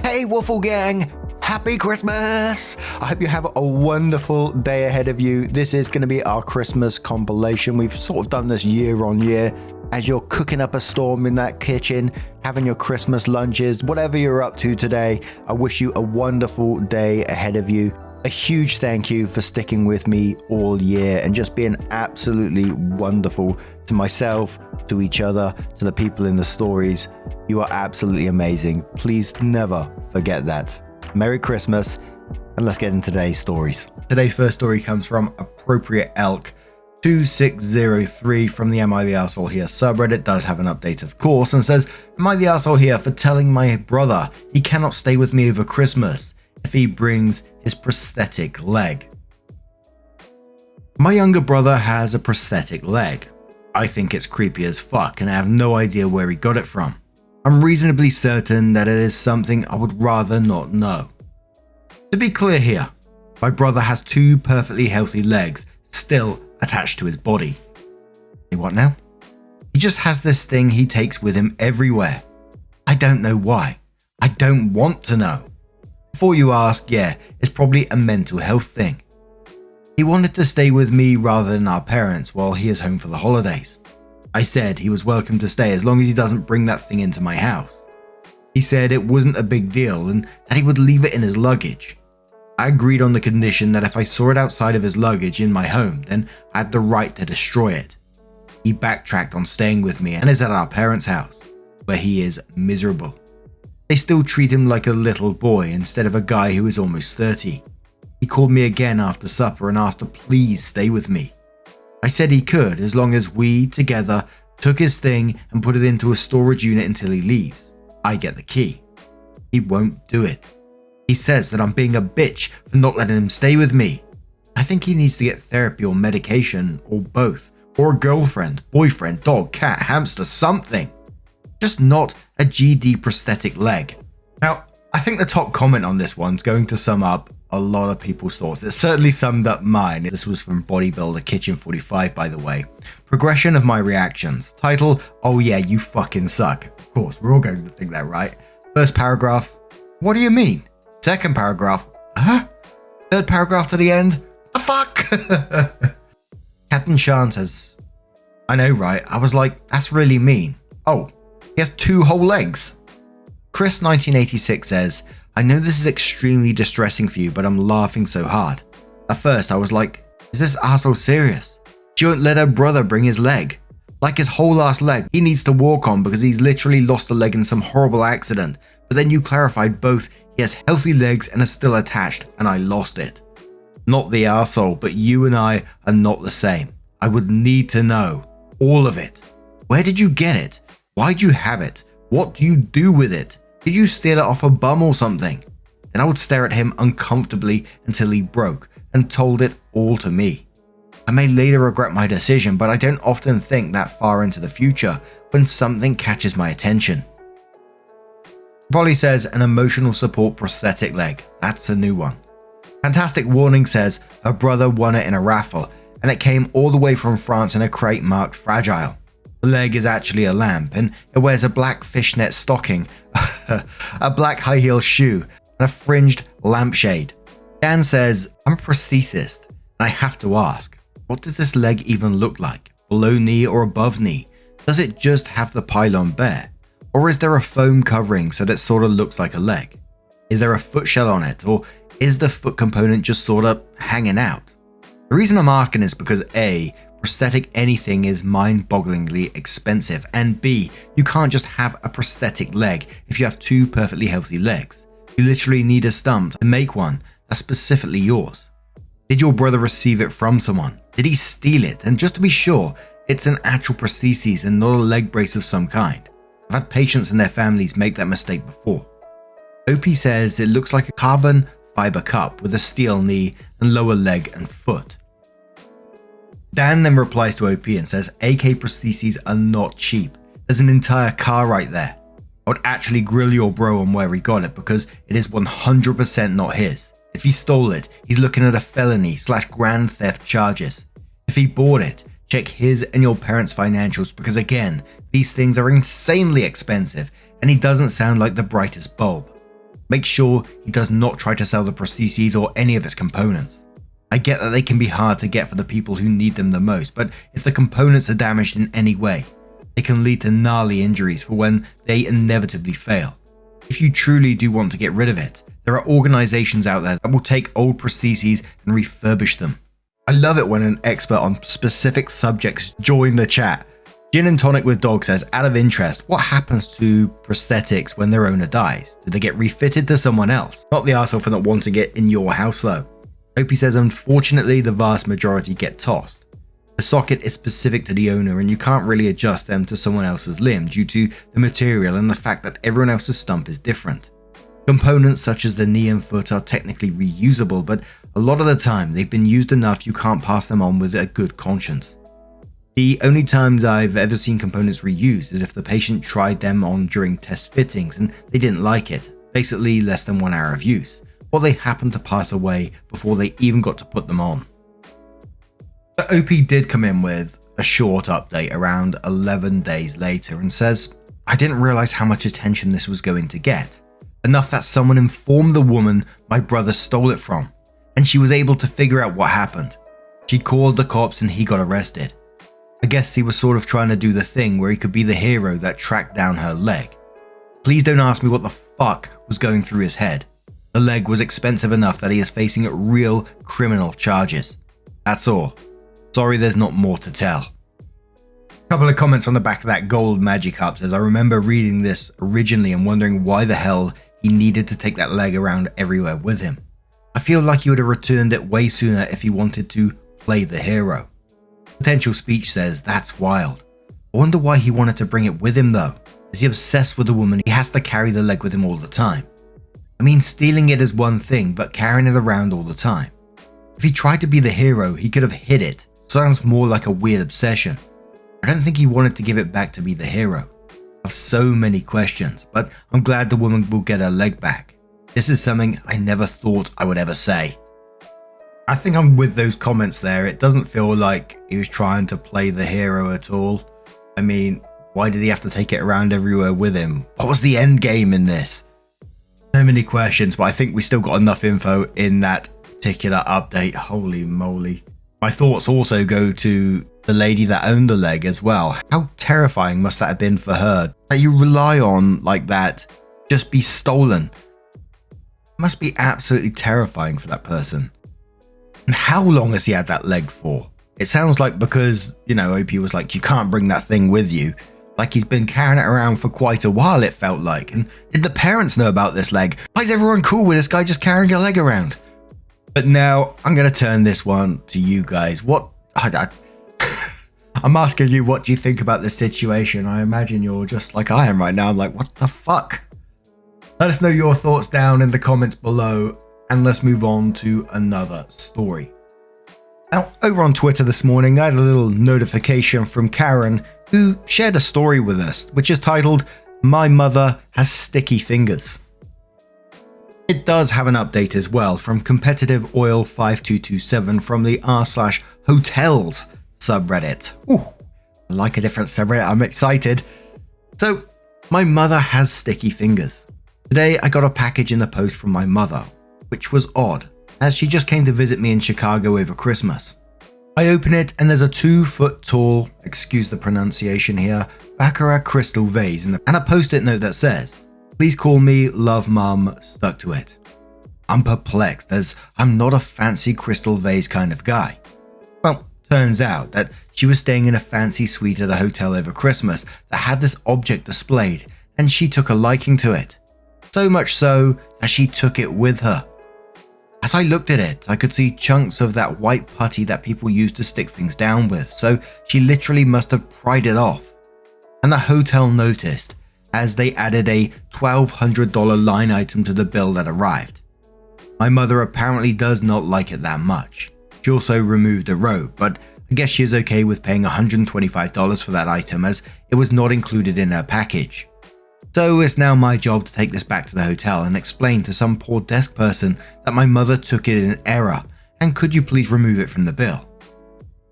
Hey Waffle Gang, happy Christmas! I hope you have a wonderful day ahead of you. This is going to be our Christmas compilation. We've sort of done this year on year. As you're cooking up a storm in that kitchen, having your Christmas lunches, whatever you're up to today, I wish you a wonderful day ahead of you. A huge thank you for sticking with me all year and just being absolutely wonderful to myself, to each other, to the people in the stories. You are absolutely amazing. Please never forget that. Merry Christmas, and let's get into today's stories. Today's first story comes from Appropriate Elk 2603 from the Am I the Arsehole Here subreddit. Does have an update, of course, and says, Am I the Arsehole Here for telling my brother he cannot stay with me over Christmas if he brings his prosthetic leg? My younger brother has a prosthetic leg. I think it's creepy as fuck and I have no idea where he got it from. I'm reasonably certain that it is something I would rather not know. To be clear here, my brother has two perfectly healthy legs still attached to his body. Hey, what now? He just has this thing he takes with him everywhere. I don't know why. I don't want to know. Before you ask, yeah, it's probably a mental health thing. He wanted to stay with me rather than our parents while he is home for the holidays. I said he was welcome to stay as long as he doesn't bring that thing into my house. He said it wasn't a big deal and that he would leave it in his luggage. I agreed on the condition that if I saw it outside of his luggage in my home, then I had the right to destroy it. He backtracked on staying with me and is at our parents' house, where he is miserable. They still treat him like a little boy instead of a guy who is almost 30. He called me again after supper and asked to please stay with me. I said he could as long as we, together, took his thing and put it into a storage unit until he leaves. I get the key. He won't do it. He says that I'm being a bitch for not letting him stay with me. I think he needs to get therapy or medication or both, or a girlfriend, boyfriend, dog, cat, hamster, something. Just not a GD prosthetic leg. Now, I think the top comment on this one's going to sum up a lot of people's thoughts. It certainly summed up mine. This was from Bodybuilder Kitchen 45, by the way. Progression of my reactions. Title, oh yeah, you fucking suck. Of course, we're all going to think that, right? First paragraph, what do you mean? Second paragraph, huh? Third paragraph to the end, the fuck? Captain Shan says, I know, right? I was like, that's really mean. Oh, he has two whole legs. Chris 1986 says, I know this is extremely distressing for you, but I'm laughing so hard. At first I was like, is this arsehole serious? She won't let her brother bring his leg. Like his whole ass leg he needs to walk on because he's literally lost a leg in some horrible accident. But then you clarified both he has healthy legs and are still attached, and I lost it. Not the arsehole, but you and I are not the same. I would need to know. All of it. Where did you get it? Why do you have it? What do you do with it? Did you steal it off a bum or something? Then I would stare at him uncomfortably until he broke and told it all to me. I may later regret my decision, but I don't often think that far into the future when something catches my attention. Polly says an emotional support prosthetic leg. That's a new one. Fantastic Warning says her brother won it in a raffle and it came all the way from France in a crate marked fragile. The leg is actually a lamp and it wears a black fishnet stocking, a black high heel shoe, and a fringed lampshade. Dan says, I'm a prosthetist and I have to ask, what does this leg even look like? Below knee or above knee? Does it just have the pylon bare? Or is there a foam covering so that sort of looks like a leg? Is there a foot shell on it, or is the foot component just sort of hanging out? The reason I'm asking is because A, prosthetic anything is mind-bogglingly expensive, and B, you can't just have a prosthetic leg if you have two perfectly healthy legs. You literally need a stump to make one that's specifically yours. Did your brother receive it from someone? Did he steal it? And just to be sure, it's an actual prosthesis and not a leg brace of some kind. I've had patients and their families make that mistake before. OP says it looks like a carbon fiber cup with a steel knee and lower leg and foot. Dan then replies to OP and says AK prostheses are not cheap. There's an entire car right there. I would actually grill your bro on where he got it because it is 100% not his. If he stole it, he's looking at a felony/grand theft charges. If he bought it, check his and your parents' financials because again, these things are insanely expensive and he doesn't sound like the brightest bulb. Make sure he does not try to sell the prostheses or any of its components. I get that they can be hard to get for the people who need them the most, but if the components are damaged in any way, they can lead to gnarly injuries for when they inevitably fail. If you truly do want to get rid of it, there are organizations out there that will take old prostheses and refurbish them. I love it when an expert on specific subjects join the chat. Gin and Tonic with Dog says, out of interest, what happens to prosthetics when their owner dies? Do they get refitted to someone else? Not the arsehole for not wanting it in your house though. Opie says, unfortunately, the vast majority get tossed. The socket is specific to the owner and you can't really adjust them to someone else's limb due to the material and the fact that everyone else's stump is different. Components such as the knee and foot are technically reusable, but a lot of the time they've been used enough you can't pass them on with a good conscience. The only times I've ever seen components reused is if the patient tried them on during test fittings and they didn't like it, basically less than 1 hour of use, or they happened to pass away before they even got to put them on. The OP did come in with a short update around 11 days later and says, I didn't realize how much attention this was going to get. Enough that someone informed the woman my brother stole it from, and she was able to figure out what happened. She called the cops and he got arrested. I guess he was sort of trying to do the thing where he could be the hero that tracked down her leg. Please don't ask me what the fuck was going through his head. The leg was expensive enough that he is facing real criminal charges. That's all. Sorry there's not more to tell. A couple of comments on the back of that gold Magikarp says, I remember reading this originally and wondering why the hell he needed to take that leg around everywhere with him. I feel like he would have returned it way sooner if he wanted to play the hero. Potential Speech says, that's wild. I wonder why he wanted to bring it with him though. Is he obsessed with the woman he has to carry the leg with him all the time? I mean, stealing it is one thing, but carrying it around all the time. If he tried to be the hero, he could have hid it. Sounds more like a weird obsession. I don't think he wanted to give it back to be the hero. I have so many questions, but I'm glad the woman will get her leg back. This is something I never thought I would ever say. I think I'm with those comments there. It doesn't feel like he was trying to play the hero at all. I mean, why did he have to take it around everywhere with him? What was the end game in this? So many questions, but I think we still got enough info in that particular update. Holy moly. My thoughts also go to the lady that owned the leg as well. How terrifying must that have been for her? That you rely on like that just be stolen. It must be absolutely terrifying for that person. And how long has he had that leg for? It sounds like because, OP was like, you can't bring that thing with you. Like he's been carrying it around for quite a while, it felt like. And did the parents know about this leg? Why is everyone cool with this guy just carrying a leg around? But now I'm going to turn this one to you guys. I'm asking you, what do you think about this situation? I imagine you're just like I am right now. I'm like, what the fuck? Let us know your thoughts down in the comments below. And let's move on to another story. Now, over on Twitter this morning, I had a little notification from Karen, who shared a story with us, which is titled, My Mother Has Sticky Fingers. It does have an update as well from Competitive Oil 5227 from the r/hotels subreddit. Ooh, I like a different subreddit, I'm excited. So, my mother has sticky fingers. Today, I got a package in the post from my mother, which was odd, as she just came to visit me in Chicago over Christmas. I open it and there's a 2-foot tall, excuse the pronunciation here, Baccarat crystal vase and a post-it note that says, please call me Love Mum, stuck to it. I'm perplexed as I'm not a fancy crystal vase kind of guy. Well, turns out that she was staying in a fancy suite at a hotel over Christmas that had this object displayed and she took a liking to it. So much so that she took it with her. As I looked at it, I could see chunks of that white putty that people use to stick things down with, so she literally must have pried it off. And the hotel noticed, as they added a $1,200 line item to the bill that arrived. My mother apparently does not like it that much. She also removed a robe, but I guess she is okay with paying $125 for that item as it was not included in her package. So it's now my job to take this back to the hotel and explain to some poor desk person that my mother took it in error and could you please remove it from the bill.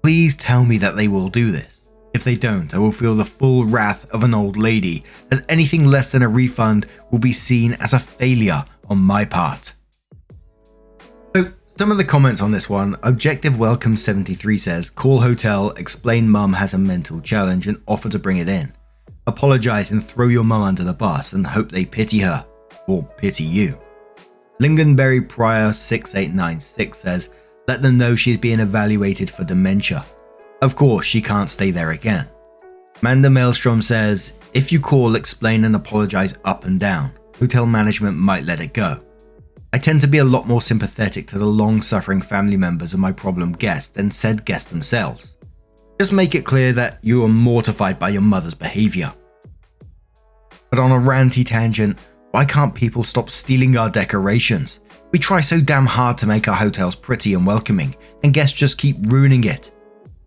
Please tell me that they will do this. If they don't, I will feel the full wrath of an old lady, as anything less than a refund will be seen as a failure on my part. So some of the comments on this one, Objective Welcome 73 says, call hotel, explain mum has a mental challenge and offer to bring it in. Apologize and throw your mum under the bus and hope they pity her, or pity you. Lingonberry Pryor 6896 says, let them know she's being evaluated for dementia. Of course, she can't stay there again. Amanda Maelstrom says, if you call, explain and apologize up and down. Hotel management might let it go. I tend to be a lot more sympathetic to the long-suffering family members of my problem guest than said guest themselves. Just make it clear that you are mortified by your mother's behavior. But on a ranty tangent, why can't people stop stealing our decorations? We try so damn hard to make our hotels pretty and welcoming, and guests just keep ruining it.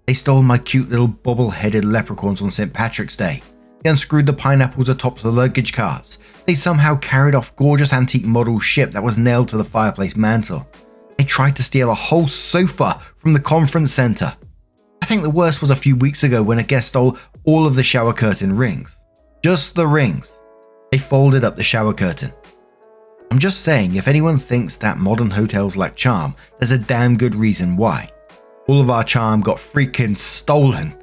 They stole my cute little bobble-headed leprechauns on St. Patrick's Day. They unscrewed the pineapples atop the luggage carts. They somehow carried off gorgeous antique model ship that was nailed to the fireplace mantle. They tried to steal a whole sofa from the conference center. I think the worst was a few weeks ago when a guest stole all of the shower curtain rings. Just the rings. They folded up the shower curtain. I'm just saying, if anyone thinks that modern hotels lack charm, there's a damn good reason why. All of our charm got freaking stolen.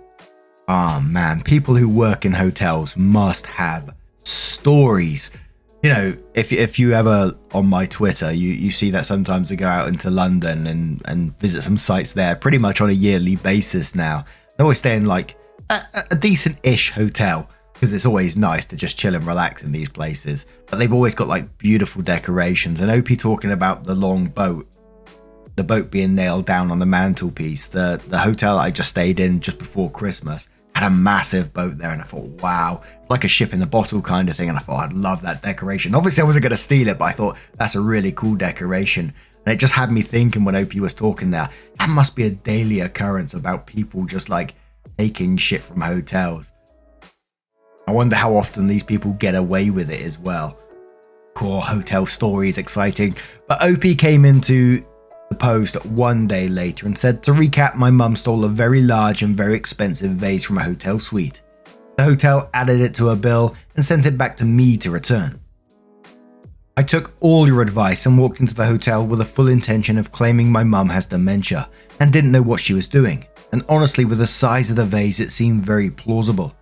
Oh man, people who work in hotels must have stories. You know, if you ever on my Twitter, you see that sometimes I go out into London and visit some sites there pretty much on a yearly basis now. I always stay in like a decent-ish hotel because it's always nice to just chill and relax in these places. But they've always got like beautiful decorations. And OP talking about the long boat, the boat being nailed down on the mantelpiece. The hotel I just stayed in just before Christmas had a massive boat there, and I thought, wow, it's like a ship in a bottle kind of thing, and I thought I'd love that decoration. Obviously I wasn't going to steal it, but I thought that's a really cool decoration, and it just had me thinking when OP was talking there, that must be a daily occurrence about people just like taking shit from hotels. I wonder how often these people get away with it as well. Core hotel stories, exciting. But OP came into the post one day later and said, to recap, my mum stole a very large and very expensive vase from a hotel suite. The hotel added it to her bill and sent it back to me to return. I took all your advice and walked into the hotel with the full intention of claiming my mum has dementia and didn't know what she was doing. And honestly, with the size of the vase, it seemed very plausible.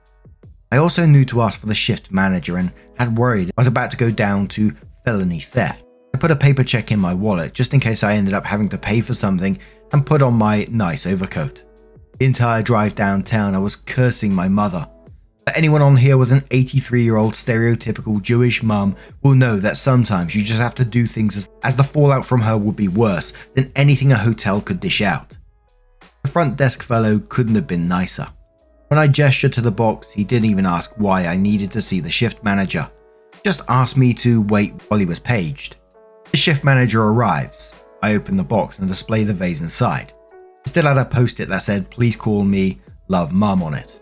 I also knew to ask for the shift manager and had worried I was about to go down to felony theft. I put a paper check in my wallet just in case I ended up having to pay for something and put on my nice overcoat. The entire drive downtown I was cursing my mother. But anyone on here with an 83-year-old stereotypical Jewish mum will know that sometimes you just have to do things as the fallout from her would be worse than anything a hotel could dish out. The front desk fellow couldn't have been nicer. When I gestured to the box, he didn't even ask why I needed to see the shift manager. He just asked me to wait while he was paged. The shift manager arrives. I open the box and display the vase inside. It still had a post-it that said, please call me, love mum on it.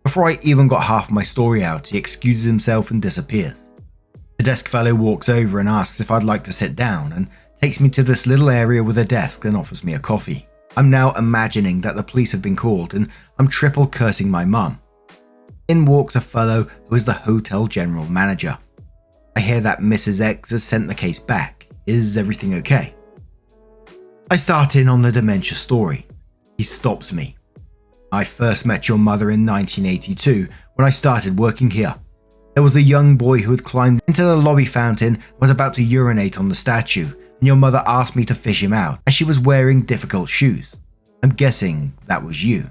Before I even got half my story out, he excuses himself and disappears. The desk fellow walks over and asks if I'd like to sit down and takes me to this little area with a desk and offers me a coffee. I'm now imagining that the police have been called and I'm triple cursing my mum. In walks a fellow who is the hotel general manager. I hear that Mrs. X has sent the case back. Is everything okay? I start in on the dementia story. He stops me. I first met your mother in 1982 when I started working here. There was a young boy who had climbed into the lobby fountain and was about to urinate on the statue, and your mother asked me to fish him out as she was wearing difficult shoes. I'm guessing that was you.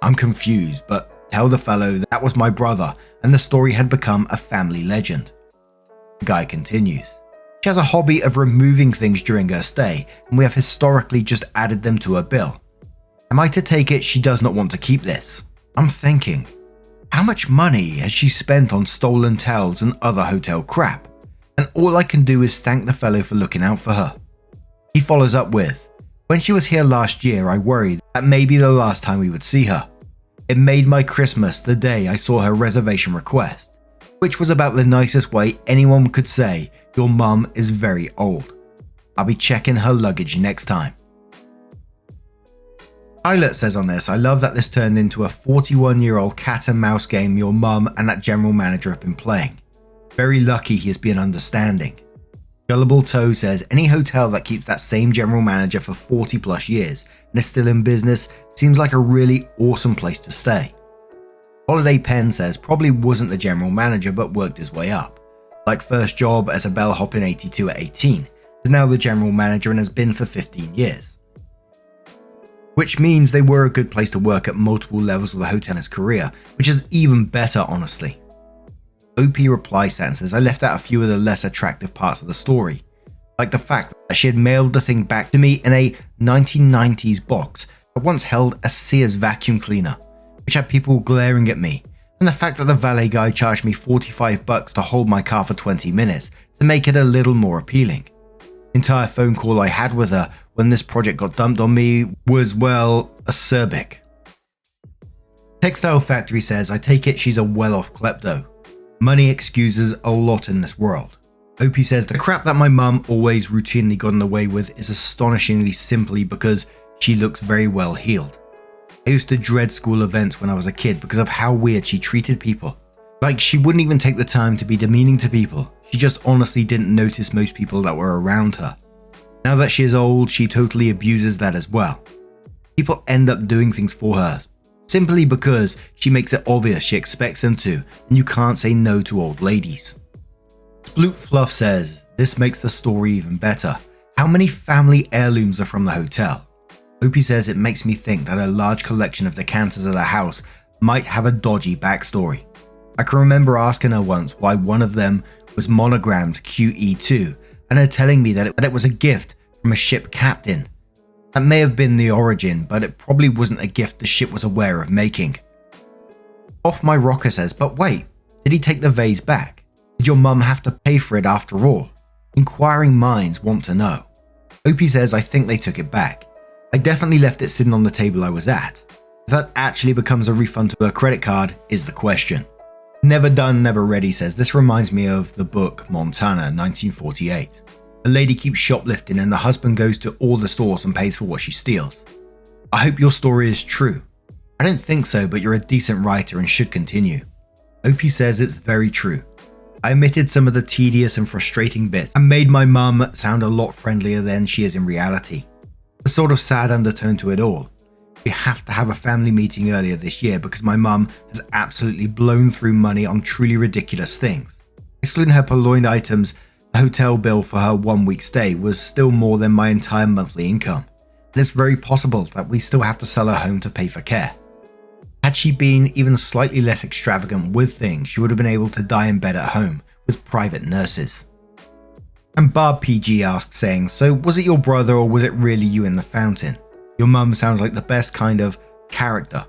I'm confused, but tell the fellow that was my brother and the story had become a family legend. The guy continues. She has a hobby of removing things during her stay, and we have historically just added them to her bill. Am I to take it she does not want to keep this? I'm thinking, how much money has she spent on stolen towels and other hotel crap? And all I can do is thank the fellow for looking out for her. He follows up with, when she was here last year, I worried that may be the last time we would see her. It made my Christmas the day I saw her reservation request, which was about the nicest way anyone could say, your mum is very old. I'll be checking her luggage next time. Pilot says on this, I love that this turned into a 41-year-old cat and mouse game your mum and that general manager have been playing. Very lucky he has been understanding. Gullible Toe says, any hotel that keeps that same general manager for 40 plus years and is still in business seems like a really awesome place to stay. Holiday Pen says, probably wasn't the general manager but worked his way up. Like first job as a bellhop in 82 at 18, is now the general manager and has been for 15 years. Which means they were a good place to work at multiple levels of the hotel's career, which is even better honestly. OP replies to that and says, I left out a few of the less attractive parts of the story, like the fact that she had mailed the thing back to me in a 1990s box that once held a Sears vacuum cleaner, which had people glaring at me, and the fact that the valet guy charged me $45 to hold my car for 20 minutes to make it a little more appealing. The entire phone call I had with her when this project got dumped on me was, well, acerbic. Textile Factory says, I take it she's a well-off klepto. Money excuses a lot in this world. OP says, the crap that my mum always routinely gotten away with is astonishingly simply because she looks very well heeled. I used to dread school events when I was a kid because of how weird she treated people. Like she wouldn't even take the time to be demeaning to people. She just honestly didn't notice most people that were around her. Now that she is old, she totally abuses that as well. People end up doing things for her, simply because she makes it obvious she expects them to, and you can't say no to old ladies. Sploot Fluff says, this makes the story even better. How many family heirlooms are from the hotel? Opie says it makes me think that a large collection of decanters at her house might have a dodgy backstory. I can remember asking her once why one of them was monogrammed QE2 and her telling me that it was a gift from a ship captain. That may have been the origin, but it probably wasn't a gift the ship was aware of making. Off My Rocker says, but wait, did he take the vase back? Did your mum have to pay for it after all? Inquiring minds want to know. Opie says, I think they took it back. I definitely left it sitting on the table I was at. If that actually becomes a refund to her credit card is the question. Never Done, Never Ready says, this reminds me of the book Montana, 1948. A lady keeps shoplifting and the husband goes to all the stores and pays for what she steals. I hope your story is true. I don't think so, but you're a decent writer and should continue. Opie says it's very true. I omitted some of the tedious and frustrating bits and made my mum sound a lot friendlier than she is in reality. A sort of sad undertone to it all. We have to have a family meeting earlier this year because my mum has absolutely blown through money on truly ridiculous things. Excluding her purloined items, the hotel bill for her 1 week stay was still more than my entire monthly income, and it's very possible that we still have to sell her home to pay for care. Had she been even slightly less extravagant with things, she would have been able to die in bed at home with private nurses. And Barb PG asks, saying, so was it your brother or was it really you in the fountain? Your mum sounds like the best kind of character.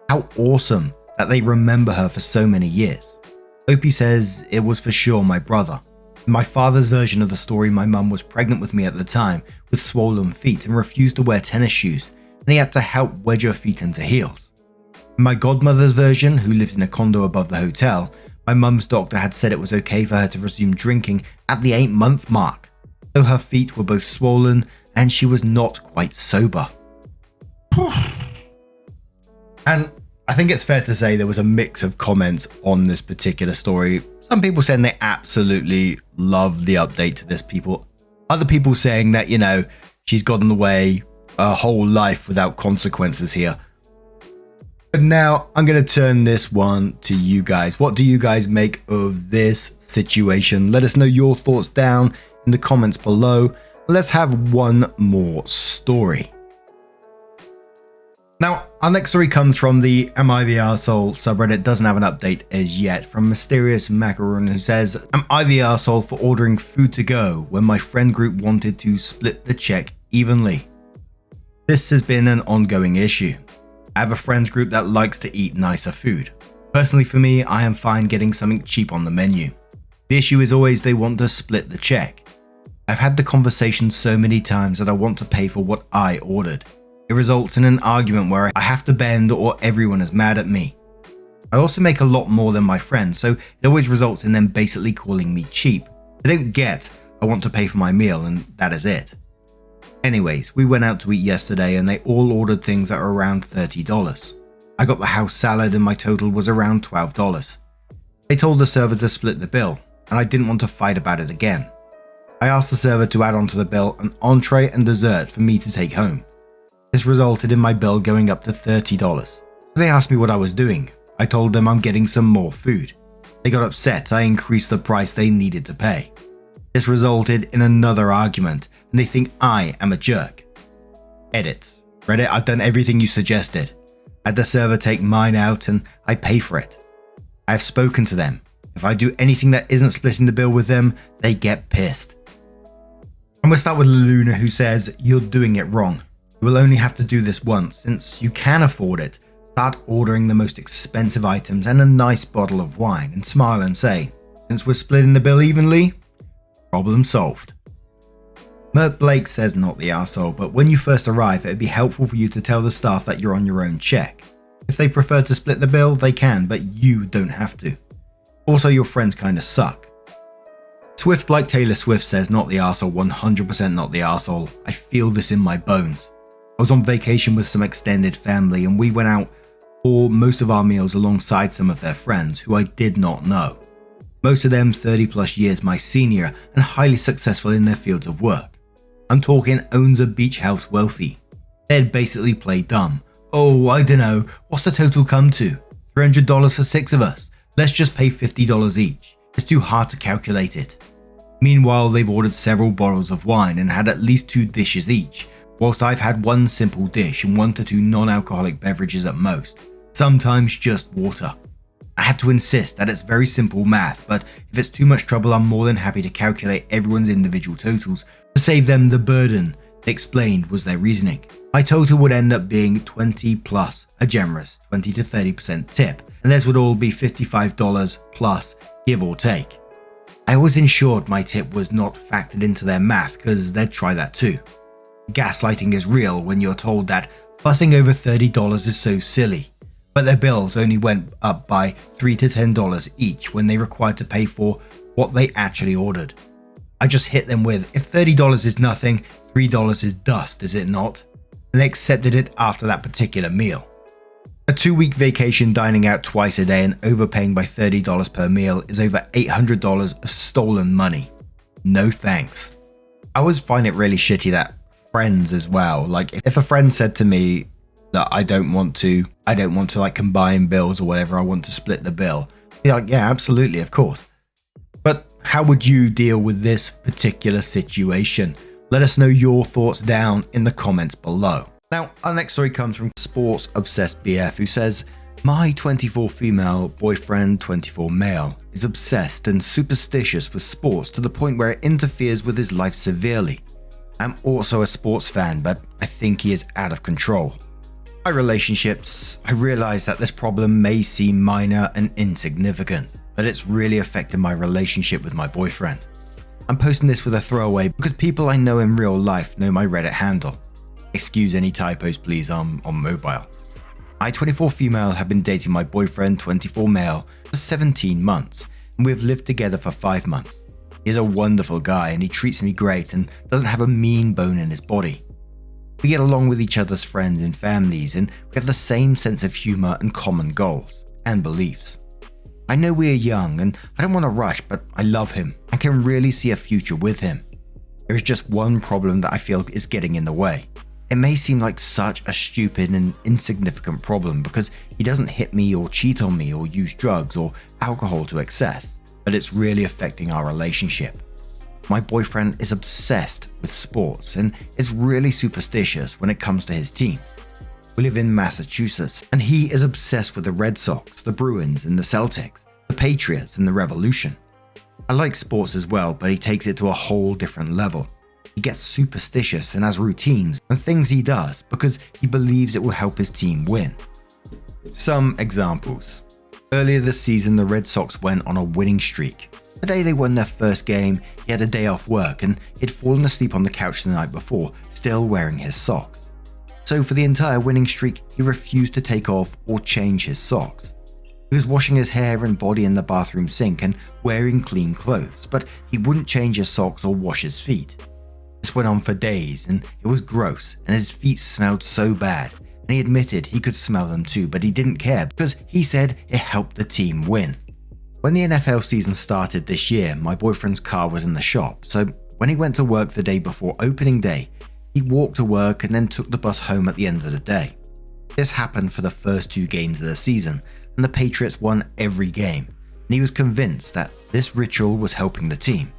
How awesome that they remember her for so many years. Opie says it was for sure my brother. In my father's version of the story, my mum was pregnant with me at the time with swollen feet and refused to wear tennis shoes, and he had to help wedge her feet into heels. In my godmother's version, who lived in a condo above the hotel, my mum's doctor had said it was okay for her to resume drinking at the 8-month mark, though her feet were both swollen and she was not quite sober. And I think it's fair to say there was a mix of comments on this particular story. Some people saying they absolutely love the update to this people. Other people saying that, you know, she's gotten away her whole life without consequences here. But now I'm going to turn this one to you guys. What do you guys make of this situation? Let us know your thoughts down in the comments below. Let's have one more story. Now, our next story comes from the Am I the Arsehole subreddit. Doesn't have an update as yet, from Mysterious Macaroon, who says, am I the arsehole for ordering food to go when my friend group wanted to split the check evenly? This has been an ongoing issue. I have a friends group that likes to eat nicer food. Personally for me, I am fine getting something cheap on the menu. The issue is always they want to split the check. I've had the conversation so many times that I want to pay for what I ordered. It results in an argument where I have to bend or everyone is mad at me. I also make a lot more than my friends, so it always results in them basically calling me cheap. They don't get I want to pay for my meal and that is it. Anyways, we went out to eat yesterday and they all ordered things that were around $30. I got the house salad and my total was around $12. They told the server to split the bill and I didn't want to fight about it again. I asked the server to add onto the bill an entree and dessert for me to take home. This resulted in my bill going up to $30. They asked me what I was doing. I told them I'm getting some more food. They got upset I increased the price they needed to pay. This resulted in another argument, and they think I am a jerk. Edit. Reddit, I've done everything you suggested. Had the server take mine out and I pay for it. I've spoken to them. If I do anything that isn't splitting the bill with them, they get pissed. I'm going to start with Luna, who says, "You're doing it wrong. You will only have to do this once. Since you can afford it, start ordering the most expensive items and a nice bottle of wine and smile and say, since we're splitting the bill evenly, problem solved." Mert Blake says, "Not the arsehole, but when you first arrive, it'd be helpful for you to tell the staff that you're on your own check. If they prefer to split the bill, they can, but you don't have to. Also, your friends kinda suck." Swift like Taylor Swift says, "Not the arsehole, 100% not the arsehole. I feel this in my bones. I was on vacation with some extended family and we went out for most of our meals alongside some of their friends who I did not know. Most of them 30 plus years my senior and highly successful in their fields of work. I'm talking owns a beach house wealthy. They'd basically play dumb. Oh, I dunno, what's the total come to? $300 for 6 of us. Let's just pay $50 each. It's too hard to calculate it. Meanwhile, they've ordered several bottles of wine and had at least 2 dishes each, whilst I've had 1 simple dish and 1 to 2 non-alcoholic beverages at most, sometimes just water. I had to insist that it's very simple math, but if it's too much trouble, I'm more than happy to calculate everyone's individual totals to save them the burden," they explained was their reasoning. My total would end up being 20 plus a generous 20 to 30% tip, and theirs would all be $55 plus, give or take. I always ensured my tip was not factored into their math because they'd try that too. Gaslighting is real when you're told that fussing over $30 is so silly, but their bills only went up by $3 to $10 each when they required to pay for what they actually ordered. I just hit them with, if $30 is nothing, $3 is dust, is it not? And they accepted it after that particular meal. A 2-week vacation dining out twice a day and overpaying by $30 per meal is over $800 of stolen money. No thanks. I always find it really shitty that friends as well, like if a friend said to me that I don't want to like combine bills or whatever, I want to split the bill, I'd be like, yeah, absolutely, of course. But how would you deal with this particular situation? Let us know your thoughts down in the comments below. Now, our next story comes from Sports Obsessed BF, who says, "My 24 female boyfriend, 24 male, is obsessed and superstitious with sports to the point where it interferes with his life severely. I'm also a sports fan, but I think he is out of control. My relationships, I realize that this problem may seem minor and insignificant, but it's really affected my relationship with my boyfriend. I'm posting this with a throwaway because people I know in real life know my Reddit handle. Excuse any typos please, on mobile. I, 24 female, have been dating my boyfriend, 24 male, for 17 months, and we've lived together for 5 months. He's a wonderful guy and he treats me great and doesn't have a mean bone in his body. We get along with each other's friends and families, and we have the same sense of humor and common goals and beliefs. I know we are young and I don't want to rush, but I love him and can really see a future with him. There is just one problem that I feel is getting in the way. It may seem like such a stupid and insignificant problem because he doesn't hit me or cheat on me or use drugs or alcohol to excess, but it's really affecting our relationship. My boyfriend is obsessed with sports and is really superstitious when it comes to his teams. We live in Massachusetts and he is obsessed with the Red Sox, the Bruins and the Celtics, the Patriots and the Revolution. I like sports as well, but he takes it to a whole different level. He gets superstitious and has routines and things he does because he believes it will help his team win. Some examples. Earlier this season, the Red Sox went on a winning streak. The day they won their first game, he had a day off work and he'd fallen asleep on the couch the night before, still wearing his socks. So for the entire winning streak, he refused to take off or change his socks. He was washing his hair and body in the bathroom sink and wearing clean clothes, but he wouldn't change his socks or wash his feet. This went on for days and it was gross and his feet smelled so bad, and he admitted he could smell them too, but he didn't care because he said it helped the team win. When the NFL season started this year, my boyfriend's car was in the shop, so When he went to work the day before opening day, he walked to work and then took the bus home at the end of the day. This happened for the first 2 games of the season, and the Patriots won every game, and he was convinced that this ritual was helping the team.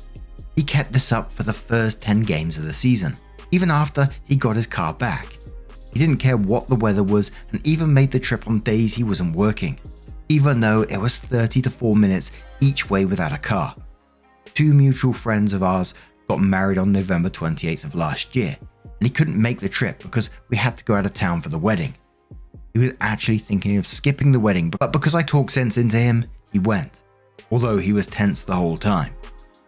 He kept this up for the first 10 games of the season, even after he got his car back. He didn't care what the weather was and even made the trip on days he wasn't working, even though it was 30 to 4 minutes each way without a car. 2 mutual friends of ours got married on November 28th of last year, and he couldn't make the trip because we had to go out of town for the wedding. He was actually thinking of skipping the wedding, but because I talked sense into him, he went, although he was tense the whole time.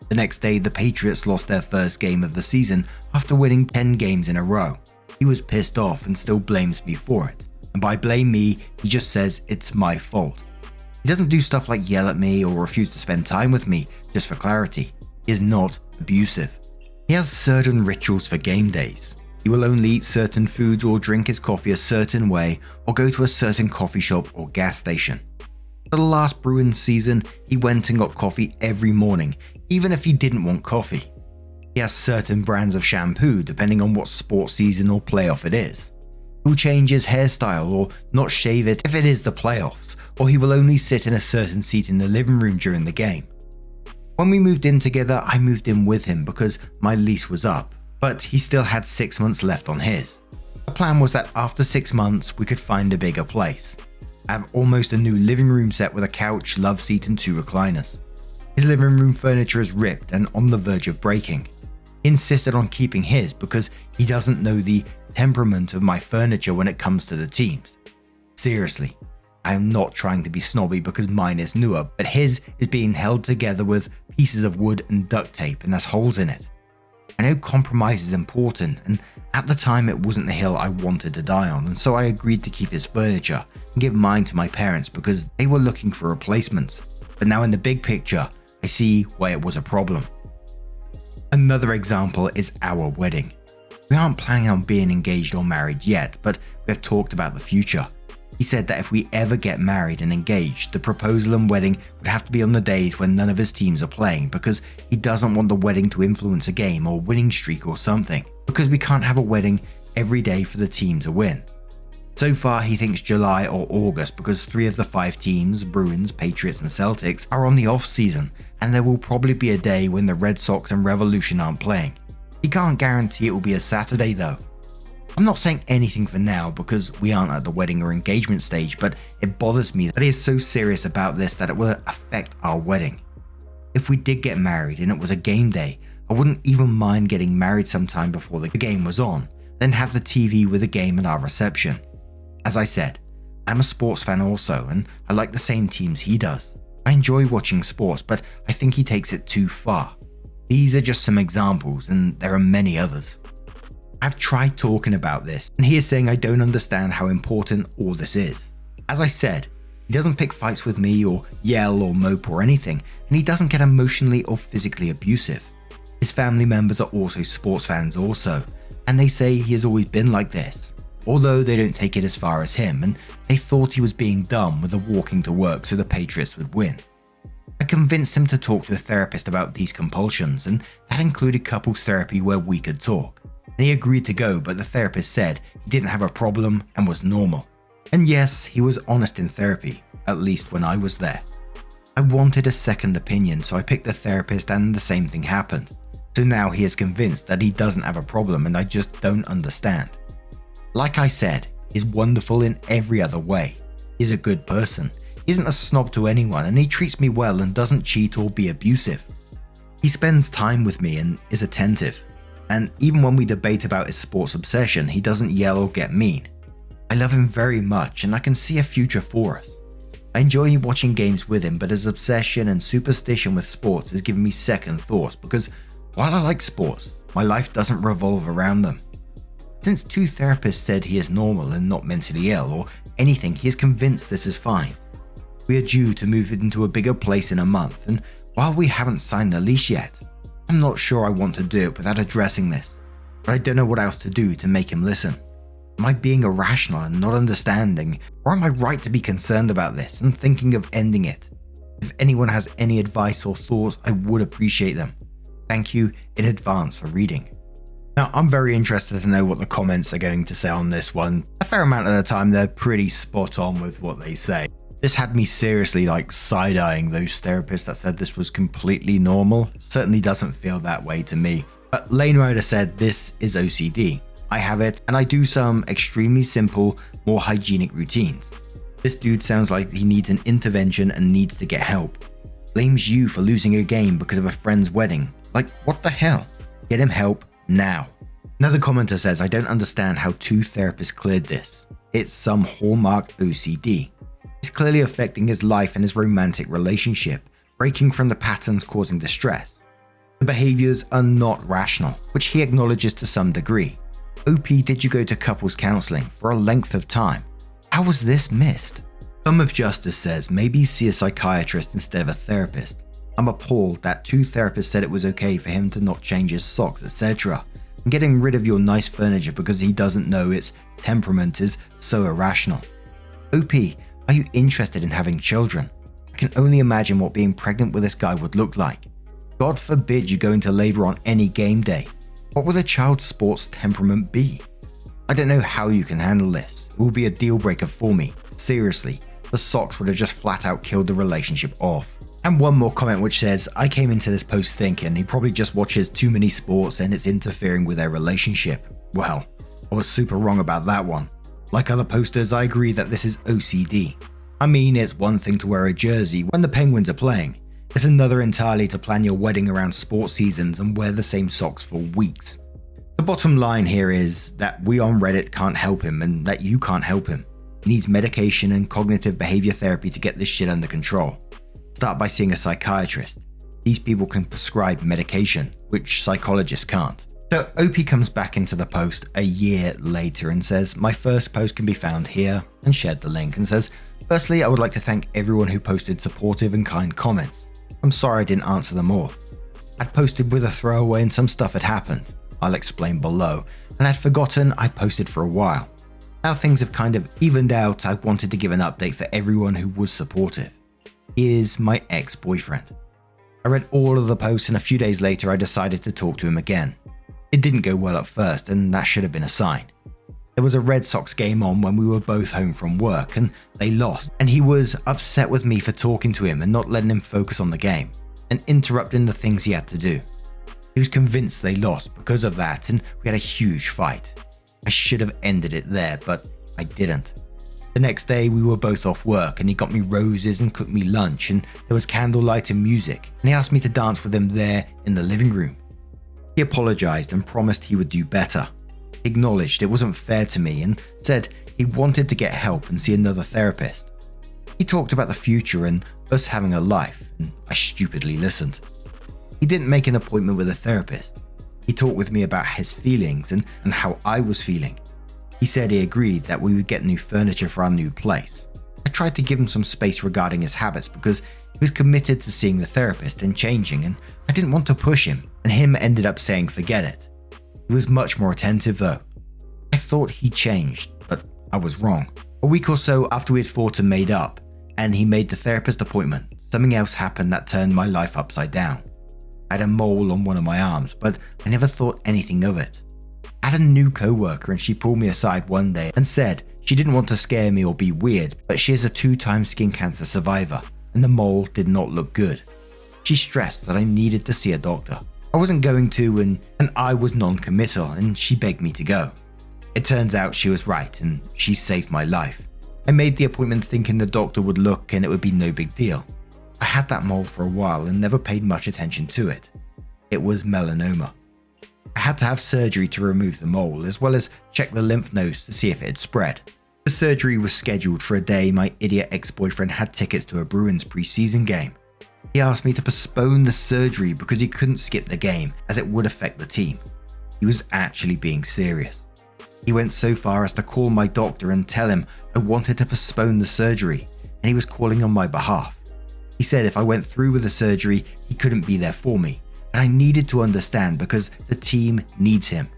The next day, the Patriots lost their first game of the season after winning 10 games in a row. He was pissed off and still blames me for it, and by blame me, he just says it's my fault. He doesn't do stuff like yell at me or refuse to spend time with me, just for clarity. He is not abusive. He has certain rituals for game days. He will only eat certain foods or drink his coffee a certain way or go to a certain coffee shop or gas station. For the last Bruins season, he went and got coffee every morning, even if he didn't want coffee. He has certain brands of shampoo depending on what sports season or playoff it is. He will change his hairstyle or not shave it if it is the playoffs, or he will only sit in a certain seat in the living room during the game. When we moved in together, I moved in with him because my lease was up, but he still had 6 months left on his. The plan was that after 6 months, we could find a bigger place. I have almost a new living room set with a couch, love seat and 2 recliners. His living room furniture is ripped and on the verge of breaking. He insisted on keeping his because he doesn't know the temperament of my furniture when it comes to the teams. Seriously, I am not trying to be snobby because mine is newer, but his is being held together with pieces of wood and duct tape and has holes in it. I know compromise is important, and at the time it wasn't the hill I wanted to die on, and so I agreed to keep his furniture and give mine to my parents because they were looking for replacements. But now in the big picture, I see why it was a problem. Another example is our wedding. We aren't planning on being engaged or married yet, but we have talked about the future. He said that if we ever get married and engaged, the proposal and wedding would have to be on the days when none of his teams are playing because he doesn't want the wedding to influence a game or winning streak or something, because we can't have a wedding every day for the team to win. So far, he thinks July or August because 3 of the 5 teams, Bruins, Patriots and Celtics, are on the off season, and there will probably be a day when the Red Sox and Revolution aren't playing. He can't guarantee it will be a Saturday though. I'm not saying anything for now because we aren't at the wedding or engagement stage, but it bothers me that he is so serious about this that it will affect our wedding. If we did get married and it was a game day, I wouldn't even mind getting married sometime before the game was on, then have the TV with the game and our reception. As I said, I'm a sports fan also, and I like the same teams he does. I enjoy watching sports, but I think he takes it too far. These are just some examples, and there are many others. I've tried talking about this, and he is saying I don't understand how important all this is. As I said, he doesn't pick fights with me or yell or mope or anything, and he doesn't get emotionally or physically abusive. His family members are also sports fans also, and they say he has always been like this, although they don't take it as far as him, and they thought he was being dumb with the walking to work so the Patriots would win. I convinced him to talk to a therapist about these compulsions, and that included couples therapy where we could talk. And he agreed to go, but the therapist said he didn't have a problem and was normal. And yes, he was honest in therapy, at least when I was there. I wanted a second opinion, so I picked a therapist and the same thing happened. So now he is convinced that he doesn't have a problem and I just don't understand. Like I said, he's wonderful in every other way. He's a good person, he isn't a snob to anyone, and he treats me well and doesn't cheat or be abusive. He spends time with me and is attentive. And even when we debate about his sports obsession, he doesn't yell or get mean. I love him very much and I can see a future for us. I enjoy watching games with him, but his obsession and superstition with sports is giving me second thoughts because while I like sports, my life doesn't revolve around them. Since 2 therapists said he is normal and not mentally ill or anything, he is convinced this is fine. We are due to move into a bigger place in a month, and while we haven't signed the lease yet, I'm not sure I want to do it without addressing this, but I don't know what else to do to make him listen. Am I being irrational and not understanding, or am I right to be concerned about this and thinking of ending it? If anyone has any advice or thoughts, I would appreciate them. Thank you in advance for reading. Now, I'm very interested to know what the comments are going to say on this one. A fair amount of the time, they're pretty spot on with what they say. This had me seriously side-eyeing those therapists that said this was completely normal. Certainly doesn't feel that way to me. But Lane Rider said this is OCD. I have it, and I do some extremely simple, more hygienic routines. This dude sounds like he needs an intervention and needs to get help. Blames you for losing a game because of a friend's wedding. Like, what the hell? Get him help now. Another commenter says, I don't understand how 2 therapists cleared this. It's some hallmark OCD. It's clearly affecting his life and his romantic relationship, breaking from the patterns causing distress. The behaviors are not rational, which he acknowledges to some degree. OP, did you go to couples counseling for a length of time? How was this missed? Some of Justice says maybe see a psychiatrist instead of a therapist. I'm appalled that 2 therapists said it was okay for him to not change his socks, etc. And getting rid of your nice furniture because he doesn't know its temperament is so irrational. OP, are you interested in having children? I can only imagine what being pregnant with this guy would look like. God forbid you go into labor on any game day. What will a child's sports temperament be? I don't know how you can handle this. It will be a deal breaker for me. Seriously, the socks would have just flat out killed the relationship off. And one more comment which says, I came into this post thinking he probably just watches too many sports and it's interfering with their relationship. Well, I was super wrong about that one. Like other posters, I agree that this is OCD. I mean, it's one thing to wear a jersey when the Penguins are playing. It's another entirely to plan your wedding around sports seasons and wear the same socks for weeks. The bottom line here is that we on Reddit can't help him and that you can't help him. He needs medication and cognitive behavior therapy to get this shit under control. Start by seeing a psychiatrist. These people can prescribe medication, which psychologists can't. So OP comes back into the post a year later and says, my first post can be found here, and shared the link and says, firstly, I would like to thank everyone who posted supportive and kind comments. I'm sorry I didn't answer them all. I'd posted with a throwaway and some stuff had happened. I'll explain below, and I'd forgotten I posted for a while. Now things have kind of evened out, I wanted to give an update for everyone who was supportive. He is my ex-boyfriend. I read all of the posts and a few days later I decided to talk to him again. It didn't go well at first and that should have been a sign. There was a Red Sox game on when we were both home from work and they lost, and he was upset with me for talking to him and not letting him focus on the game and interrupting the things he had to do. He was convinced they lost because of that and we had a huge fight. I should have ended it there, but I didn't. The next day we were both off work and he got me roses and cooked me lunch and there was candlelight and music and he asked me to dance with him there in the living room. He apologized and promised he would do better. He acknowledged it wasn't fair to me and said he wanted to get help and see another therapist. He talked about the future and us having a life, and I stupidly listened. He didn't make an appointment with a therapist. He talked with me about his feelings and how I was feeling. He said he agreed that we would get new furniture for our new place. I tried to give him some space regarding his habits because he was committed to seeing the therapist and changing, and I didn't want to push him, and him ended up saying forget it. He was much more attentive though. I thought he changed, but I was wrong. A week or so after we had fought and made up, and he made the therapist appointment, something else happened that turned my life upside down. I had a mole on one of my arms, but I never thought anything of it. I had a new co-worker and she pulled me aside one day and said she didn't want to scare me or be weird, but she is a 2-time skin cancer survivor and the mole did not look good. She stressed that I needed to see a doctor. I wasn't going to and I was non-committal and she begged me to go. It turns out she was right and she saved my life. I made the appointment thinking the doctor would look and it would be no big deal. I had that mole for a while and never paid much attention to it. It was melanoma. I had to have surgery to remove the mole as well as check the lymph nodes to see if it had spread. The surgery was scheduled for a day my idiot ex-boyfriend had tickets to a Bruins preseason game. He asked me to postpone the surgery because he couldn't skip the game as it would affect the team. He was actually being serious. He went so far as to call my doctor and tell him I wanted to postpone the surgery and he was calling on my behalf. He said if I went through with the surgery, he couldn't be there for me, and I needed to understand because the team needs him.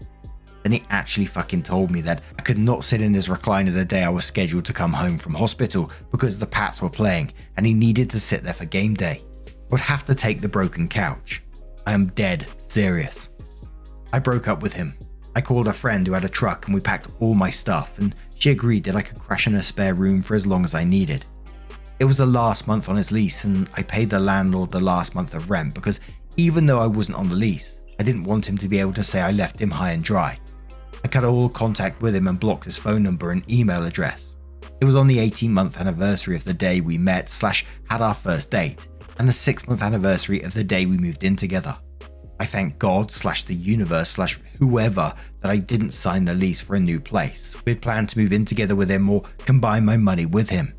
Then he actually fucking told me that I could not sit in his recliner the day I was scheduled to come home from hospital because the Pats were playing and he needed to sit there for game day. I would have to take the broken couch. I am dead serious. I broke up with him. I called a friend who had a truck and we packed all my stuff, and she agreed that I could crash in her spare room for as long as I needed. It was the last month on his lease, and I paid the landlord the last month of rent because even though I wasn't on the lease, I didn't want him to be able to say I left him high and dry. I cut all contact with him and blocked his phone number and email address. It was on the 18-month anniversary of the day we met / had our first date, and the 6-month anniversary of the day we moved in together. I thank God / the universe / whoever that I didn't sign the lease for a new place. We had planned to move in together with him or combine my money with him.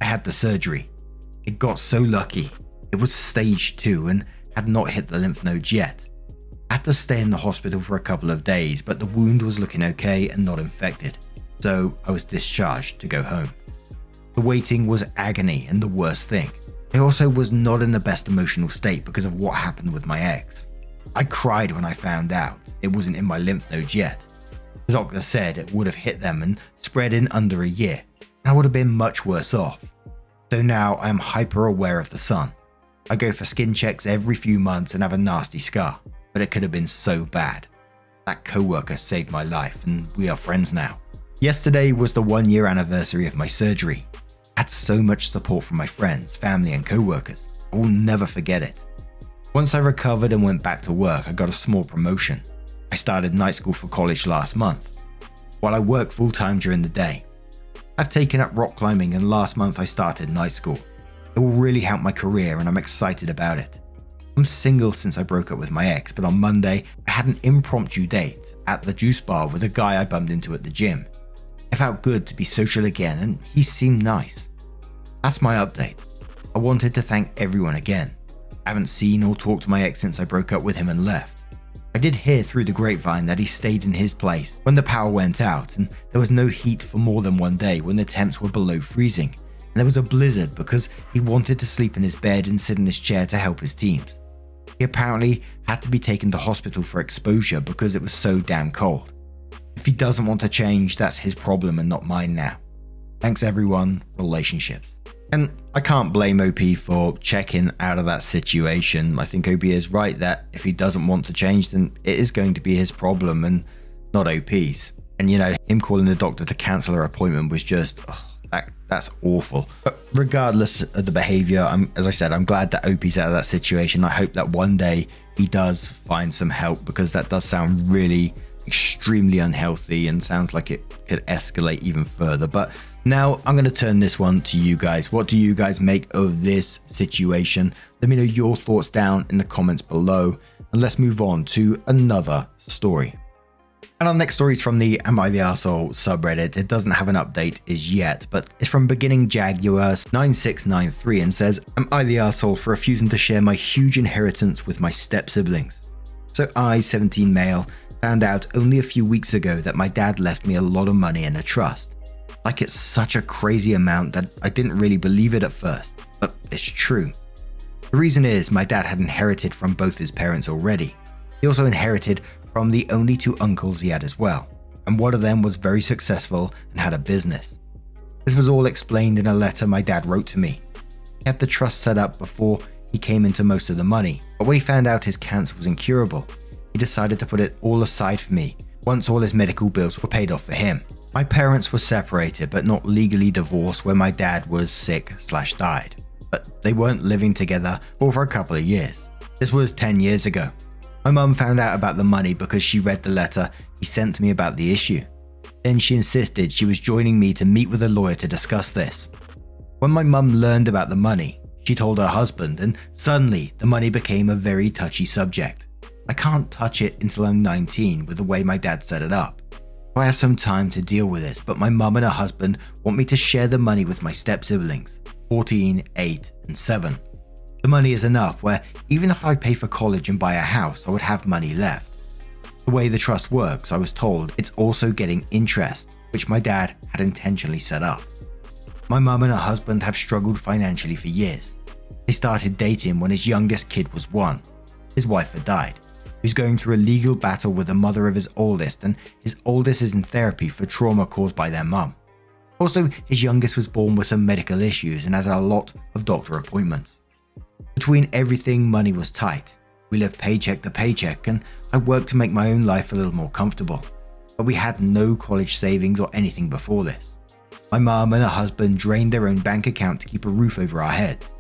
I had the surgery. It got so lucky. It was stage 2 and had not hit the lymph nodes yet. I had to stay in the hospital for a couple of days, but the wound was looking okay and not infected, so I was discharged to go home. The waiting was agony and the worst thing. I also was not in the best emotional state because of what happened with my ex. I cried when I found out it wasn't in my lymph nodes yet. The doctor said it would have hit them and spread in under a year, and I would have been much worse off. So now I am hyper aware of the sun. I go for skin checks every few months and have a nasty scar, but it could have been so bad. That co-worker saved my life and we are friends now. Yesterday was the 1-year anniversary of my surgery. I had so much support from my friends, family and co-workers. I will never forget it. Once I recovered and went back to work, I got a small promotion. I started night school for college last month, while I work full-time during the day. I've taken up rock climbing and last month I started night school. It will really help my career and I'm excited about it. I'm single since I broke up with my ex, but on Monday I had an impromptu date at the juice bar with a guy I bumped into at the gym. It felt good to be social again and he seemed nice. That's my update. I wanted to thank everyone again. I haven't seen or talked to my ex since I broke up with him and left. I did hear through the grapevine that he stayed in his place when the power went out and there was no heat for more than one day when the temps were below freezing, and there was a blizzard because he wanted to sleep in his bed and sit in his chair to help his teams. He apparently had to be taken to hospital for exposure because it was so damn cold. If he doesn't want to change, that's his problem and not mine now. Thanks everyone, relationships. And I can't blame OP for checking out of that situation. I think OP is right that if he doesn't want to change, then it is going to be his problem and not OP's. And him calling the doctor to cancel her appointment was just, that's awful. But regardless of the behavior, as I said, I'm glad that OP's out of that situation. I hope that one day he does find some help because that does sound really extremely unhealthy and sounds like it could escalate even further. But now I'm going to turn this one to you guys. What do you guys make of this situation? Let me know your thoughts down in the comments below, and let's move on to another story. And our next story is from the Am I the Arsehole subreddit. It doesn't have an update as yet, but it's from Beginning Jaguar 9693 and says, Am I the arsehole for refusing to share my huge inheritance with my step siblings? So I, 17 male, found out only a few weeks ago that my dad left me a lot of money in a trust. Like it's such a crazy amount that I didn't really believe it at first, but it's true. The reason is my dad had inherited from both his parents already. He also inherited from the only 2 uncles he had as well, and one of them was very successful and had a business. This was all explained in a letter my dad wrote to me. He had the trust set up before he came into most of the money, but when he found out his cancer was incurable, he decided to put it all aside for me once all his medical bills were paid off for him. My parents were separated but not legally divorced when my dad was sick/died, but they weren't living together for a couple of years. This was 10 years ago. My mum found out about the money because she read the letter he sent me about the issue. Then she insisted she was joining me to meet with a lawyer to discuss this. When my mum learned about the money, she told her husband and suddenly the money became a very touchy subject. I can't touch it until I'm 19 with the way my dad set it up. I have some time to deal with this, but my mum and her husband want me to share the money with my step siblings, 14, 8 and 7. The money is enough where even if I pay for college and buy a house, I would have money left. The way the trust works, I was told it's also getting interest, which my dad had intentionally set up. My mum and her husband have struggled financially for years. They started dating when his youngest kid was 1. His wife had died. He was going through a legal battle with the mother of his oldest, and his oldest is in therapy for trauma caused by their mum. Also, his youngest was born with some medical issues and has a lot of doctor appointments. Between everything, money was tight. We lived paycheck to paycheck and I worked to make my own life a little more comfortable. But we had no college savings or anything before this. My mum and her husband drained their own bank account to keep a roof over our heads.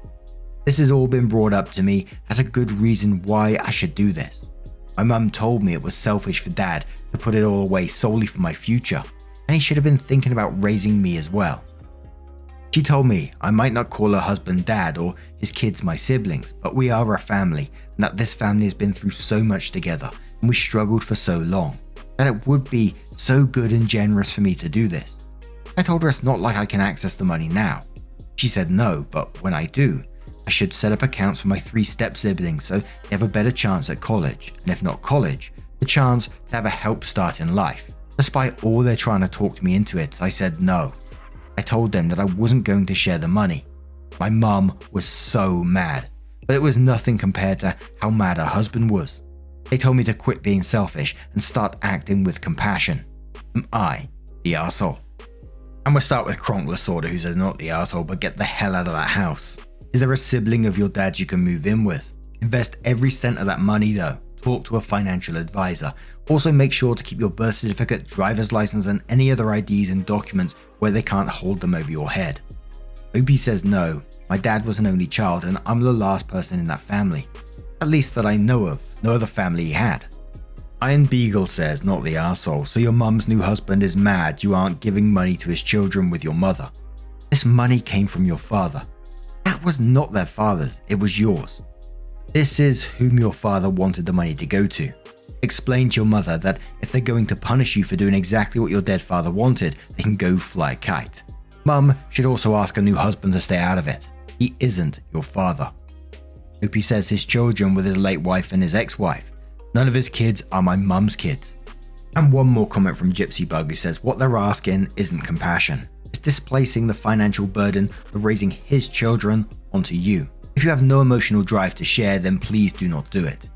This has all been brought up to me as a good reason why I should do this. My mum told me it was selfish for Dad to put it all away solely for my future, and he should have been thinking about raising me as well. She told me I might not call her husband Dad or his kids my siblings, but we are a family, and that this family has been through so much together, and we struggled for so long, that it would be so good and generous for me to do this. I told her it's not like I can access the money now. She said no, but when I do, I should set up accounts for my 3 step siblings so they have a better chance at college, and if not college, the chance to have a help start in life. Despite all their trying to talk me into it, I said no. I told them that I wasn't going to share the money. My mum was so mad, but it was nothing compared to how mad her husband was. They told me to quit being selfish and start acting with compassion. Am I the arsehole? And we'll start with Cronkless Order, who says not the arsehole, but get the hell out of that house. Is there a sibling of your dad's you can move in with? Invest every cent of that money though. Talk to a financial advisor. Also make sure to keep your birth certificate, driver's license and any other IDs and documents where they can't hold them over your head. Opie says no. My dad was an only child and I'm the last person in that family. At least that I know of. No other family he had. Iron Beagle says not the arsehole. So your mum's new husband is mad you aren't giving money to his children with your mother. This money came from your father. That was not their father's, it was yours. This is whom your father wanted the money to go to. Explain to your mother that if they're going to punish you for doing exactly what your dead father wanted, they can go fly a kite. Mum should also ask a new husband to stay out of it. He isn't your father. Opie says his children with his late wife and his ex-wife. None of his kids are my mum's kids. And one more comment from Gypsy Bug who says what they're asking isn't compassion. It's displacing the financial burden of raising his children onto you. If you have no emotional drive to share, then please do not do it.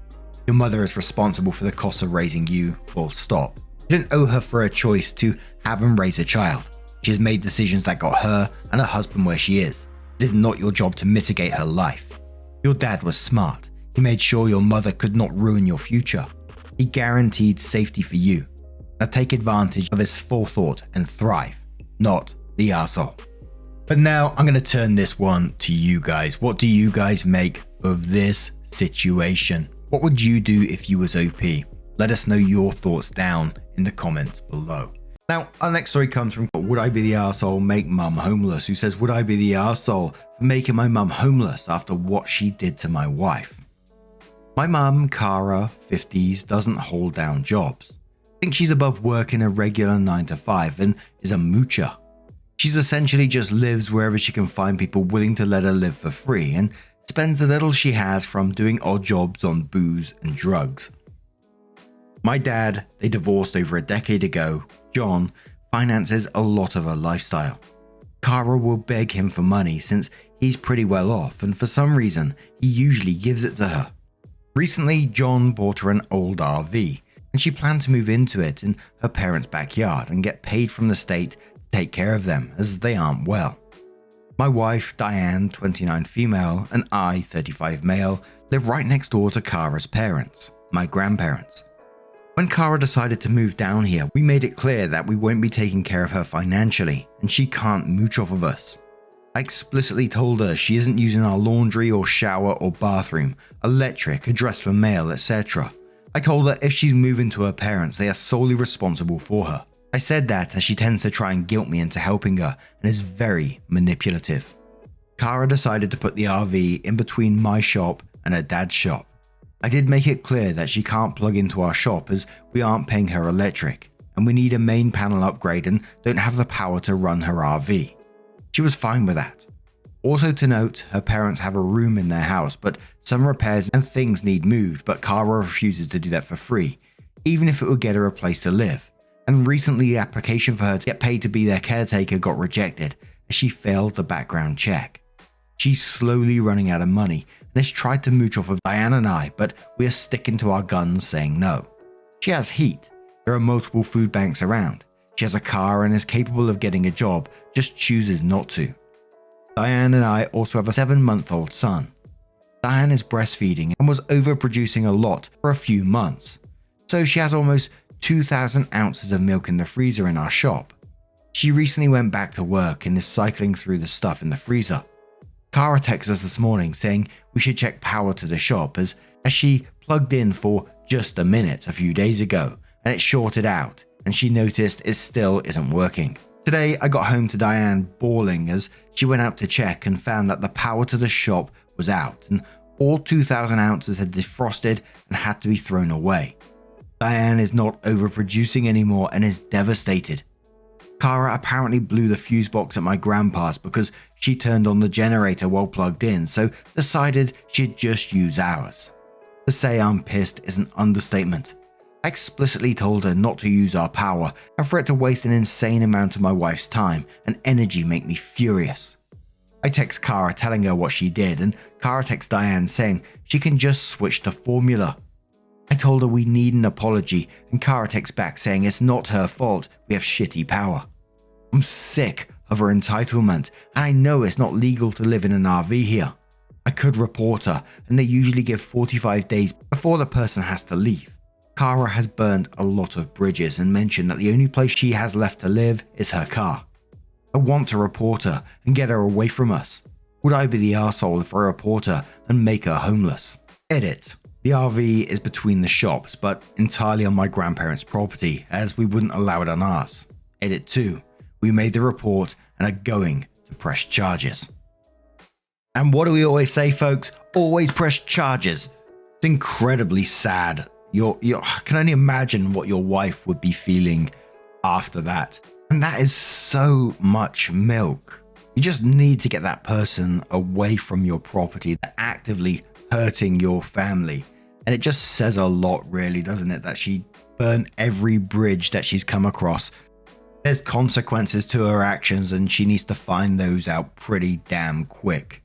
Your mother is responsible for the costs of raising you, full stop. You don't owe her for a choice to have and raise a child. She has made decisions that got her and her husband where she is. It is not your job to mitigate her life. Your dad was smart. He made sure your mother could not ruin your future. He guaranteed safety for you. Now take advantage of his forethought and thrive, not the arsehole. But now I'm going to turn this one to you guys. What do you guys make of this situation? What would you do if you was OP? Let us know your thoughts down in the comments below. Now, our next story comes from Would I Be the Arsehole Make Mum Homeless, who says, would I be the arsehole for making my mum homeless after what she did to my wife? My mum, Cara, 50s, doesn't hold down jobs. I think she's above working a regular 9 to 5 and is a moocher. She's essentially just lives wherever she can find people willing to let her live for free and spends the little she has from doing odd jobs on booze and drugs. My dad, they divorced over a decade ago. John finances a lot of her lifestyle. Cara will beg him for money since he's pretty well off and for some reason he usually gives it to her. Recently, John bought her an old RV and she planned to move into it in her parents' backyard and get paid from the state to take care of them as they aren't well. My wife, Diane, 29 female, and I, 35 male, live right next door to Cara's parents, my grandparents. When Cara decided to move down here, we made it clear that we won't be taking care of her financially and she can't mooch off of us. I explicitly told her she isn't using our laundry or shower or bathroom, electric, a dress for mail, etc. I told her if she's moving to her parents, they are solely responsible for her. I said that as she tends to try and guilt me into helping her and is very manipulative. Cara decided to put the RV in between my shop and her dad's shop. I did make it clear that she can't plug into our shop as we aren't paying her electric and we need a main panel upgrade and don't have the power to run her RV. She was fine with that. Also to note, her parents have a room in their house, but some repairs and things need moved, but Cara refuses to do that for free, even if it would get her a place to live. And recently the application for her to get paid to be their caretaker got rejected as she failed the background check. She's slowly running out of money and has tried to mooch off of Diane and I, but we are sticking to our guns saying no. She has heat. There are multiple food banks around. She has a car and is capable of getting a job, just chooses not to. Diane and I also have a 7-month-old son. Diane is breastfeeding and was overproducing a lot for a few months. So she has almost 2,000 ounces of milk in the freezer in our shop. She recently went back to work and is cycling through the stuff in the freezer. Cara texted us this morning saying we should check power to the shop as she plugged in for just a minute a few days ago and it shorted out and she noticed it still isn't working. Today I got home to Diane bawling as she went out to check and found that the power to the shop was out and all 2,000 ounces had defrosted and had to be thrown away. Diane is not overproducing anymore and is devastated. Cara apparently blew the fuse box at my grandpa's because she turned on the generator while plugged in, so decided she'd just use ours. To say I'm pissed is an understatement. I explicitly told her not to use our power and for it to waste an insane amount of my wife's time and energy make me furious. I text Cara telling her what she did and Cara texts Diane saying she can just switch to formula. I told her we need an apology and Cara texts back saying it's not her fault, we have shitty power. I'm sick of her entitlement and I know it's not legal to live in an RV here. I could report her and they usually give 45 days before the person has to leave. Cara has burned a lot of bridges and mentioned that the only place she has left to live is her car. I want to report her and get her away from us. Would I be the arsehole if I report her and make her homeless? Edit. The RV is between the shops but entirely on my grandparents' property as we wouldn't allow it on ours. Edit 2. We made the report and are going to press charges. And what do we always say, folks? Always press charges. It's incredibly sad. I can only imagine what your wife would be feeling after that. And that is so much milk. You just need to get that person away from your property. They're actively hurting your family. And it just says a lot, really, doesn't it? That she burned every bridge that she's come across. There's consequences to her actions and she needs to find those out pretty damn quick.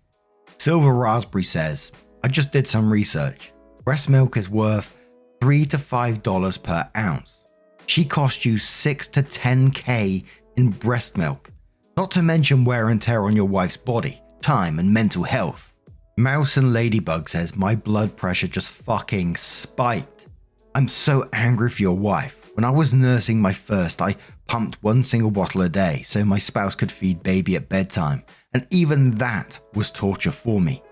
Silver Raspberry says, I just did some research. Breast milk is worth $3 to $5 per ounce. She cost you $6 to $10K in breast milk. Not to mention wear and tear on your wife's body, time and mental health. Mouse and Ladybug says, my blood pressure just fucking spiked. I'm so angry for your wife. When I was nursing my first, I pumped one single bottle a day so my spouse could feed baby at bedtime, and even that was torture for me.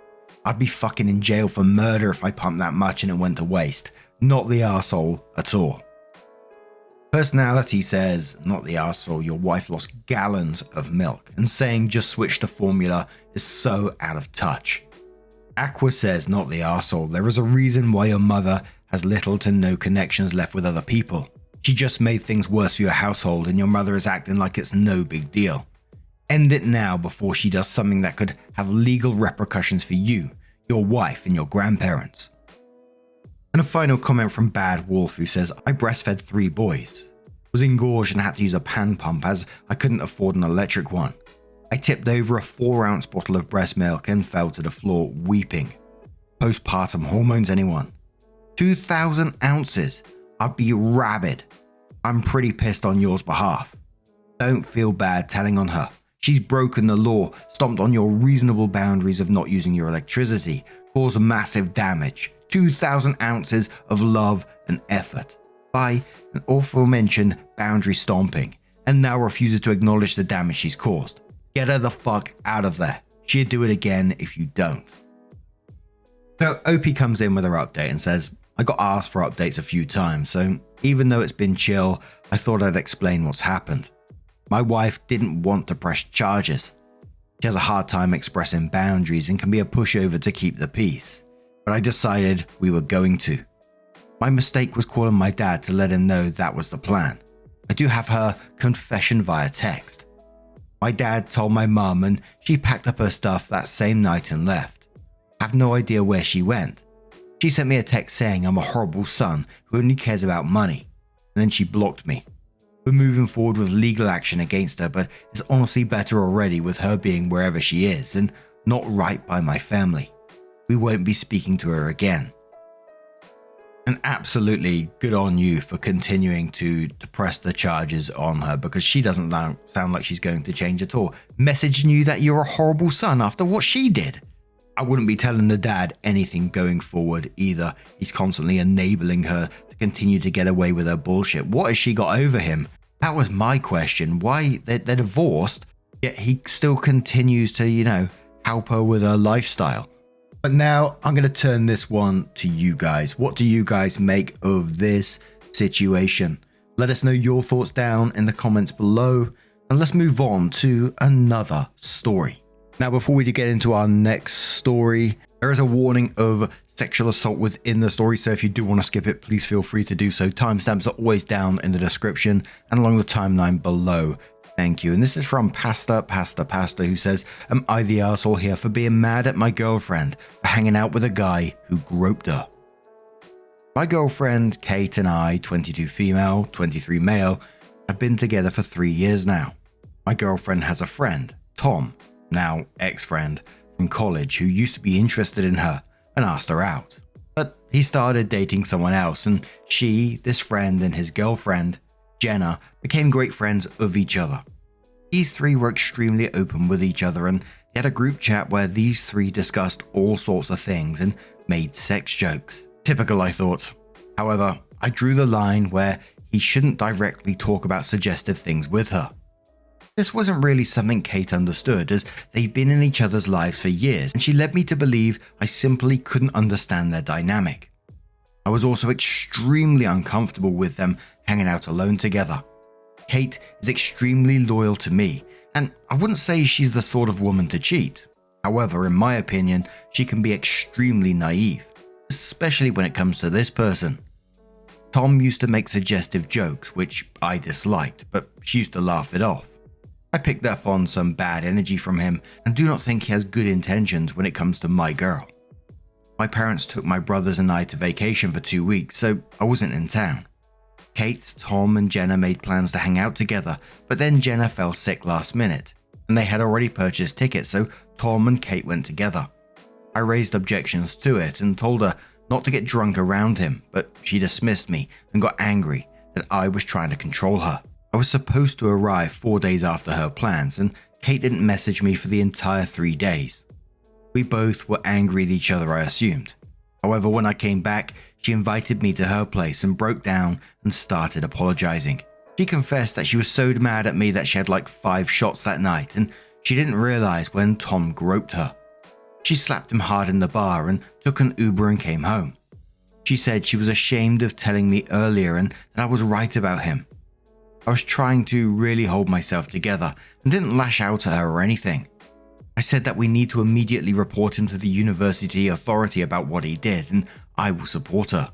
I'd be fucking in jail for murder if I pumped that much and it went to waste. Not the arsehole at all. Personality says, not the arsehole, your wife lost gallons of milk, and saying just switch to formula is so out of touch. Aqua says, not the arsehole, there is a reason why your mother has little to no connections left with other people. She just made things worse for your household and your mother is acting like it's no big deal. End it now before she does something that could have legal repercussions for you, your wife, and your grandparents. And a final comment from Bad Wolf who says, I breastfed 3 boys. Was engorged and had to use a pan pump as I couldn't afford an electric one. I tipped over a 4-ounce bottle of breast milk and fell to the floor weeping. Postpartum hormones, anyone? 2,000 ounces. I'd be rabid. I'm pretty pissed on yours behalf. Don't feel bad telling on her. She's broken the law, stomped on your reasonable boundaries of not using your electricity, caused massive damage. 2,000 ounces of love and effort by an aforementioned boundary stomping, and now refuses to acknowledge the damage she's caused. Get her the fuck out of there. She'd do it again if you don't. So OP comes in with her update and says, I got asked for updates a few times, so even though it's been chill, I thought I'd explain what's happened. My wife didn't want to press charges. She has a hard time expressing boundaries and can be a pushover to keep the peace, but I decided we were going to. My mistake was calling my dad to let him know that was the plan. I do have her confession via text. My dad told my mum and she packed up her stuff that same night and left. I have no idea where she went. She sent me a text saying I'm a horrible son who only cares about money, and then she blocked me. We're moving forward with legal action against her, but it's honestly better already with her being wherever she is and not right by my family. We won't be speaking to her again. And absolutely good on you for continuing to press the charges on her, because she doesn't sound like she's going to change at all. Messaging you that you're a horrible son after what she did. I wouldn't be telling the dad anything going forward either. He's constantly enabling her to continue to get away with her bullshit. What has she got over him? That was my question. Why they're divorced, yet he still continues to, help her with her lifestyle. But now I'm going to turn this one to you guys. What do you guys make of this situation? Let us know your thoughts down in the comments below, and let's move on to another story. Now, before we get into our next story, there is a warning of sexual assault within the story, so if you do want to skip it, please feel free to do so. Timestamps are always down in the description and along the timeline below. Thank you. And this is from Pasta, who says, am I the arsehole here for being mad at my girlfriend for hanging out with a guy who groped her? My girlfriend, Kate, and I, 22 female, 23 male, have been together for 3 years now. My girlfriend has a friend, Tom, now ex-friend, from college who used to be interested in her and asked her out. But he started dating someone else, and she, this friend, and his girlfriend, Jenna, became great friends of each other. These three were extremely open with each other, and they had a group chat where these three discussed all sorts of things and made sex jokes. Typical, I thought. However, I drew the line where he shouldn't directly talk about suggestive things with her. This wasn't really something Kate understood, as they've been in each other's lives for years, and she led me to believe I simply couldn't understand their dynamic. I was also extremely uncomfortable with them hanging out alone together. Kate is extremely loyal to me, and I wouldn't say she's the sort of woman to cheat. However, in my opinion, she can be extremely naive, especially when it comes to this person. Tom used to make suggestive jokes, which I disliked, but she used to laugh it off. I picked up on some bad energy from him and do not think he has good intentions when it comes to my girl. My parents took my brothers and I to vacation for 2 weeks, so I wasn't in town. Kate, Tom, and Jenna made plans to hang out together, but then Jenna fell sick last minute, and they had already purchased tickets, so Tom and Kate went together. I raised objections to it and told her not to get drunk around him, but she dismissed me and got angry that I was trying to control her. I was supposed to arrive 4 days after her plans, and Kate didn't message me for the entire 3 days. We both were angry at each other, I assumed. However, when I came back, she invited me to her place and broke down and started apologizing. She confessed that she was so mad at me that she had like 5 shots that night, and she didn't realize when Tom groped her. She slapped him hard in the bar and took an Uber and came home. She said she was ashamed of telling me earlier and that I was right about him. I was trying to really hold myself together and didn't lash out at her or anything. I said that we need to immediately report him to the university authority about what he did, and I will support her.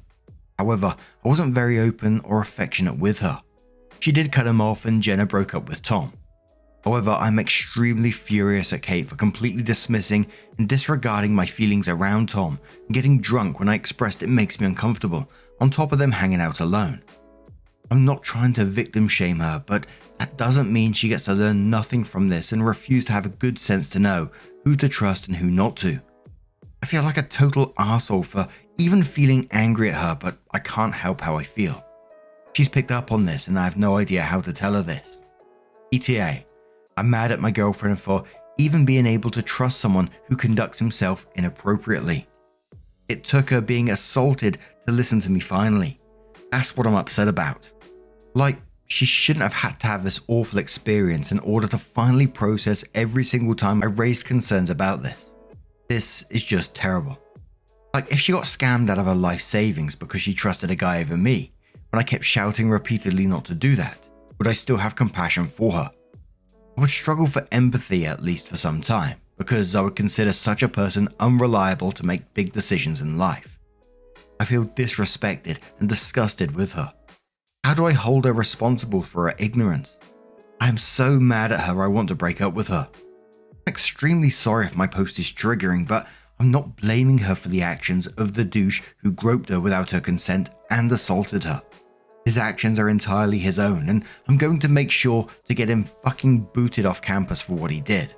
However, I wasn't very open or affectionate with her. She did cut him off and Jenna broke up with Tom. However, I'm extremely furious at Kate for completely dismissing and disregarding my feelings around Tom and getting drunk when I expressed it makes me uncomfortable, on top of them hanging out alone. I'm not trying to victim shame her, but that doesn't mean she gets to learn nothing from this and refuse to have a good sense to know who to trust and who not to. I feel like a total arsehole for even feeling angry at her, but I can't help how I feel. She's picked up on this and I have no idea how to tell her this. ETA, I'm mad at my girlfriend for even being able to trust someone who conducts himself inappropriately. It took her being assaulted to listen to me finally. That's what I'm upset about. Like, she shouldn't have had to have this awful experience in order to finally process every single time I raised concerns about this. This is just terrible. Like, if she got scammed out of her life savings because she trusted a guy over me, when I kept shouting repeatedly not to do that, would I still have compassion for her? I would struggle for empathy at least for some time, because I would consider such a person unreliable to make big decisions in life. I feel disrespected and disgusted with her. How do I hold her responsible for her ignorance? I am so mad at her I want to break up with her. I'm extremely sorry if my post is triggering, but I'm not blaming her for the actions of the douche who groped her without her consent and assaulted her. His actions are entirely his own, and I'm going to make sure to get him fucking booted off campus for what he did.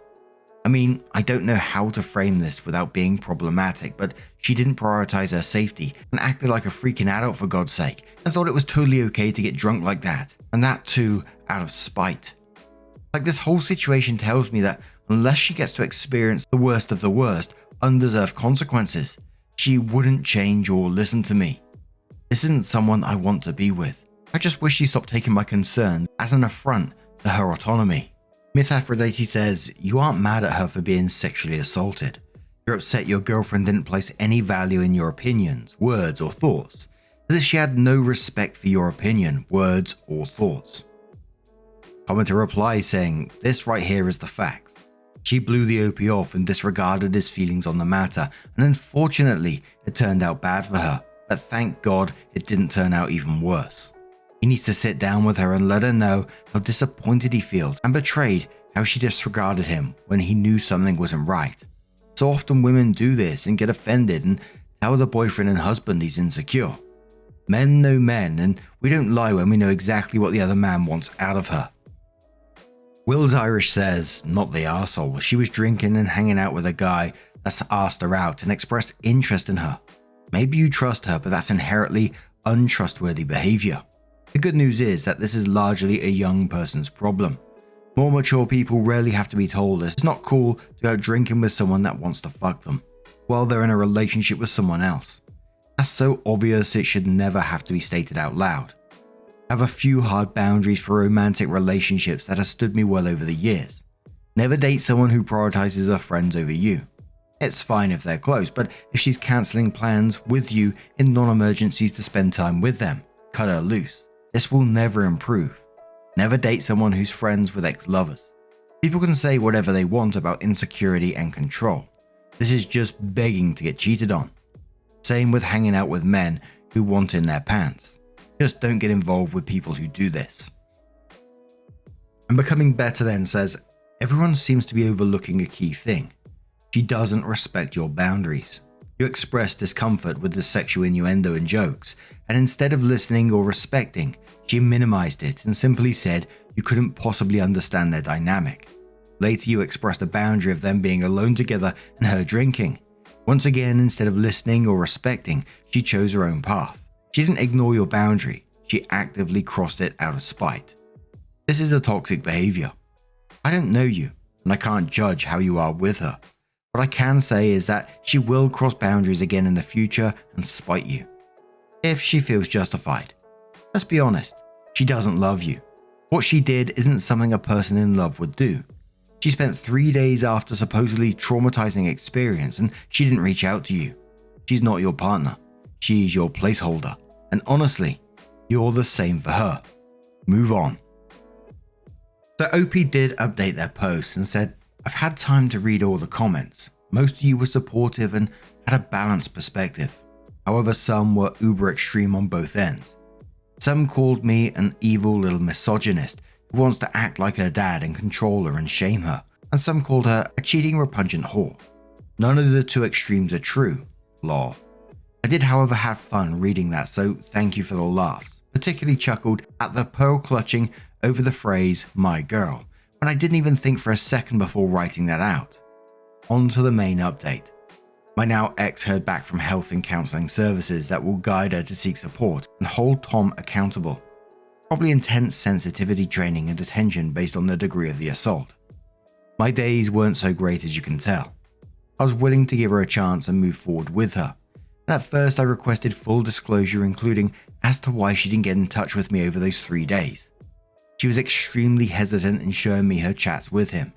I mean, I don't know how to frame this without being problematic, but she didn't prioritize her safety and acted like a freaking adult for God's sake, and thought it was totally okay to get drunk like that, and that too out of spite. Like, this whole situation tells me that unless she gets to experience the worst of the worst, undeserved consequences. She wouldn't change or listen to me. This isn't someone I want to be with. I just wish she stopped taking my concerns as an affront to her autonomy. Relati says, you aren't mad at her for being sexually assaulted. You're upset your girlfriend didn't place any value in your opinions, words, or thoughts, as if she had no respect for your opinion, words, or thoughts. Commenter replies saying, this right here is the facts. She blew the OP off and disregarded his feelings on the matter, and unfortunately, it turned out bad for her, but thank God it didn't turn out even worse. He needs to sit down with her and let her know how disappointed he feels and betrayed how she disregarded him when he knew something wasn't right. So often women do this and get offended and tell the boyfriend and husband he's insecure. Men know men, and we don't lie when we know exactly what the other man wants out of her. Will's Irish says, not the arsehole, she was drinking and hanging out with a guy that's asked her out and expressed interest in her. Maybe you trust her, but that's inherently untrustworthy behavior. The good news is that this is largely a young person's problem. More mature people rarely have to be told this. It's not cool to go out drinking with someone that wants to fuck them while they're in a relationship with someone else. That's so obvious it should never have to be stated out loud. I have a few hard boundaries for romantic relationships that have stood me well over the years. Never date someone who prioritizes her friends over you. It's fine if they're close, but if she's cancelling plans with you in non-emergencies to spend time with them, cut her loose. This will never improve. Never date someone who's friends with ex-lovers. People can say whatever they want about insecurity and control. This is just begging to get cheated on. Same with hanging out with men who want in their pants. Just don't get involved with people who do this. And Becoming Better then says, everyone seems to be overlooking a key thing. She doesn't respect your boundaries. You expressed discomfort with the sexual innuendo and jokes, and instead of listening or respecting, she minimized it and simply said you couldn't possibly understand their dynamic. Later you expressed a boundary of them being alone together and her drinking. Once again, instead of listening or respecting, she chose her own path. She didn't ignore your boundary, she actively crossed it out of spite. This is a toxic behavior. I don't know you, and I can't judge how you are with her. What I can say is that she will cross boundaries again in the future and spite you, if she feels justified. Let's be honest, she doesn't love you. What she did isn't something a person in love would do. She spent 3 days after supposedly traumatizing experience and she didn't reach out to you. She's not your partner. She's your placeholder. And honestly, you're the same for her. Move on. So OP did update their post and said, I've had time to read all the comments. Most of you were supportive and had a balanced perspective. However, some were uber extreme on both ends. Some called me an evil little misogynist who wants to act like her dad and control her and shame her, and some called her a cheating, repugnant whore. None of the two extremes are true. Lol. I did, however, have fun reading that, so thank you for the laughs. Particularly chuckled at the pearl clutching over the phrase, my girl, when I didn't even think for a second before writing that out. On to the main update. My now ex heard back from health and counselling services that will guide her to seek support and hold Tom accountable. Probably intense sensitivity training and detention based on the degree of the assault. My days weren't so great as you can tell. I was willing to give her a chance and move forward with her. And at first I requested full disclosure, including as to why she didn't get in touch with me over those 3 days. She was extremely hesitant in showing me her chats with him,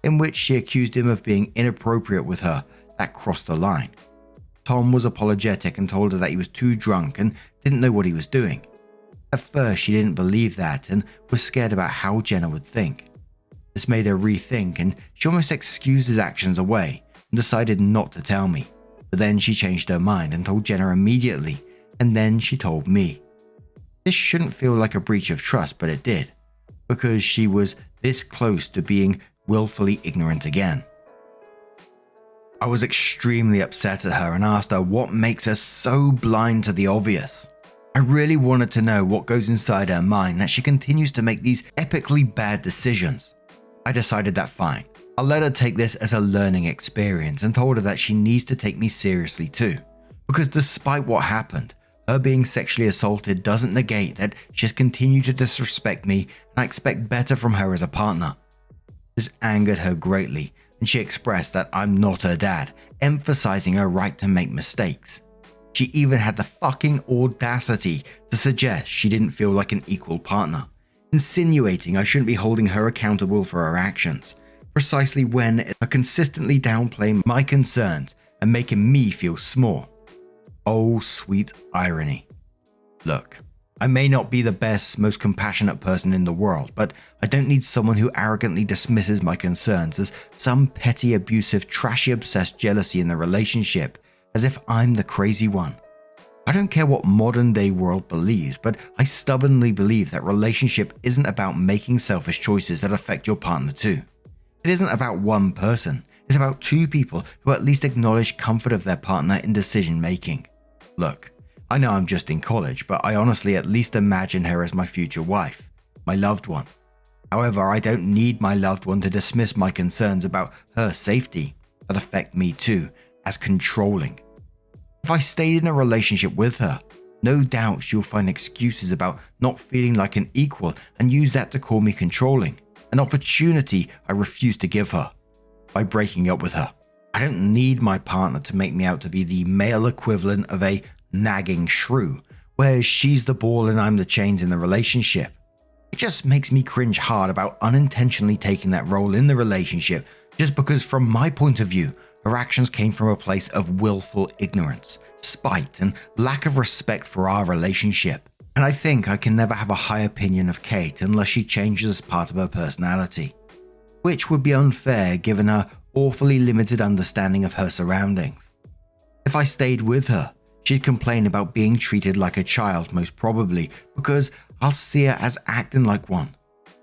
in which she accused him of being inappropriate with her that crossed the line. Tom was apologetic and told her that he was too drunk and didn't know what he was doing. At first she didn't believe that and was scared about how Jenna would think. This made her rethink and she almost excused his actions away and decided not to tell me. But then she changed her mind and told Jenna immediately, and then she told me. This shouldn't feel like a breach of trust, but it did, because she was this close to being willfully ignorant again. I was extremely upset at her and asked her what makes her so blind to the obvious. I really wanted to know what goes inside her mind that she continues to make these epically bad decisions. I decided that fine, I'll let her take this as a learning experience and told her that she needs to take me seriously too. Because despite what happened, her being sexually assaulted doesn't negate that she has continued to disrespect me and I expect better from her as a partner. This angered her greatly and she expressed that I'm not her dad, emphasizing her right to make mistakes. She even had the fucking audacity to suggest she didn't feel like an equal partner, insinuating I shouldn't be holding her accountable for her actions, precisely when I consistently downplay my concerns and making me feel small. Oh, sweet irony. Look, I may not be the best, most compassionate person in the world, but I don't need someone who arrogantly dismisses my concerns as some petty, abusive, trashy, obsessed jealousy in the relationship, as if I'm the crazy one. I don't care what modern day world believes, but I stubbornly believe that relationship isn't about making selfish choices that affect your partner too. It isn't about one person, it's about two people who at least acknowledge comfort of their partner in decision making. Look, I know I'm just in college, but I honestly at least imagine her as my future wife, my loved one. However, I don't need my loved one to dismiss my concerns about her safety that affect me too as controlling. If I stayed in a relationship with her, no doubt she'll find excuses about not feeling like an equal and use that to call me controlling, an opportunity I refuse to give her by breaking up with her. I don't need my partner to make me out to be the male equivalent of a nagging shrew, where she's the ball and I'm the chains in the relationship. It just makes me cringe hard about unintentionally taking that role in the relationship just because from my point of view, her actions came from a place of willful ignorance, spite, and lack of respect for our relationship. And I think I can never have a high opinion of Kate unless she changes as part of her personality, which would be unfair given her awfully limited understanding of her surroundings. If I stayed with her, she'd complain about being treated like a child most probably because I'll see her as acting like one,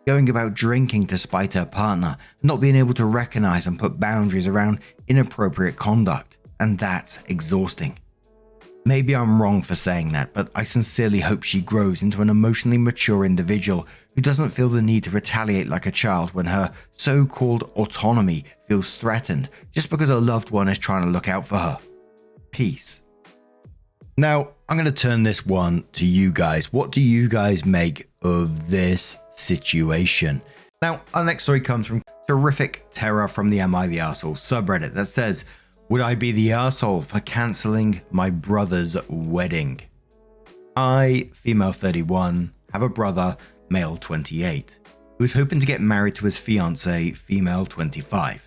going about drinking despite her partner, not being able to recognize and put boundaries around inappropriate conduct, and that's exhausting. Maybe I'm wrong for saying that, but I sincerely hope she grows into an emotionally mature individual who doesn't feel the need to retaliate like a child when her so-called autonomy feels threatened just because a loved one is trying to look out for her. Peace. Now, I'm going to turn this one to you guys. What do you guys make of this situation? Now, our next story comes from Terrific Terror from the Am I the Arsehole subreddit that says, would I be the arsehole for cancelling my brother's wedding? I, female 31, have a brother, male 28, who is hoping to get married to his fiancée, female 25.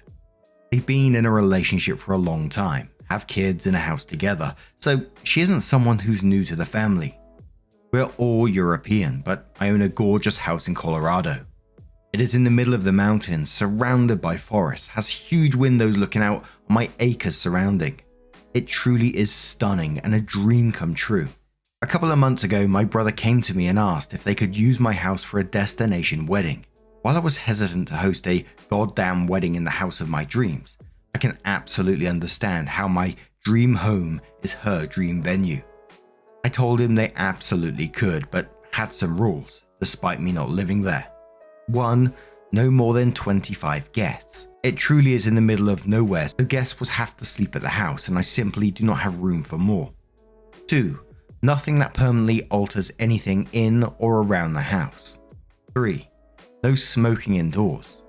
They've been in a relationship for a long time, have kids in a house together, so she isn't someone who's new to the family. We're all European, but I own a gorgeous house in Colorado. It is in the middle of the mountains, surrounded by forests, has huge windows looking out on my acres surrounding. It truly is stunning and a dream come true. A couple of months ago, my brother came to me and asked if they could use my house for a destination wedding. While I was hesitant to host a goddamn wedding in the house of my dreams, I can absolutely understand how my dream home is her dream venue. I told him they absolutely could, but had some rules, despite me not living there. 1. No more than 25 guests. It truly is in the middle of nowhere, so guests would have to sleep at the house, and I simply do not have room for more. 2. Nothing that permanently alters anything in or around the house. 3. No smoking indoors.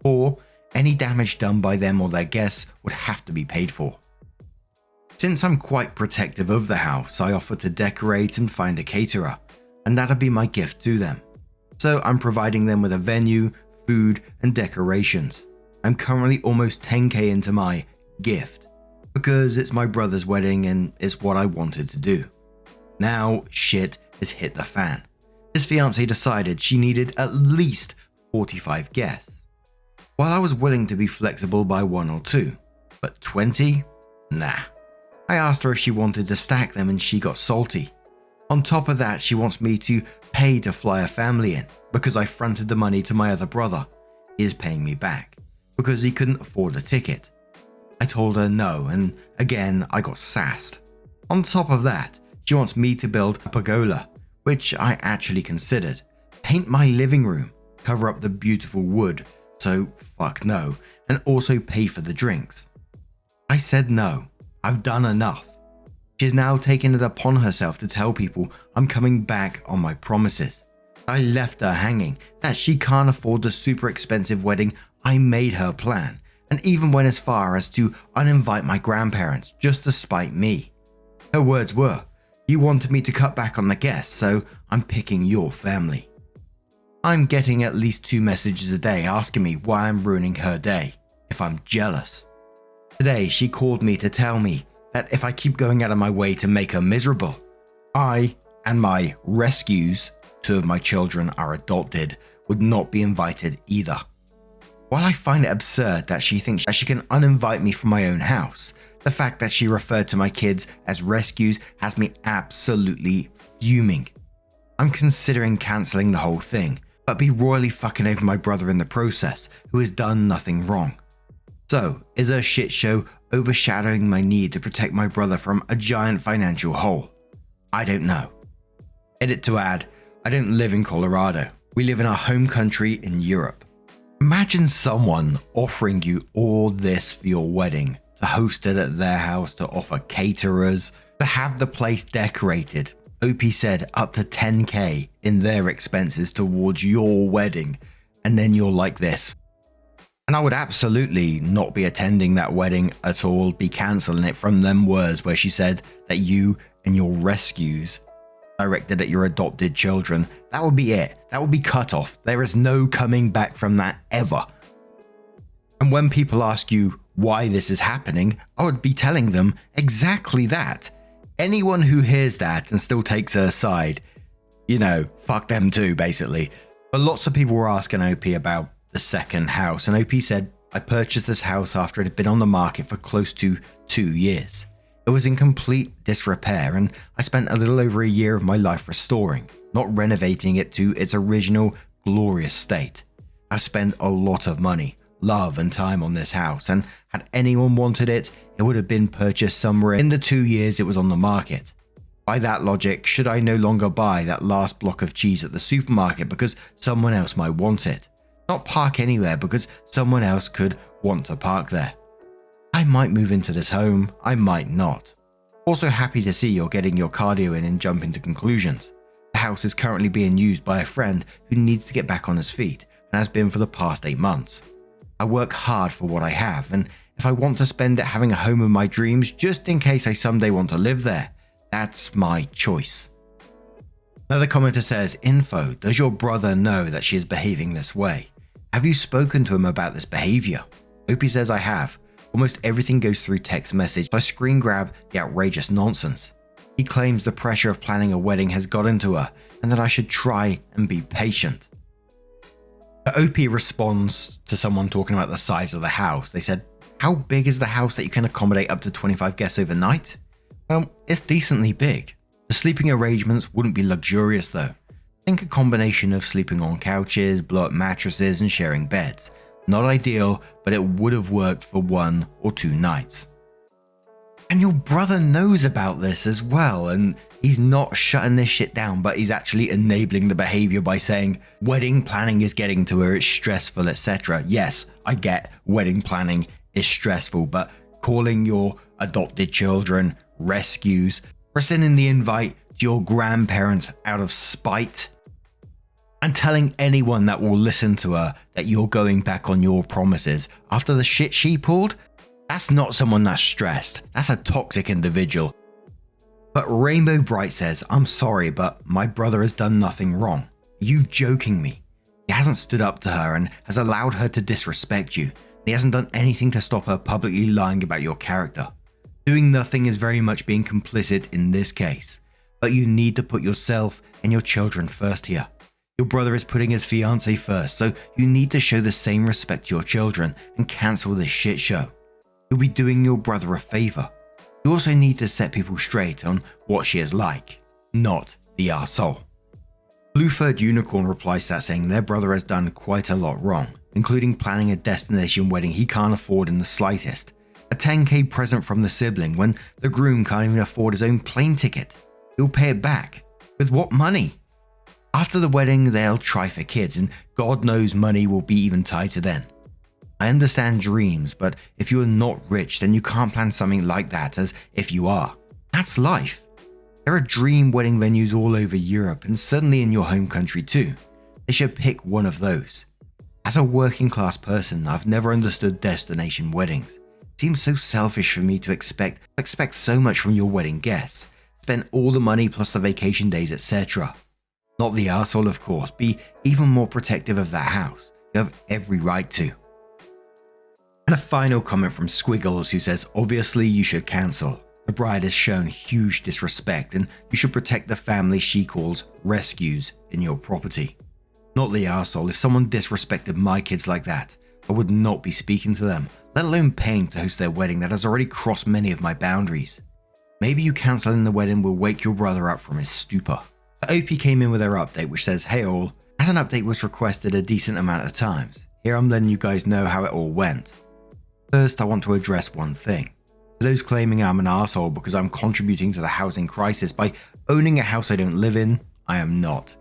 4. Any damage done by them or their guests would have to be paid for. Since I'm quite protective of the house, I offer to decorate and find a caterer, and that'd be my gift to them. So I'm providing them with a venue, food, and decorations. I'm currently almost 10k into my gift, because it's my brother's wedding and it's what I wanted to do. Now shit has hit the fan. His fiancée decided she needed at least 45 guests. While I was willing to be flexible by 1 or 2, but 20? Nah. I asked her if she wanted to stack them and she got salty. On top of that, she wants me to pay to fly a family in because I fronted the money to my other brother. He is paying me back because he couldn't afford a ticket. I told her no, and again I got sassed. On top of that, she wants me to build a pergola, which I actually considered, paint my living room, cover up the beautiful wood, so fuck no, and also pay for the drinks. I said no, I've done enough. She's now taken it upon herself to tell people I'm coming back on my promises. I left her hanging that she can't afford the super expensive wedding I made her plan, and even went as far as to uninvite my grandparents just to spite me. Her words were, "You wanted me to cut back on the guests, so I'm picking your family." I'm getting at least 2 messages a day asking me why I'm ruining her day, if I'm jealous. Today she called me to tell me that if I keep going out of my way to make her miserable, I and my rescues, 2 of my children are adopted, would not be invited either. While I find it absurd that she thinks that she can uninvite me from my own house, the fact that she referred to my kids as rescues has me absolutely fuming. I'm considering cancelling the whole thing, but be royally fucking over my brother in the process, who has done nothing wrong. So, is her shit show overshadowing my need to protect my brother from a giant financial hole? I don't know. Edit to add, I don't live in Colorado. We live in our home country in Europe. Imagine someone offering you all this for your wedding, to host it at their house, to offer caterers, to have the place decorated. OP said up to 10k in their expenses towards your wedding, and then you're like this. And I would absolutely not be attending that wedding at all, be cancelling it from them words where she said that you and your rescues directed at your adopted children. That would be it. That would be cut off. There is no coming back from that ever. And when people ask you why this is happening, I would be telling them exactly that. Anyone who hears that and still takes her side, fuck them too, basically. But lots of people were asking OP about the second house, and OP said, I purchased this house after it had been on the market for close to 2 years. It was in complete disrepair, and I spent a little over a year of my life restoring, not renovating it to its original glorious state. I've spent a lot of money, love and time on this house, and had anyone wanted it, it would have been purchased somewhere in the 2 years it was on the market. By that logic, should I no longer buy that last block of cheese at the supermarket because someone else might want it? Not park anywhere because someone else could want to park there. I might move into this home, I might not. Also happy to see you're getting your cardio in and jumping to conclusions. The house is currently being used by a friend who needs to get back on his feet and has been for the past 8 months. I work hard for what I have, and if I want to spend it having a home of my dreams just in case I someday want to live there, that's my choice. Another commenter says, info, does your brother know that she is behaving this way? Have you spoken to him about this behavior? Opie says I have. Almost everything goes through text message, so I screen grab the outrageous nonsense. He claims the pressure of planning a wedding has gotten to her and that I should try and be patient. OP responds to someone talking about the size of the house. They said, how big is the house that you can accommodate up to 25 guests overnight? Well, it's decently big. The sleeping arrangements wouldn't be luxurious though. Think a combination of sleeping on couches, blow-up mattresses and sharing beds. Not ideal, but it would have worked for 1 or 2 nights. And your brother knows about this as well, and he's not shutting this shit down, but he's actually enabling the behavior by saying wedding planning is getting to her, it's stressful, etc. Yes, I get wedding planning is stressful, but calling your adopted children rescues, rescinding the invite to your grandparents out of spite, and telling anyone that will listen to her that you're going back on your promises after the shit she pulled, that's not someone that's stressed. That's a toxic individual. But Rainbow Bright says, I'm sorry, but my brother has done nothing wrong. Are you joking me? He hasn't stood up to her and has allowed her to disrespect you. He hasn't done anything to stop her publicly lying about your character. Doing nothing is very much being complicit in this case. But you need to put yourself and your children first here. Your brother is putting his fiancée first, so you need to show the same respect to your children and cancel this shit show. You'll be doing your brother a favor. You also need to set people straight on what she is like, not the arsehole. Blue-furred Unicorn replies to that saying their brother has done quite a lot wrong, including planning a destination wedding he can't afford in the slightest, a 10k present from the sibling when the groom can't even afford his own plane ticket. He'll pay it back. With what money? After the wedding, they'll try for kids, and God knows money will be even tighter then. I understand dreams, but if you are not rich, then you can't plan something like that as if you are. That's life. There are dream wedding venues all over Europe and certainly in your home country too. They should pick one of those. As a working class person, I've never understood destination weddings. It seems so selfish for me to expect so much from your wedding guests. Spend all the money plus the vacation days, etc. Not the arsehole, of course. Be even more protective of that house. You have every right to. And a final comment from Squiggles, who says, obviously you should cancel. The bride has shown huge disrespect and you should protect the family she calls rescues in your property. Not the arsehole. If someone disrespected my kids like that, I would not be speaking to them, let alone paying to host their wedding that has already crossed many of my boundaries. Maybe you cancelling the wedding will wake your brother up from his stupor. OP came in with their update, which says, hey all, as an update was requested a decent amount of times, here I'm letting you guys know how it all went. First, I want to address one thing. For those claiming I'm an arsehole because I'm contributing to the housing crisis by owning a house I don't live in, I am not.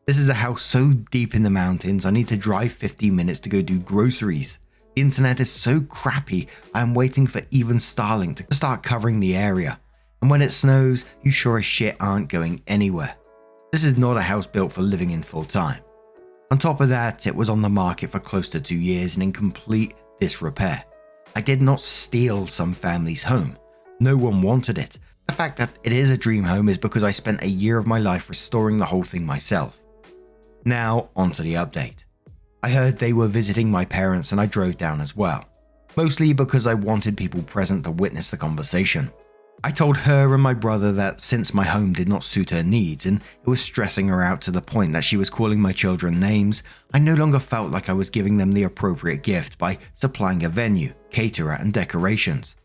This is a house so deep in the mountains I need to drive 15 minutes to go do groceries. The internet is so crappy I am waiting for even Starlink to start covering the area. And when it snows, you sure as shit aren't going anywhere. This is not a house built for living in full time. On top of that, it was on the market for close to 2 years and in complete disrepair. I did not steal some family's home. No one wanted it. The fact that it is a dream home is because I spent a year of my life restoring the whole thing myself. Now, onto the update. I heard they were visiting my parents and I drove down as well. Mostly because I wanted people present to witness the conversation. I told her and my brother that since my home did not suit her needs and it was stressing her out to the point that she was calling my children names, I no longer felt like I was giving them the appropriate gift by supplying a venue, caterer and decorations.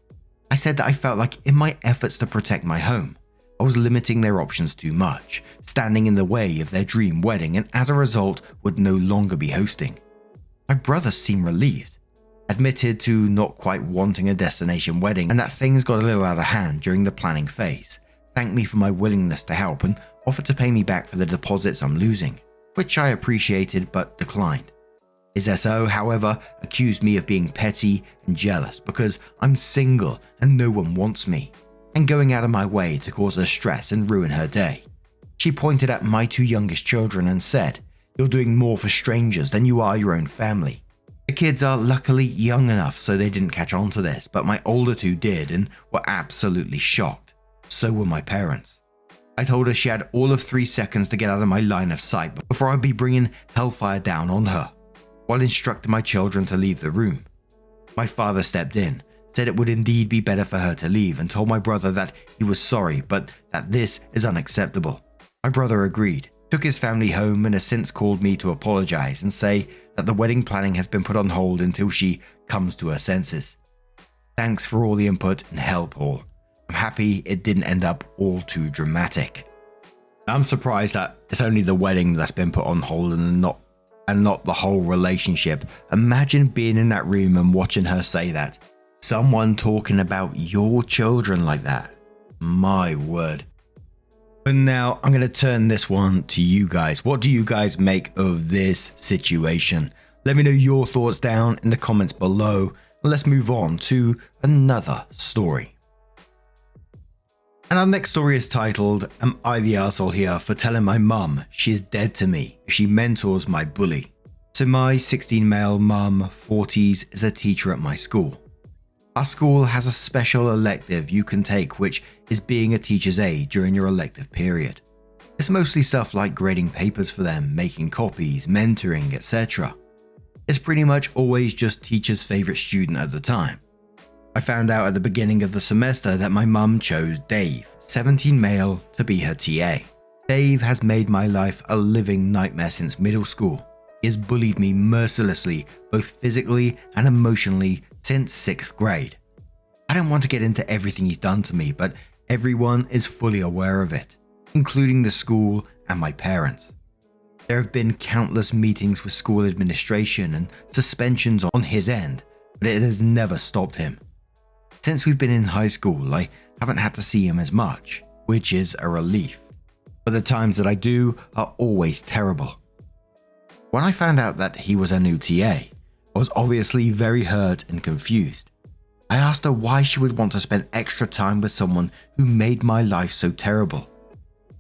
I said that I felt like in my efforts to protect my home, I was limiting their options too much, standing in the way of their dream wedding and as a result would no longer be hosting. My brother seemed relieved. Admitted to not quite wanting a destination wedding and that things got a little out of hand during the planning phase, thanked me for my willingness to help and offered to pay me back for the deposits I'm losing, which I appreciated but declined. His SO, however, accused me of being petty and jealous because I'm single and no one wants me, and going out of my way to cause her stress and ruin her day. She pointed at my 2 youngest children and said, "You're doing more for strangers than you are your own family." The kids are luckily young enough so they didn't catch on to this, but my older 2 did and were absolutely shocked. So were my parents. I told her she had all of 3 seconds to get out of my line of sight before I'd be bringing hellfire down on her, while instructing my children to leave the room. My father stepped in, said it would indeed be better for her to leave and told my brother that he was sorry but that this is unacceptable. My brother agreed, took his family home and has since called me to apologize and say that the wedding planning has been put on hold until she comes to her senses. Thanks for all the input and help all. I'm happy it didn't end up all too dramatic. I'm surprised that it's only the wedding that's been put on hold and not the whole relationship. Imagine being in that room and watching her say that. Someone talking about your children like that. My word. But now I'm going to turn this one to you guys. What do you guys make of this situation? Let me know your thoughts down in the comments below. Let's move on to another story. And our next story is titled, "Am I the arsehole here for telling my mum she is dead to me if she mentors my bully?" So my 16 male mum, 40s, is a teacher at my school. Our school has a special elective you can take, which is being a teacher's aide during your elective period. It's mostly stuff like grading papers for them, making copies, mentoring, etc. It's pretty much always just teacher's favorite student at the time. I found out at the beginning of the semester that my mum chose Dave, 17 male, to be her TA. Dave has made my life a living nightmare since middle school. He has bullied me mercilessly, both physically and emotionally, since 6th grade. I don't want to get into everything he's done to me, but everyone is fully aware of it, including the school and my parents. There have been countless meetings with school administration and suspensions on his end, but it has never stopped him. Since we've been in high school, I haven't had to see him as much, which is a relief. But the times that I do are always terrible. When I found out that he was a new TA, I was obviously very hurt and confused. I asked her why she would want to spend extra time with someone who made my life so terrible.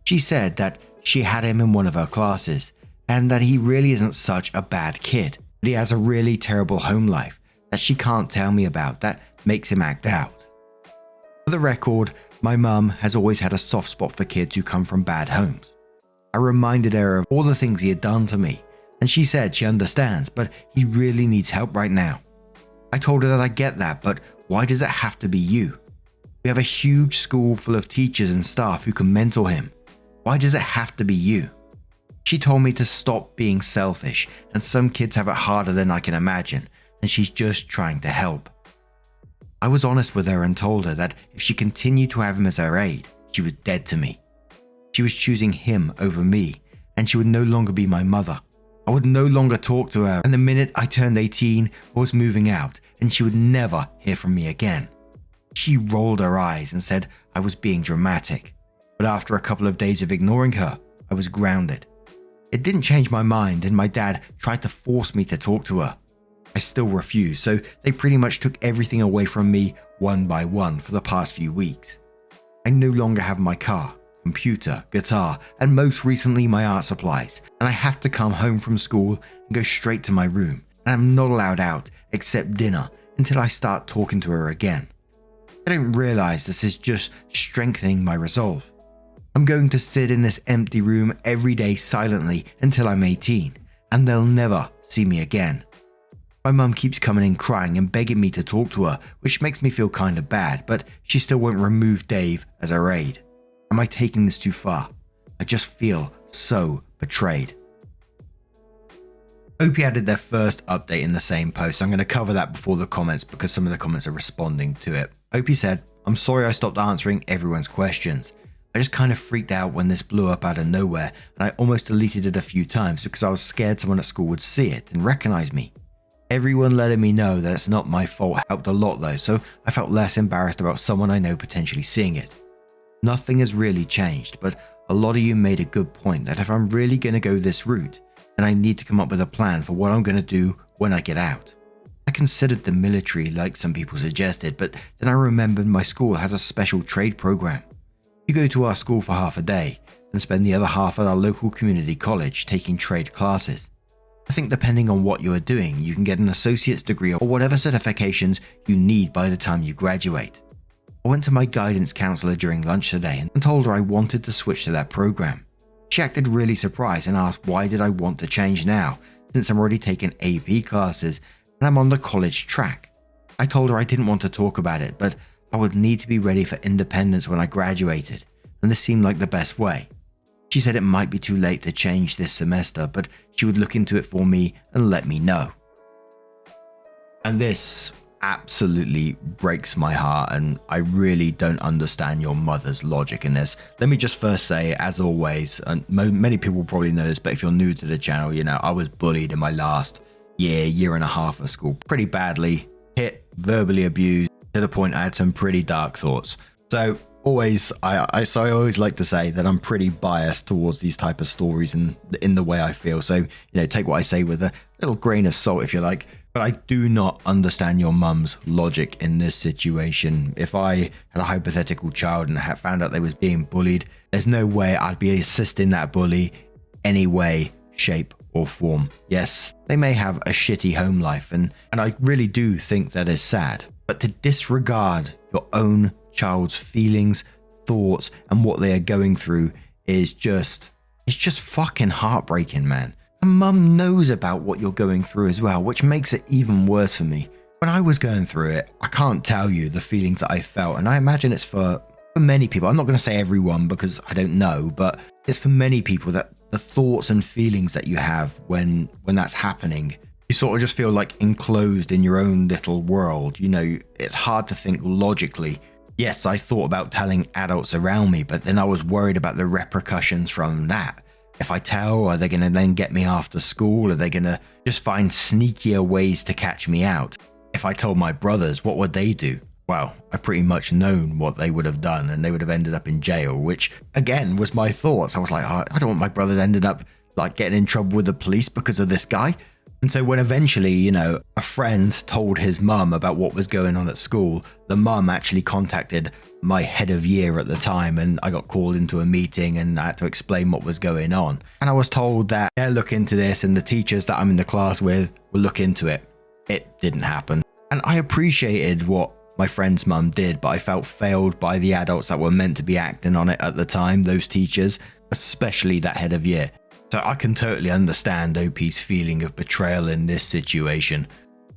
She said that she had him in one of her classes and that he really isn't such a bad kid. but he has a really terrible home life that she can't tell me about that makes him act out. For the record, my mum has always had a soft spot for kids who come from bad homes. I reminded her of all the things he had done to me, and she said she understands, but he really needs help right now. I told her that I get that, but why does it have to be you? We have a huge school full of teachers and staff who can mentor him. Why does it have to be you? She told me to stop being selfish, and some kids have it harder than I can imagine, and she's just trying to help. I was honest with her and told her that if she continued to have him as her aide, she was dead to me. She was choosing him over me, and she would no longer be my mother. I would no longer talk to her, and the minute I turned 18, I was moving out, and she would never hear from me again. She rolled her eyes and said I was being dramatic, but after a couple of days of ignoring her, I was grounded. It didn't change my mind, and my dad tried to force me to talk to her. I still refused, so they pretty much took everything away from me one by one for the past few weeks. I no longer have my car, computer, guitar, and most recently my art supplies, and I have to come home from school and go straight to my room, and I'm not allowed out except dinner until I start talking to her again. I don't realize this is just strengthening my resolve. I'm going to sit in this empty room every day silently until I'm 18, and they'll never see me again. My mum keeps coming in crying and begging me to talk to her, which makes me feel kind of bad, but she still won't remove Dave as her aide. Am I taking this too far? I just feel so betrayed. Opie added their first update in the same post. I'm going to cover that before the comments because some of the comments are responding to it. Opie said, "I'm sorry I stopped answering everyone's questions. I just kind of freaked out when this blew up out of nowhere, and I almost deleted it a few times because I was scared someone at school would see it and recognize me. Everyone letting me know that it's not my fault helped a lot though, so I felt less embarrassed about someone I know potentially seeing it. Nothing has really changed, but a lot of you made a good point that if I'm really going to go this route, then I need to come up with a plan for what I'm going to do when I get out. I considered the military like some people suggested, but then I remembered my school has a special trade program. You go to our school for half a day, and spend the other half at our local community college taking trade classes. I think depending on what you are doing, you can get an associate's degree or whatever certifications you need by the time you graduate. I went to my guidance counselor during lunch today and told her I wanted to switch to that program. She acted really surprised and asked why did I want to change now, since I'm already taking AP classes and I'm on the college track. I told her I didn't want to talk about it, but I would need to be ready for independence when I graduated, and this seemed like the best way. She said it might be too late to change this semester, but she would look into it for me and let me know. And this absolutely breaks my heart, and I really don't understand your mother's logic in this. Let me just first say, as always, and many people probably know this, but if you're new to the channel, you know, I was bullied in my last year and a half of school pretty badly, hit, verbally abused, to the point I had some pretty dark thoughts. So I always like to say that I'm pretty biased towards these type of stories and in the way I feel. So, you know, take what I say with a little grain of salt if you like. But I do not understand your mum's logic in this situation. If I had a hypothetical child and had found out they was being bullied, there's no way I'd be assisting that bully any way, shape or form. Yes, they may have a shitty home life and I really do think that is sad. But to disregard your own child's feelings, thoughts, and what they are going through is just fucking heartbreaking, man. And mum knows about what you're going through as well, which makes it even worse for me. When I was going through it, I can't tell you the feelings that I felt, and I imagine it's for many people. I'm not going to say everyone because I don't know, but it's for many people that the thoughts and feelings that you have when that's happening, you sort of just feel like enclosed in your own little world. You know, it's hard to think logically. Yes, I thought about telling adults around me, but then I was worried about the repercussions from that. If I tell, are they going to then get me after school? Are they going to just find sneakier ways to catch me out? If I told my brothers, what would they do? Well, I pretty much known what they would have done, and they would have ended up in jail, which again was my thoughts. I was like, I don't want my brothers ended up like getting in trouble with the police because of this guy. And so when eventually, a friend told his mum about what was going on at school, the mum actually contacted my head of year at the time, and I got called into a meeting and I had to explain what was going on. And I was told that they'll look into this and the teachers that I'm in the class with will look into it. It didn't happen. And I appreciated what my friend's mum did, but I felt failed by the adults that were meant to be acting on it at the time, those teachers, especially that head of year. So I can totally understand OP's feeling of betrayal in this situation.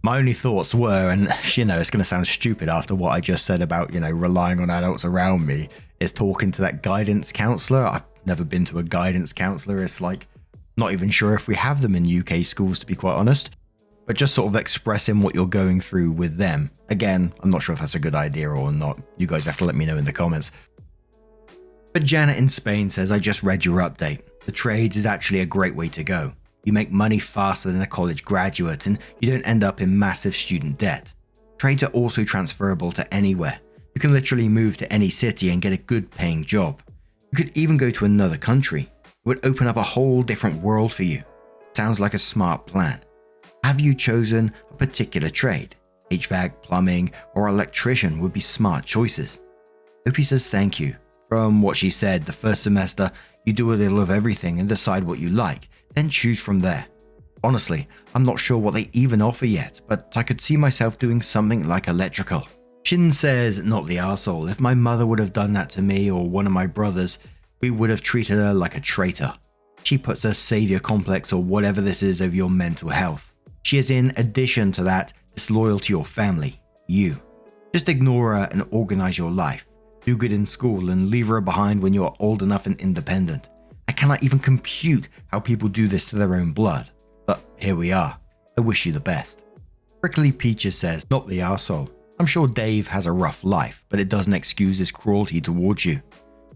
My only thoughts were, and it's going to sound stupid after what I just said about, relying on adults around me, is talking to that guidance counsellor. I've never been to a guidance counsellor. It's like, not even sure if we have them in UK schools, to be quite honest. But just sort of expressing what you're going through with them. Again, I'm not sure if that's a good idea or not. You guys have to let me know in the comments. But Janet in Spain says, I just read your update. The trades is actually a great way to go. You make money faster than a college graduate and you don't end up in massive student debt. Trades are also transferable to anywhere. You can literally move to any city and get a good paying job. You could even go to another country. It would open up a whole different world for you. Sounds like a smart plan. Have you chosen a particular trade? HVAC, plumbing, or electrician would be smart choices. Opie says thank you. From what she said, the first semester, you do a little of everything and decide what you like, then choose from there. Honestly, I'm not sure what they even offer yet, but I could see myself doing something like electrical. Shin says, not the arsehole. If my mother would have done that to me or one of my brothers, we would have treated her like a traitor. She puts a savior complex or whatever this is over your mental health. She is in addition to that, disloyal to your family, you. Just ignore her and organize your life. Do good in school and leave her behind when you are old enough and independent. I cannot even compute how people do this to their own blood. But here we are. I wish you the best. Prickly Peaches says, not the arsehole. I'm sure Dave has a rough life, but it doesn't excuse his cruelty towards you.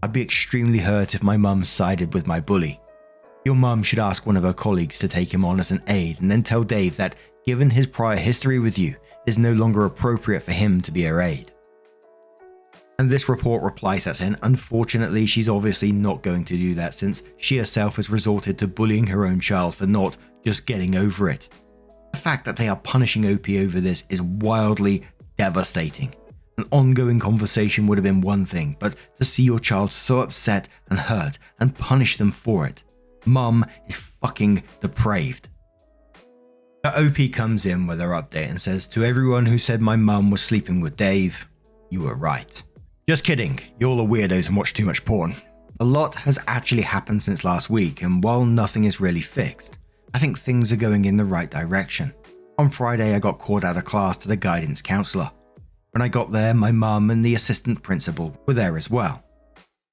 I'd be extremely hurt if my mum sided with my bully. Your mum should ask one of her colleagues to take him on as an aide and then tell Dave that, given his prior history with you, it is no longer appropriate for him to be her aide. And this report replies that saying, unfortunately, she's obviously not going to do that since she herself has resorted to bullying her own child for not just getting over it. The fact that they are punishing OP over this is wildly devastating. An ongoing conversation would have been one thing, but to see your child so upset and hurt and punish them for it. Mum is fucking depraved. The OP comes in with her update and says, to everyone who said my mum was sleeping with Dave, you were right. Just kidding, you're all weirdos and watch too much porn. A lot has actually happened since last week, and while nothing is really fixed, I think things are going in the right direction. On Friday, I got called out of class to the guidance counsellor. When I got there, my mum and the assistant principal were there as well.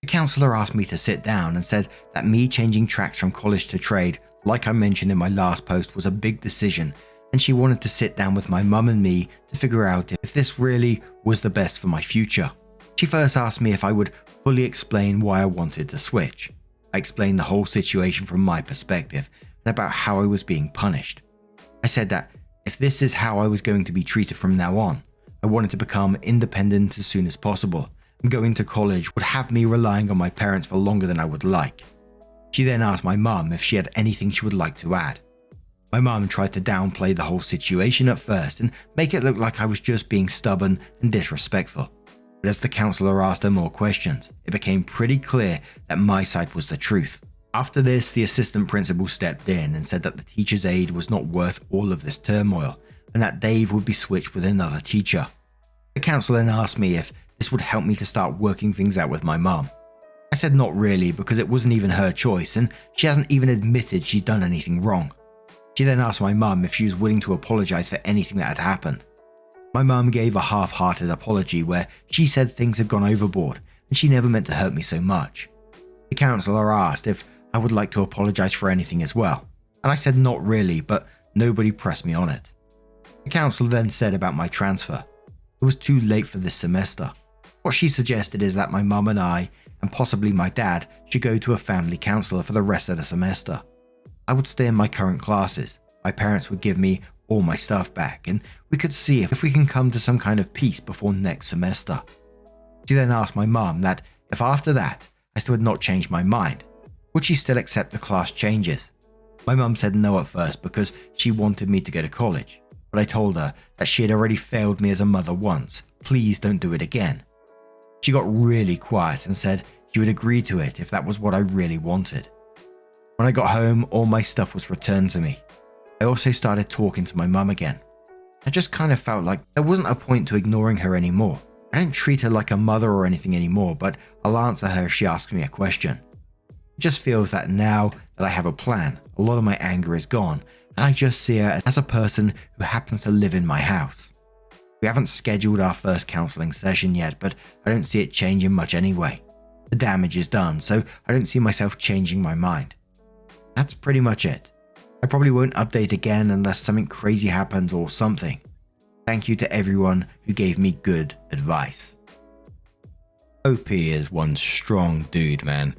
The counsellor asked me to sit down and said that me changing tracks from college to trade, like I mentioned in my last post, was a big decision, and she wanted to sit down with my mum and me to figure out if this really was the best for my future. She first asked me if I would fully explain why I wanted to switch. I explained the whole situation from my perspective and about how I was being punished. I said that if this is how I was going to be treated from now on, I wanted to become independent as soon as possible, and going to college would have me relying on my parents for longer than I would like. She then asked my mum if she had anything she would like to add. My mum tried to downplay the whole situation at first and make it look like I was just being stubborn and disrespectful. But as the counsellor asked her more questions, it became pretty clear that my side was the truth. After this, the assistant principal stepped in and said that the teacher's aide was not worth all of this turmoil and that Dave would be switched with another teacher. The counsellor then asked me if this would help me to start working things out with my mum. I said not really, because it wasn't even her choice and she hasn't even admitted she's done anything wrong. She then asked my mum if she was willing to apologise for anything that had happened. My mum gave a half-hearted apology where she said things had gone overboard and she never meant to hurt me so much. The counsellor asked if I would like to apologise for anything as well, and I said not really, but nobody pressed me on it. The counsellor then said about my transfer. It was too late for this semester. What she suggested is that my mum and I, and possibly my dad, should go to a family counsellor for the rest of the semester. I would stay in my current classes. My parents would give me all my stuff back, and we could see if we can come to some kind of peace before next semester. She then asked my mum that if after that I still had not changed my mind, would she still accept the class changes? My mum said no at first because she wanted me to go to college, but I told her that she had already failed me as a mother once. Please don't do it again. She got really quiet and said she would agree to it if that was what I really wanted. When I got home, all my stuff was returned to me. I also started talking to my mum again. I just kind of felt like there wasn't a point to ignoring her anymore. I don't treat her like a mother or anything anymore, but I'll answer her if she asks me a question. It just feels that now that I have a plan, a lot of my anger is gone, and I just see her as a person who happens to live in my house. We haven't scheduled our first counselling session yet, but I don't see it changing much anyway. The damage is done, so I don't see myself changing my mind. That's pretty much it. I probably won't update again unless something crazy happens or something. Thank you to everyone who gave me good advice. OP is one strong dude, man.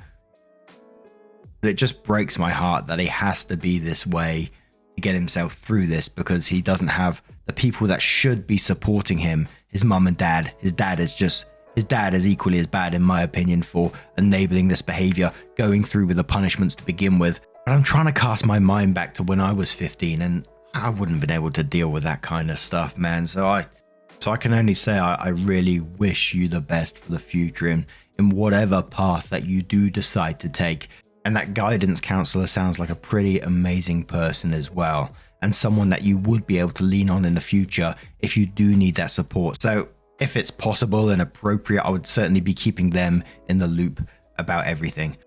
But it just breaks my heart that he has to be this way to get himself through this, because he doesn't have the people that should be supporting him. His mum and dad. His dad is equally as bad in my opinion for enabling this behavior, going through with the punishments to begin with. But I'm trying to cast my mind back to when I was 15 and I wouldn't have been able to deal with that kind of stuff, man. So I can only say I really wish you the best for the future in whatever path that you do decide to take. And that guidance counselor sounds like a pretty amazing person as well, and someone that you would be able to lean on in the future if you do need that support. So if it's possible and appropriate, I would certainly be keeping them in the loop about everything.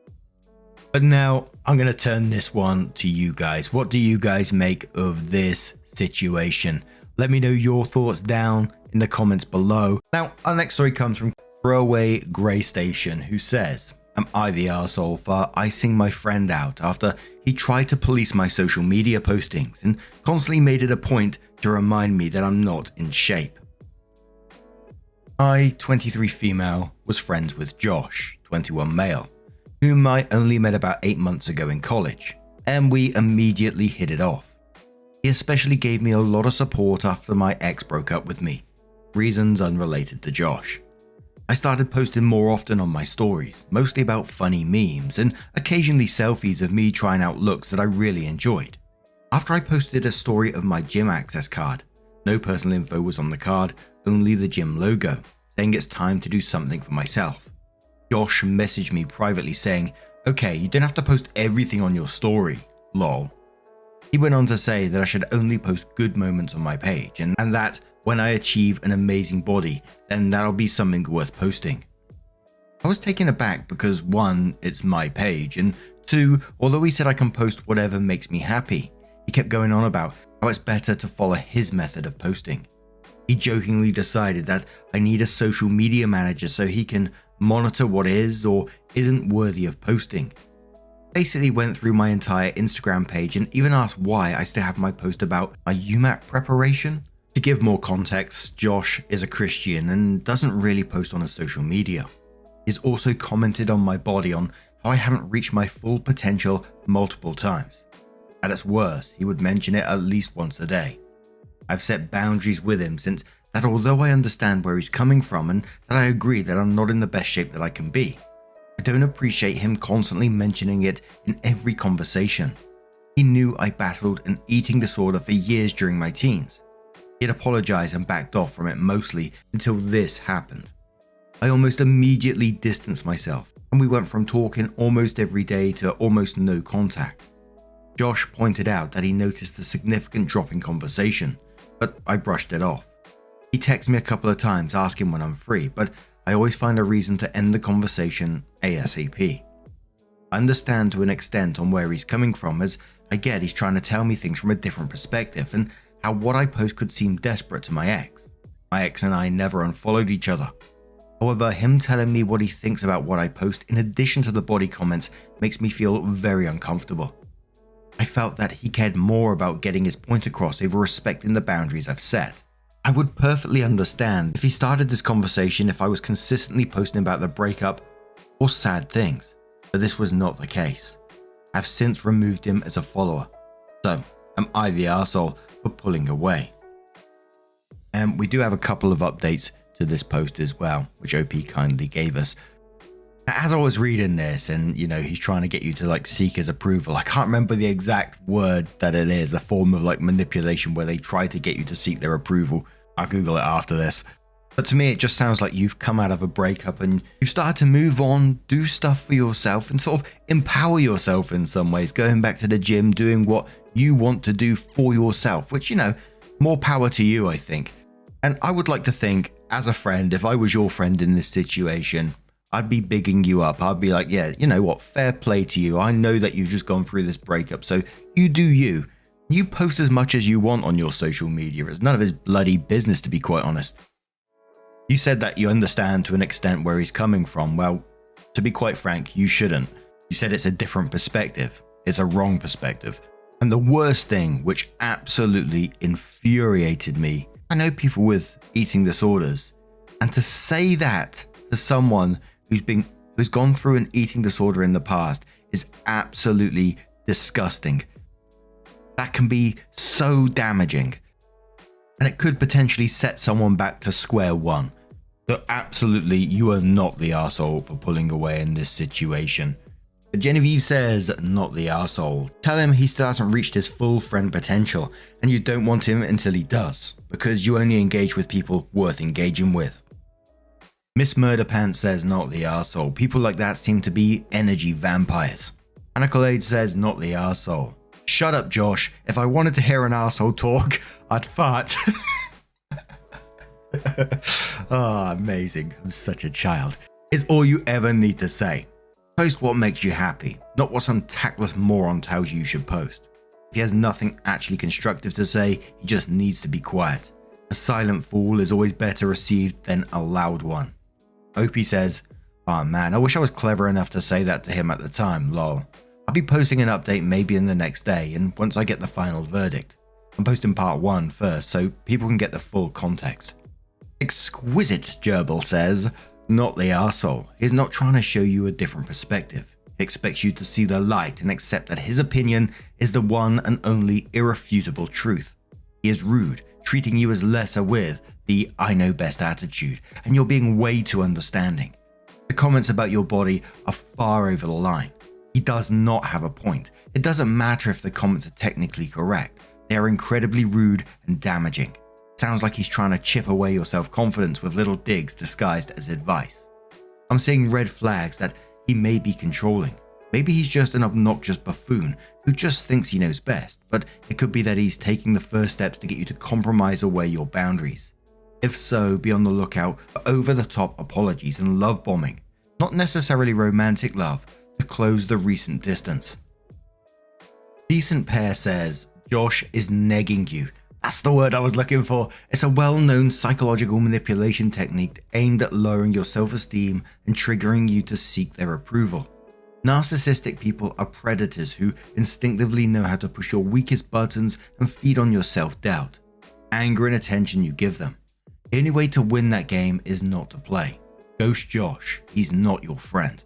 But now I'm going to turn this one to you guys. What do you guys make of this situation? Let me know your thoughts down in the comments below. Now, our next story comes from Throwaway Grey Station, who says, "Am I the arsehole for icing my friend out after he tried to police my social media postings and constantly made it a point to remind me that I'm not in shape? I, 23 female, was friends with Josh, 21 male, whom I only met about 8 months ago in college, and we immediately hit it off. He especially gave me a lot of support after my ex broke up with me, reasons unrelated to Josh. I started posting more often on my stories, mostly about funny memes and occasionally selfies of me trying out looks that I really enjoyed. After I posted a story of my gym access card, no personal info was on the card, only the gym logo, saying it's time to do something for myself. Josh messaged me privately saying, "Okay, you don't have to post everything on your story, lol." He went on to say that I should only post good moments on my page and that when I achieve an amazing body, then that'll be something worth posting. I was taken aback because 1, it's my page, and 2, although he said I can post whatever makes me happy, he kept going on about how it's better to follow his method of posting. He jokingly decided that I need a social media manager so he can monitor what is or isn't worthy of posting. Basically went through my entire Instagram page and even asked why I still have my post about my UMAT preparation. To give more context, Josh is a Christian and doesn't really post on his social media. He's also commented on my body on how I haven't reached my full potential multiple times. At its worst, he would mention it at least once a day. I've set boundaries with him since that although I understand where he's coming from and that I agree that I'm not in the best shape that I can be, I don't appreciate him constantly mentioning it in every conversation. He knew I battled an eating disorder for years during my teens. He had apologized and backed off from it mostly until this happened. I almost immediately distanced myself, and we went from talking almost every day to almost no contact. Josh pointed out that he noticed a significant drop in conversation, but I brushed it off. He texted me a couple of times asking when I'm free, but I always find a reason to end the conversation ASAP. I understand to an extent on where he's coming from, as I get he's trying to tell me things from a different perspective and how what I post could seem desperate to my ex. My ex and I never unfollowed each other. However, him telling me what he thinks about what I post in addition to the body comments makes me feel very uncomfortable. I felt that he cared more about getting his point across over respecting the boundaries I've set. I would perfectly understand if he started this conversation if I was consistently posting about the breakup or sad things, but this was not the case. I've since removed him as a follower. So, am I the arsehole for pulling away? And we do have a couple of updates to this post as well, which OP kindly gave us. As I was reading this and, he's trying to get you to like seek his approval, I can't remember the exact word that it is, a form of like manipulation where they try to get you to seek their approval. I'll Google it after this. But to me, it just sounds like you've come out of a breakup and you've started to move on, do stuff for yourself and sort of empower yourself in some ways, going back to the gym, doing what you want to do for yourself, which, more power to you, I think. And I would like to think, as a friend, if I was your friend in this situation, I'd be bigging you up. I'd be like, yeah, you know what? Fair play to you. I know that you've just gone through this breakup, so you do you. You post as much as you want on your social media. It's none of his bloody business, to be quite honest. You said that you understand to an extent where he's coming from. Well, to be quite frank, you shouldn't. You said it's a different perspective. It's a wrong perspective. And the worst thing, which absolutely infuriated me, I know people with eating disorders, and to say that to someone who's gone through an eating disorder in the past is absolutely disgusting. That can be so damaging, and it could potentially set someone back to square one. So absolutely, you are not the arsehole for pulling away in this situation. But Genevieve says, not the arsehole. Tell him he still hasn't reached his full friend potential, and you don't want him until he does, because you only engage with people worth engaging with. Miss Murderpants says, not the arsehole. People like that seem to be energy vampires. Anacolade says, not the arsehole. Shut up, Josh. If I wanted to hear an arsehole talk, I'd fart. Oh, amazing. I'm such a child. It's all you ever need to say. Post what makes you happy, not what some tactless moron tells you should post. If he has nothing actually constructive to say, he just needs to be quiet. A silent fool is always better received than a loud one. Opie says, oh man, I wish I was clever enough to say that to him at the time, lol. I'll be posting an update maybe in the next day, and once I get the final verdict. I'm posting part 1 first, so people can get the full context. Exquisite Gerbil says, not the arsehole. He's not trying to show you a different perspective. He expects you to see the light and accept that his opinion is the one and only irrefutable truth. He is rude, treating you as lesser with the I know best attitude, and you're being way too understanding. The comments about your body are far over the line. He does not have a point. It doesn't matter if the comments are technically correct. They are incredibly rude and damaging. Sounds like he's trying to chip away your self-confidence with little digs disguised as advice. I'm seeing red flags that he may be controlling. Maybe he's just an obnoxious buffoon who just thinks he knows best, but it could be that he's taking the first steps to get you to compromise away your boundaries. If so, be on the lookout for over-the-top apologies and love bombing, not necessarily romantic love, to close the recent distance. Decent Pair says, Josh is negging you. That's the word I was looking for. It's a well-known psychological manipulation technique aimed at lowering your self-esteem and triggering you to seek their approval. Narcissistic people are predators who instinctively know how to push your weakest buttons and feed on your self-doubt, anger and attention you give them. The only way to win that game is not to play. Ghost Josh, he's not your friend.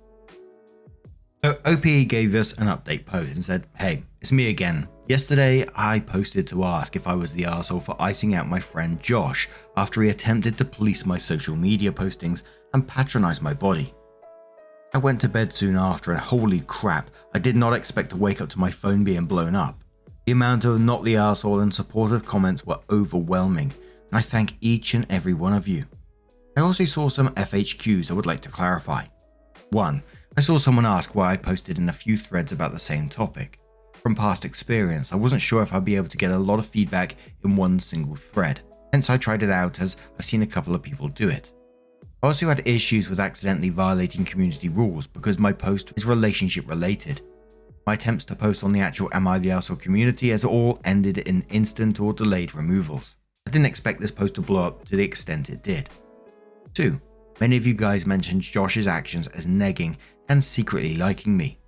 So OPE gave us an update post and said, hey, it's me again. Yesterday, I posted to ask if I was the arsehole for icing out my friend Josh after he attempted to police my social media postings and patronize my body. I went to bed soon after and holy crap, I did not expect to wake up to my phone being blown up. The amount of not the arsehole and supportive comments were overwhelming, and I thank each and every one of you. I also saw some FHQs I would like to clarify. 1. I saw someone ask why I posted in a few threads about the same topic. From past experience, I wasn't sure if I'd be able to get a lot of feedback in one single thread, hence I tried it out as I've seen a couple of people do it. I also had issues with accidentally violating community rules because my post is relationship related. My attempts to post on the actual Am I the Arsehole community has all ended in instant or delayed removals. I didn't expect this post to blow up to the extent it did. 2. Many of you guys mentioned Josh's actions as negging and secretly liking me.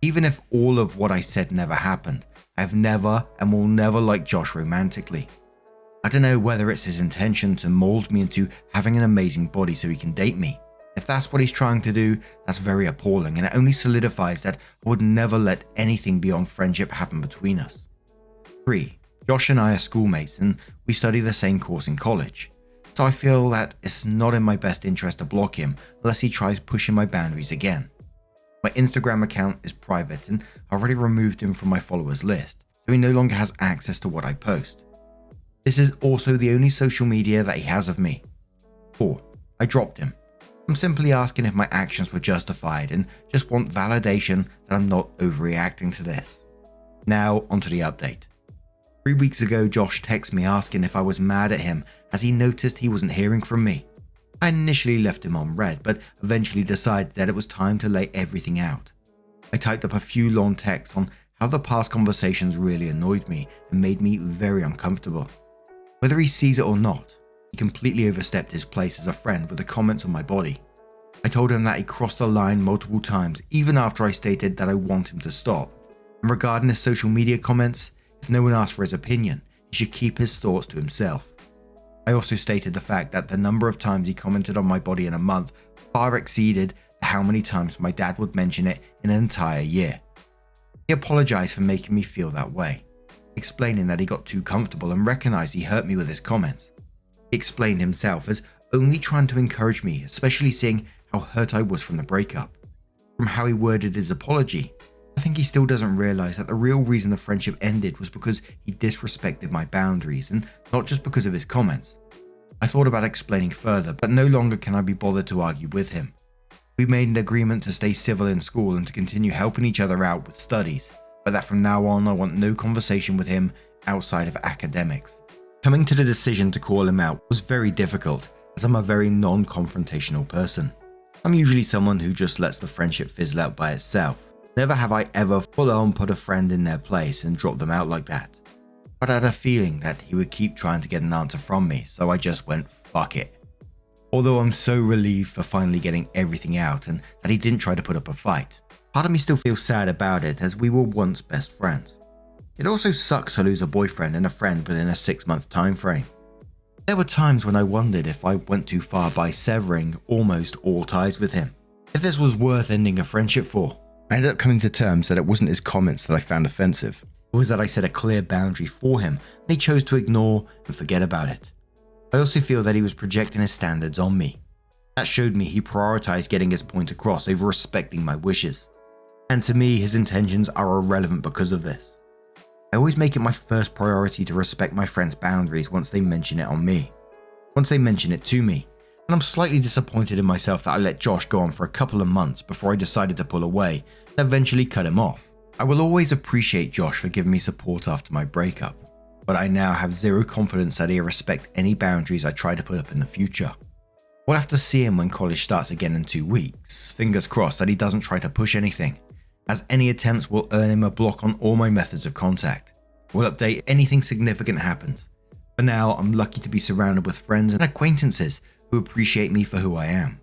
Even if all of what I said never happened, I've never and will never like Josh romantically. I don't know whether it's his intention to mold me into having an amazing body so he can date me. If that's what he's trying to do, that's very appalling, and it only solidifies that I would never let anything beyond friendship happen between us. 3. Josh and I are schoolmates and we study the same course in college. So I feel that it's not in my best interest to block him unless he tries pushing my boundaries again. My Instagram account is private and I've already removed him from my followers list, so he no longer has access to what I post. This is also the only social media that he has of me. 4. I dropped him. I'm simply asking if my actions were justified and just want validation that I'm not overreacting to this. Now onto the update. 3 weeks ago, Josh texted me asking if I was mad at him as he noticed he wasn't hearing from me. I initially left him on red, but eventually decided that it was time to lay everything out. I typed up a few long texts on how the past conversations really annoyed me and made me very uncomfortable. Whether he sees it or not, he completely overstepped his place as a friend with the comments on my body. I told him that he crossed the line multiple times even after I stated that I want him to stop. And regarding his social media comments, if no one asked for his opinion, he should keep his thoughts to himself. I also stated the fact that the number of times he commented on my body in a month far exceeded how many times my dad would mention it in an entire year. He apologized for making me feel that way, explaining that he got too comfortable and recognized he hurt me with his comments. He explained himself as only trying to encourage me, especially seeing how hurt I was from the breakup. From how he worded his apology, I think he still doesn't realize that the real reason the friendship ended was because he disrespected my boundaries and not just because of his comments. I thought about explaining further, but no longer can I be bothered to argue with him. We made an agreement to stay civil in school and to continue helping each other out with studies, but that from now on I want no conversation with him outside of academics. Coming to the decision to call him out was very difficult as I'm a very non-confrontational person. I'm usually someone who just lets the friendship fizzle out by itself. Never have I ever full on put a friend in their place and dropped them out like that. But I had a feeling that he would keep trying to get an answer from me, so I just went fuck it. Although I'm so relieved for finally getting everything out and that he didn't try to put up a fight, part of me still feels sad about it as we were once best friends. It also sucks to lose a boyfriend and a friend within a 6-month time frame. There were times when I wondered if I went too far by severing almost all ties with him. If this was worth ending a friendship for. I ended up coming to terms that it wasn't his comments that I found offensive. It was that I set a clear boundary for him and he chose to ignore and forget about it. I also feel that he was projecting his standards on me. That showed me he prioritized getting his point across over respecting my wishes. And to me, his intentions are irrelevant because of this. I always make it my first priority to respect my friends' boundaries once they mention it on me. Once they mention it to me. And I'm slightly disappointed in myself that I let Josh go on for a couple of months before I decided to pull away and eventually cut him off. I will always appreciate Josh for giving me support after my breakup, but I now have zero confidence that he'll respect any boundaries I try to put up in the future. We'll have to see him when college starts again in 2 weeks. Fingers crossed that he doesn't try to push anything, as any attempts will earn him a block on all my methods of contact. We'll update if anything significant happens. For now, I'm lucky to be surrounded with friends and acquaintances who appreciate me for who I am,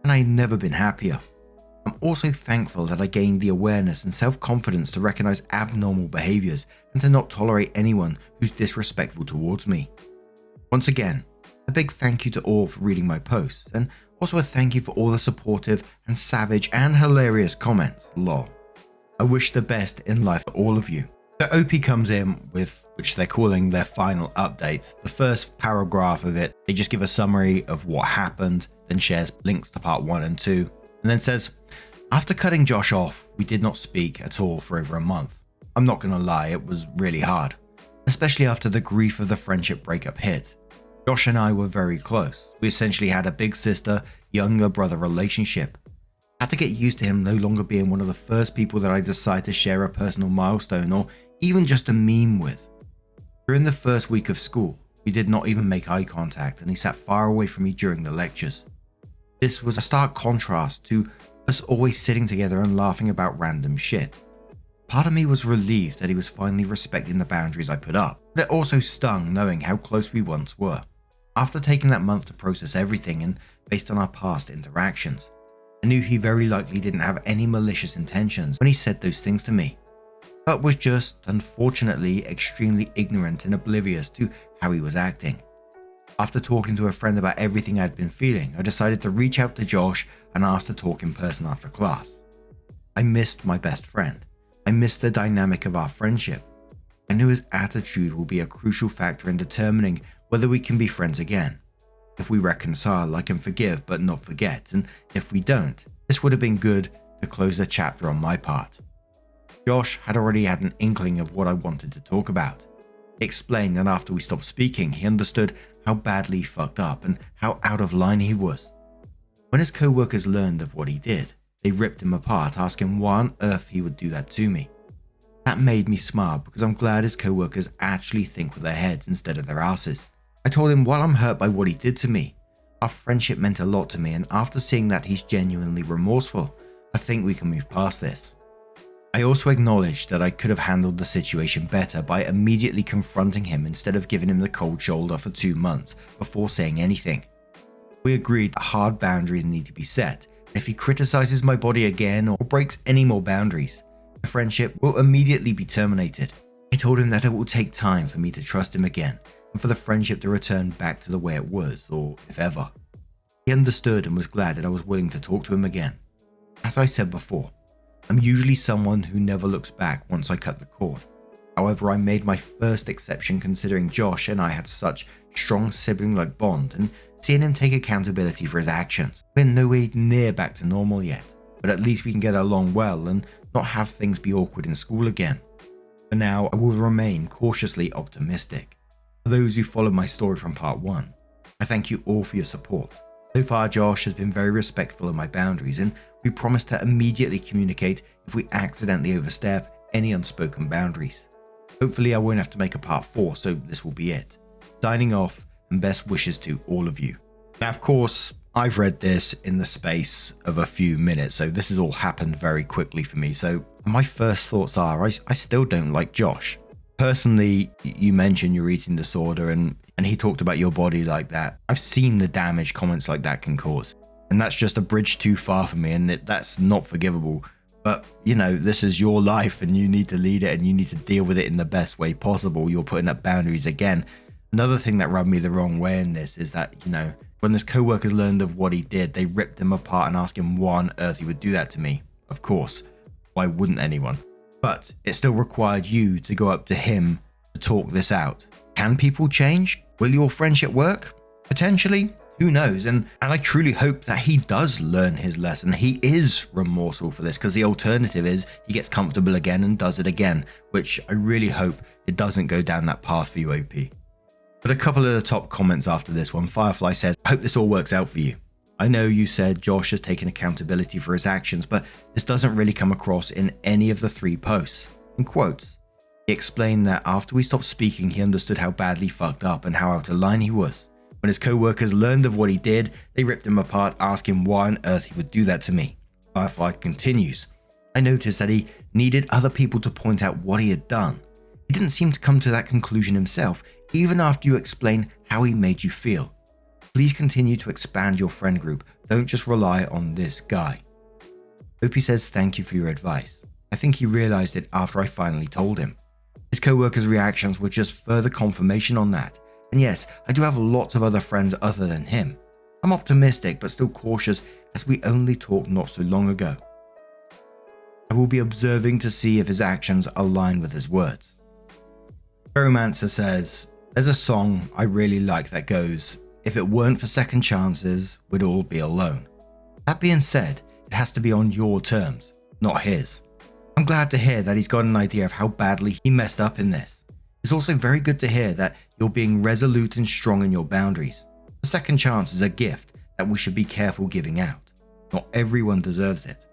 and I've never been happier. I'm also thankful that I gained the awareness and self-confidence to recognize abnormal behaviors and to not tolerate anyone who's disrespectful towards me. Once again, a big thank you to all for reading my posts, and also a thank you for all the supportive and savage and hilarious comments, lol. I wish the best in life for all of you. The OP comes in with, which they're calling their final update. The first paragraph of it, they just give a summary of what happened, then shares links to part 1 and 2, and then says, after cutting Josh off, we did not speak at all for over a month. I'm not gonna lie, it was really hard, especially after the grief of the friendship breakup hit. Josh and I were very close. We essentially had a big sister, younger brother relationship. I had to get used to him no longer being one of the first people that I decide to share a personal milestone or even just a meme with. During the first week of school, we did not even make eye contact and he sat far away from me during the lectures. This was a stark contrast to us always sitting together and laughing about random shit. Part of me was relieved that he was finally respecting the boundaries I put up, but it also stung knowing how close we once were. After taking that month to process everything and based on our past interactions, I knew he very likely didn't have any malicious intentions when he said those things to me, but was just, unfortunately, extremely ignorant and oblivious to how he was acting. After talking to a friend about everything I had been feeling, I decided to reach out to Josh and ask to talk in person after class. I missed my best friend. I missed the dynamic of our friendship. I knew his attitude will be a crucial factor in determining whether we can be friends again. If we reconcile, I can forgive but not forget, and if we don't, this would have been good to close the chapter on my part. Josh had already had an inkling of what I wanted to talk about. He explained that after we stopped speaking, he understood how badly he fucked up and how out of line he was. When his co-workers learned of what he did, they ripped him apart, asking why on earth he would do that to me. That made me smile because I'm glad his co-workers actually think with their heads instead of their asses. I told him while I'm hurt by what he did to me, our friendship meant a lot to me, and after seeing that he's genuinely remorseful, I think we can move past this. I also acknowledged that I could have handled the situation better by immediately confronting him instead of giving him the cold shoulder for 2 months before saying anything. We agreed that hard boundaries need to be set, and if he criticizes my body again or breaks any more boundaries, the friendship will immediately be terminated. I told him that it will take time for me to trust him again and for the friendship to return back to the way it was, or if ever. He understood and was glad that I was willing to talk to him again. As I said before, I'm usually someone who never looks back once I cut the cord. However, I made my first exception considering Josh and I had such strong sibling-like bond, and seeing him take accountability for his actions. We're nowhere near back to normal yet, but at least we can get along well and not have things be awkward in school again. For now, I will remain cautiously optimistic. For those who followed my story from part 1, I thank you all for your support. So far, Josh has been very respectful of my boundaries, and we promise to immediately communicate if we accidentally overstep any unspoken boundaries. Hopefully I won't have to make a part 4, so this will be it. Signing off, and best wishes to all of you. Now, of course, I've read this in the space of a few minutes, so this has all happened very quickly for me. So my first thoughts are, I still don't like Josh. Personally, you mentioned your eating disorder and he talked about your body like that. I've seen the damage comments like that can cause. And that's just a bridge too far for me, and that's not forgivable. But, you know, this is your life and you need to lead it and you need to deal with it in the best way possible. You're putting up boundaries again. Another thing that rubbed me the wrong way in this is that, you know, when his co-workers learned of what he did, they ripped him apart and asked him why on earth he would do that to me. Of course, why wouldn't anyone? But it still required you to go up to him to talk this out. Can people change? Will your friendship work? Potentially. Who knows? And I truly hope that he does learn his lesson. He is remorseful for this, because the alternative is he gets comfortable again and does it again, which I really hope it doesn't go down that path for you, OP. But a couple of the top comments after this one. Firefly says, I hope this all works out for you. I know you said Josh has taken accountability for his actions, but this doesn't really come across in any of the 3 posts. In quotes, he explained that after we stopped speaking, he understood how badly fucked up and how out of line he was. When his co-workers learned of what he did, they ripped him apart, asking why on earth he would do that to me. Firefly continues, I noticed that he needed other people to point out what he had done. He didn't seem to come to that conclusion himself, even after you explain how he made you feel. Please continue to expand your friend group. Don't just rely on this guy. Opie says thank you for your advice. I think he realized it after I finally told him. His co-workers' reactions were just further confirmation on that. And yes, I do have lots of other friends other than him. I'm optimistic but still cautious as we only talked not so long ago. I will be observing to see if his actions align with his words. Romancer says, there's a song I really like that goes, if it weren't for second chances, we'd all be alone. That being said, it has to be on your terms, not his. I'm glad to hear that he's got an idea of how badly he messed up in this. It's also very good to hear that you're being resolute and strong in your boundaries. A second chance is a gift that we should be careful giving out. Not everyone deserves it.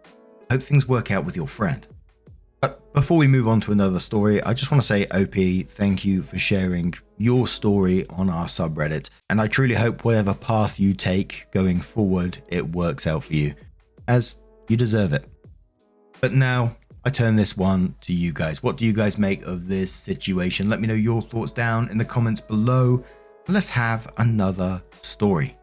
Hope things work out with your friend. But before we move on to another story, I just want to say, OP, thank you for sharing your story on our subreddit. And I truly hope whatever path you take going forward, it works out for you, as you deserve it. But now, I turn this one to you guys. What do you guys make of this situation? Let me know your thoughts down in the comments below. Let's have another story.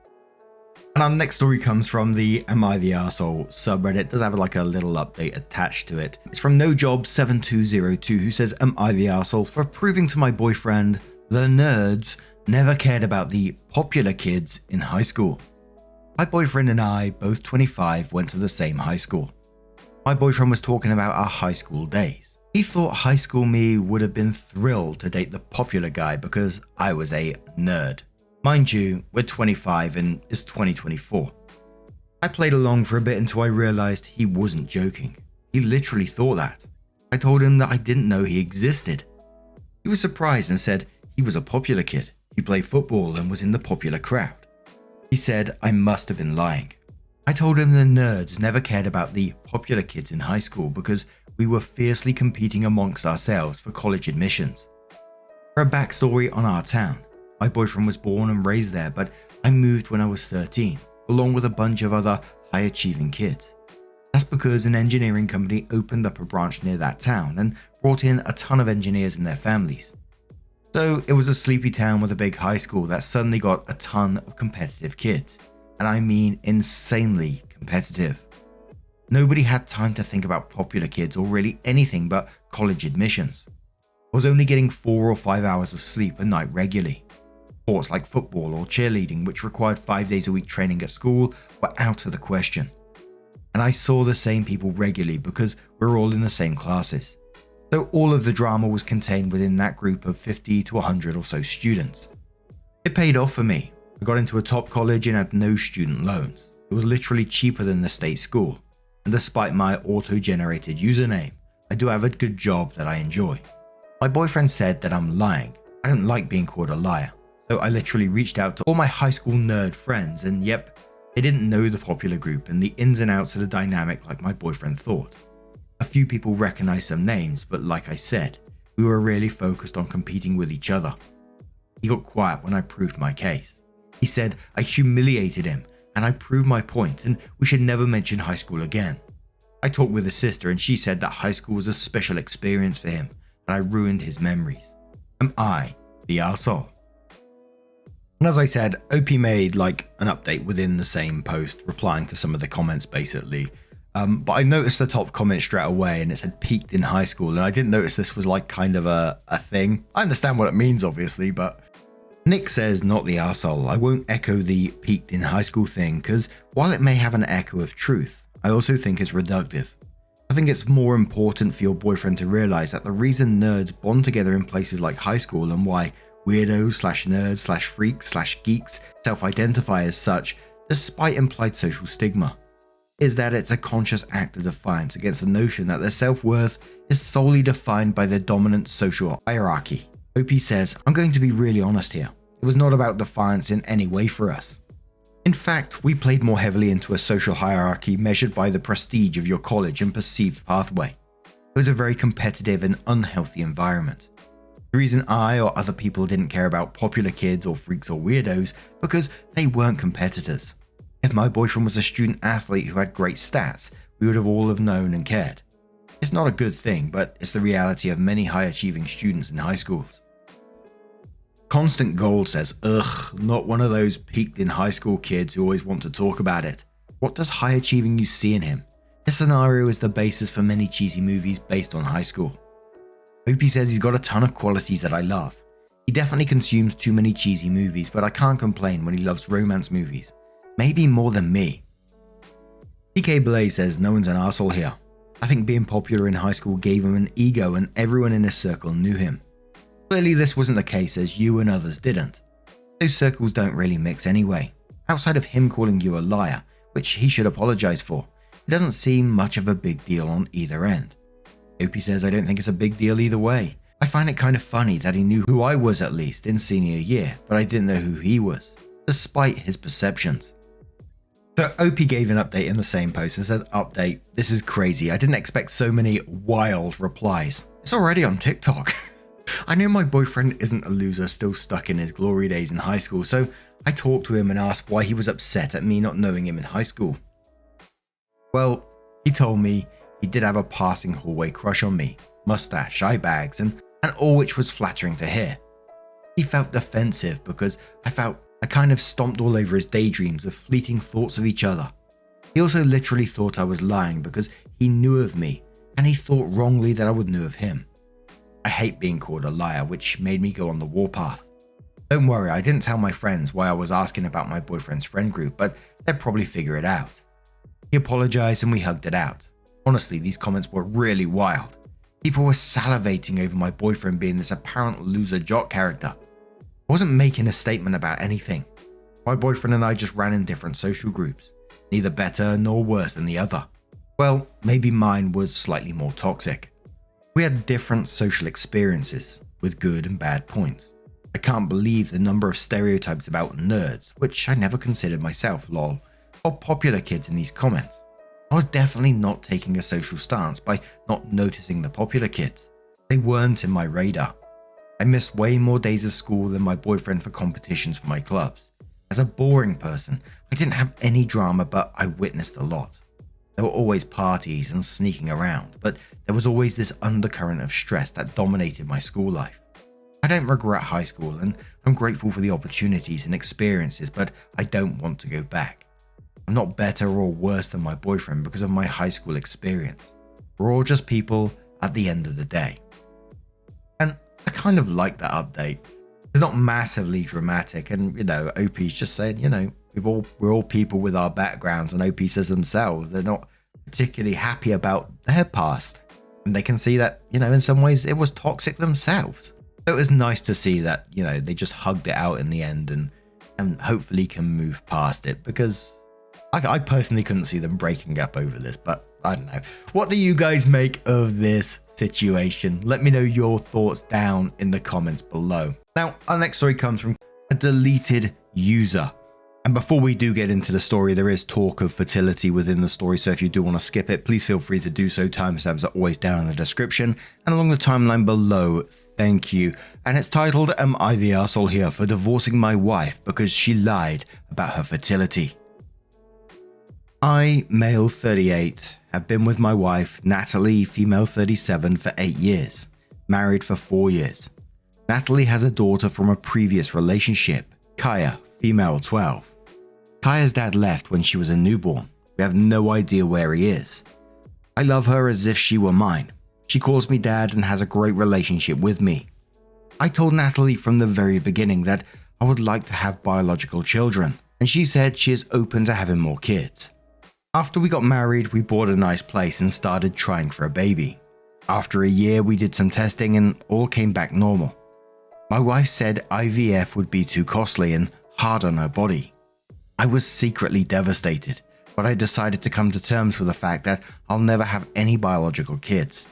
And our next story comes from the Am I the Arsehole subreddit. It does have like a little update attached to it. It's from NoJob7202, who says, Am I the arsehole for proving to my boyfriend the nerds never cared about the popular kids in high school? My boyfriend and I, both 25, went to the same high school. My boyfriend was talking about our high school days. He thought high school me would have been thrilled to date the popular guy because I was a nerd. Mind you, we're 25 and it's 2024. I played along for a bit until I realized he wasn't joking. He literally thought that. I told him that I didn't know he existed. He was surprised and said he was a popular kid. He played football and was in the popular crowd. He said I must have been lying. I told him the nerds never cared about the popular kids in high school because we were fiercely competing amongst ourselves for college admissions. For a backstory on our town, my boyfriend was born and raised there, but I moved when I was 13, along with a bunch of other high-achieving kids. That's because an engineering company opened up a branch near that town and brought in a ton of engineers and their families. So it was a sleepy town with a big high school that suddenly got a ton of competitive kids, and I mean insanely competitive. Nobody had time to think about popular kids or really anything but college admissions. I was only getting 4 or 5 hours of sleep a night regularly. Sports like football or cheerleading, which required 5 days a week training at school, were out of the question. And I saw the same people regularly because we were all in the same classes. So all of the drama was contained within that group of 50 to 100 or so students. It paid off for me. I got into a top college and had no student loans. It was literally cheaper than the state school. And despite my auto-generated username, I do have a good job that I enjoy. My boyfriend said that I'm lying. I don't like being called a liar. So I literally reached out to all my high school nerd friends and yep, they didn't know the popular group and the ins and outs of the dynamic like my boyfriend thought. A few people recognized some names, but like I said, we were really focused on competing with each other. He got quiet when I proved my case. He said I humiliated him and I proved my point and we should never mention high school again. I talked with his sister and she said that high school was a special experience for him and I ruined his memories. Am I the arsehole? And as I said, OP made like an update within the same post, replying to some of the comments basically. But I noticed the top comment straight away and it said peaked in high school, and I didn't notice this was like kind of a thing. I understand what it means obviously, but Nick says not the arsehole. I won't echo the peaked in high school thing because while it may have an echo of truth, I also think it's reductive. I think it's more important for your boyfriend to realize that the reason nerds bond together in places like high school and why weirdos / nerds / freaks / geeks self-identify as such, despite implied social stigma, is that it's a conscious act of defiance against the notion that their self-worth is solely defined by their dominant social hierarchy. OP says, I'm going to be really honest here. It was not about defiance in any way for us. In fact, we played more heavily into a social hierarchy measured by the prestige of your college and perceived pathway. It was a very competitive and unhealthy environment. The reason I or other people didn't care about popular kids or freaks or weirdos because they weren't competitors. If my boyfriend was a student athlete who had great stats, we would have all have known and cared. It's not a good thing, but it's the reality of many high-achieving students in high schools. Constant Gold says, ugh, not one of those peaked in high school kids who always want to talk about it. What does high-achieving you see in him? This scenario is the basis for many cheesy movies based on high school. OP says he's got a ton of qualities that I love. He definitely consumes too many cheesy movies, but I can't complain when he loves romance movies. Maybe more than me. PK Blaze says no one's an arsehole here. I think being popular in high school gave him an ego and everyone in his circle knew him. Clearly this wasn't the case as you and others didn't. Those circles don't really mix anyway. Outside of him calling you a liar, which he should apologize for, it doesn't seem much of a big deal on either end. OP says I don't think it's a big deal either way. I find it kind of funny that he knew who I was at least in senior year, but I didn't know who he was, despite his perceptions. So OP gave an update in the same post and said, update, this is crazy. I didn't expect so many wild replies. It's already on TikTok. I know my boyfriend isn't a loser still stuck in his glory days in high school, so I talked to him and asked why he was upset at me not knowing him in high school. Well, he told me he did have a passing hallway crush on me, mustache, eye bags, and all which was flattering to hear. He felt defensive because I kind of stomped all over his daydreams of fleeting thoughts of each other. He also literally thought I was lying because he knew of me and he thought wrongly that I would know of him. I hate being called a liar, which made me go on the warpath. Don't worry, I didn't tell my friends why I was asking about my boyfriend's friend group, but they'd probably figure it out. He apologized and we hugged it out. Honestly, these comments were really wild. People were salivating over my boyfriend being this apparent loser jock character. I wasn't making a statement about anything. My boyfriend and I just ran in different social groups, neither better nor worse than the other. Well, maybe mine was slightly more toxic. We had different social experiences, with good and bad points. I can't believe the number of stereotypes about nerds, which I never considered myself, lol, or popular kids in these comments. I was definitely not taking a social stance by not noticing the popular kids. They weren't in my radar. I missed way more days of school than my boyfriend for competitions for my clubs. As a boring person, I didn't have any drama, but I witnessed a lot. There were always parties and sneaking around, but there was always this undercurrent of stress that dominated my school life. I don't regret high school, and I'm grateful for the opportunities and experiences, but I don't want to go back. I'm not better or worse than my boyfriend because of my high school experience. We're all just people at the end of the day. And I kind of like that update. It's not massively dramatic, and OP's just saying, we're all people with our backgrounds, and OP says themselves they're not particularly happy about their past. And they can see that, in some ways it was toxic themselves. So it was nice to see that, they just hugged it out in the end and hopefully can move past it, because I personally couldn't see them breaking up over this, but I don't know. What do you guys make of this situation? Let me know your thoughts down in the comments below. Now, our next story comes from a deleted user. And before we do get into the story, there is talk of fertility within the story, so if you do want to skip it, please feel free to do so. Timestamps are always down in the description and along the timeline below. Thank you. And it's titled, "Am I the arsehole here for divorcing my wife because she lied about her fertility?" I, male 38, have been with my wife, Natalie, female 37, for 8 years, married for 4 years. Natalie has a daughter from a previous relationship, Kaya, female 12. Kaya's dad left when she was a newborn. We have no idea where he is. I love her as if she were mine. She calls me dad and has a great relationship with me. I told Natalie from the very beginning that I would like to have biological children, and she said she is open to having more kids. After we got married, we bought a nice place and started trying for a baby. After a year, we did some testing and all came back normal. My wife said IVF would be too costly and hard on her body. I was secretly devastated, but I decided to come to terms with the fact that I'll never have any biological kids.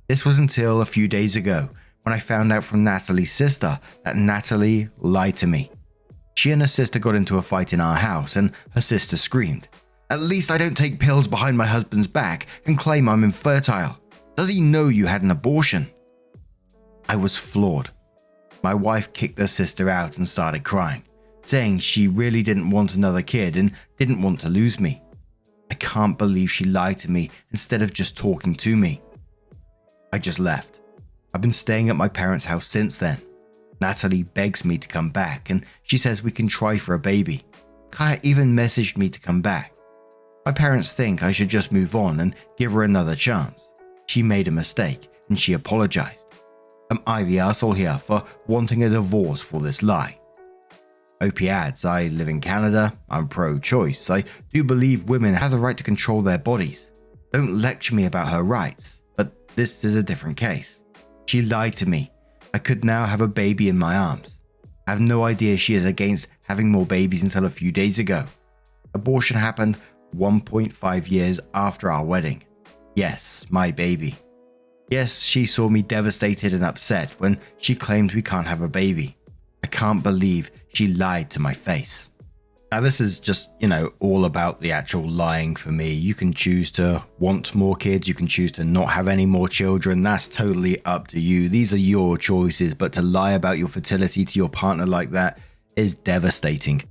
This was until a few days ago when I found out from Natalie's sister that Natalie lied to me. She and her sister got into a fight in our house and her sister screamed, "At least I don't take pills behind my husband's back and claim I'm infertile. Does he know you had an abortion?" I was floored. My wife kicked her sister out and started crying, saying she really didn't want another kid and didn't want to lose me. I can't believe she lied to me instead of just talking to me. I just left. I've been staying at my parents' house since then. Natalie begs me to come back and she says we can try for a baby. Kaya even messaged me to come back. My parents think I should just move on and give her another chance. She made a mistake and she apologized. Am I the asshole here for wanting a divorce for this lie? OP adds, I live in Canada, I'm pro-choice, I do believe women have the right to control their bodies. Don't lecture me about her rights, but this is a different case. She lied to me. I could now have a baby in my arms. I have no idea she is against having more babies until a few days ago. Abortion happened 1.5 years after our wedding. Yes, my baby. Yes, she saw me devastated and upset when she claimed we can't have a baby. I can't believe she lied to my face. Now this is just, all about the actual lying for me. You can choose to want more kids, you can choose to not have any more children. That's totally up to you. These are your choices, but to lie about your fertility to your partner like that is devastating.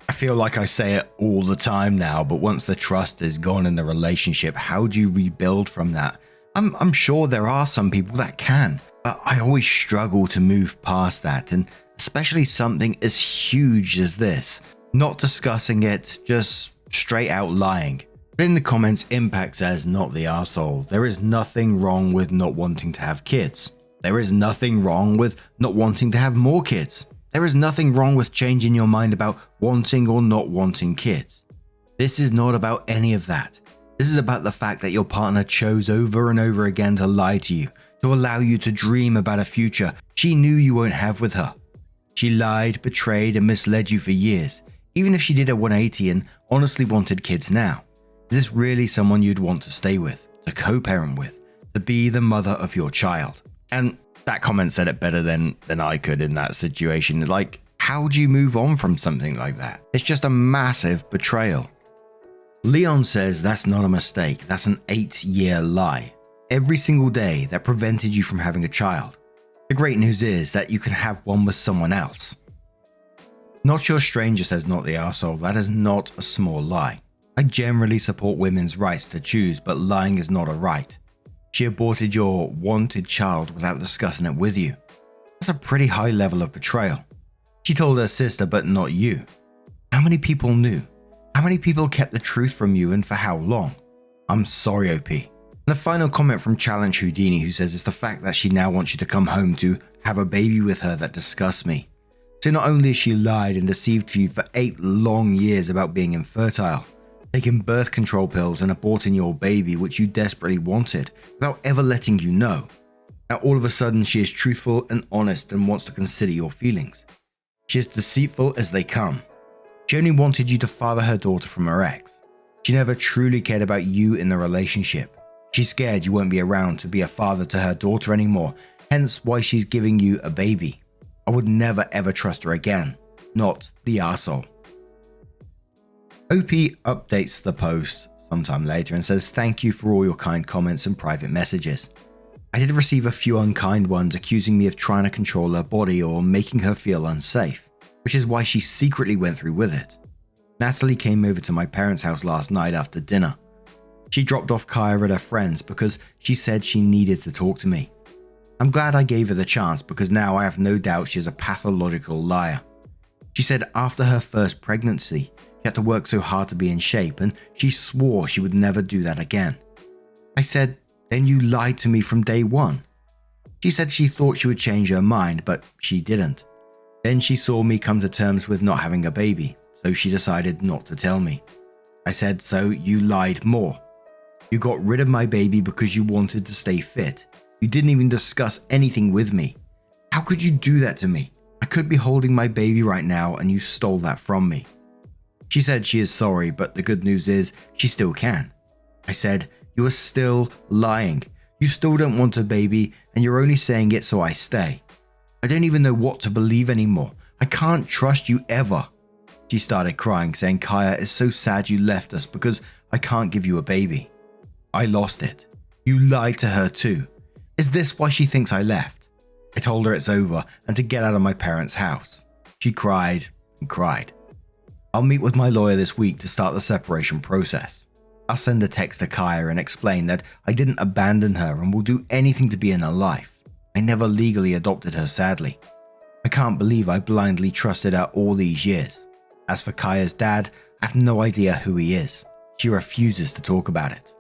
I feel like I say it all the time now, but once the trust is gone in the relationship, how do you rebuild from that? I'm sure there are some people that can, but I always struggle to move past that, and especially something as huge as this. Not discussing it, just straight out lying. But in the comments, Impact says, not the arsehole. There is nothing wrong with not wanting to have kids. There is nothing wrong with not wanting to have more kids. There is nothing wrong with changing your mind about wanting or not wanting kids. This is not about any of that. This is about the fact that your partner chose over and over again to lie to you, to allow you to dream about a future she knew you won't have with her. She lied, betrayed, and misled you for years, even if she did a 180 and honestly wanted kids now. Is this really someone you'd want to stay with, to co-parent with, to be the mother of your child? And that comment said it better than I could in that situation. Like, how do you move on from something like that? It's just a massive betrayal. Leon says that's not a mistake, that's an 8-year lie. Every single day that prevented you from having a child. The great news is that you can have one with someone else. Not your stranger, says Not the Arsehole. That is not a small lie. I generally support women's rights to choose, but lying is not a right. She aborted your wanted child without discussing it with you. That's a pretty high level of betrayal. She told her sister, but not you. How many people knew? How many people kept the truth from you, and for how long? I'm sorry, OP. And a final comment from Challenge Houdini, who says it's the fact that she now wants you to come home to have a baby with her that disgusts me. So not only has she lied and deceived you for 8 long years about being infertile, taking birth control pills and aborting your baby, which you desperately wanted, without ever letting you know. Now all of a sudden she is truthful and honest and wants to consider your feelings. She is deceitful as they come. She only wanted you to father her daughter from her ex. She never truly cared about you in the relationship. She's scared you won't be around to be a father to her daughter anymore, hence why she's giving you a baby. I would never ever trust her again. Not the arsehole. OP updates the post sometime later and says, "Thank you for all your kind comments and private messages. I did receive a few unkind ones accusing me of trying to control her body or making her feel unsafe, which is why she secretly went through with it. Natalie came over to my parents' house last night after dinner. She dropped off Kaya at her friend's because she said she needed to talk to me. I'm glad I gave her the chance because now I have no doubt she's a pathological liar. She said after her first pregnancy, she had to work so hard to be in shape and she swore she would never do that again. I said, then you lied to me from day one. She said she thought she would change her mind, but she didn't. Then she saw me come to terms with not having a baby, so she decided not to tell me. I said, so you lied more. You got rid of my baby because you wanted to stay fit. You didn't even discuss anything with me. How could you do that to me? I could be holding my baby right now and you stole that from me. She said she is sorry, but the good news is she still can. I said, you are still lying. You still don't want a baby and you're only saying it so I stay. I don't even know what to believe anymore. I can't trust you ever. She started crying, saying Kaya is so sad you left us because I can't give you a baby. I lost it. You lied to her too. Is this why she thinks I left? I told her it's over and to get out of my parents' house. She cried and cried. I'll meet with my lawyer this week to start the separation process. I'll send a text to Kaya and explain that I didn't abandon her and will do anything to be in her life. I never legally adopted her, sadly. I can't believe I blindly trusted her all these years. As for Kaya's dad, I have no idea who he is. She refuses to talk about it.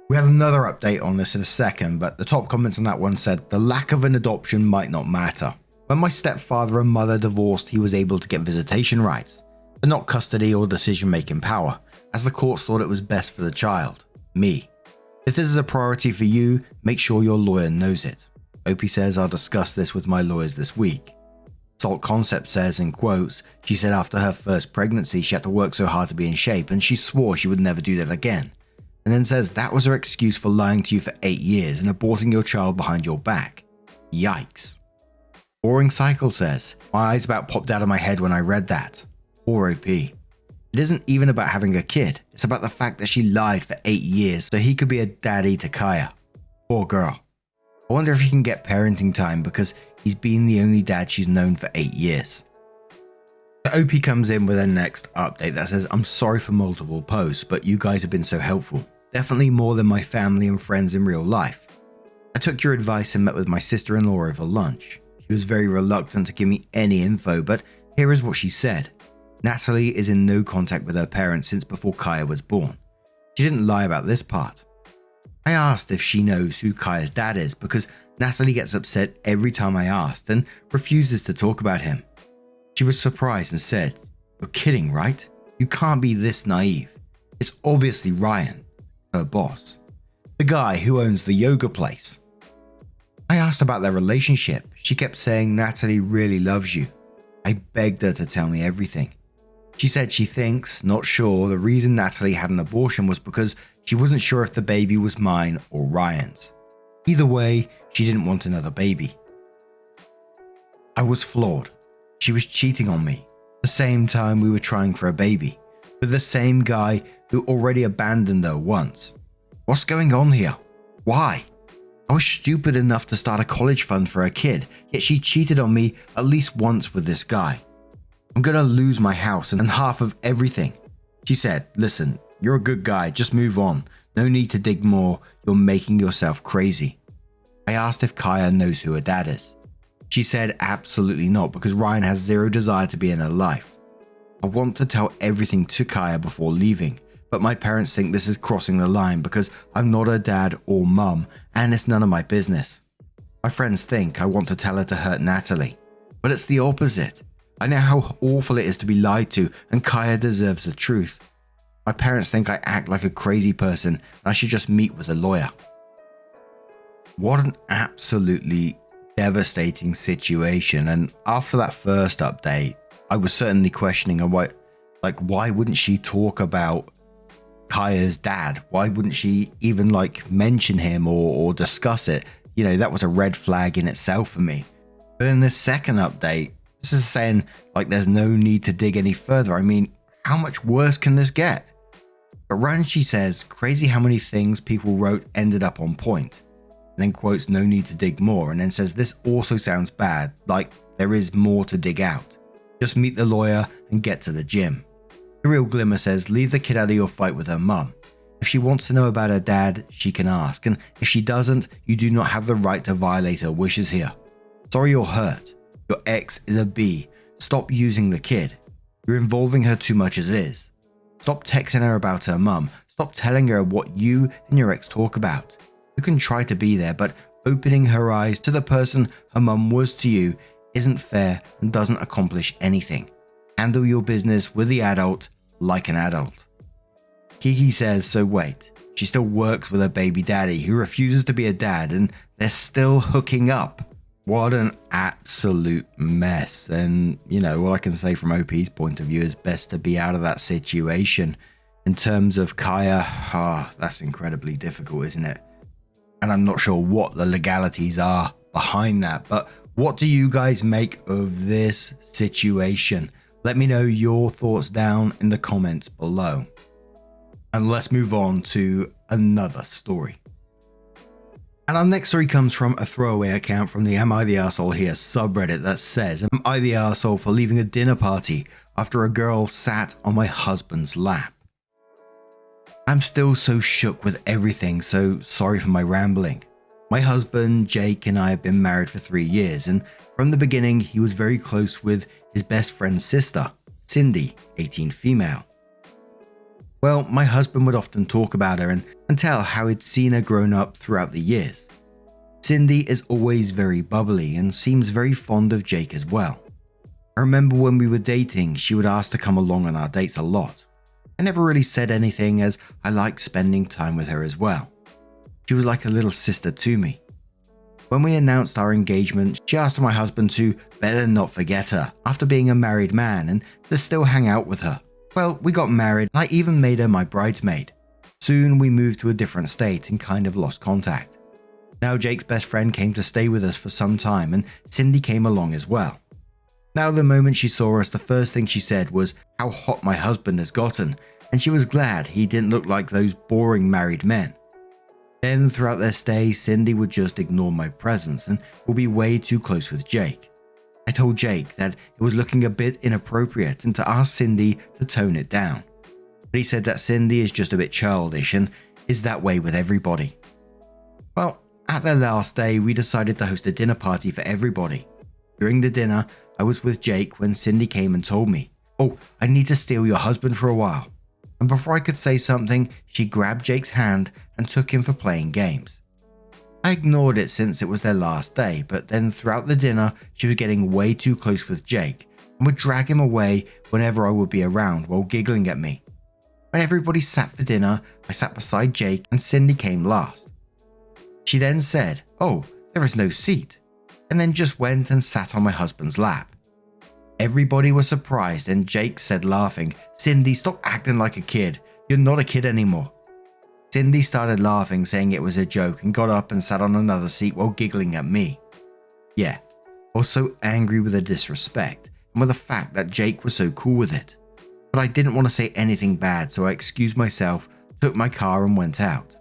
We have another update on this in a second, but the top comments on that one said, the lack of an adoption might not matter. When my stepfather and mother divorced, he was able to get visitation rights, but not custody or decision-making power, as the courts thought it was best for the child, me. If this is a priority for you, make sure your lawyer knows it. OP says I'll discuss this with my lawyers this week. Salt Concept says, in quotes, she said after her first pregnancy she had to work so hard to be in shape and she swore she would never do that again. And then says that was her excuse for lying to you for 8 years and aborting your child behind your back. Yikes. Boring Cycle says, my eyes about popped out of my head when I read that. Poor OP. It isn't even about having a kid, it's about the fact that she lied for 8 years so he could be a daddy to Kaya. Poor girl. I wonder if he can get parenting time because he's been the only dad she's known for 8 years. The OP comes in with a next update that says, I'm sorry for multiple posts, but you guys have been so helpful. Definitely more than my family and friends in real life. I took your advice and met with my sister-in-law over lunch. She was very reluctant to give me any info, but here is what she said. Natalie is in no contact with her parents since before Kaya was born. She didn't lie about this part. I asked if she knows who Kaya's dad is because Natalie gets upset every time I asked and refuses to talk about him. She was surprised and said, you're kidding, right? You can't be this naive. It's obviously Ryan, her boss, the guy who owns the yoga place. I asked about their relationship. She kept saying Natalie really loves you. I begged her to tell me everything. She said she thinks, not sure, the reason Natalie had an abortion was because she wasn't sure if the baby was mine or Ryan's. Either way, she didn't want another baby. I was floored. She was cheating on me. The same time we were trying for a baby, with the same guy who already abandoned her once. What's going on here? Why? I was stupid enough to start a college fund for a kid, yet she cheated on me at least once with this guy. I'm gonna lose my house and half of everything. She said, listen, you're a good guy, just move on. No need to dig more, you're making yourself crazy. I asked if Kaya knows who her dad is. She said absolutely not, because Ryan has zero desire to be in her life. I want to tell everything to Kaya before leaving, but my parents think this is crossing the line because I'm not her dad or mum, and it's none of my business. My friends think I want to tell her to hurt Natalie, but it's the opposite. I know how awful it is to be lied to, and Kaya deserves the truth. My parents think I act like a crazy person and I should just meet with a lawyer. What an absolutely devastating situation. And after that first update, I was certainly questioning why wouldn't she talk about Kaya's dad? Why wouldn't she even mention him or discuss it? That was a red flag in itself for me. But in this second update, this is saying there's no need to dig any further. I mean, how much worse can this get? But Ryan, she says, crazy how many things people wrote ended up on point. And then quotes no need to dig more, and then says this also sounds bad, like there is more to dig out. Just meet the lawyer and get to the gym. The Real Glimmer says leave the kid out of your fight with her mum. If she wants to know about her dad, she can ask, and if she doesn't, you do not have the right to violate her wishes here. Sorry you're hurt. Your ex is a B. Stop using the kid. You're involving her too much as is. Stop texting her about her mum. Stop telling her what you and your ex talk about. You can try to be there, but opening her eyes to the person her mum was to you isn't fair and doesn't accomplish anything. Handle your business with the adult like an adult. Kiki says, so wait, she still works with her baby daddy who refuses to be a dad, and they're still hooking up. What an absolute mess. And, all I can say from OP's point of view is best to be out of that situation. In terms of Kaya, that's incredibly difficult, isn't it? And I'm not sure what the legalities are behind that, but what do you guys make of this situation? Let me know your thoughts down in the comments below. And let's move on to another story. And our next story comes from a throwaway account from the Am I the Arsehole Here subreddit that says, am I the arsehole for leaving a dinner party after a girl sat on my husband's lap? I'm still so shook with everything, so sorry for my rambling. My husband, Jake, and I have been married for 3 years, and from the beginning, he was very close with his best friend's sister, Cindy, 18 female. Well, my husband would often talk about her and tell how he'd seen her grown up throughout the years. Cindy is always very bubbly and seems very fond of Jake as well. I remember when we were dating, she would ask to come along on our dates a lot. I never really said anything as I liked spending time with her as well. She was like a little sister to me. When we announced our engagement, she asked my husband to better not forget her after being a married man and to still hang out with her. Well, we got married and I even made her my bridesmaid. Soon we moved to a different state and kind of lost contact. Now Jake's best friend came to stay with us for some time and Cindy came along as well. Now the moment she saw us, the first thing she said was how hot my husband has gotten, and she was glad he didn't look like those boring married men. Then throughout their stay, Cindy would just ignore my presence and would be way too close with Jake. I told Jake that it was looking a bit inappropriate and to ask Cindy to tone it down. But he said that Cindy is just a bit childish and is that way with everybody. Well, at their last day, we decided to host a dinner party for everybody. During the dinner, I was with Jake when Cindy came and told me, "Oh, I need to steal your husband for a while." And before I could say something, she grabbed Jake's hand and took him for playing games. I ignored it since it was their last day, but then throughout the dinner, she was getting way too close with Jake and would drag him away whenever I would be around while giggling at me. When everybody sat for dinner, I sat beside Jake and Cindy came last. She then said, "Oh, there is no seat, and then just went and sat on my husband's lap. Everybody was surprised, and Jake said laughing, "Cindy, stop acting like a kid. You're not a kid anymore." Cindy started laughing, saying it was a joke, and got up and sat on another seat while giggling at me. Yeah, I was so angry with the disrespect and with the fact that Jake was so cool with it. But I didn't want to say anything bad, so I excused myself, took my car and went out.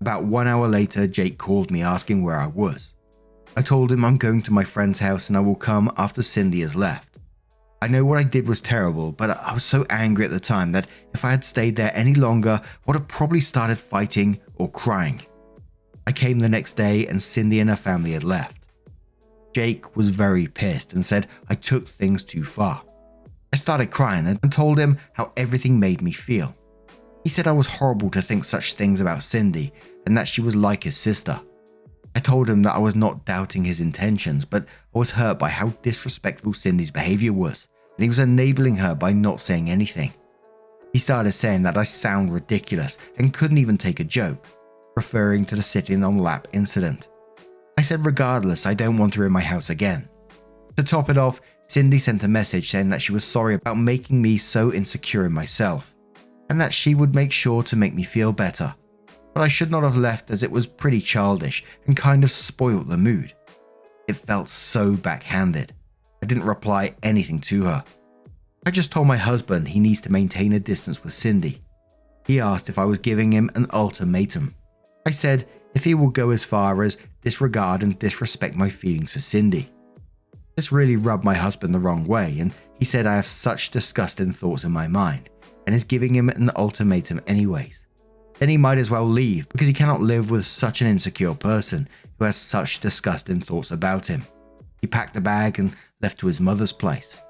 About 1 hour later, Jake called me asking where I was. I told him I'm going to my friend's house and I will come after Cindy has left. I know what I did was terrible, but I was so angry at the time that if I had stayed there any longer, I would have probably started fighting or crying. I came the next day and Cindy and her family had left. Jake was very pissed and said I took things too far. I started crying and told him how everything made me feel. He said I was horrible to think such things about Cindy and that she was like his sister. I told him that I was not doubting his intentions, but I was hurt by how disrespectful Cindy's behavior was, and he was enabling her by not saying anything. He started saying that I sound ridiculous and couldn't even take a joke, referring to the sitting on lap incident. I said regardless, I don't want her in my house again. To top it off, Cindy sent a message saying that she was sorry about making me so insecure in myself, and that she would make sure to make me feel better. But I should not have left as it was pretty childish and kind of spoilt the mood. It felt so backhanded. I didn't reply anything to her. I just told my husband he needs to maintain a distance with Cindy. He asked if I was giving him an ultimatum. I said if he will go as far as disregard and disrespect my feelings for Cindy. This really rubbed my husband the wrong way, and he said I have such disgusting thoughts in my mind and is giving him an ultimatum anyways. Then he might as well leave because he cannot live with such an insecure person who has such disgusting thoughts about him. He packed a bag and left to his mother's place.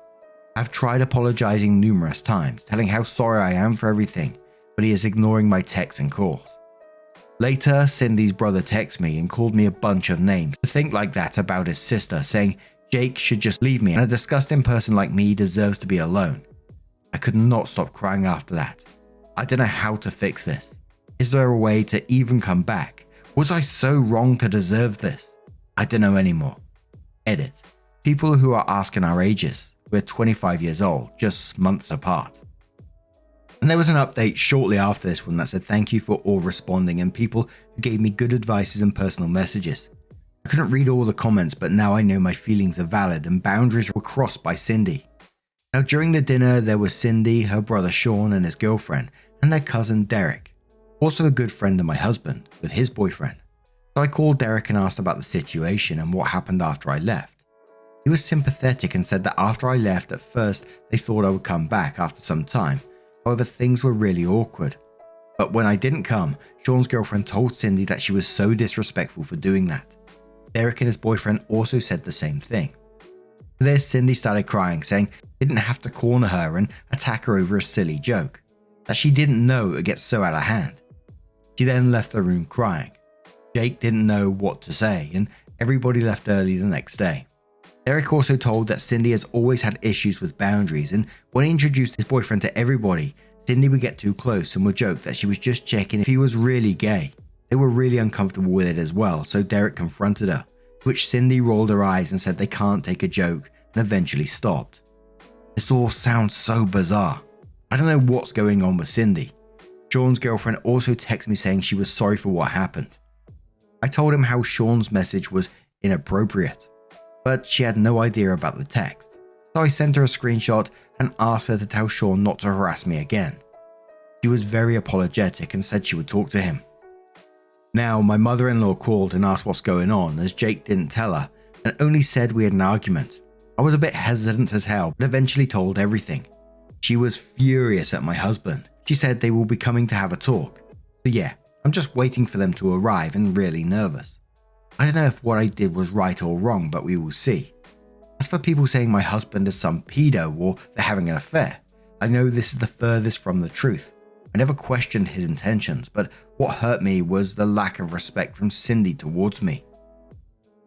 I've tried apologizing numerous times, telling how sorry I am for everything, but he is ignoring my texts and calls. Later, Cindy's brother texted me and called me a bunch of names to think like that about his sister, saying Jake should just leave me and a disgusting person like me deserves to be alone. I could not stop crying after that. I don't know how to fix this. Is there a way to even come back? Was I so wrong to deserve this? I don't know anymore. Edit. People who are asking our ages. We're 25 years old, just months apart. And there was an update shortly after this one that said thank you for all responding and people who gave me good advices and personal messages. I couldn't read all the comments, but now I know my feelings are valid and boundaries were crossed by Cindy. Now during the dinner there was Cindy, her brother Sean and his girlfriend, and their cousin Derek, also a good friend of my husband, with his boyfriend. So I called Derek and asked about the situation and what happened after I left. He was sympathetic and said that after I left at first they thought I would come back after some time. However, things were really awkward. But when I didn't come, Sean's girlfriend told Cindy that she was so disrespectful for doing that. Derek and his boyfriend also said the same thing. For this, Cindy started crying, saying he didn't have to corner her and attack her over a silly joke, that she didn't know it would get so out of hand. She then left the room crying. Jake didn't know what to say, and everybody left early the next day. Derek also told that Cindy has always had issues with boundaries, and when he introduced his boyfriend to everybody, Cindy would get too close and would joke that she was just checking if he was really gay. They were really uncomfortable with it as well, so Derek confronted her, to which Cindy rolled her eyes and said they can't take a joke and eventually stopped. This all sounds so bizarre. I don't know what's going on with Cindy. Sean's girlfriend also texted me saying she was sorry for what happened. I told him how Sean's message was inappropriate, but she had no idea about the text. So I sent her a screenshot and asked her to tell Sean not to harass me again. She was very apologetic and said she would talk to him. Now, my mother-in-law called and asked what's going on, as Jake didn't tell her and only said we had an argument. I was a bit hesitant to tell, but eventually told everything. She was furious at my husband. She said they will be coming to have a talk. So yeah, I'm just waiting for them to arrive and really nervous. I don't know if what I did was right or wrong, but we will see. As for people saying my husband is some pedo or they're having an affair, I know this is the furthest from the truth. I never questioned his intentions, but what hurt me was the lack of respect from Cindy towards me.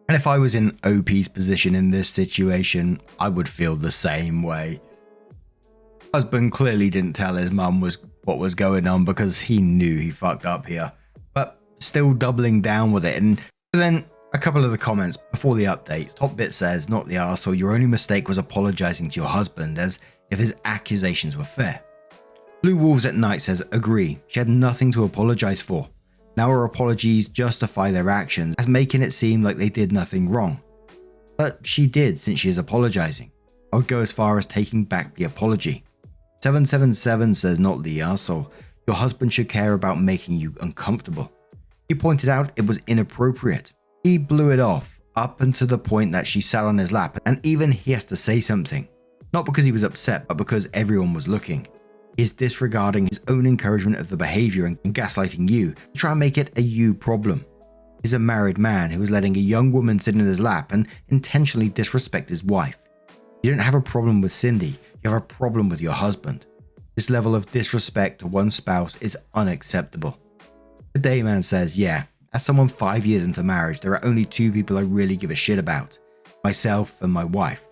And if I was in OP's position in this situation, I would feel the same way. Husband clearly didn't tell his mum what was going on because he knew he fucked up here, but still doubling down with it. And then A couple of the comments before the updates. Top bit says, not the arsehole, your only mistake was apologizing to your husband, as if his accusations were fair. Blue Wolves at Night says, agree, she had nothing to apologize for. Now her apologies justify their actions as making it seem like they did nothing wrong. But she did, since she is apologizing. I would go as far as taking back the apology. 777 says, not the arsehole, your husband should care about making you uncomfortable. He pointed out it was inappropriate. He blew it off, up until the point that she sat on his lap, and even he has to say something. Not because he was upset, but because everyone was looking. He is disregarding his own encouragement of the behavior and gaslighting you to try and make it a you problem. He's a married man who is letting a young woman sit in his lap and intentionally disrespect his wife. You don't have a problem with Cindy, you have a problem with your husband. This level of disrespect to one spouse is unacceptable. The Dayman says, yeah, as someone 5 years into marriage, there are only two people I really give a shit about. Myself and my wife.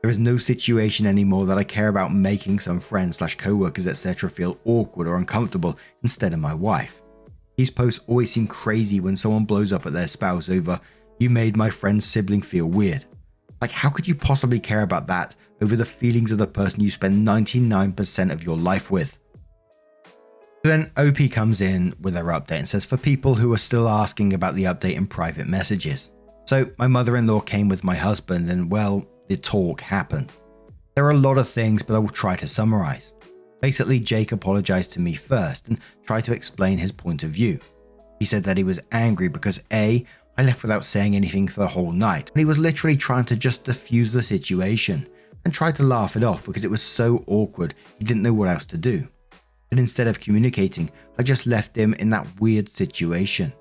There is no situation anymore that I care about making some friends / co-workers etc. feel awkward or uncomfortable instead of my wife. These posts always seem crazy when someone blows up at their spouse over, you made my friend's sibling feel weird. Like, how could you possibly care about that over the feelings of the person you spend 99% of your life with? Then OP comes in with her update and says, for people who are still asking about the update in private messages. So my mother-in-law came with my husband and, well, the talk happened. There are a lot of things, but I will try to summarize. Basically, Jake apologized to me first and tried to explain his point of view. He said that he was angry because A, I left without saying anything for the whole night, and he was literally trying to just diffuse the situation and tried to laugh it off because it was so awkward he didn't know what else to do. But instead of communicating, I just left him in that weird situation.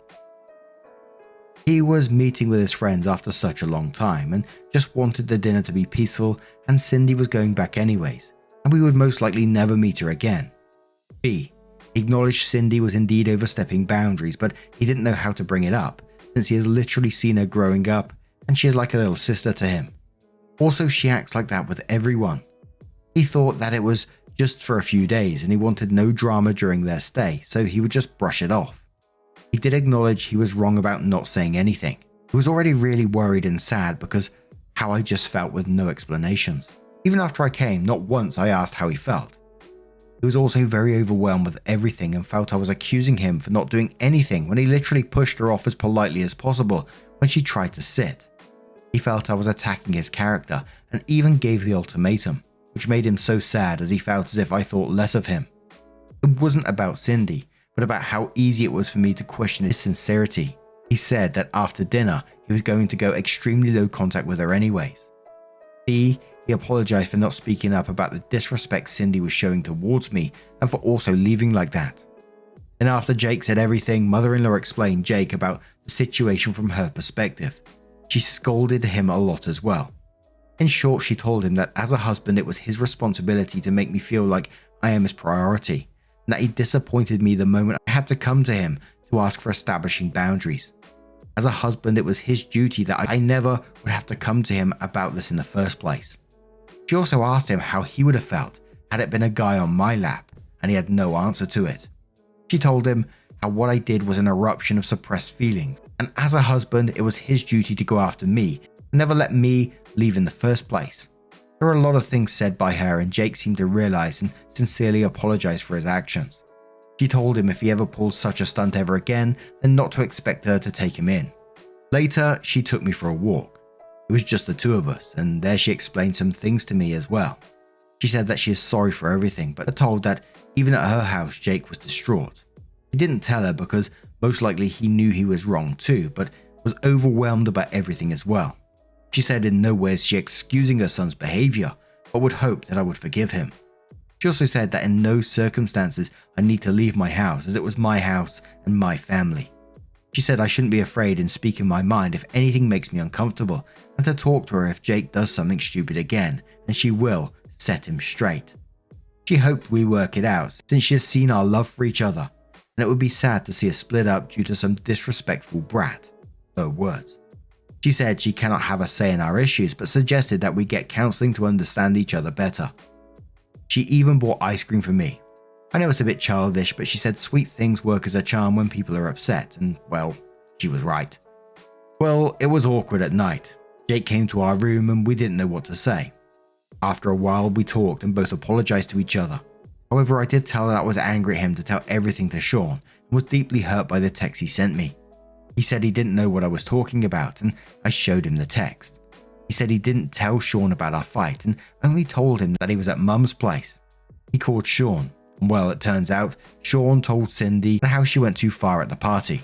He was meeting with his friends after such a long time and just wanted the dinner to be peaceful, and Cindy was going back anyways, and we would most likely never meet her again. B, he acknowledged Cindy was indeed overstepping boundaries, but he didn't know how to bring it up, since he has literally seen her growing up, and she is like a little sister to him. Also, she acts like that with everyone. He thought that it was just for a few days and he wanted no drama during their stay, so he would just brush it off. He did acknowledge he was wrong about not saying anything. He was already really worried and sad because how I just felt with no explanations. Even after I came, not once I asked how he felt. He was also very overwhelmed with everything and felt I was accusing him for not doing anything when he literally pushed her off as politely as possible when she tried to sit. He felt I was attacking his character and even gave the ultimatum, which made him so sad as he felt as if I thought less of him. It wasn't about Cindy, but about how easy it was for me to question his sincerity. He said that after dinner, he was going to go extremely low contact with her anyways. B, he apologized for not speaking up about the disrespect Cindy was showing towards me and for also leaving like that. And after Jake said everything, mother-in-law explained Jake about the situation from her perspective. She scolded him a lot as well. In short, she told him that as a husband it was his responsibility to make me feel like I am his priority, and that he disappointed me the moment I had to come to him to ask for establishing boundaries. As a husband, it was his duty that I never would have to come to him about this in the first place. She also asked him how he would have felt had it been a guy on my lap, and he had no answer to it. She told him how what I did was an eruption of suppressed feelings, and as a husband, it was his duty to go after me and never let me leave in the first place. There were a lot of things said by her, and Jake seemed to realize and sincerely apologize for his actions. She told him if he ever pulled such a stunt ever again, then not to expect her to take him in. Later, she took me for a walk. It was just the two of us, and there she explained some things to me as well. She said that she is sorry for everything, but told that even at her house, Jake was distraught. He didn't tell her because most likely he knew he was wrong too, but was overwhelmed about everything as well. She said in no way is she excusing her son's behavior, but would hope that I would forgive him. She also said that in no circumstances I need to leave my house, as it was my house and my family. She said I shouldn't be afraid in speaking my mind if anything makes me uncomfortable, and to talk to her if Jake does something stupid again, and she will set him straight. She hoped we work it out, since she has seen our love for each other, and it would be sad to see us split up due to some disrespectful brat. Her words. She said she cannot have a say in our issues, but suggested that we get counseling to understand each other better. She even bought ice cream for me. I know it's a bit childish, but she said sweet things work as a charm when people are upset, and well, she was right. Well, it was awkward at night. Jake came to our room and we didn't know what to say. After a while, we talked and both apologized to each other. However, I did tell her that I was angry at him to tell everything to Sean and was deeply hurt by the text he sent me. He said he didn't know what I was talking about and I showed him the text. He said he didn't tell Sean about our fight and only told him that he was at Mum's place. He called Sean, and well, it turns out Sean told Cindy how she went too far at the party.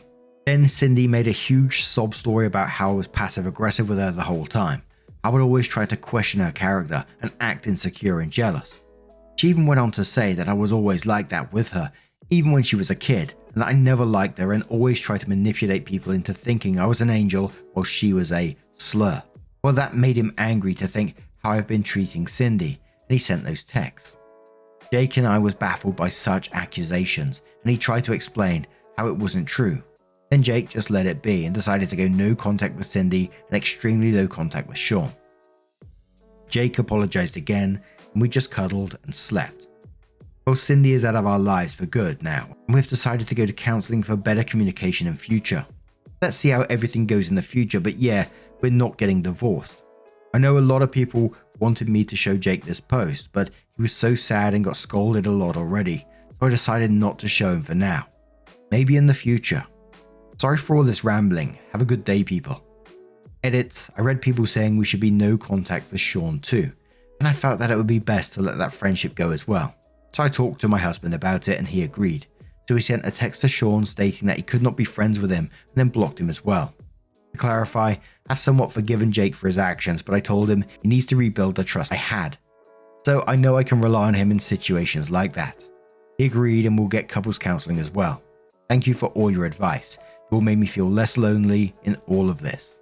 Then Cindy made a huge sob story about how I was passive aggressive with her the whole time. I would always try to question her character and act insecure and jealous. She even went on to say that I was always like that with her, even when she was a kid, and that I never liked her and always tried to manipulate people into thinking I was an angel while she was a slur. Well, that made him angry to think how I've been treating Cindy, and he sent those texts. Jake and I was baffled by such accusations, and he tried to explain how it wasn't true. Then Jake just let it be and decided to go no contact with Cindy and extremely low contact with Sean. Jake apologized again, and we just cuddled and slept. Well, Cindy is out of our lives for good now, and we've decided to go to counseling for better communication in future. Let's see how everything goes in the future, but yeah, we're not getting divorced. I know a lot of people wanted me to show Jake this post, but he was so sad and got scolded a lot already, so I decided not to show him for now. Maybe in the future. Sorry for all this rambling. Have a good day, people. Edits. I read people saying we should be no contact with Sean too, and I felt that it would be best to let that friendship go as well. So I talked to my husband about it and he agreed. So he sent a text to Sean stating that he could not be friends with him and then blocked him as well. To clarify, I've somewhat forgiven Jake for his actions, but I told him he needs to rebuild the trust I had. So I know I can rely on him in situations like that. He agreed and we'll get couples counseling as well. Thank you for all your advice. It all made me feel less lonely in all of this.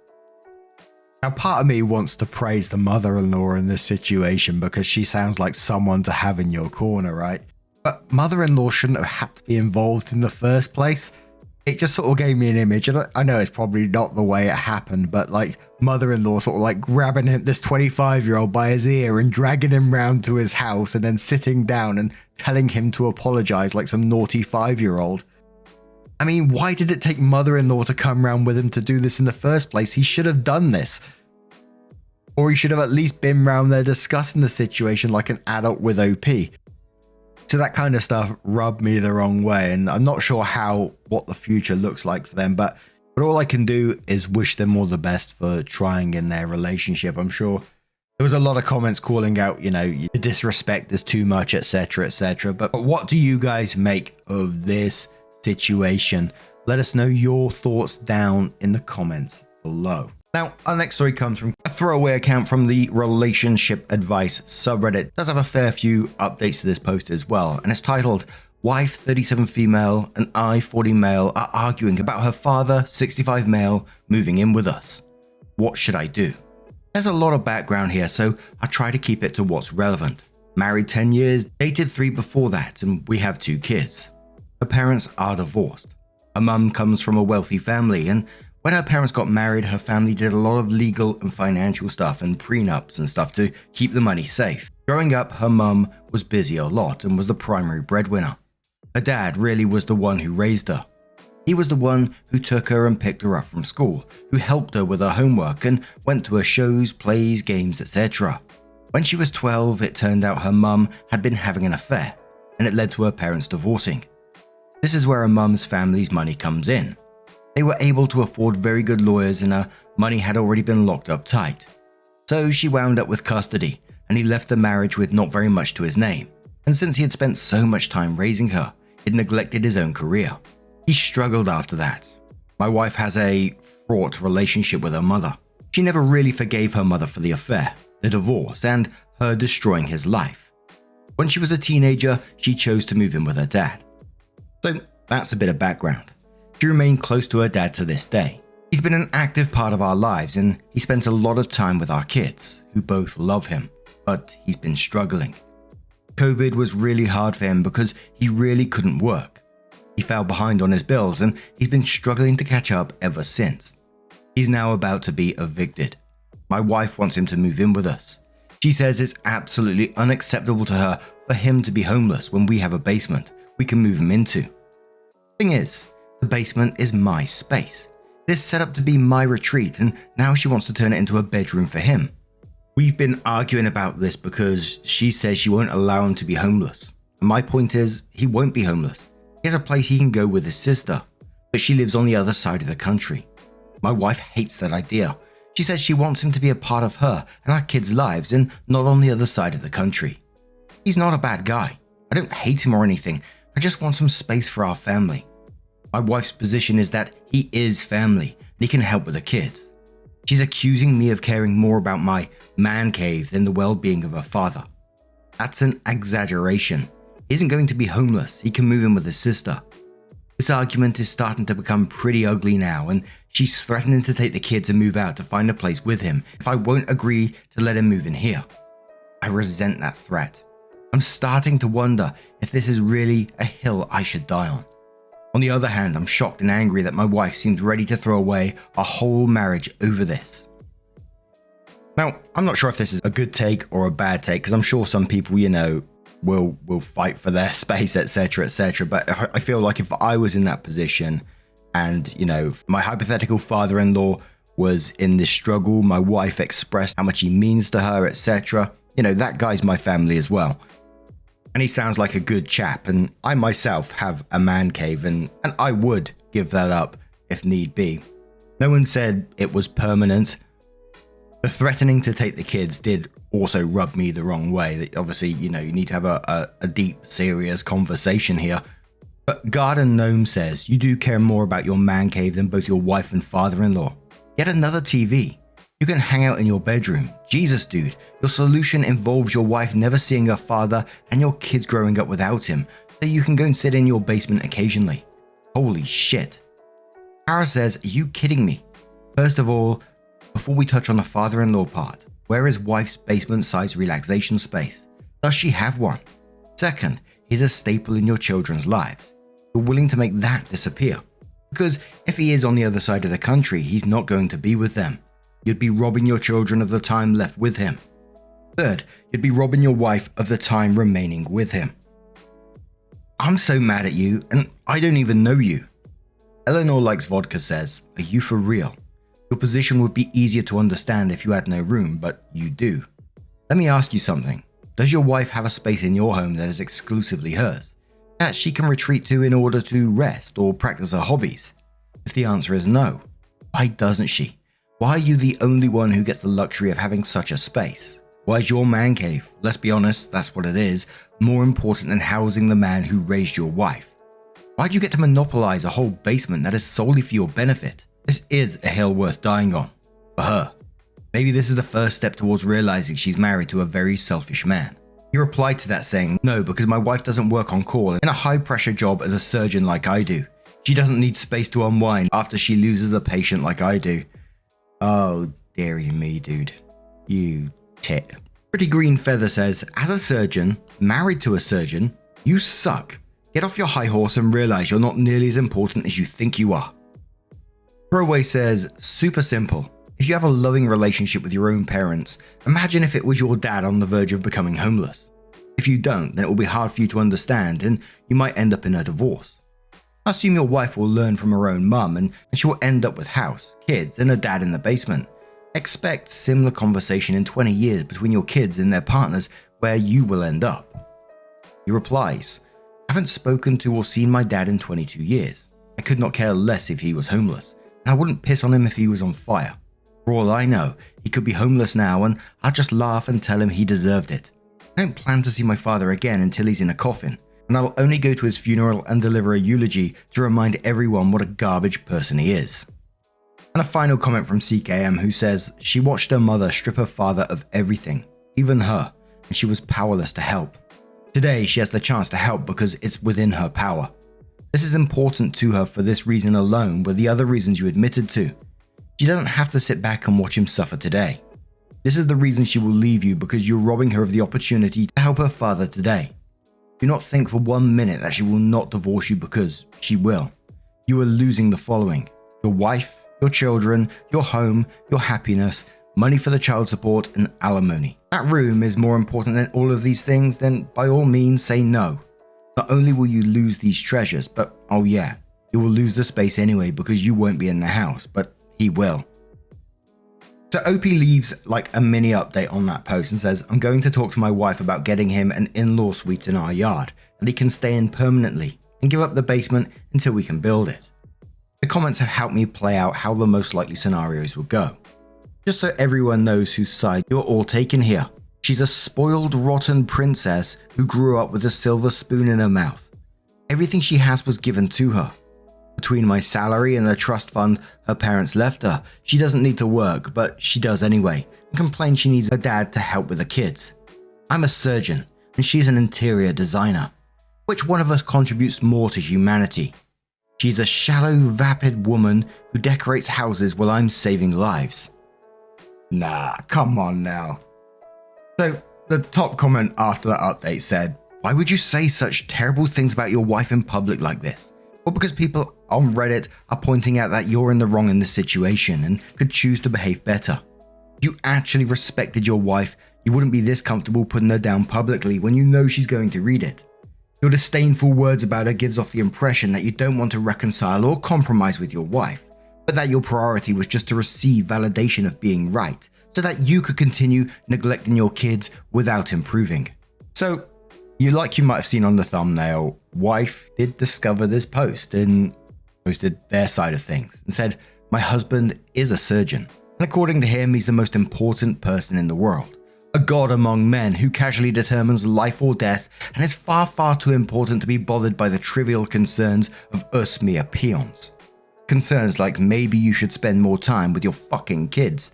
Now, part of me wants to praise the mother-in-law in this situation because she sounds like someone to have in your corner, right? But mother-in-law shouldn't have had to be involved in the first place. It just sort of gave me an image, and I know it's probably not the way it happened, but like mother-in-law sort of like grabbing him, this 25-year-old by his ear and dragging him round to his house and then sitting down and telling him to apologize like some naughty 5-year-old. I mean, why did it take mother-in-law to come round with him to do this in the first place? He should have done this. Or he should have at least been round there discussing the situation like an adult with OP. So that kind of stuff rubbed me the wrong way, and I'm not sure what the future looks like for them, but all I can do is wish them all the best for trying in their relationship. I'm sure there was a lot of comments calling out, you know, the disrespect is too much, etc., etc. But what do you guys make of this situation? Let us know your thoughts down in the comments below. Now, our next story comes from a throwaway account from the Relationship Advice subreddit. It does have a fair few updates to this post as well, and it's titled, Wife 37 female and I 40 male are arguing about her father 65 male moving in with us. What should I do? There's a lot of background here, so I try to keep it to what's relevant. Married 10 years, dated 3 before that, and we have 2 kids. Her parents are divorced. Her mum comes from a wealthy family, and when her parents got married, her family did a lot of legal and financial stuff and prenups and stuff to keep the money safe. Growing up, her mum was busy a lot and was the primary breadwinner. Her dad really was the one who raised her. He was the one who took her and picked her up from school, who helped her with her homework and went to her shows, plays, games, etc. When she was 12, it turned out her mum had been having an affair, and it led to her parents divorcing. This is where her mum's family's money comes in. They were able to afford very good lawyers and her money had already been locked up tight. So she wound up with custody, and he left the marriage with not very much to his name. And since he had spent so much time raising her, he'd neglected his own career. He struggled after that. My wife has a fraught relationship with her mother. She never really forgave her mother for the affair, the divorce, and her destroying his life. When she was a teenager, she chose to move in with her dad. So that's a bit of background. She remained close to her dad to this day. He's been an active part of our lives and he spends a lot of time with our kids, who both love him, but he's been struggling. COVID was really hard for him because he really couldn't work. He fell behind on his bills and he's been struggling to catch up ever since. He's now about to be evicted. My wife wants him to move in with us. She says it's absolutely unacceptable to her for him to be homeless when we have a basement we can move him into. Thing is, the basement is my space. It's set up to be my retreat, and now she wants to turn it into a bedroom for him. We've been arguing about this because she says she won't allow him to be homeless. And my point is, he won't be homeless. He has a place he can go with his sister, but she lives on the other side of the country. My wife hates that idea. She says she wants him to be a part of her and our kids' lives and not on the other side of the country. He's not a bad guy. I don't hate him or anything. I just want some space for our family. My wife's position is that he is family and he can help with the kids. She's accusing me of caring more about my man cave than the well-being of her father. That's an exaggeration. He isn't going to be homeless. He can move in with his sister. This argument is starting to become pretty ugly now, and she's threatening to take the kids and move out to find a place with him if I won't agree to let him move in here. I resent that threat. I'm starting to wonder if this is really a hill I should die on. On the other hand, I'm shocked and angry that my wife seems ready to throw away a whole marriage over this. Now, I'm not sure if this is a good take or a bad take, because I'm sure some people, will fight for their space, etc., etc. But I feel like if I was in that position and, my hypothetical father-in-law was in this struggle, my wife expressed how much he means to her, etc., that guy's my family as well. And he sounds like a good chap, and I myself have a man cave, and I would give that up if need be. No one said it was permanent. The threatening to take the kids did also rub me the wrong way. That obviously, you need to have a deep, serious conversation here. But Garden Gnome says, you do care more about your man cave than both your wife and father-in-law. Get another TV. You can hang out in your bedroom. Jesus, dude, your solution involves your wife never seeing her father and your kids growing up without him, so you can go and sit in your basement occasionally. Holy shit. Kara says, are you kidding me? First of all, before we touch on the father-in-law part, where is wife's basement-sized relaxation space? Does she have one? Second, he's a staple in your children's lives. You're willing to make that disappear. Because if he is on the other side of the country, he's not going to be with them. You'd be robbing your children of the time left with him. Third, you'd be robbing your wife of the time remaining with him. I'm so mad at you, and I don't even know you. Eleanor Likes Vodka says, are you for real? Your position would be easier to understand if you had no room, but you do. Let me ask you something. Does your wife have a space in your home that is exclusively hers, that she can retreat to in order to rest or practice her hobbies? If the answer is no, why doesn't she? Why are you the only one who gets the luxury of having such a space? Why is your man cave, let's be honest, that's what it is, more important than housing the man who raised your wife? Why do you get to monopolize a whole basement that is solely for your benefit? This is a hill worth dying on. For her. Maybe this is the first step towards realizing she's married to a very selfish man. He replied to that saying, no, because my wife doesn't work on call in a high-pressure job as a surgeon like I do. She doesn't need space to unwind after she loses a patient like I do. Oh, dearie me, dude. You tit. Pretty Green Feather says, as a surgeon, married to a surgeon, you suck. Get off your high horse and realize you're not nearly as important as you think you are. Throwaway says, super simple. If you have a loving relationship with your own parents, imagine if it was your dad on the verge of becoming homeless. If you don't, then it will be hard for you to understand and you might end up in a divorce. I assume your wife will learn from her own mum and she will end up with house, kids, and a dad in the basement. Expect similar conversation in 20 years between your kids and their partners where you will end up. He replies, I haven't spoken to or seen my dad in 22 years. I could not care less if he was homeless, and I wouldn't piss on him if he was on fire. For all I know, he could be homeless now and I'll just laugh and tell him he deserved it. I don't plan to see my father again until he's in a coffin, and I'll only go to his funeral and deliver a eulogy to remind everyone what a garbage person he is. And a final comment from CKM who says she watched her mother strip her father of everything, even her, and she was powerless to help. Today she has the chance to help because it's within her power. This is important to her for this reason alone, with the other reasons you admitted to. She doesn't have to sit back and watch him suffer today. This is the reason she will leave you, because you're robbing her of the opportunity to help her father today. Do not think for 1 minute that she will not divorce you, because she will. You are losing the following: your wife, your children, your home, your happiness, money for the child support, and alimony. That room is more important than all of these things, then by all means say no. Not only will you lose these treasures, but oh yeah, You will lose the space anyway because you won't be in the house, but he will. So OP leaves like a mini update on that post and says, I'm going to talk to my wife about getting him an in-law suite in our yard that he can stay in permanently and give up the basement until we can build it. The comments have helped me play out how the most likely scenarios will go. Just so everyone knows whose side you're all taking here. She's a spoiled, rotten princess who grew up with a silver spoon in her mouth. Everything she has was given to her. Between my salary and the trust fund her parents left her, she doesn't need to work, but she does anyway, and complains she needs her dad to help with the kids. I'm a surgeon, and she's an interior designer. Which one of us contributes more to humanity? She's a shallow, vapid woman who decorates houses while I'm saving lives. Nah, come on now. So, the top comment after that update said, why would you say such terrible things about your wife in public like this? Well, because people on Reddit are pointing out that you're in the wrong in this situation and could choose to behave better. If you actually respected your wife, you wouldn't be this comfortable putting her down publicly when you know she's going to read it. Your disdainful words about her gives off the impression that you don't want to reconcile or compromise with your wife, but that your priority was just to receive validation of being right, so that you could continue neglecting your kids without improving. So, you might have seen on the thumbnail, wife did discover this post and posted their side of things and said, my husband is a surgeon, and according to him, he's the most important person in the world. A god among men who casually determines life or death and is far, far too important to be bothered by the trivial concerns of us mere peons. Concerns like maybe you should spend more time with your fucking kids.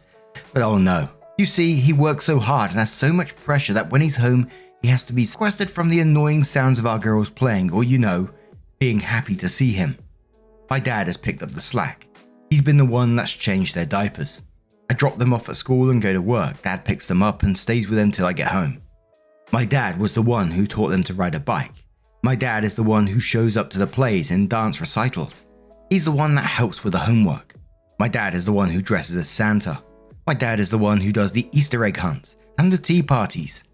But oh no. You see, he works so hard and has so much pressure that when he's home, he has to be sequestered from the annoying sounds of our girls playing or, being happy to see him. My dad has picked up the slack. He's been the one that's changed their diapers. I drop them off at school and go to work. Dad picks them up and stays with them till I get home. My dad was the one who taught them to ride a bike. My dad is the one who shows up to the plays and dance recitals. He's the one that helps with the homework. My dad is the one who dresses as Santa. My dad is the one who does the Easter egg hunts and the tea parties.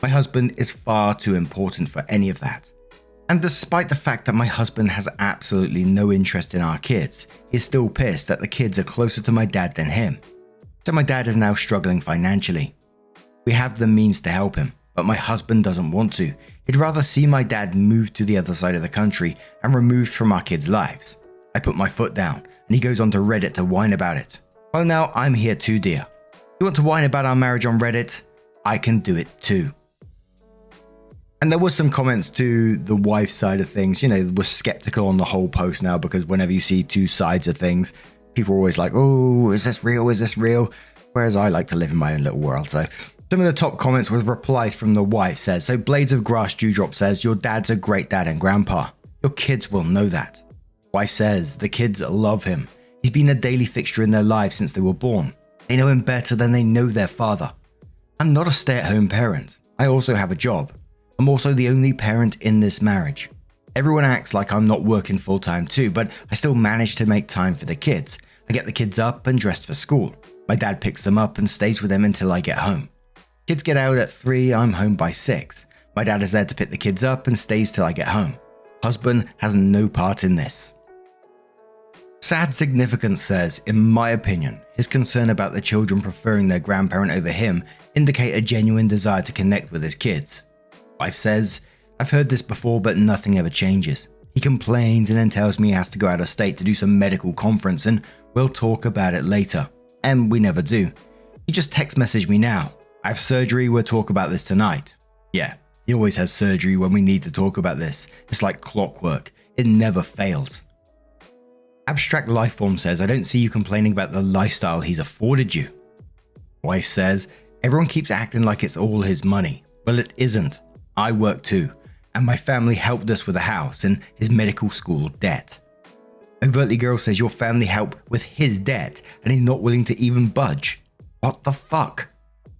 My husband is far too important for any of that. And despite the fact that my husband has absolutely no interest in our kids, he's still pissed that the kids are closer to my dad than him. So my dad is now struggling financially. We have the means to help him, but my husband doesn't want to. He'd rather see my dad moved to the other side of the country and removed from our kids' lives. I put my foot down, and he goes onto Reddit to whine about it. Well, now I'm here too, dear. You want to whine about our marriage on Reddit? I can do it too. And there was some comments to the wife's side of things. We're skeptical on the whole post now because whenever you see two sides of things, people are always like, oh, is this real? Is this real? Whereas I like to live in my own little world. So some of the top comments with replies from the wife says, so Blades of Grass Dewdrop says, your dad's a great dad and grandpa. Your kids will know that. Wife says, the kids love him. He's been a daily fixture in their lives since they were born. They know him better than they know their father. I'm not a stay-at-home parent. I also have a job. I'm also the only parent in this marriage. Everyone acts like I'm not working full-time too, but I still manage to make time for the kids. I get the kids up and dressed for school. My dad picks them up and stays with them until I get home. Kids get out at 3, I'm home by 6. My dad is there to pick the kids up and stays till I get home. Husband has no part in this. Sad Significance says, in my opinion, his concern about the children preferring their grandparent over him indicate a genuine desire to connect with his kids. Wife says, I've heard this before but nothing ever changes. He complains and then tells me he has to go out of state to do some medical conference and we'll talk about it later. And we never do. He just text messaged me now. I have surgery, we'll talk about this tonight. Yeah, he always has surgery when we need to talk about this. It's like clockwork. It never fails. Abstract Lifeform says, I don't see you complaining about the lifestyle he's afforded you. Wife says, everyone keeps acting like it's all his money. Well, it isn't. I work too, and my family helped us with a house and his medical school debt. Overtly Girl says your family helped with his debt and he's not willing to even budge. What the fuck?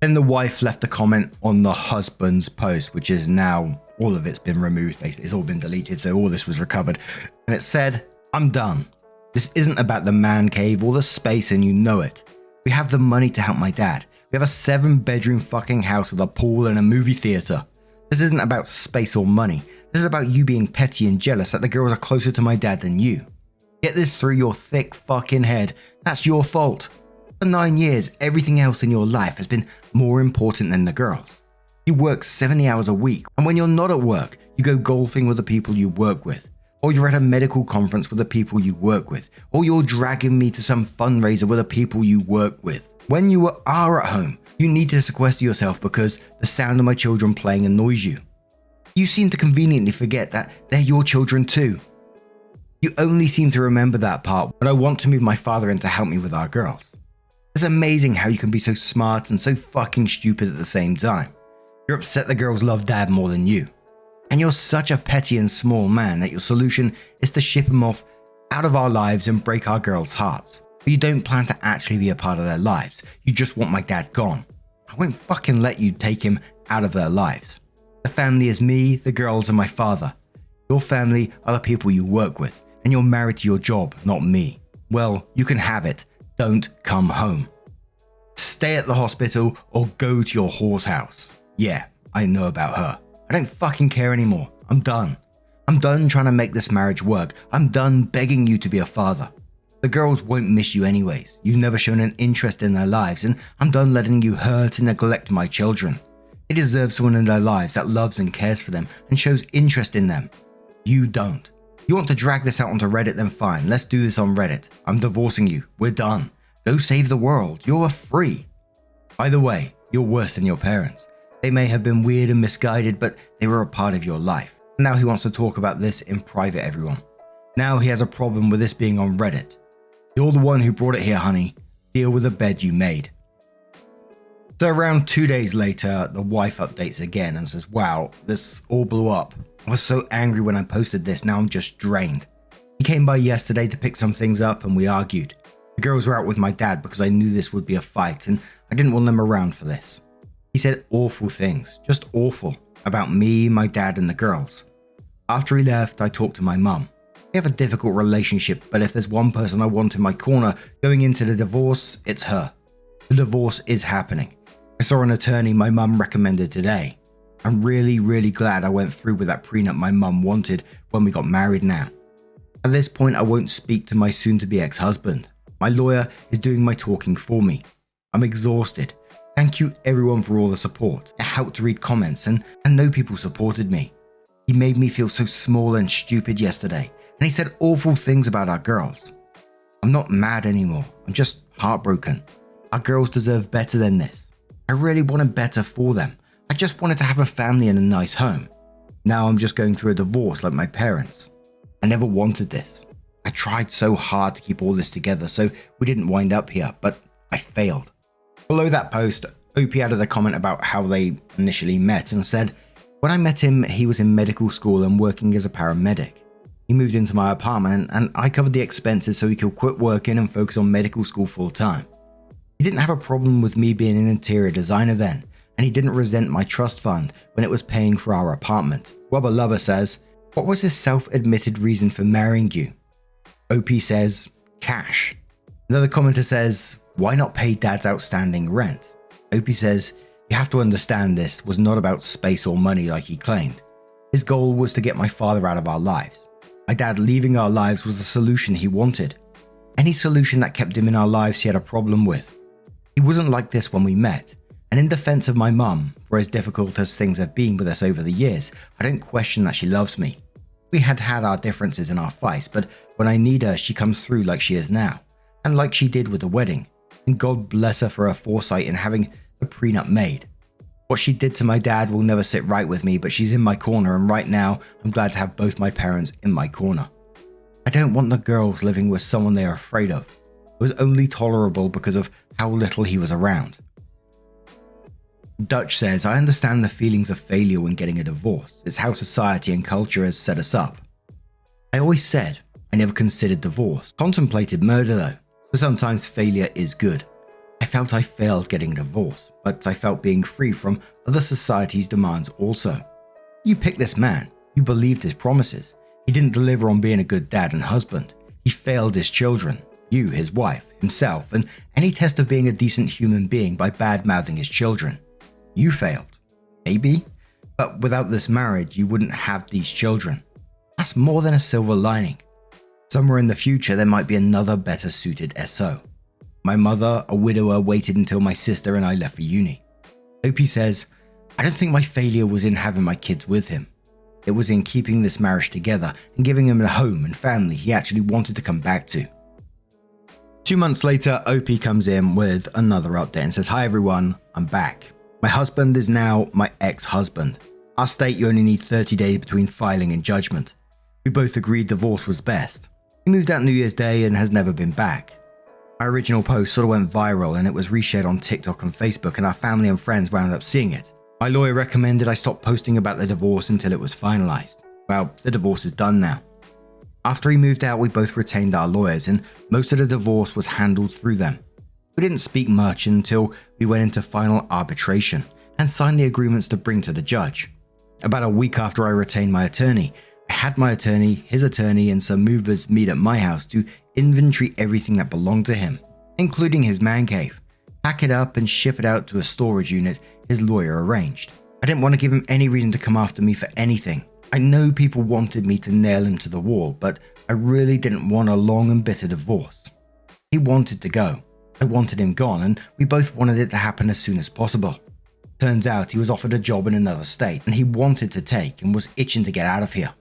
Then the wife left a comment on the husband's post, which is now, all of it's been removed basically, it's all been deleted, so all this was recovered. And it said, I'm done. This isn't about the man cave or the space and you know it. We have the money to help my dad. We have a 7-bedroom fucking house with a pool and a movie theater. This isn't about space or money. This is about you being petty and jealous that the girls are closer to my dad than you. Get this through your thick fucking head. That's your fault. For 9 years, everything else in your life has been more important than the girls. You work 70 hours a week, and when you're not at work, you go golfing with the people you work with, or you're at a medical conference with the people you work with, or you're dragging me to some fundraiser with the people you work with. When you are at home, you need to sequester yourself because the sound of my children playing annoys you. You seem to conveniently forget that they're your children too. You only seem to remember that part when I want to move my father in to help me with our girls. It's amazing how you can be so smart and so fucking stupid at the same time. You're upset the girls love dad more than you. And you're such a petty and small man that your solution is to ship him off out of our lives and break our girls' hearts. But you don't plan to actually be a part of their lives. You just want my dad gone. I won't fucking let you take him out of their lives. The family is me, the girls, and my father. Your family are the people you work with, and you're married to your job, not me. Well, you can have it. Don't come home. Stay at the hospital or go to your whore's house. Yeah, I know about her. I don't fucking care anymore. I'm done. I'm done trying to make this marriage work. I'm done begging you to be a father. The girls won't miss you anyways. You've never shown an interest in their lives, and I'm done letting you hurt and neglect my children. They deserve someone in their lives that loves and cares for them and shows interest in them. You don't. You want to drag this out onto Reddit, then fine. Let's do this on Reddit. I'm divorcing you. We're done. Go save the world. You're free. Either way, you're worse than your parents. They may have been weird and misguided, but they were a part of your life. Now he wants to talk about this in private, everyone. Now he has a problem with this being on Reddit. You're the one who brought it here, honey. Deal with the bed you made. So around 2 days later, the wife updates again and says, wow, this all blew up. I was so angry when I posted this, now I'm just drained. He came by yesterday to pick some things up and we argued. The girls were out with my dad because I knew this would be a fight and I didn't want them around for this. He said awful things, just awful, about me, my dad and the girls. After he left, I talked to my mum. We have a difficult relationship, but if there's one person I want in my corner going into the divorce, it's her. The divorce is happening. I saw an attorney my mum recommended today. I'm really glad I went through with that prenup my mum wanted when we got married now. At this point, I won't speak to my soon-to-be ex-husband. My lawyer is doing my talking for me. I'm exhausted. Thank you everyone for all the support. It helped to read comments and know people supported me. He made me feel so small and stupid yesterday, and he said awful things about our girls. I'm not mad anymore. I'm just heartbroken. Our girls deserve better than this. I really wanted better for them. I just wanted to have a family and a nice home. Now I'm just going through a divorce like my parents. I never wanted this. I tried so hard to keep all this together so we didn't wind up here, but I failed. Below that post, Opie added a comment about how they initially met and said, when I met him, he was in medical school and working as a paramedic. He moved into my apartment and I covered the expenses so he could quit working and focus on medical school full time. He didn't have a problem with me being an interior designer then, and he didn't resent my trust fund when it was paying for our apartment. Wubba Lubba says, what was his self-admitted reason for marrying you? OP says, cash. Another commenter says, why not pay dad's outstanding rent? OP says, you have to understand this was not about space or money like he claimed. His goal was to get my father out of our lives. My dad leaving our lives was the solution he wanted. Any solution that kept him in our lives he had a problem with. He wasn't like this when we met. And in defense of my mum, for as difficult as things have been with us over the years, I don't question that she loves me. We had our differences and our fights, but when I need her, she comes through like she is now, and like she did with the wedding. And God bless her for her foresight in having the prenup made. What she did to my dad will never sit right with me, but she's in my corner, and right now, I'm glad to have both my parents in my corner. I don't want the girls living with someone they are afraid of. It was only tolerable because of how little he was around. Dutch says, I understand the feelings of failure when getting a divorce. It's how society and culture has set us up. I always said I never considered divorce, contemplated murder though, so sometimes failure is good. I felt I failed getting a divorce, but I felt being free from other society's demands also. You picked this man, you believed his promises. He didn't deliver on being a good dad and husband. He failed his children, you, his wife, himself, and any test of being a decent human being by bad-mouthing his children. You failed. Maybe. But without this marriage, you wouldn't have these children. That's more than a silver lining. Somewhere in the future, there might be another better suited SO. My mother, a widower, waited until my sister and I left for uni. Opie says, I don't think my failure was in having my kids with him. It was in keeping this marriage together and giving him a home and family he actually wanted to come back to. 2 months later, Opie comes in with another update and says, Hi everyone, I'm back. My husband is now my ex-husband. Our state, you only need 30 days between filing and judgment. We both agreed divorce was best. He moved out New Year's Day and has never been back. My original post sort of went viral and it was reshared on TikTok and Facebook, and our family and friends wound up seeing it. My lawyer recommended I stop posting about the divorce until it was finalized. Well, the divorce is done now. After he moved out, we both retained our lawyers and most of the divorce was handled through them. We didn't speak much until we went into final arbitration and signed the agreements to bring to the judge. About a week after I retained my attorney, I had my attorney, his attorney, and some movers meet at my house to inventory everything that belonged to him, including his man cave, pack it up and ship it out to a storage unit his lawyer arranged. I didn't want to give him any reason to come after me for anything. I know people wanted me to nail him to the wall, but I really didn't want a long and bitter divorce. He wanted to go. I wanted him gone, and we both wanted it to happen as soon as possible. Turns out he was offered a job in another state, and he wanted to take and was itching to get out of here.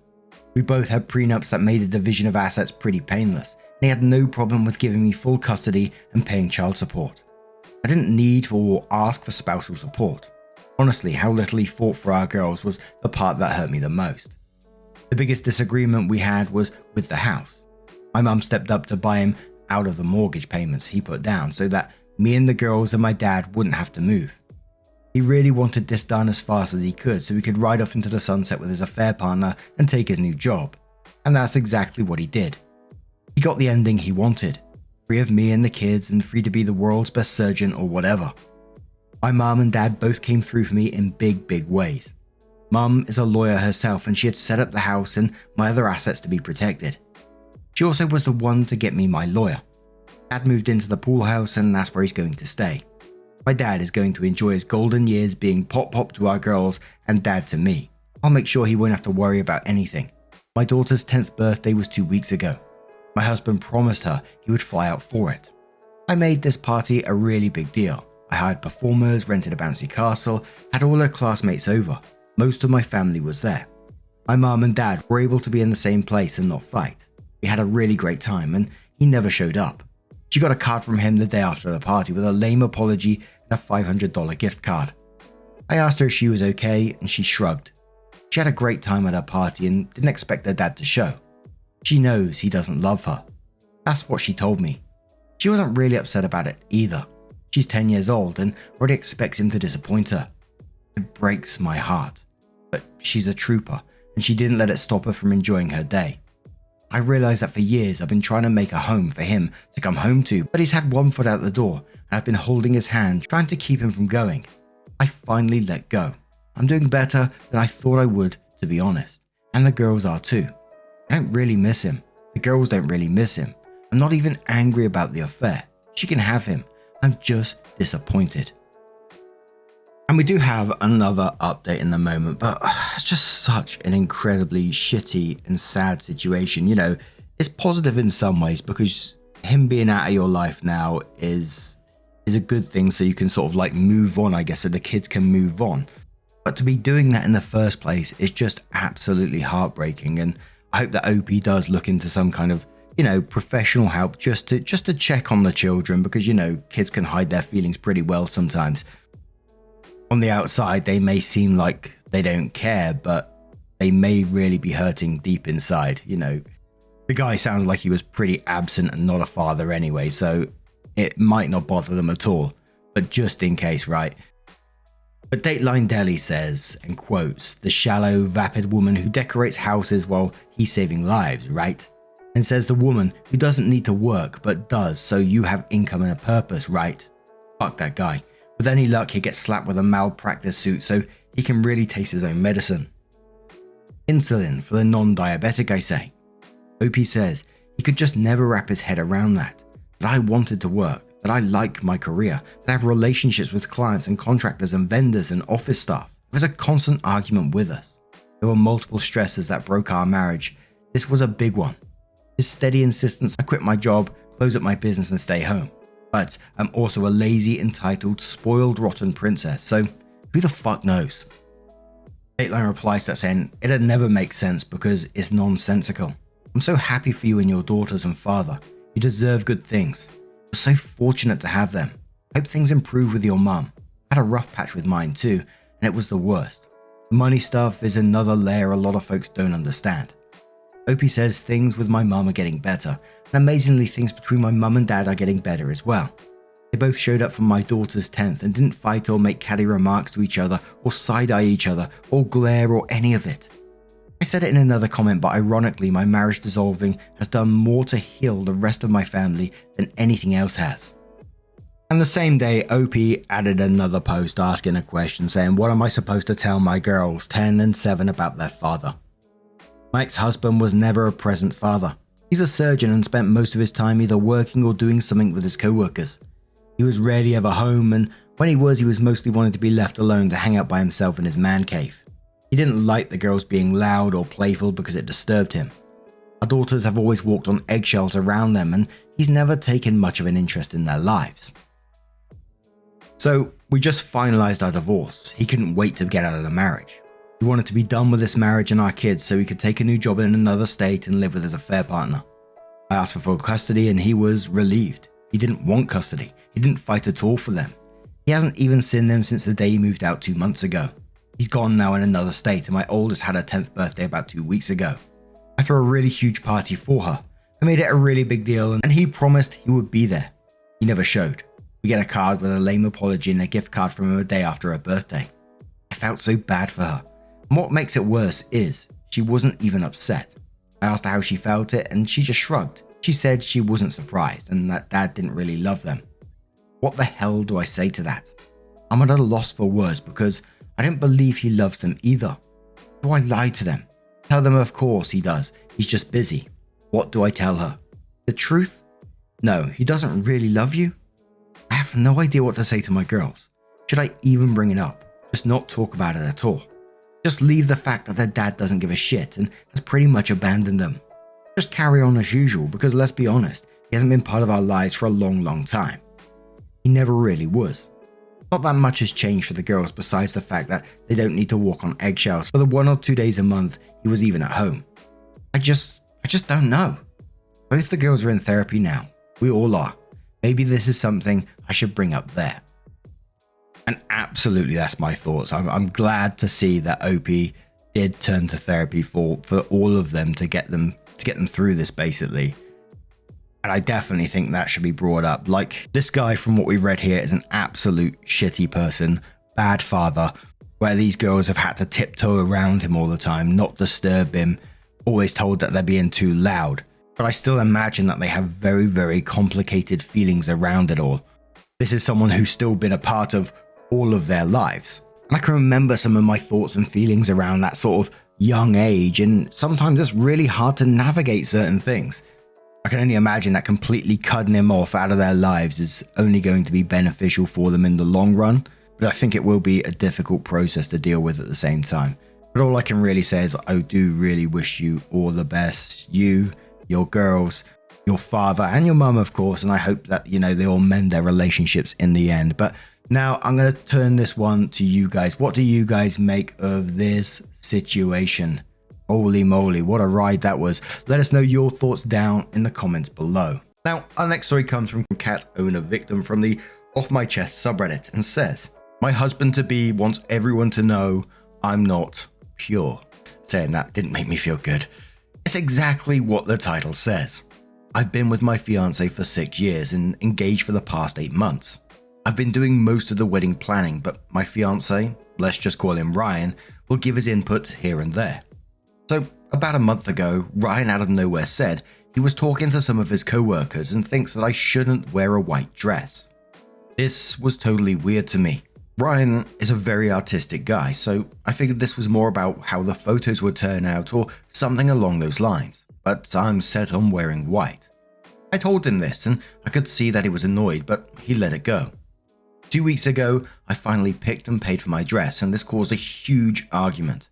We both had prenups that made the division of assets pretty painless, and he had no problem with giving me full custody and paying child support. I didn't need or ask for spousal support. Honestly, how little he fought for our girls was the part that hurt me the most. The biggest disagreement we had was with the house. My mum stepped up to buy him out of the mortgage payments he put down so that me and the girls and my dad wouldn't have to move. He really wanted this done as fast as he could so he could ride off into the sunset with his affair partner and take his new job. And that's exactly what he did. He got the ending he wanted. Free of me and the kids and free to be the world's best surgeon or whatever. My mum and dad both came through for me in big ways. Mum is a lawyer herself and she had set up the house and my other assets to be protected. She also was the one to get me my lawyer. Dad moved into the pool house and that's where he's going to stay. My dad is going to enjoy his golden years being pop to our girls and dad to me. I'll make sure he won't have to worry about anything. My daughter's 10th birthday was 2 weeks ago. My husband promised her he would fly out for it. I made this party a really big deal. I hired performers, rented a bouncy castle, had all her classmates over. Most of my family was there. My mum and dad were able to be in the same place and not fight. We had a really great time and he never showed up. She got a card from him the day after the party with a lame apology and a $500 gift card. I asked her if she was okay and she shrugged. She had a great time at her party and didn't expect her dad to show. She knows he doesn't love her. That's what she told me. She wasn't really upset about it either. She's 10 years old and already expects him to disappoint her. It breaks my heart. But she's a trooper and she didn't let it stop her from enjoying her day. I realized that for years I've been trying to make a home for him to come home to, but he's had one foot out the door and I've been holding his hand trying to keep him from going. I finally let go. I'm doing better than I thought I would, to be honest. And the girls are too. I don't really miss him. The girls don't really miss him. I'm not even angry about the affair. She can have him. I'm just disappointed. And we do have another update in the moment, but it's just such an incredibly shitty and sad situation. You know, it's positive in some ways because him being out of your life now is a good thing, so you can sort of like move on, I guess, so the kids can move on. But to be doing that in the first place is just absolutely heartbreaking, and I hope that OP does look into some kind of, you know, professional help just to check on the children, because, you know, kids can hide their feelings pretty well sometimes. On the outside, they may seem like they don't care, but they may really be hurting deep inside. You know, the guy sounds like he was pretty absent and not a father anyway, so it might not bother them at all, but just in case, right? But Dateline Delhi says, and quotes, the shallow, vapid woman who decorates houses while he's saving lives, right? And says the woman who doesn't need to work but does, so you have income and a purpose, right? Fuck that guy. With any luck, he gets slapped with a malpractice suit so he can really taste his own medicine. Insulin for the non-diabetic, I say. OP says he could just never wrap his head around that I wanted to work, that I like my career, that I have relationships with clients and contractors and vendors and office staff. There was a constant argument with us. There were multiple stresses that broke our marriage. This was a big one. His steady insistence I quit my job, close up my business and stay home. But I'm also a lazy, entitled, spoiled, rotten princess, so who the fuck knows? Caitlin replies to that saying, it'd never make sense because it's nonsensical. I'm so happy for you and your daughters and father. You deserve good things. You're so fortunate to have them. Hope things improve with your mum. I had a rough patch with mine too, and it was the worst. The money stuff is another layer a lot of folks don't understand. Opie says things with my mum are getting better, and amazingly things between my mum and dad are getting better as well. They both showed up for my daughter's 10th and didn't fight or make catty remarks to each other or side-eye each other or glare or any of it. I said it in another comment, but ironically my marriage dissolving has done more to heal the rest of my family than anything else has. And the same day, Opie added another post asking a question saying, what am I supposed to tell my girls 10 and 7 about their father? My ex-husband was never a present father. He's a surgeon and spent most of his time either working or doing something with his co-workers. He was rarely ever home, and when he was mostly wanting to be left alone to hang out by himself in his man cave. He didn't like the girls being loud or playful because it disturbed him. Our daughters have always walked on eggshells around them, and he's never taken much of an interest in their lives. So we just finalized our divorce. He couldn't wait to get out of the marriage. He wanted to be done with this marriage and our kids so he could take a new job in another state and live with his affair partner. I asked for full custody and he was relieved. He didn't want custody. He didn't fight at all for them. He hasn't even seen them since the day he moved out 2 months ago. He's gone now in another state and my oldest had her 10th birthday about 2 weeks ago. I threw a really huge party for her. I made it a really big deal and he promised he would be there. He never showed. We get a card with a lame apology and a gift card from him a day after her birthday. I felt so bad for her. And what makes it worse is, she wasn't even upset. I asked her how she felt it and she just shrugged. She said she wasn't surprised and that dad didn't really love them. What the hell do I say to that? I'm at a loss for words because I don't believe he loves them either. Do I lie to them? Tell them of course he does, he's just busy. What do I tell her? The truth? No, he doesn't really love you? I have no idea what to say to my girls. Should I even bring it up? Just not talk about it at all. Just leave the fact that their dad doesn't give a shit and has pretty much abandoned them. Just carry on as usual because let's be honest, he hasn't been part of our lives for a long time. He never really was. Not that much has changed for the girls besides the fact that they don't need to walk on eggshells for the 1 or 2 days a month he was even at home. I just don't know. Both the girls are in therapy now. We all are. Maybe this is something I should bring up there. And absolutely that's my thoughts. I'm glad to see that Opie did turn to therapy for all of them to get them through this basically. And I definitely think that should be brought up. Like, this guy from what we've read here is an absolute shitty person, bad father, where these girls have had to tiptoe around him all the time, not disturb him, always told that they're being too loud. But I still imagine that they have very, very complicated feelings around it all. This is someone who's still been a part of all of their lives. And I can remember some of my thoughts and feelings around that sort of young age, and sometimes it's really hard to navigate certain things. I can only imagine that completely cutting him off out of their lives is only going to be beneficial for them in the long run, but I think it will be a difficult process to deal with at the same time. But all I can really say is I do really wish you all the best. You, your girls, your father, and your mum, of course, and I hope that, they all mend their relationships in the end. But now I'm going to turn this one to you guys. What do you guys make of this situation? Holy moly, what a ride that was. Let us know your thoughts down in the comments below. Now, our next story comes from Cat Owner Victim from the Off My Chest subreddit and says, my husband-to-be wants everyone to know I'm not pure. Saying that didn't make me feel good. It's exactly what the title says. I've been with my fiance for 6 years and engaged for the past 8 months. I've been doing most of the wedding planning, but my fiance, let's just call him Ryan, will give his input here and there. So about a month ago, Ryan out of nowhere said he was talking to some of his co-workers and thinks that I shouldn't wear a white dress. This was totally weird to me. Ryan is a very artistic guy, so I figured this was more about how the photos would turn out or something along those lines, but I'm set on wearing white. I told him this and I could see that he was annoyed, but he let it go. 2 weeks ago, I finally picked and paid for my dress and this caused a huge argument.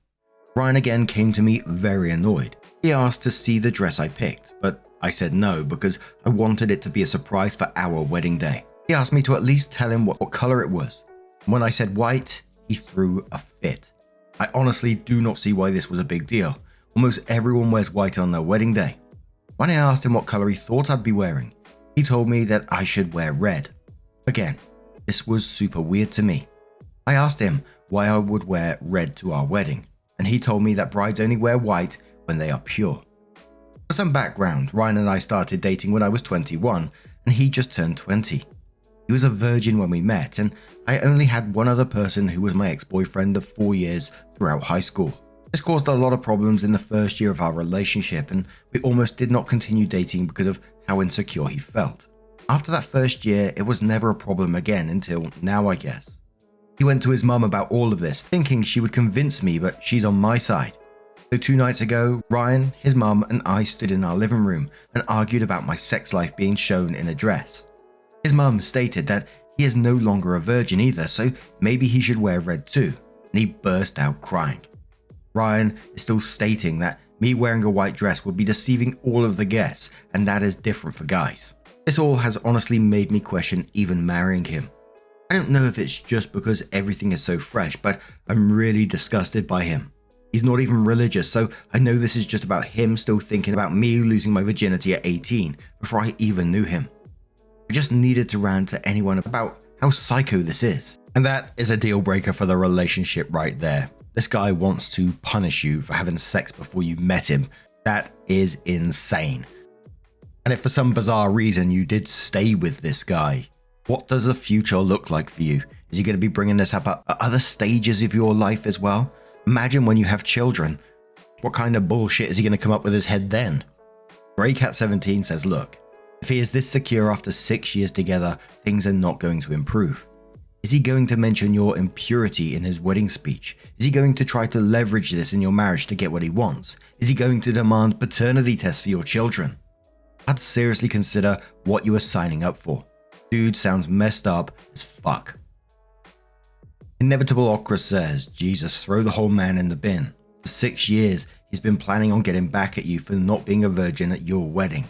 Ryan again came to me very annoyed. He asked to see the dress I picked, but I said no because I wanted it to be a surprise for our wedding day. He asked me to at least tell him what color it was. When I said white, he threw a fit. I honestly do not see why this was a big deal. Almost everyone wears white on their wedding day. When I asked him what color he thought I'd be wearing, he told me that I should wear red. Again, this was super weird to me. I asked him why I would wear red to our wedding, and he told me that brides only wear white when they are pure. For some background, Ryan and I started dating when I was 21, and he just turned 20. He was a virgin when we met, and I only had one other person who was my ex-boyfriend of 4 years throughout high school. This caused a lot of problems in the first year of our relationship, and we almost did not continue dating because of how insecure he felt. After that first year, it was never a problem again until now, I guess. He went to his mum about all of this, thinking she would convince me, but she's on my side. So 2 nights ago, Ryan, his mum, and I stood in our living room and argued about my sex life being shown in a dress. His mum stated that he is no longer a virgin either, so maybe he should wear red too, and he burst out crying. Ryan is still stating that me wearing a white dress would be deceiving all of the guests, and that is different for guys. This all has honestly made me question even marrying him. I don't know if it's just because everything is so fresh, but I'm really disgusted by him. He's not even religious, so I know this is just about him still thinking about me losing my virginity at 18 before I even knew him. I just needed to rant to anyone about how psycho this is. And that is a deal breaker for the relationship right there. This guy wants to punish you for having sex before you met him. That is insane. And if for some bizarre reason you did stay with this guy, what does the future look like for you? Is he going to be bringing this up at other stages of your life as well? Imagine when you have children. What kind of bullshit is he going to come up with his head then? GreyCat17 says, look, if he is this secure after 6 years together, things are not going to improve. Is he going to mention your impurity in his wedding speech? Is he going to try to leverage this in your marriage to get what he wants? Is he going to demand paternity tests for your children? I'd seriously consider what you are signing up for. Dude sounds messed up as fuck. Inevitable Okra says, Jesus, throw the whole man in the bin. For 6 years, he's been planning on getting back at you for not being a virgin at your wedding.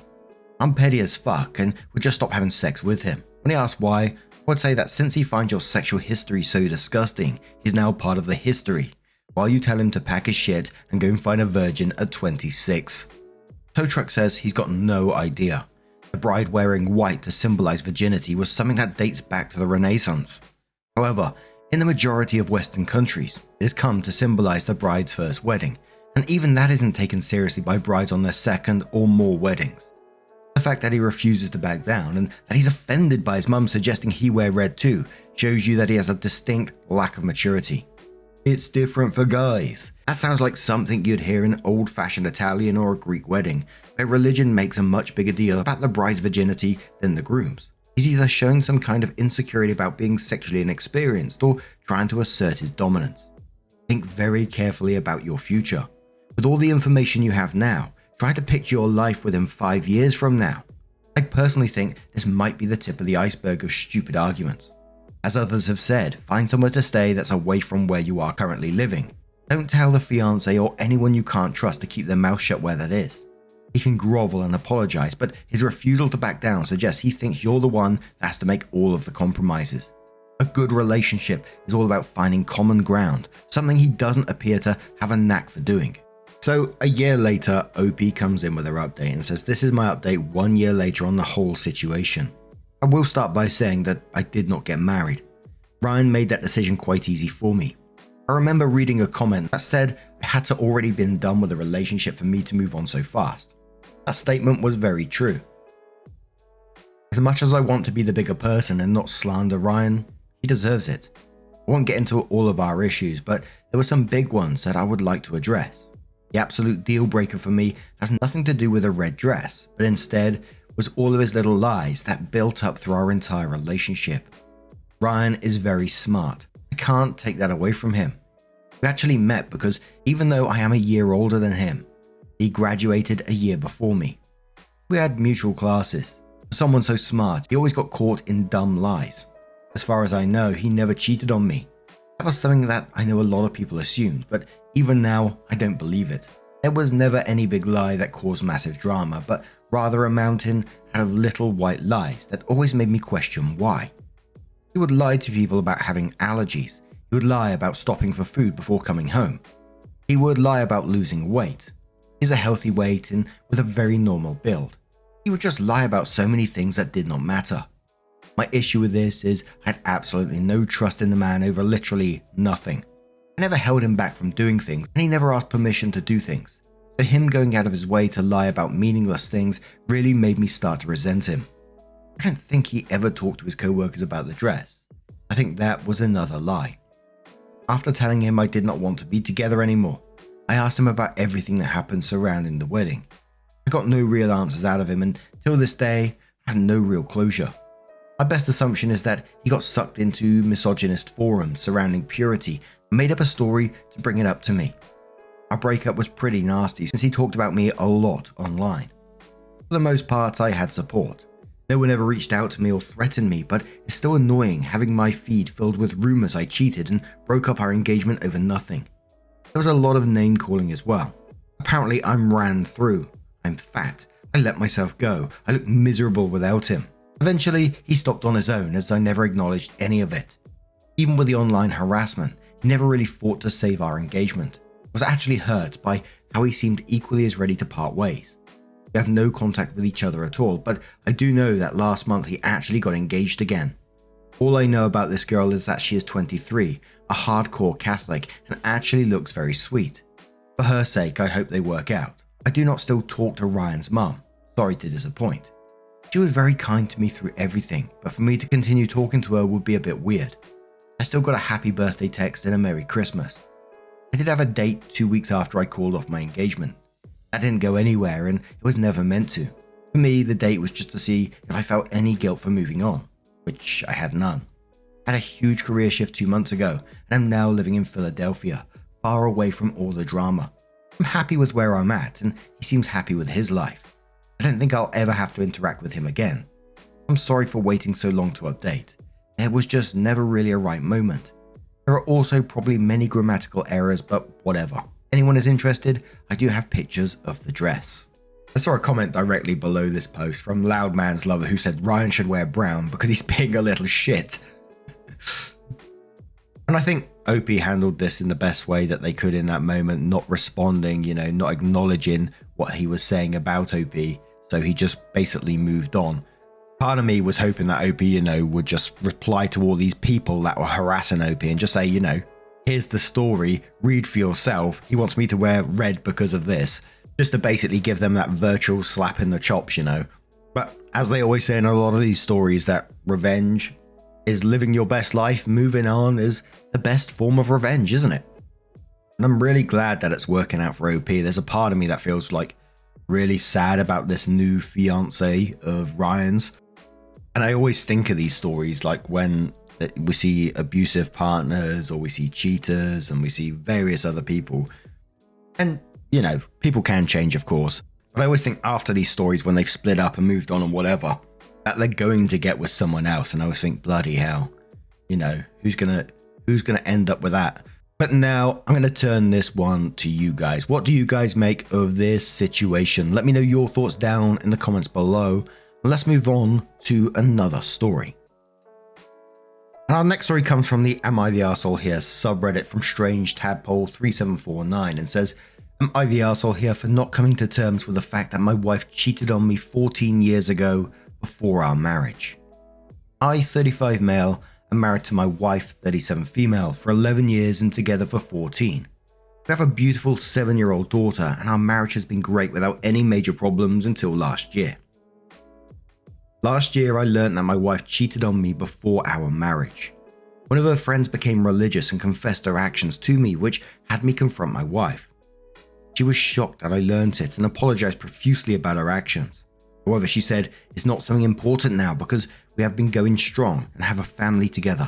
I'm petty as fuck and would just stop having sex with him. When he asks why, I would say that since he finds your sexual history so disgusting, he's now part of the history, while you tell him to pack his shit and go and find a virgin at 26. Tow Truck says he's got no idea. The bride wearing white to symbolize virginity was something that dates back to the Renaissance. However, in the majority of Western countries, it has come to symbolize the bride's first wedding, and even that isn't taken seriously by brides on their second or more weddings. The fact that he refuses to back down and that he's offended by his mum suggesting he wear red too shows you that he has a distinct lack of maturity. It's different for guys. That sounds like something you'd hear in an old-fashioned Italian or a Greek wedding, where religion makes a much bigger deal about the bride's virginity than the groom's. He's either showing some kind of insecurity about being sexually inexperienced or trying to assert his dominance. Think very carefully about your future. With all the information you have now, try to picture your life within 5 years from now. I personally think this might be the tip of the iceberg of stupid arguments. As others have said, find somewhere to stay that's away from where you are currently living. Don't tell the fiancé or anyone you can't trust to keep their mouth shut where that is. He can grovel and apologize, but his refusal to back down suggests he thinks you're the one that has to make all of the compromises. A good relationship is all about finding common ground, something he doesn't appear to have a knack for doing. So a year later, OP comes in with her update and says, this is my update 1 year later on the whole situation. I will start by saying that I did not get married. Ryan made that decision quite easy for me. I remember reading a comment that said I had to already been done with a relationship for me to move on so fast. That statement was very true. As much as I want to be the bigger person and not slander Ryan, he deserves it. I won't get into all of our issues, but there were some big ones that I would like to address. The absolute deal breaker for me has nothing to do with a red dress, but instead was all of his little lies that built up through our entire relationship. Ryan is very smart. I can't take that away from him. We actually met because even though I am a year older than him, he graduated a year before me. We had mutual classes. For someone so smart, he always got caught in dumb lies. As far as I know, he never cheated on me. That was something that I know a lot of people assumed, but even now, I don't believe it. There was never any big lie that caused massive drama, but rather a mountain out of little white lies that always made me question why. He would lie to people about having allergies. He would lie about stopping for food before coming home. He would lie about losing weight. He's a healthy weight and with a very normal build. He would just lie about so many things that did not matter. My issue with this is I had absolutely no trust in the man over literally nothing. I never held him back from doing things, and he never asked permission to do things. So him going out of his way to lie about meaningless things really made me start to resent him. I don't think he ever talked to his co-workers about the dress. I think that was another lie. After telling him I did not want to be together anymore, I asked him about everything that happened surrounding the wedding. I got no real answers out of him, and till this day, I have no real closure. My best assumption is that he got sucked into misogynist forums surrounding purity and made up a story to bring it up to me. Our breakup was pretty nasty since he talked about me a lot online. For the most part, I had support. No one ever reached out to me or threatened me, but it's still annoying having my feed filled with rumors I cheated and broke up our engagement over nothing. There was a lot of name calling as well. Apparently I'm ran through. I'm fat. I let myself go. I look miserable without him. Eventually, he stopped on his own as I never acknowledged any of it. Even with the online harassment, he never really fought to save our engagement. I was actually hurt by how he seemed equally as ready to part ways. We have no contact with each other at all, but I do know that last month he actually got engaged again. All I know about this girl is that she is 23, a hardcore Catholic, and actually looks very sweet. For her sake, I hope they work out. I do not still talk to Ryan's mum. Sorry to disappoint. She was very kind to me through everything, but for me to continue talking to her would be a bit weird. I still got a happy birthday text and a Merry Christmas. I did have a date 2 weeks after I called off my engagement. That didn't go anywhere and it was never meant to. For me, the date was just to see if I felt any guilt for moving on, which I had none. I had a huge career shift 2 months ago and I'm now living in Philadelphia, far away from all the drama. I'm happy with where I'm at and he seems happy with his life. I don't think I'll ever have to interact with him again. I'm sorry for waiting so long to update. There was just never really a right moment. There are also probably many grammatical errors, but whatever. Anyone is interested, I do have pictures of the dress. I saw a comment directly below this post from Loudman's Lover who said Ryan should wear brown because he's being a little shit. And I think OP handled this in the best way that they could in that moment, not responding, not acknowledging what he was saying about OP. So he just basically moved on. Part of me was hoping that OP, would just reply to all these people that were harassing OP and just say, here's the story, read for yourself. He wants me to wear red because of this. Just to basically give them that virtual slap in the chops, But as they always say in a lot of these stories, that revenge is living your best life. Moving on is the best form of revenge, isn't it? And I'm really glad that it's working out for OP. There's a part of me that feels like really sad about this new fiance of Ryan's. And I always think of these stories like when we see abusive partners or we see cheaters and we see various other people. And, people can change, of course. But I always think after these stories, when they've split up and moved on and whatever, that they're going to get with someone else. And I always think, bloody hell, who's gonna end up with that? But now I'm going to turn this one to you guys. What do you guys make of this situation? Let me know your thoughts down in the comments below. Let's move on to another story. And our next story comes from the Am I the Arsehole Here subreddit from Strange Tadpole 3749 and says, Am I the arsehole here for not coming to terms with the fact that my wife cheated on me 14 years ago before our marriage? I, 35 male, am married to my wife, 37 female, for 11 years and together for 14. We have a beautiful 7-year-old daughter and our marriage has been great without any major problems until last year. Last year, I learned that my wife cheated on me before our marriage. One of her friends became religious and confessed her actions to me, which had me confront my wife. She was shocked that I learned it and apologized profusely about her actions. However, she said it's not something important now because we have been going strong and have a family together.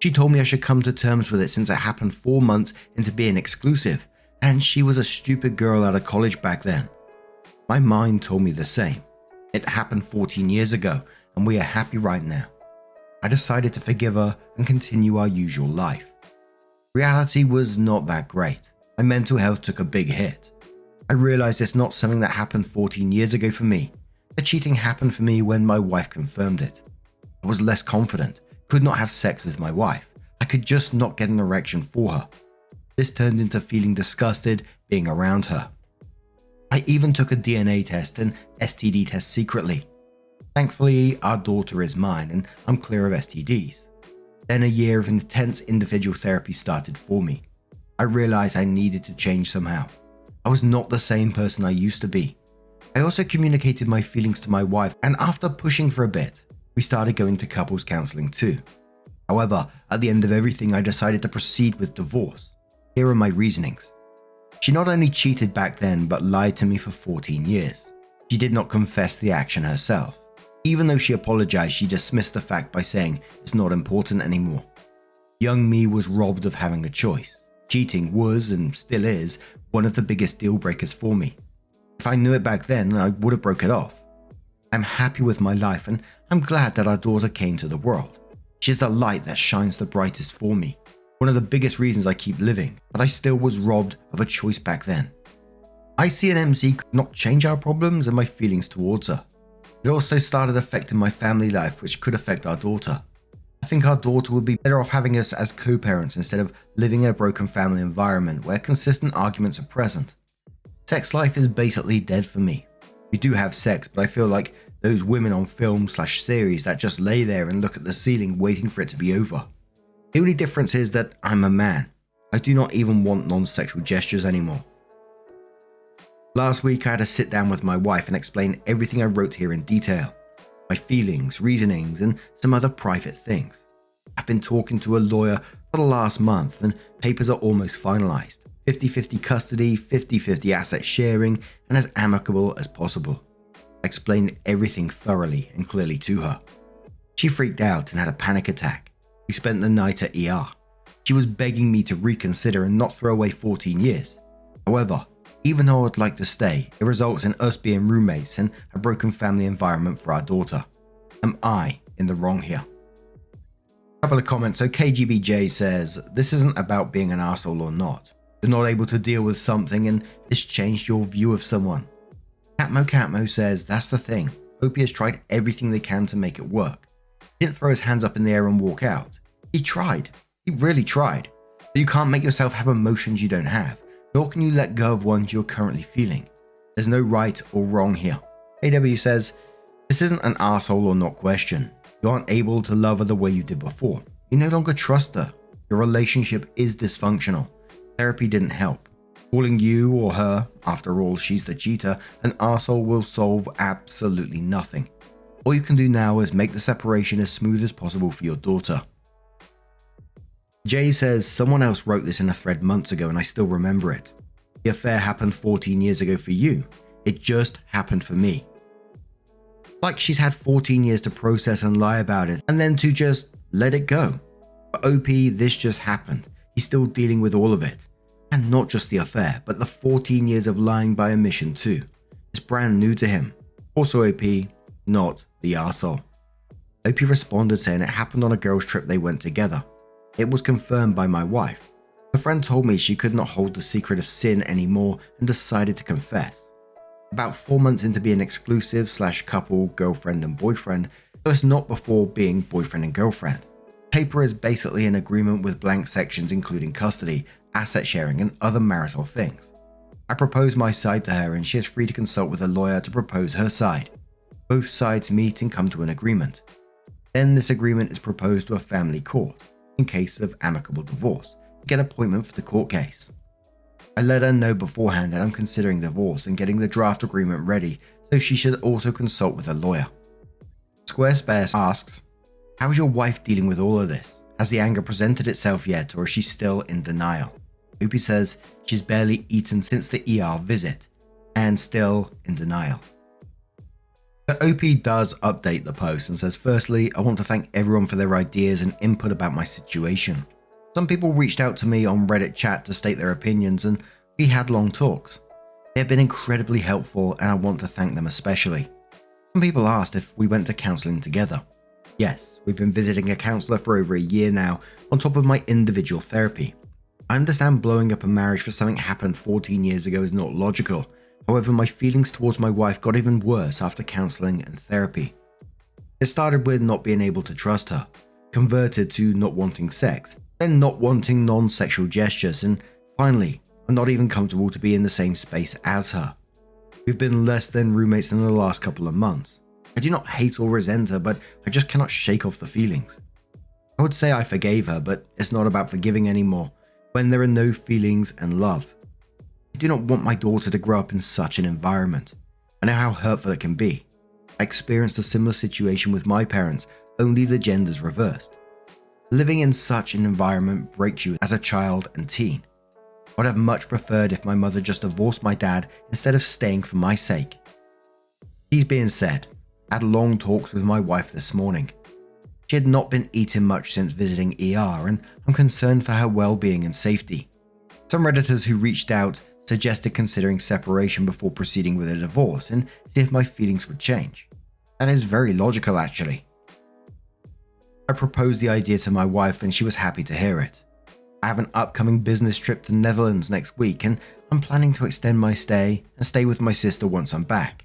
She told me I should come to terms with it since it happened 4 months into being exclusive, and she was a stupid girl out of college back then. My mind told me the same. It happened 14 years ago, and we are happy right now. I decided to forgive her and continue our usual life. Reality was not that great. My mental health took a big hit. I realized it's not something that happened 14 years ago for me. The cheating happened for me when my wife confirmed it. I was less confident, could not have sex with my wife. I could just not get an erection for her. This turned into feeling disgusted being around her. I even took a DNA test and STD test secretly. Thankfully, our daughter is mine and I'm clear of STDs. Then a year of intense individual therapy started for me. I realized I needed to change somehow. I was not the same person I used to be. I also communicated my feelings to my wife, and after pushing for a bit, we started going to couples counseling too. However, at the end of everything, I decided to proceed with divorce. Here are my reasonings. She not only cheated back then, but lied to me for 14 years. She did not confess the action herself. Even though she apologized, she dismissed the fact by saying it's not important anymore. Young me was robbed of having a choice. Cheating was, and still is, one of the biggest deal breakers for me. If I knew it back then, I would have broke it off. I'm happy with my life and I'm glad that our daughter came to the world. She's the light that shines the brightest for me. One of the biggest reasons I keep living, but I still was robbed of a choice back then. I see an MC could not change our problems and my feelings towards her. It also started affecting my family life, which could affect our daughter. I think our daughter would be better off having us as co-parents instead of living in a broken family environment where consistent arguments are present. Sex life is basically dead for me. We do have sex, but I feel like those women on film/series that just lay there and look at the ceiling waiting for it to be over. The only difference is that I'm a man. I do not even want non-sexual gestures anymore. Last week I had a sit down with my wife and explain everything I wrote here in detail. My feelings, reasonings, and some other private things. I've been talking to a lawyer for the last month and papers are almost finalized. 50-50 custody, 50-50 asset sharing, and as amicable as possible. I explained everything thoroughly and clearly to her. She freaked out and had a panic attack. We spent the night at ER. She was begging me to reconsider and not throw away 14 years. However, even though I would like to stay, it results in us being roommates and a broken family environment for our daughter. Am I in the wrong here? Couple of comments. So KGBJ says, this isn't about being an arsehole or not. You're not able to deal with something and it's changed your view of someone. Catmo says, that's the thing. Opie has tried everything they can to make it work. He didn't throw his hands up in the air and walk out. He tried. He really tried. But you can't make yourself have emotions you don't have, nor can you let go of ones you're currently feeling. There's no right or wrong here. AW says, this isn't an arsehole or not question. You aren't able to love her the way you did before. You no longer trust her. Your relationship is dysfunctional. Therapy didn't help. Calling you or her, after all she's the cheater, an arsehole will solve absolutely nothing. All you can do now is make the separation as smooth as possible for your daughter. Jay says, someone else wrote this in a thread months ago and I still remember it. The affair happened 14 years ago for you. It just happened for me. Like she's had 14 years to process and lie about it and then to just let it go. For OP, this just happened. He's still dealing with all of it. And not just the affair, but the 14 years of lying by omission too. It's brand new to him. Also OP, not the arsehole. OP responded saying it happened on a girls' trip they went together. It was confirmed by my wife. Her friend told me she could not hold the secret of sin anymore and decided to confess. About 4 months into being exclusive/couple, girlfriend and boyfriend, so it's not before being boyfriend and girlfriend. Paper is basically an agreement with blank sections including custody, asset sharing and other marital things. I proposed my side to her and she is free to consult with a lawyer to propose her side. Both sides meet and come to an agreement. Then this agreement is proposed to a family court, in case of amicable divorce, to get appointment for the court case. I let her know beforehand that I'm considering divorce and getting the draft agreement ready, so she should also consult with a lawyer. Squarespace asks, how is your wife dealing with all of this? Has the anger presented itself yet or is she still in denial? Opie says she's barely eaten since the ER visit and still in denial. But OP does update the post and says, firstly, I want to thank everyone for their ideas and input about my situation. Some people reached out to me on Reddit chat to state their opinions and we had long talks. They have been incredibly helpful and I want to thank them especially. Some people asked if we went to counselling together. Yes, we've been visiting a counsellor for over a year now on top of my individual therapy. I understand blowing up a marriage for something that happened 14 years ago is not logical. However, my feelings towards my wife got even worse after counseling and therapy. It started with not being able to trust her, converted to not wanting sex, then not wanting non-sexual gestures, and finally, I'm not even comfortable to be in the same space as her. We've been less than roommates in the last couple of months. I do not hate or resent her, but I just cannot shake off the feelings. I would say I forgave her, but it's not about forgiving anymore when there are no feelings and love. I do not want my daughter to grow up in such an environment. I know how hurtful it can be. I experienced a similar situation with my parents, only the genders reversed. Living in such an environment breaks you as a child and teen. I would have much preferred if my mother just divorced my dad instead of staying for my sake. These being said, I had long talks with my wife this morning. She had not been eating much since visiting ER, and I'm concerned for her well-being and safety. Some Redditors who reached out suggested considering separation before proceeding with a divorce and see if my feelings would change. That is very logical, actually. I proposed the idea to my wife and she was happy to hear it. I have an upcoming business trip to the Netherlands next week, and I'm planning to extend my stay and stay with my sister once I'm back.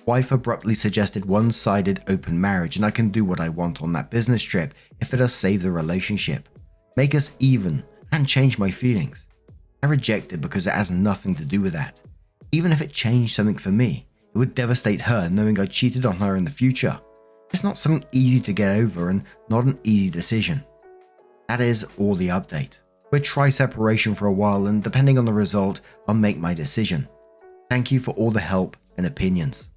Wife abruptly suggested one-sided open marriage, and I can do what I want on that business trip if it does save the relationship, make us even, and change my feelings. I reject it because it has nothing to do with that. Even if it changed something for me, it would devastate her knowing I cheated on her in the future. It's not something easy to get over and not an easy decision. That is all the update. We'll try separation for a while, and depending on the result, I'll make my decision. Thank you for all the help and opinions.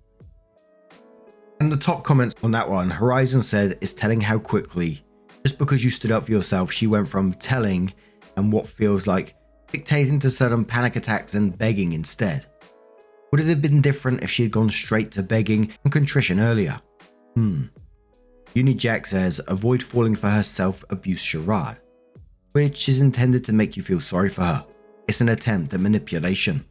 And the top comments on that one, Horizon said, is telling how quickly, just because you stood up for yourself, she went from telling and what feels like dictating to sudden panic attacks and begging instead. Would it have been different if she had gone straight to begging and contrition earlier? Unijack says, avoid falling for her self-abuse charade, which is intended to make you feel sorry for her. It's an attempt at manipulation.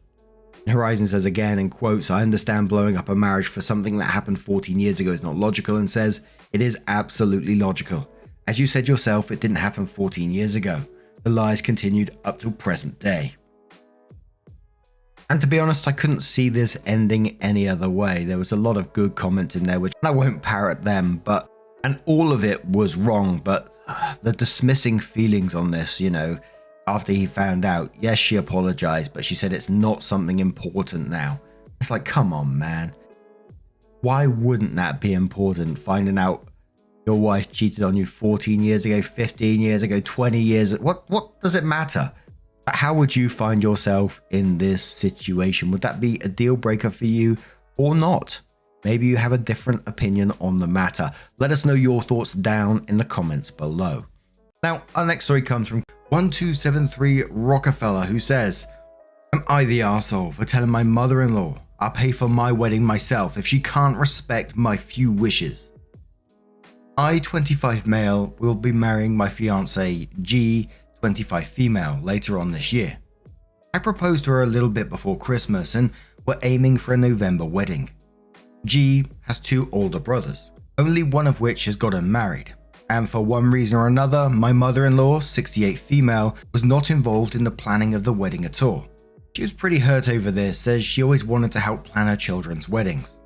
Horizon says again, in quotes, I understand blowing up a marriage for something that happened 14 years ago is not logical, and says, it is absolutely logical. As you said yourself, it didn't happen 14 years ago. The lies continued up till present day. And to be honest, I couldn't see this ending any other way. There was a lot of good comments in there, which I won't parrot them, and all of it was wrong, but the dismissing feelings on this, after he found out, yes, she apologized, but she said it's not something important now. It's like, come on, man. Why wouldn't that be important, finding out your wife cheated on you 14 years ago, 15 years ago, 20 years? What does it matter? How would you find yourself in this situation? Would that be a deal breaker for you or not? Maybe you have a different opinion on the matter. Let us know your thoughts down in the comments below. Now, our next story comes from 1273 Rockefeller, who says, am I the arsehole for telling my mother-in-law I'll pay for my wedding myself if she can't respect my few wishes? I, 25 male, will be marrying my fiancée, G, 25 female, later on this year. I proposed to her a little bit before Christmas, and we're aiming for a November wedding. G has 2 older brothers, only one of which has gotten married. And for one reason or another, my mother-in-law, 68 female, was not involved in the planning of the wedding at all. She was pretty hurt over this, as she always wanted to help plan her children's weddings.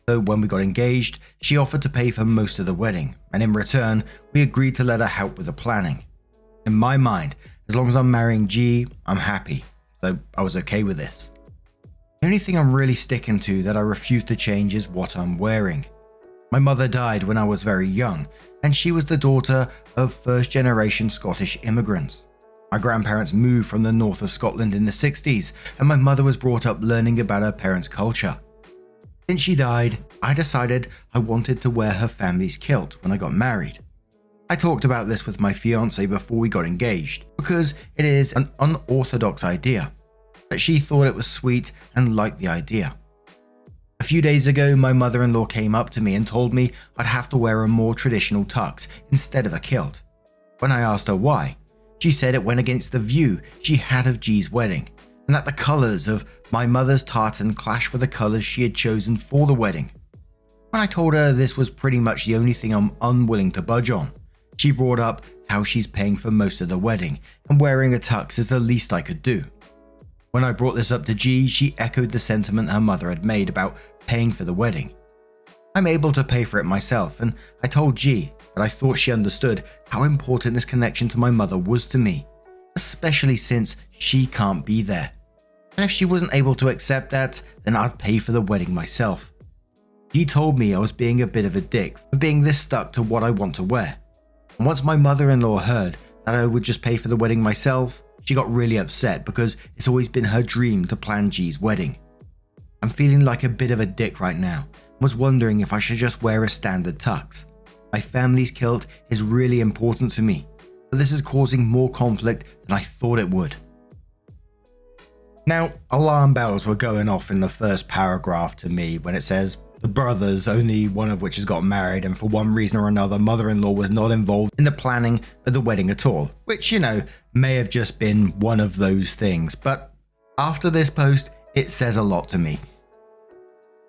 So when we got engaged, she offered to pay for most of the wedding, and in return, we agreed to let her help with the planning. In my mind, as long as I'm marrying G, I'm happy, so I was okay with this. The only thing I'm really sticking to that I refuse to change is what I'm wearing. My mother died when I was very young, and she was the daughter of first-generation Scottish immigrants. My grandparents moved from the north of Scotland in the 60s, and my mother was brought up learning about her parents' culture. Since she died, I decided I wanted to wear her family's kilt when I got married. I talked about this with my fiancée before we got engaged, because it is an unorthodox idea, but she thought it was sweet and liked the idea. A few days ago, my mother-in-law came up to me and told me I'd have to wear a more traditional tux instead of a kilt. When I asked her why, she said it went against the view she had of G's wedding, and that the colours of my mother's tartan clashed with the colours she had chosen for the wedding. When I told her this was pretty much the only thing I'm unwilling to budge on, She brought up how she's paying for most of the wedding, and wearing a tux is the least I could do. When I brought this up to G, she echoed the sentiment her mother had made about paying for the wedding. I'm able to pay for it myself, and I told G that I thought she understood how important this connection to my mother was to me, especially since she can't be there. And if she wasn't able to accept that, then I'd pay for the wedding myself. G told me I was being a bit of a dick for being this stuck to what I want to wear. And once my mother-in-law heard that I would just pay for the wedding myself, she got really upset because it's always been her dream to plan G's wedding. I'm feeling like a bit of a dick right now, and was wondering if I should just wear a standard tux. My family's kilt is really important to me, but this is causing more conflict than I thought it would. Now, alarm bells were going off in the first paragraph to me when it says, the brothers, only one of which has got married, and for one reason or another, mother-in-law was not involved in the planning of the wedding at all, which, may have just been one of those things, but after this post, it says a lot to me.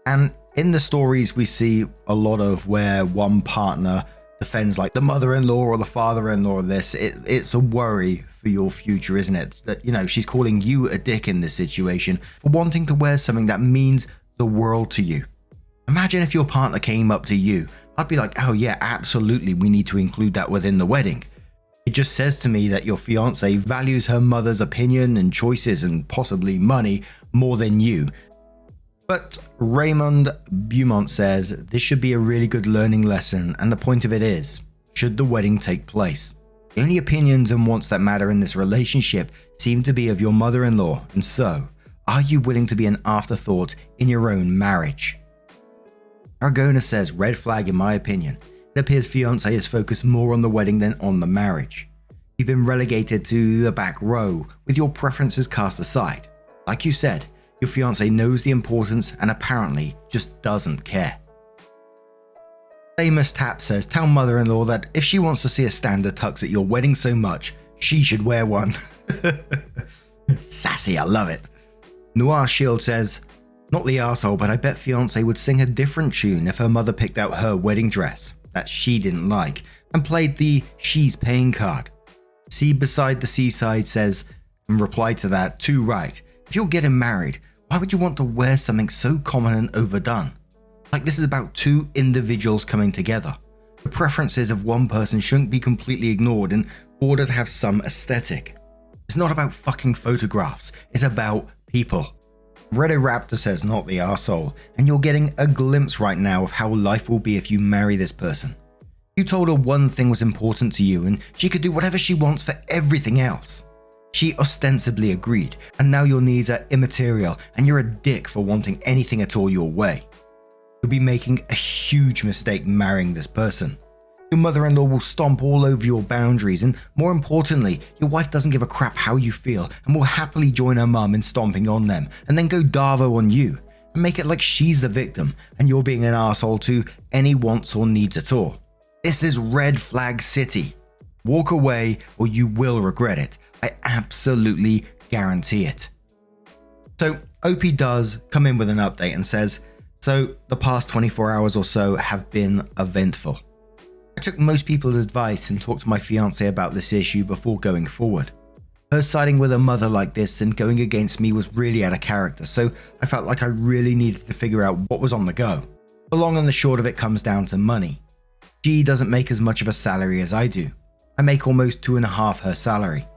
And in the stories, we see a lot of where one partner defends like the mother-in-law or the father-in-law of this. It's a worry for your future, isn't it? That, she's calling you a dick in this situation for wanting to wear something that means the world to you. Imagine if your partner came up to you. I'd be like, oh yeah, absolutely, we need to include that within the wedding. It just says to me that your fiance values her mother's opinion and choices and possibly money more than you. But Raymond Beaumont says this should be a really good learning lesson, and the point of it is, should the wedding take place? The only opinions and wants that matter in this relationship seem to be of your mother-in-law, and so, are you willing to be an afterthought in your own marriage? Argona says, red flag in my opinion. It appears fiancé is focused more on the wedding than on the marriage. You've been relegated to the back row with your preferences cast aside. Like you said, your fiancé knows the importance and apparently just doesn't care. Famous Tap says, tell mother-in-law that if she wants to see a standard tux at your wedding so much, she should wear one. Sassy, I love it. Noir Shield says, not the arsehole, but I bet fiancé would sing a different tune if her mother picked out her wedding dress that she didn't like and played the she's paying card. See Beside the Seaside says, in reply to that, too right. If you're getting married, why would you want to wear something so common and overdone? Like this is about two individuals coming together. The preferences of one person shouldn't be completely ignored in order to have some aesthetic. It's not about fucking photographs, it's about people. Redo Raptor says, not the arsehole, and you're getting a glimpse right now of how life will be if you marry this person. You told her one thing was important to you and she could do whatever she wants for everything else. She ostensibly agreed, and now your needs are immaterial and you're a dick for wanting anything at all your way. You'll be making a huge mistake marrying this person. Your mother-in-law will stomp all over your boundaries, and more importantly, your wife doesn't give a crap how you feel and will happily join her mum in stomping on them and then go Darvo on you and make it like she's the victim and you're being an arsehole to any wants or needs at all. This is red flag city. Walk away or you will regret it. I absolutely guarantee it. So OP does come in with an update and says, so the past 24 hours or so have been eventful. I took most people's advice and talked to my fiancé about this issue before going forward. Her siding with a mother like this and going against me was really out of character, so I felt like I really needed to figure out what was on the go. The long and the short of it comes down to money. She doesn't make as much of a salary as I do. I make almost 2.5 her salary.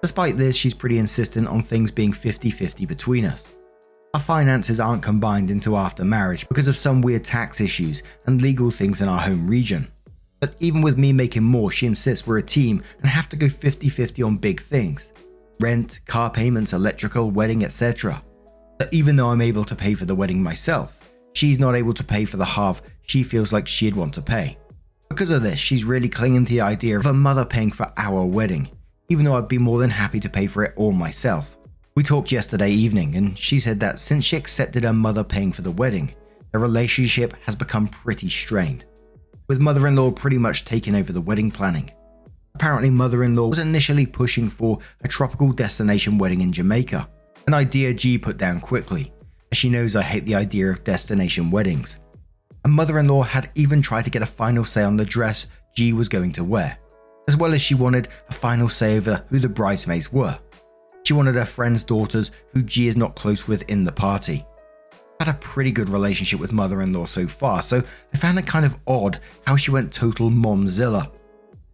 Despite this, she's pretty insistent on things being 50-50 between us. Our finances aren't combined into after marriage because of some weird tax issues and legal things in our home region. But even with me making more, she insists we're a team and have to go 50-50 on big things. Rent, car payments, electrical, wedding, etc. But even though I'm able to pay for the wedding myself, she's not able to pay for the half she feels like she'd want to pay. Because of this, she's really clinging to the idea of her mother paying for our wedding, even though I'd be more than happy to pay for it all myself. We talked yesterday evening and she said that since she accepted her mother paying for the wedding, their relationship has become pretty strained, with mother-in-law pretty much taking over the wedding planning. Apparently mother-in-law was initially pushing for a tropical destination wedding in Jamaica, an idea G put down quickly, as she knows I hate the idea of destination weddings. And mother-in-law had even tried to get a final say on the dress G was going to wear, as well as she wanted a final say over who the bridesmaids were. She wanted her friends' daughters who G is not close with in the party. I had a pretty good relationship with mother-in-law so far, so I found it kind of odd how she went total momzilla.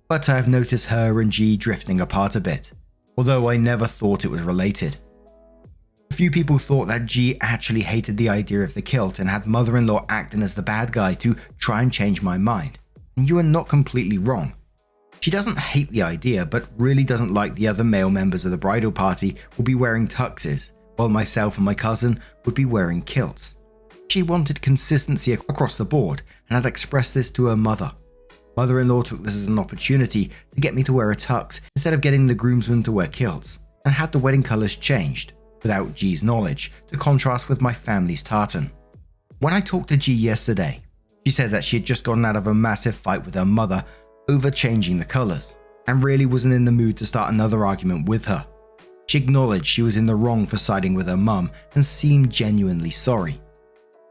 But I have noticed her and G drifting apart a bit, although I never thought it was related. A few people thought that G actually hated the idea of the kilt and had mother-in-law acting as the bad guy to try and change my mind, and you are not completely wrong. She doesn't hate the idea, but really doesn't like the other male members of the bridal party will be wearing tuxes, while myself and my cousin would be wearing kilts. She wanted consistency across the board and had expressed this to her mother. Mother-in-law took this as an opportunity to get me to wear a tux instead of getting the groomsmen to wear kilts, and had the wedding colours changed, without G's knowledge, to contrast with my family's tartan. When I talked to G yesterday, she said that she had just gotten out of a massive fight with her mother over changing the colours, and really wasn't in the mood to start another argument with her. She acknowledged she was in the wrong for siding with her mum and seemed genuinely sorry.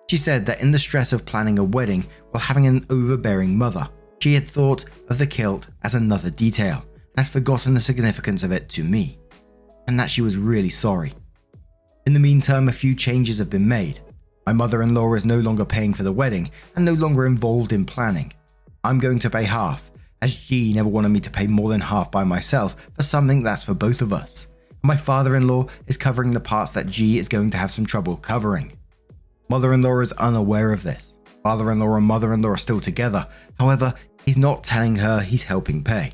She said that in the stress of planning a wedding while having an overbearing mother, she had thought of the kilt as another detail and had forgotten the significance of it to me, and that she was really sorry. In the meantime, a few changes have been made. My mother-in-law is no longer paying for the wedding and no longer involved in planning. I'm going to pay half, as G never wanted me to pay more than half by myself for something that's for both of us. My father-in-law is covering the parts that G is going to have some trouble covering. Mother-in-law is unaware of this. Father-in-law and mother-in-law are still together, however, he's not telling her he's helping pay.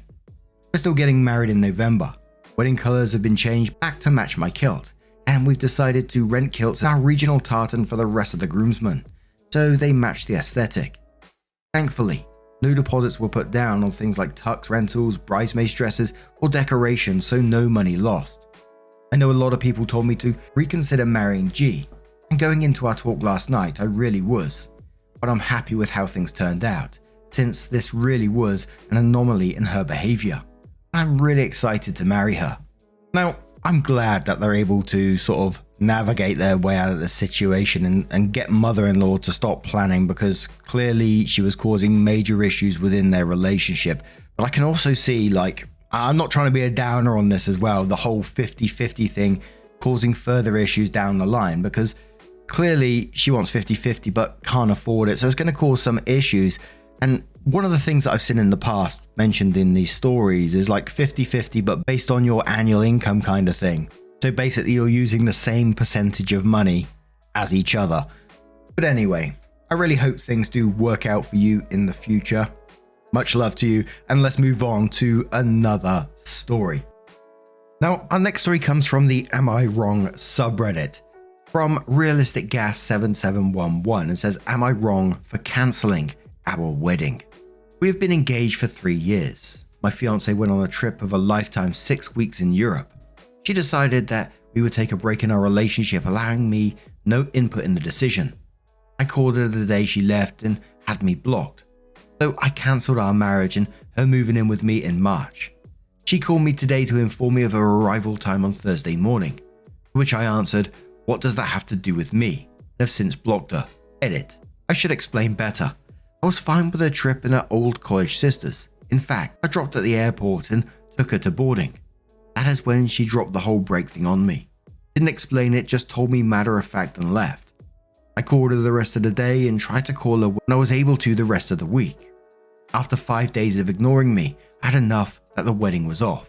We're still getting married in November. Wedding colours have been changed back to match my kilt, and we've decided to rent kilts in our regional tartan for the rest of the groomsmen, so they match the aesthetic. Thankfully, no deposits were put down on things like tux rentals, bridesmaids dresses, or decorations, so no money lost. I know a lot of people told me to reconsider marrying G, and going into our talk last night, I really was. But I'm happy with how things turned out, since this really was an anomaly in her behaviour. I'm really excited to marry her. Now, I'm glad that they're able to sort of navigate their way out of the situation and get mother-in-law to stop planning, because clearly she was causing major issues within their relationship. But I can also see, like, I'm not trying to be a downer on this as well, the whole 50-50 thing causing further issues down the line, because clearly she wants 50-50 but can't afford it, so it's going to cause some issues. And one of the things that I've seen in the past mentioned in these stories is like 50-50 but based on your annual income kind of thing. So basically you're using the same percentage of money as each other. But anyway, I really hope things do work out for you in the future. Much love to you, and let's move on to another story. Now, our next story comes from the Am I Wrong subreddit from Realistic Gas 7711 and says, "Am I wrong for cancelling our wedding? We have been engaged for 3 years. My fiance went on a trip of a lifetime 6 weeks in Europe. She decided that we would take a break in our relationship, allowing me no input in the decision. I called her the day she left and had me blocked. So I cancelled our marriage and her moving in with me in March. She called me today to inform me of her arrival time on Thursday morning, to which I answered, what does that have to do with me? And have since blocked her. Edit. I should explain better. I was fine with her trip and her old college sisters. In fact, I dropped at the airport and took her to boarding. That is when she dropped the whole break thing on me. Didn't explain it, just told me matter of fact and left. I called her the rest of the day and tried to call her when I was able to the rest of the week. After 5 days of ignoring me, I had enough that the wedding was off.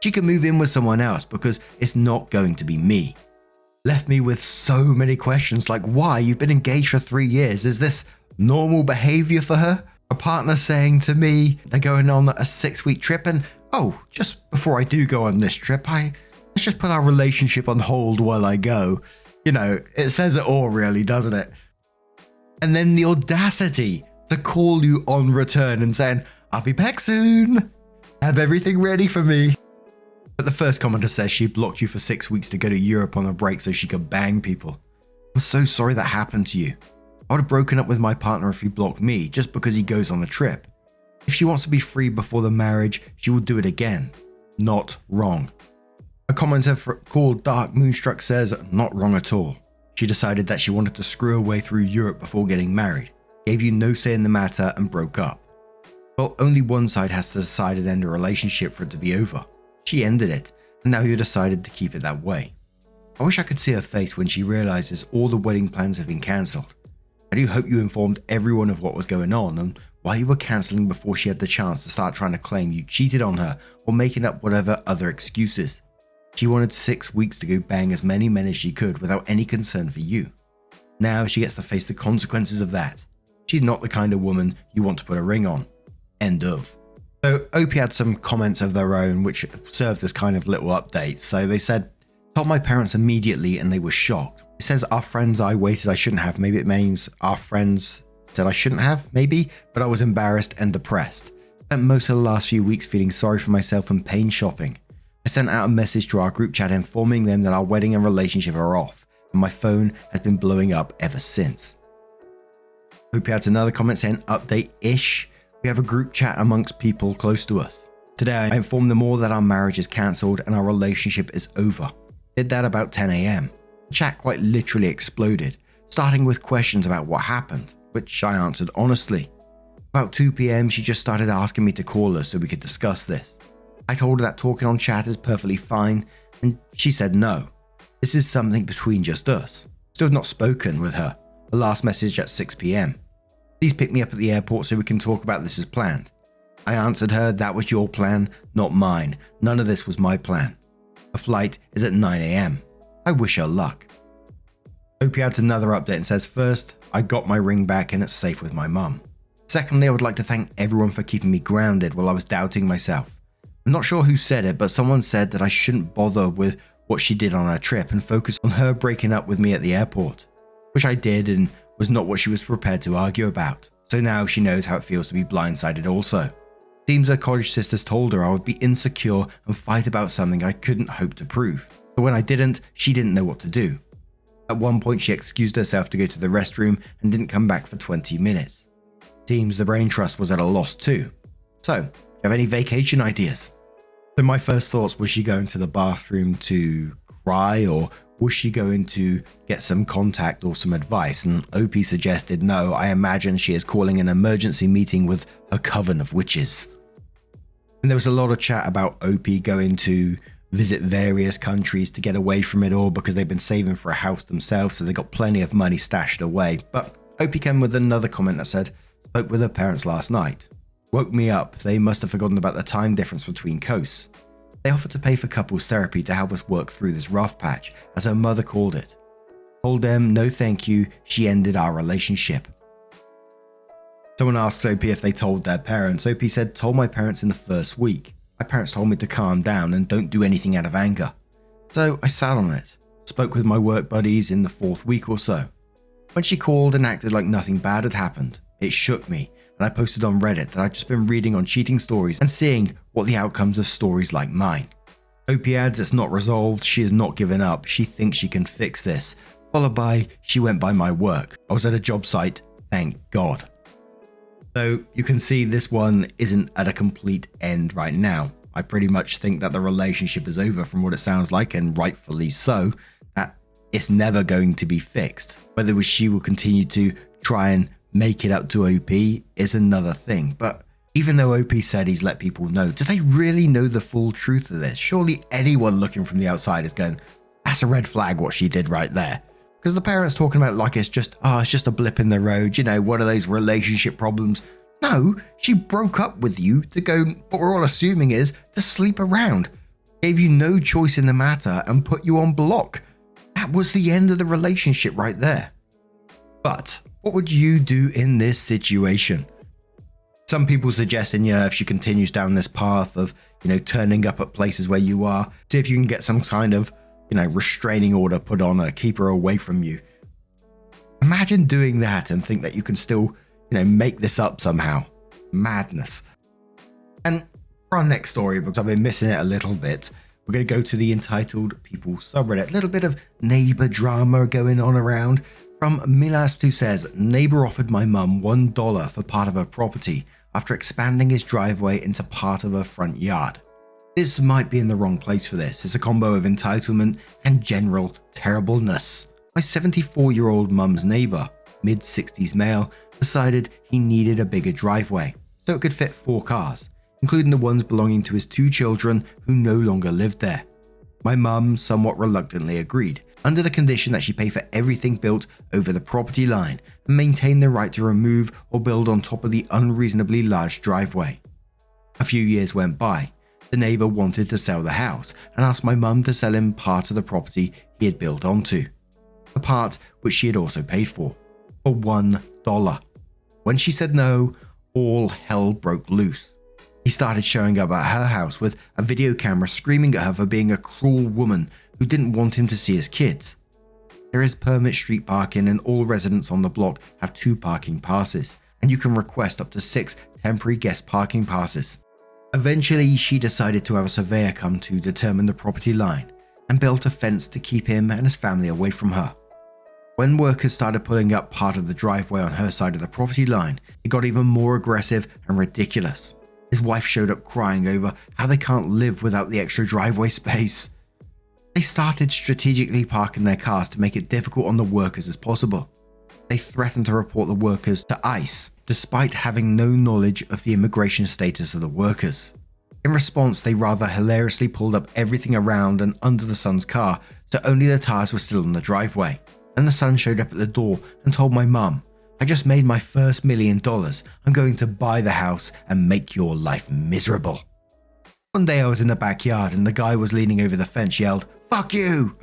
She could move in with someone else because it's not going to be me. Left me with so many questions like why? You've been engaged for 3 years. Is this normal behavior for her? A partner saying to me they're going on a 6-week trip and, oh, just before I do go on this trip, let's just put our relationship on hold while I go. You know, it says it all really, doesn't it? And then the audacity to call you on return and saying, I'll be back soon. Have everything ready for me. But the first commenter says she blocked you for 6 weeks to go to Europe on a break so she could bang people. I'm so sorry that happened to you. I would have broken up with my partner if he blocked me just because he goes on the trip. If she wants to be free before the marriage, she will do it again. Not wrong. A commenter called Dark Moonstruck says, not wrong at all. She decided that she wanted to screw her way through Europe before getting married, gave you no say in the matter and broke up. Well, only one side has to decide and end a relationship for it to be over. She ended it, and now you decided to keep it that way. I wish I could see her face when she realizes all the wedding plans have been cancelled. I do hope you informed everyone of what was going on and why you were cancelling before she had the chance to start trying to claim you cheated on her or making up whatever other excuses. She wanted 6 weeks to go bang as many men as she could without any concern for you. Now she gets to face the consequences of that. She's not the kind of woman you want to put a ring on. End of. So OP had some comments of their own which served as kind of little updates. So they said, told my parents immediately and they were shocked. It says our friends I waited I shouldn't have. Maybe it means our friends said I shouldn't have, maybe, but I was embarrassed and depressed. Spent most of the last few weeks feeling sorry for myself and pain shopping. I sent out a message to our group chat informing them that our wedding and relationship are off, and my phone has been blowing up ever since. OP had another comment saying update-ish. We have a group chat amongst people close to us. Today I informed them all that our marriage is cancelled and our relationship is over. Did that about 10 AM. The chat quite literally exploded, starting with questions about what happened, which I answered honestly. About 2 PM she just started asking me to call her so we could discuss this. I told her that talking on chat is perfectly fine, and she said no. This is something between just us. Still have not spoken with her. The last message at 6 PM. Please pick me up at the airport so we can talk about this as planned. I answered her that was your plan, not mine. None of this was my plan. A flight is at 9 AM. I wish her luck. OP adds another update and says, first, I got my ring back and it's safe with my mum. Secondly, I would like to thank everyone for keeping me grounded while I was doubting myself. I'm not sure who said it, but someone said that I shouldn't bother with what she did on her trip and focus on her breaking up with me at the airport, which I did and was not what she was prepared to argue about. So now she knows how it feels to be blindsided also. Seems her college sisters told her I would be insecure and fight about something I couldn't hope to prove. But when I didn't, she didn't know what to do. At one point she excused herself to go to the restroom and didn't come back for 20 minutes. Seems the brain trust was at a loss too. So, do you have any vacation ideas? So my first thoughts, was she going to the bathroom to cry or was she going to get some contact or some advice? And OP suggested no, I imagine she is calling an emergency meeting with her coven of witches. And there was a lot of chat about OP going to visit various countries to get away from it all because they've been saving for a house themselves, so they got plenty of money stashed away. But OP came with another comment that said, spoke with her parents last night. Woke me up, they must have forgotten about the time difference between coasts. They offered to pay for couples therapy to help us work through this rough patch, as her mother called it. Told them no thank you, she ended our relationship. Someone asks OP if they told their parents. OP said, told my parents in the first week. My parents told me to calm down and don't do anything out of anger. So I sat on it, spoke with my work buddies in the 4th week or so. When she called and acted like nothing bad had happened, it shook me, and I posted on Reddit that I'd just been reading on cheating stories and seeing what the outcomes of stories like mine. OP adds it's not resolved, she has not given up, she thinks she can fix this, followed by, she went by my work. I was at a job site, thank God. So you can see this one isn't at a complete end right now. I pretty much think that the relationship is over from what it sounds like, and rightfully so, that it's never going to be fixed. Whether she will continue to try and make it up to OP is another thing. But even though OP said he's let people know, do they really know the full truth of this? Surely anyone looking from the outside is going, that's a red flag what she did right there. Because the parents talking about it like it's just a blip in the road, you know, one of those relationship problems. No, she broke up with you to go, what we're all assuming is, to sleep around. Gave you no choice in the matter and put you on block. That was the end of the relationship right there. But what would you do in this situation? Some people suggesting, you know, if she continues down this path of, you know, turning up at places where you are, see if you can get some kind of, you know, restraining order put on her, keep her away from you. Imagine doing that and think that you can still, you know, make this up somehow. Madness. And for our next story, because I've been missing it a little bit, we're going to go to the entitled People subreddit. A little bit of neighbor drama going on around. From Milas, who says, neighbor offered my mum $1 for part of her property after expanding his driveway into part of her front yard. This might be in the wrong place for this. It's a combo of entitlement and general terribleness. My 74-year-old mum's neighbor, mid-60s male, decided he needed a bigger driveway. so it could fit 4 cars, including the ones belonging to his 2 children who no longer lived there. My mum somewhat reluctantly agreed, under the condition that she pay for everything built over the property line and maintain the right to remove or build on top of the unreasonably large driveway. A few years went by. The neighbour wanted to sell the house and asked my mum to sell him part of the property he had built onto, the part which she had also paid for $1. When she said no, all hell broke loose. He started showing up at her house with a video camera, screaming at her for being a cruel woman who didn't want him to see his kids. There is permit street parking and all residents on the block have 2 parking passes, and you can request up to 6 temporary guest parking passes. Eventually, she decided to have a surveyor come to determine the property line and built a fence to keep him and his family away from her. When workers started pulling up part of the driveway on her side of the property line, it got even more aggressive and ridiculous. His wife showed up crying over how they can't live without the extra driveway space. They started strategically parking their cars to make it difficult on the workers as possible. They threatened to report the workers to ICE, despite having no knowledge of the immigration status of the workers. In response, they rather hilariously pulled up everything around and under the son's car, so only the tires were still on the driveway. And the son showed up at the door and told my mum, "I just made my first $1 million. I'm going to buy the house and make your life miserable." One day I was in the backyard and the guy was leaning over the fence yelled, "Fuck you!"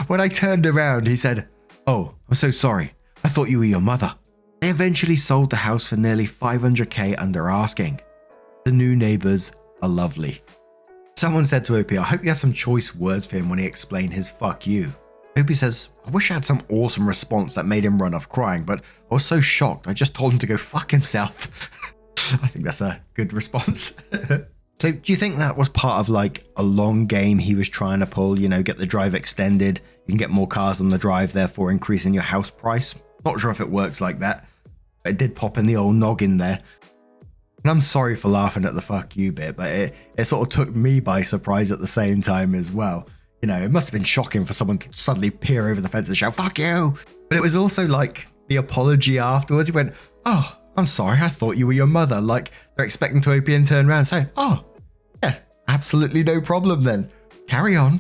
When I turned around, he said, "Oh, I'm so sorry. I thought you were your mother." They eventually sold the house for nearly $500K under asking. The new neighbors are lovely. Someone said to OP, "I hope you had some choice words for him when he explained his fuck you." OP says, "I wish I had some awesome response that made him run off crying, but I was so shocked I just told him to go fuck himself." I think that's a good response. So do you think that was part of like a long game he was trying to pull, get the drive extended, you can get more cars on the drive, therefore increasing your house price? Not sure if it works like that. It did pop in the old noggin there. And I'm sorry for laughing at the fuck you bit, but it sort of took me by surprise at the same time as well. It must have been shocking for someone to suddenly peer over the fence and shout, "Fuck you!" But it was also like the apology afterwards. He went, "Oh, I'm sorry, I thought you were your mother." Like they're expecting to OP and turn around and say, "Oh, yeah, absolutely no problem then. Carry on."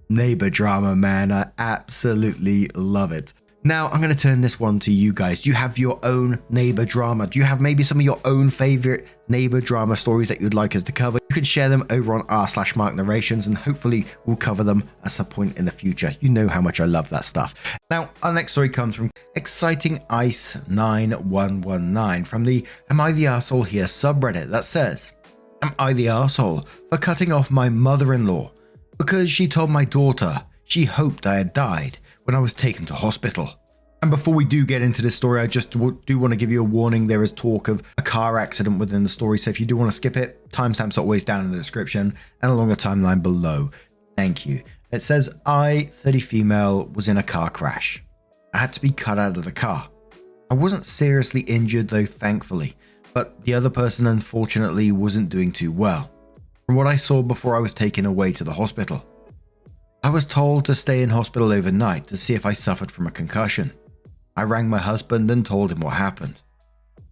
Neighbor drama, man. I absolutely love it. Now, I'm going to turn this one to you guys. Do you have your own neighbor drama? Do you have maybe some of your own favorite neighbor drama stories that you'd like us to cover? You can share them over on r/Mark Narrations and hopefully we'll cover them at some point in the future. You know how much I love that stuff. Now, our next story comes from Exciting Ice 9119 from the Am I the Arsehole Here subreddit that says, "Am I the arsehole for cutting off my mother-in-law because she told my daughter she hoped I had died when I was taken to hospital?" And before we do get into this story, I just do want to give you a warning. There is talk of a car accident within the story, so if you do want to skip it, timestamps are always down in the description and along the timeline below. Thank you. It says, "I, 30 female, was in a car crash. I had to be cut out of the car. I wasn't seriously injured though, thankfully, but the other person unfortunately wasn't doing too well. From what I saw before I was taken away to the hospital, I was told to stay in hospital overnight to see if I suffered from a concussion. I rang my husband and told him what happened.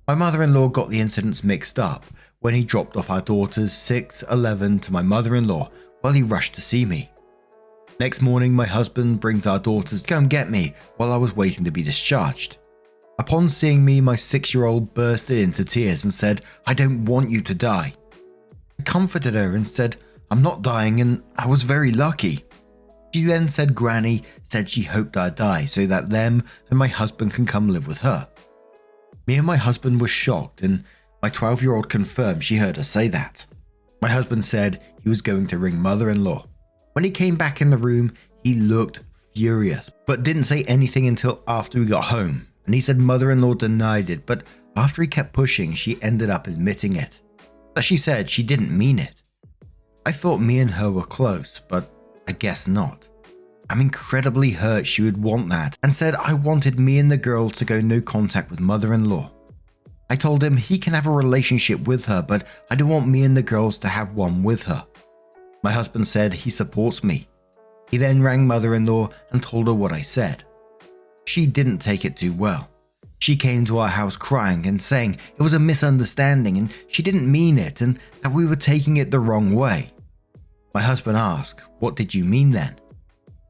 My mother-in-law got the incidents mixed up when he dropped off our daughters 6, 11 to my mother-in-law while he rushed to see me. Next morning, my husband brings our daughters to come get me while I was waiting to be discharged. Upon seeing me, my 6-year-old bursted into tears and said, 'I don't want you to die.' I comforted her and said, 'I'm not dying and I was very lucky.' She then said Granny said she hoped I'd die so that them and my husband can come live with her. Me and my husband were shocked and my 12-year-old confirmed she heard us say that. My husband said he was going to ring mother-in-law. When he came back in the room, he looked furious, but didn't say anything until after we got home. And he said mother-in-law denied it, but after he kept pushing, she ended up admitting it. But she said she didn't mean it. I thought me and her were close, but I guess not. I'm incredibly hurt she would want that and said I wanted me and the girl to go no contact with mother-in-law. I told him he can have a relationship with her, but I don't want me and the girls to have one with her. My husband said he supports me. He then rang mother-in-law and told her what I said. She didn't take it too well. She came to our house crying and saying it was a misunderstanding and she didn't mean it and that we were taking it the wrong way. My husband asked, "What did you mean then?"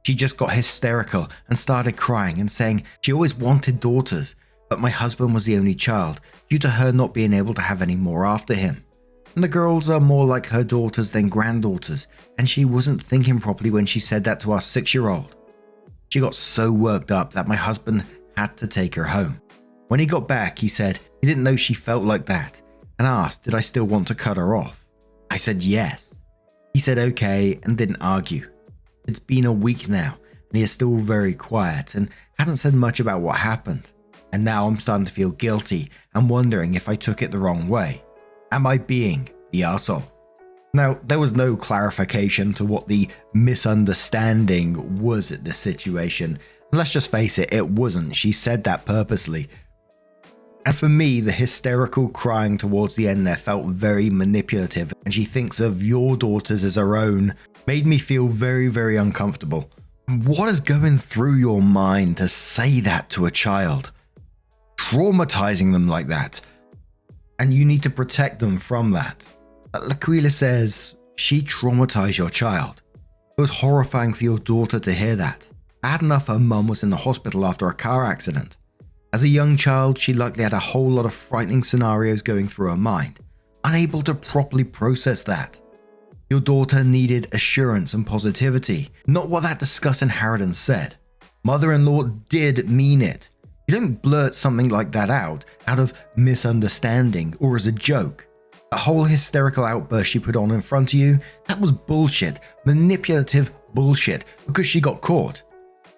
She just got hysterical and started crying and saying she always wanted daughters, but my husband was the only child due to her not being able to have any more after him. And the girls are more like her daughters than granddaughters, and she wasn't thinking properly when she said that to our 6-year-old. She got so worked up that my husband had to take her home. When he got back, he said he didn't know she felt like that and asked did I still want to cut her off. I said yes. He said okay and didn't argue. It's been a week now and he is still very quiet and hasn't said much about what happened. And now I'm starting to feel guilty and wondering if I took it the wrong way. Am I being the arsehole? Now, there was no clarification to what the misunderstanding was at this situation. And let's just face it, it wasn't. She said that purposely. And for me, the hysterical crying towards the end there felt very manipulative, and she thinks of your daughters as her own, made me feel very, very uncomfortable. What is going through your mind to say that to a child? Traumatizing them like that. And you need to protect them from that. Laquila says, she traumatized your child. It was horrifying for your daughter to hear that. Bad enough her mum was in the hospital after a car accident. As a young child, she likely had a whole lot of frightening scenarios going through her mind, unable to properly process that. Your daughter needed assurance and positivity, not what that disgusting harridan said. Mother-in-law did mean it. You don't blurt something like that out of misunderstanding or as a joke. A whole hysterical outburst she put on in front of you, that was bullshit, manipulative bullshit, because she got caught.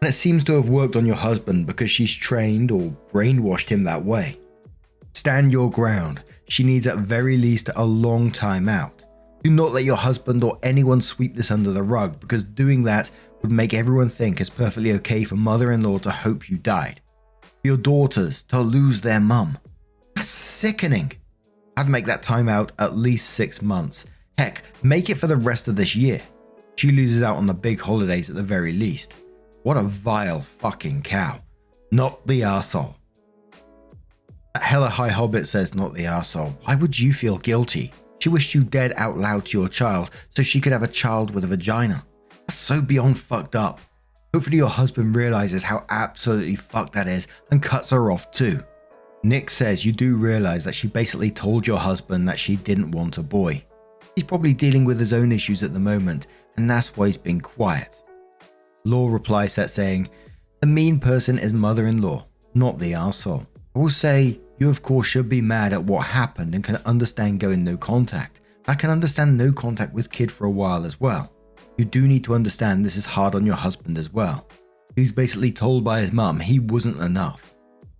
And it seems to have worked on your husband because she's trained or brainwashed him that way. Stand your ground. She needs at very least a long time out. Do not let your husband or anyone sweep this under the rug, because doing that would make everyone think it's perfectly okay for mother-in-law to hope you died. For your daughters to lose their mum. That's sickening. I'd make that time out at least 6 months. Heck, make it for the rest of this year. She loses out on the big holidays at the very least. What a vile fucking cow. Not the arsehole. Hella High Hobbit says not the arsehole. Why would you feel guilty? She wished you dead out loud to your child so she could have a child with a vagina. That's so beyond fucked up. Hopefully your husband realizes how absolutely fucked that is and cuts her off too. Nick says you do realize that she basically told your husband that she didn't want a boy. He's probably dealing with his own issues at the moment, and that's why he's been quiet. Law replies that saying, the mean person is mother-in-law, not the arsehole. I will say, you of course should be mad at what happened and can understand going no contact. I can understand no contact with kid for a while as well. You do need to understand this is hard on your husband as well. He's basically told by his mum he wasn't enough.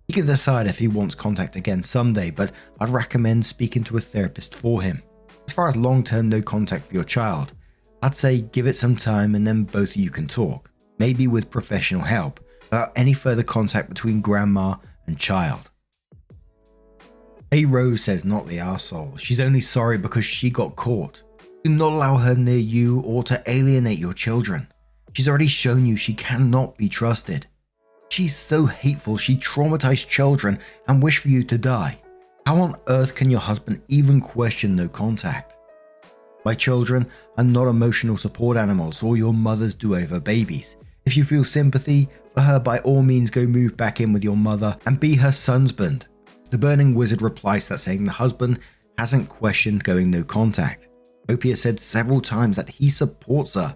He can decide if he wants contact again someday, but I'd recommend speaking to a therapist for him. As far as long-term no contact for your child, I'd say give it some time and then both of you can talk. Maybe with professional help, without any further contact between grandma and child. A Rose says not the arsehole. She's only sorry because she got caught. Do not allow her near you or to alienate your children. She's already shown you she cannot be trusted. She's so hateful she traumatized children and wished for you to die. How on earth can your husband even question no contact? My children are not emotional support animals or your mother's do-over babies. If you feel sympathy for her, by all means go move back in with your mother and be her husband. The Burning Wizard replies that saying the husband hasn't questioned going no contact. Opie has said several times that he supports her.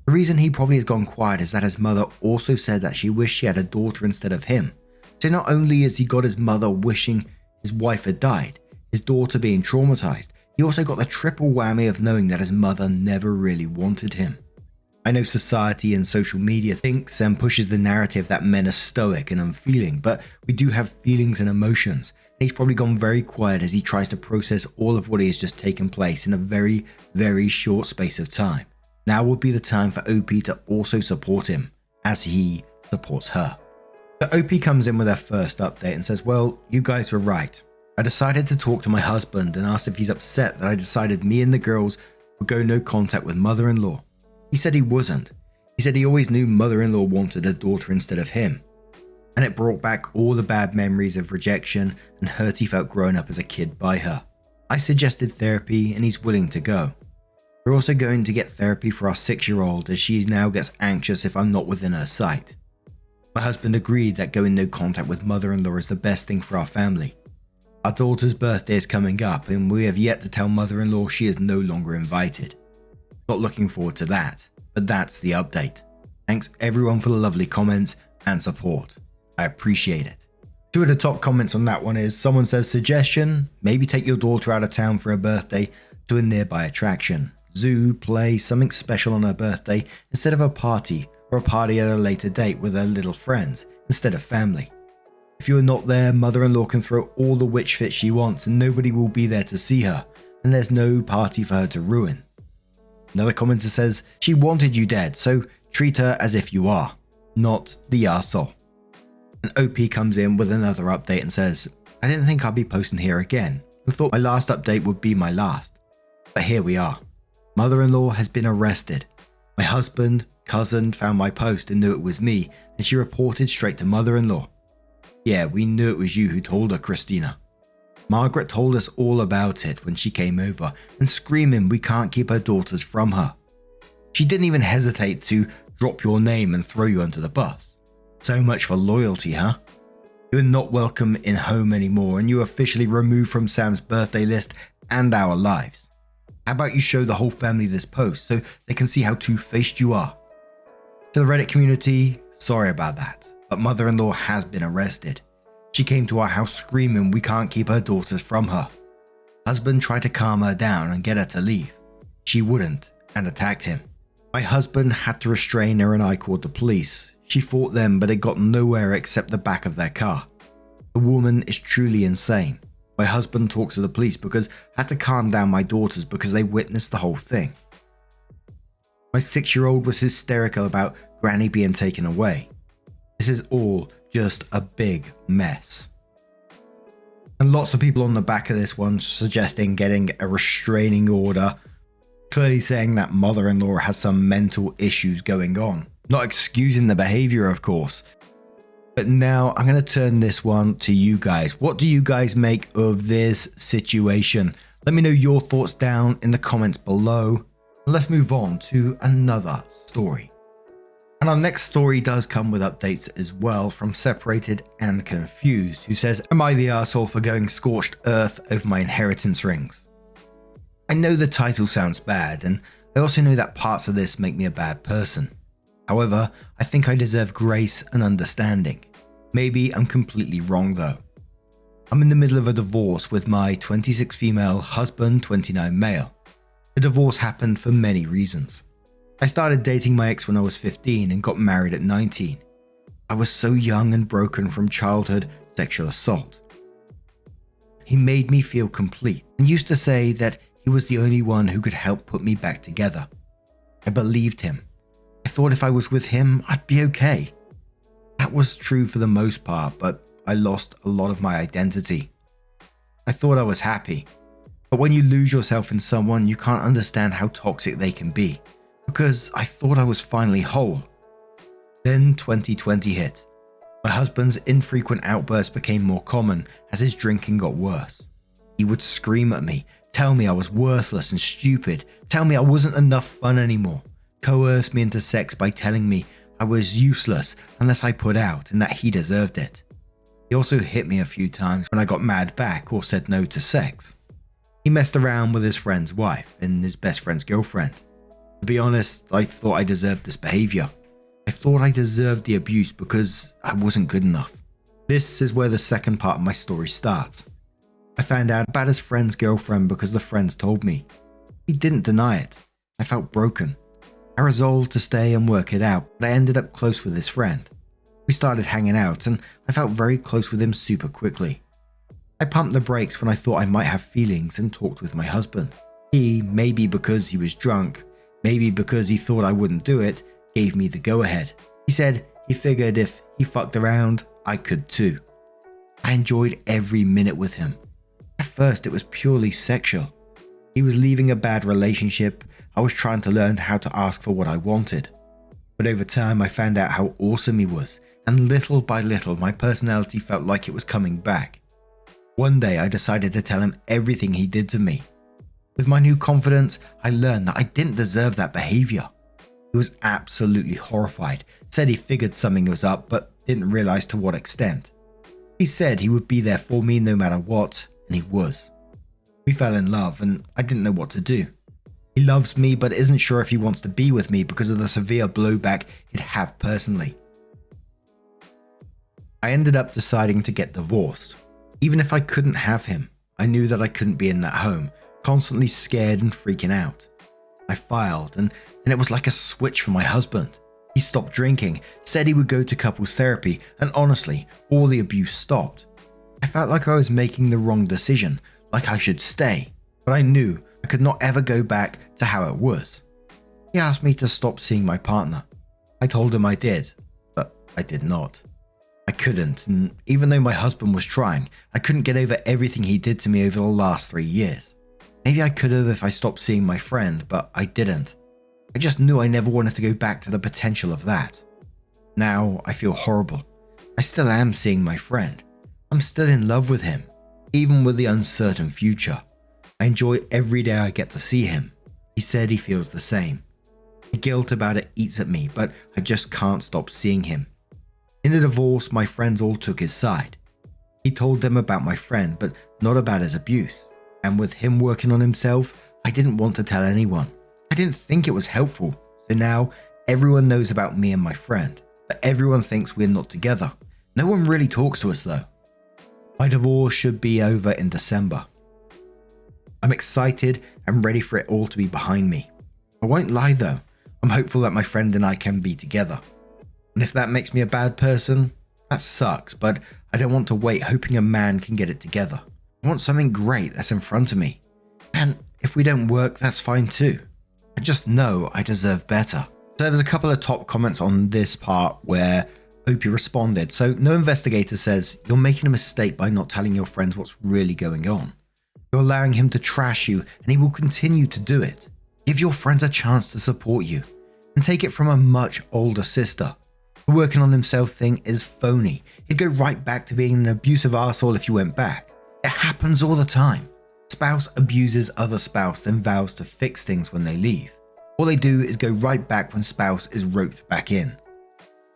The reason he probably has gone quiet is that his mother also said that she wished she had a daughter instead of him. So not only has he got his mother wishing his wife had died, his daughter being traumatized, he also got the triple whammy of knowing that his mother never really wanted him. I know society and social media thinks and pushes the narrative that men are stoic and unfeeling, but we do have feelings and emotions. And he's probably gone very quiet as he tries to process all of what has just taken place in a very, very short space of time. Now would be the time for OP to also support him, as he supports her. So OP comes in with her first update and says, well, you guys were right. I decided to talk to my husband and asked if he's upset that I decided me and the girls would go no contact with mother-in-law. He said he wasn't. He said he always knew mother-in-law wanted a daughter instead of him. and it brought back all the bad memories of rejection and hurt he felt growing up as a kid by her. I suggested therapy and he's willing to go. We're also going to get therapy for our 6-year-old as she now gets anxious if I'm not within her sight. My husband agreed that going no contact with mother-in-law is the best thing for our family. Our daughter's birthday is coming up and we have yet to tell mother-in-law she is no longer invited. Not looking forward to that, but that's the update. Thanks everyone for the lovely comments and support. I appreciate it. 2 of the top comments on that one is someone says suggestion, maybe take your daughter out of town for her birthday to a nearby attraction. Zoo, play, something special on her birthday instead of a party, or a party at a later date with her little friends instead of family. If you're not there, mother-in-law can throw all the witch fit she wants and nobody will be there to see her, and there's no party for her to ruin. Another commenter says, she wanted you dead, so treat her as if you are, not the arsehole. And OP comes in with another update and says, I didn't think I'd be posting here again. I thought my last update would be my last. But here we are. Mother-in-law has been arrested. My husband, cousin found my post and knew it was me, and she reported straight to mother-in-law. Yeah, we knew it was you who told her, Christina. Margaret told us all about it when she came over and screaming we can't keep her daughters from her. She didn't even hesitate to drop your name and throw you under the bus. So much for loyalty, huh? You are not welcome in home anymore and you are officially removed from Sam's birthday list and our lives. How about you show the whole family this post so they can see how two-faced you are? To the Reddit community, sorry about that, but mother-in-law has been arrested. She came to our house screaming we can't keep her daughters from her. Husband tried to calm her down and get her to leave. She wouldn't and attacked him. My husband had to restrain her and I called the police. She fought them but it got nowhere except the back of their car. The woman is truly insane. My husband talks to the police because I had to calm down my daughters because they witnessed the whole thing. My 6-year-old was hysterical about Granny being taken away. This is all just a big mess. And lots of people on the back of this one suggesting getting a restraining order, clearly saying that mother-in-law has some mental issues going on. Not excusing the behavior, of course. But now I'm going to turn this one to you guys. What do you guys make of this situation? Let me know your thoughts down in the comments below. Let's move on to another story. And our next story does come with updates as well from Separated and Confused, who says, am I the arsehole for going scorched earth over my inheritance rings? I know the title sounds bad, and I also know that parts of this make me a bad person. However, I think I deserve grace and understanding. Maybe I'm completely wrong though. I'm in the middle of a divorce with my 26 female husband, 29 male. The divorce happened for many reasons. I started dating my ex when I was 15 and got married at 19. I was so young and broken from childhood sexual assault. He made me feel complete and used to say that he was the only one who could help put me back together. I believed him. I thought if I was with him, I'd be okay. That was true for the most part, but I lost a lot of my identity. I thought I was happy, but when you lose yourself in someone, you can't understand how toxic they can be, because I thought I was finally whole. Then 2020 hit. My husband's infrequent outbursts became more common as his drinking got worse. He would scream at me, tell me I was worthless and stupid, tell me I wasn't enough fun anymore. Coerced me into sex by telling me I was useless unless I put out and that he deserved it. He also hit me a few times when I got mad back or said no to sex. He messed around with his friend's wife and his best friend's girlfriend. To be honest, I thought I deserved this behavior. I thought I deserved the abuse because I wasn't good enough. This is where the second part of my story starts. I found out about his friend's girlfriend because the friends told me. He didn't deny it. I felt broken. I resolved to stay and work it out, but I ended up close with his friend. We started hanging out and I felt very close with him super quickly. I pumped the brakes when I thought I might have feelings and talked with my husband. He, maybe because he was drunk, maybe because he thought I wouldn't do it, gave me the go-ahead. He said he figured if he fucked around, I could too. I enjoyed every minute with him. At first it was purely sexual. He was leaving a bad relationship. I was trying to learn how to ask for what I wanted. But over time I found out how awesome he was, and little by little my personality felt like it was coming back. One day I decided to tell him everything he did to me. With my new confidence, I learned that I didn't deserve that behavior. He was absolutely horrified, said he figured something was up but didn't realize to what extent. He said he would be there for me no matter what, and he was. We fell in love and I didn't know what to do. He loves me but isn't sure if he wants to be with me because of the severe blowback he'd have personally. I ended up deciding to get divorced. Even if I couldn't have him, I knew that I couldn't be in that home, constantly scared and freaking out. I filed and it was like a switch for my husband. He stopped drinking, said he would go to couples therapy, and honestly, all the abuse stopped. I felt like I was making the wrong decision, like I should stay, but I knew I could not ever go back to how it was. He asked me to stop seeing my partner. I told him I did, but I did not. I couldn't, and even though my husband was trying, I couldn't get over everything he did to me over the last 3 years. Maybe I could have if I stopped seeing my friend, but I didn't. I just knew I never wanted to go back to the potential of that. Now I feel horrible. I still am seeing my friend. I'm still in love with him, even with the uncertain future. I enjoy every day I get to see him. He said he feels the same. The guilt about it eats at me, but I just can't stop seeing him. In the divorce, my friends all took his side. He told them about my friend, but not about his abuse. And with him working on himself, I didn't want to tell anyone. I didn't think it was helpful. So now everyone knows about me and my friend, but everyone thinks we're not together. No one really talks to us though. My divorce should be over in December. I'm excited and ready for it all to be behind me. I won't lie though, I'm hopeful that my friend and I can be together. And if that makes me a bad person, that sucks, but I don't want to wait hoping a man can get it together. I want something great that's in front of me. And if we don't work, that's fine too. I just know I deserve better. So there was a couple of top comments on this part where Opie responded. So no investigator says, you're making a mistake by not telling your friends what's really going on. You're allowing him to trash you and he will continue to do it. Give your friends a chance to support you and take it from a much older sister. The working on himself thing is phony. He'd go right back to being an abusive arsehole if you went back. It happens all the time. Spouse abuses other spouse then vows to fix things when they leave. All they do is go right back when spouse is roped back in.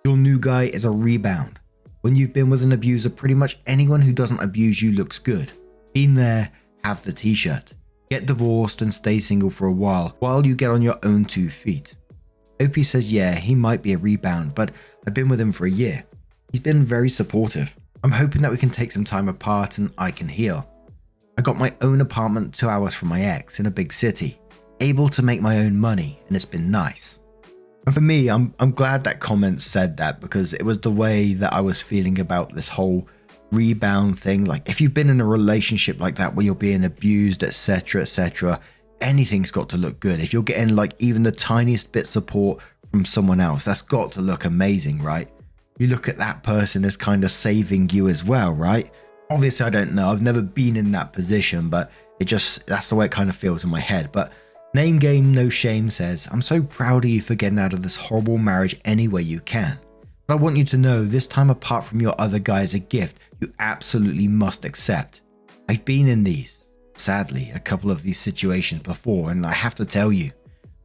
Your new guy is a rebound. When you've been with an abuser, pretty much anyone who doesn't abuse you looks good. Been there, have the t-shirt. Get divorced and stay single for a while you get on your own 2 feet. Opie says yeah, he might be a rebound, but I've been with him for a year. He's been very supportive. I'm hoping that we can take some time apart and I can heal. I got my own apartment 2 hours from my ex in a big city, able to make my own money, and it's been nice. And for me, I'm glad that comment said that because it was the way that I was feeling about this whole rebound thing. Like if you've been in a relationship like that where you're being abused, etc., anything's got to look good. If you're getting like even the tiniest bit support from someone else, that's got to look amazing, right? You look at that person as kind of saving you as well, right? Obviously, I don't know. I've never been in that position, but that's the way it kind of feels in my head. But Name Game No Shame says, I'm so proud of you for getting out of this horrible marriage any way you can. But I want you to know this time apart from your other guy is a gift you absolutely must accept. I've been in sadly, a couple of these situations before, and I have to tell you,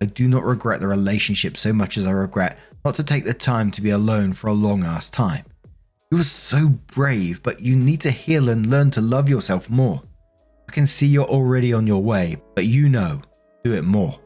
I do not regret the relationship so much as I regret not to take the time to be alone for a long ass time. You were so brave, but you need to heal and learn to love yourself more. I can see you're already on your way, but do it more.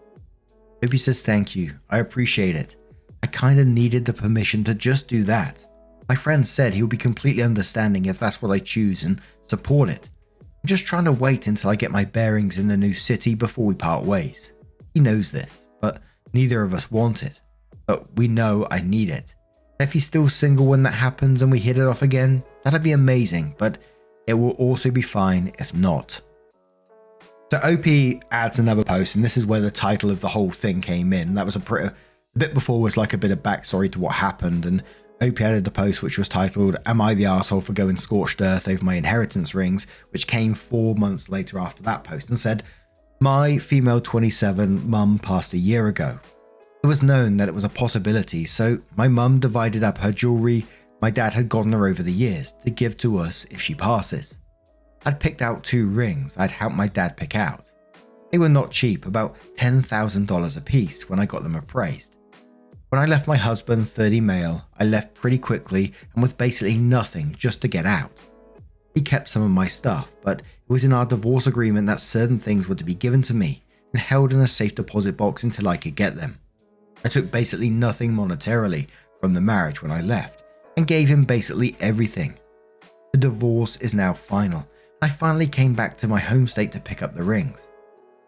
Opie says thank you, I appreciate it. I kinda needed the permission to just do that. My friend said he would be completely understanding if that's what I choose and support it. I'm just trying to wait until I get my bearings in the new city before we part ways. He knows this, but neither of us want it. But we know I need it. If he's still single when that happens and we hit it off again, that'd be amazing, but it will also be fine if not. So OP adds another post, and this is where the title of the whole thing came in. That was a bit before was like a bit of backstory to what happened, and OP added the post which was titled, Am I the arsehole for going scorched earth over my inheritance rings, which came 4 months later after that post, and said, my female 27 mum passed a year ago. It was known that it was a possibility, so my mum divided up her jewellery my dad had gotten her over the years to give to us if she passes. I'd picked out 2 rings I'd helped my dad pick out. They were not cheap, about $10,000 a piece when I got them appraised. When I left my husband 30 male, I left pretty quickly and with basically nothing just to get out. He kept some of my stuff, but it was in our divorce agreement that certain things were to be given to me and held in a safe deposit box until I could get them. I took basically nothing monetarily from the marriage when I left and gave him basically everything. The divorce is now final, and I finally came back to my home state to pick up the rings.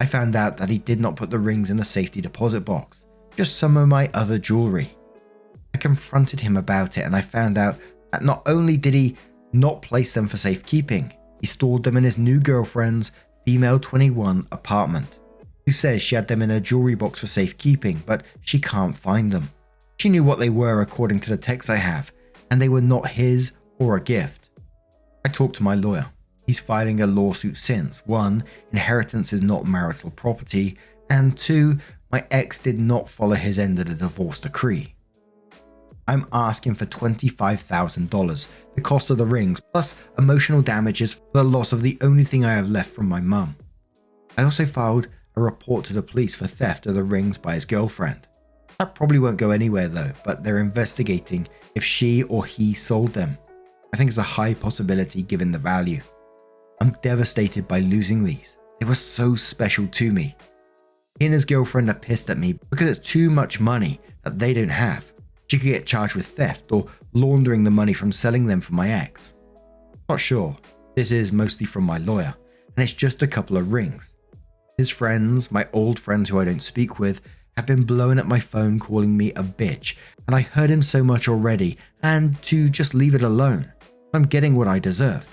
I found out that he did not put the rings in the safety deposit box, just some of my other jewellery. I confronted him about it and I found out that not only did he not place them for safekeeping, he stored them in his new girlfriend's female 21 apartment, who says she had them in her jewellery box for safekeeping, but she can't find them. She knew what they were according to the texts I have, and they were not his or a gift. I talked to my lawyer. He's filing a lawsuit since 1. Inheritance is not marital property, and 2. My ex did not follow his end of the divorce decree. I'm asking for $25,000, the cost of the rings, plus emotional damages for the loss of the only thing I have left from my mum. I also filed a report to the police for theft of the rings by his girlfriend. That probably won't go anywhere though, but they're investigating if she or he sold them. I think it's a high possibility given the value. I'm devastated by losing these. They were so special to me. He and his girlfriend are pissed at me because it's too much money that they don't have. She could get charged with theft or laundering the money from selling them for my ex. Not sure. This is mostly from my lawyer, and it's just a couple of rings. His friends, my old friends who I don't speak with, have been blowing up my phone calling me a bitch, and I heard him so much already, and to just leave it alone. I'm getting what I deserved.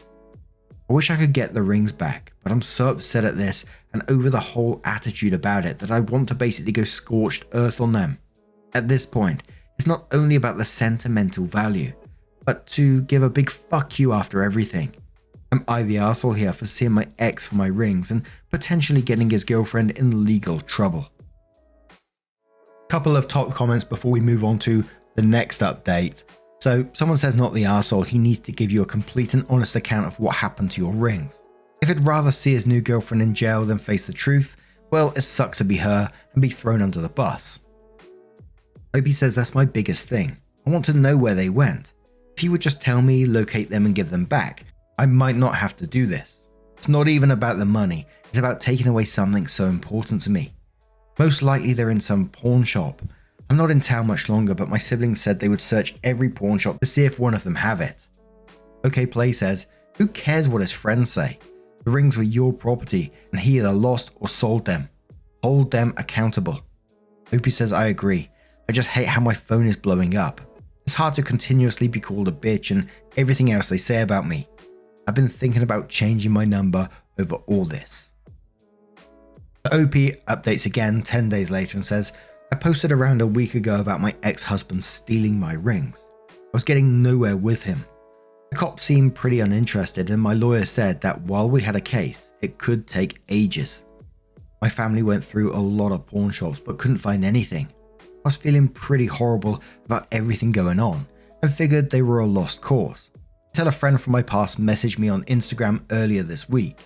I wish I could get the rings back, but I'm so upset at this and over the whole attitude about it that I want to basically go scorched earth on them. At this point, it's not only about the sentimental value, but to give a big fuck you after everything. Am I the arsehole here for seeing my ex for my rings and potentially getting his girlfriend in legal trouble? Couple of top comments before we move on to the next update. So someone says not the arsehole, he needs to give you a complete and honest account of what happened to your rings. If he'd rather see his new girlfriend in jail than face the truth, well, it sucks to be her and be thrown under the bus. Opie says that's my biggest thing. I want to know where they went. If he would just tell me, locate them and give them back, I might not have to do this. It's not even about the money, it's about taking away something so important to me. Most likely they're in some pawn shop. I'm not in town much longer, but my siblings said they would search every pawn shop to see if one of them have it. OK Play says, who cares what his friends say? The rings were your property and he either lost or sold them. Hold them accountable. Opie says I agree. I just hate how my phone is blowing up. It's hard to continuously be called a bitch and everything else they say about me. I've been thinking about changing my number over all this. OP updates again 10 days later and says, I posted around a week ago about my ex-husband stealing my rings. I was getting nowhere with him. The cops seemed pretty uninterested and my lawyer said that while we had a case, it could take ages. My family went through a lot of pawn shops but couldn't find anything. I was feeling pretty horrible about everything going on and figured they were a lost cause. Until a friend from my past messaged me on Instagram earlier this week.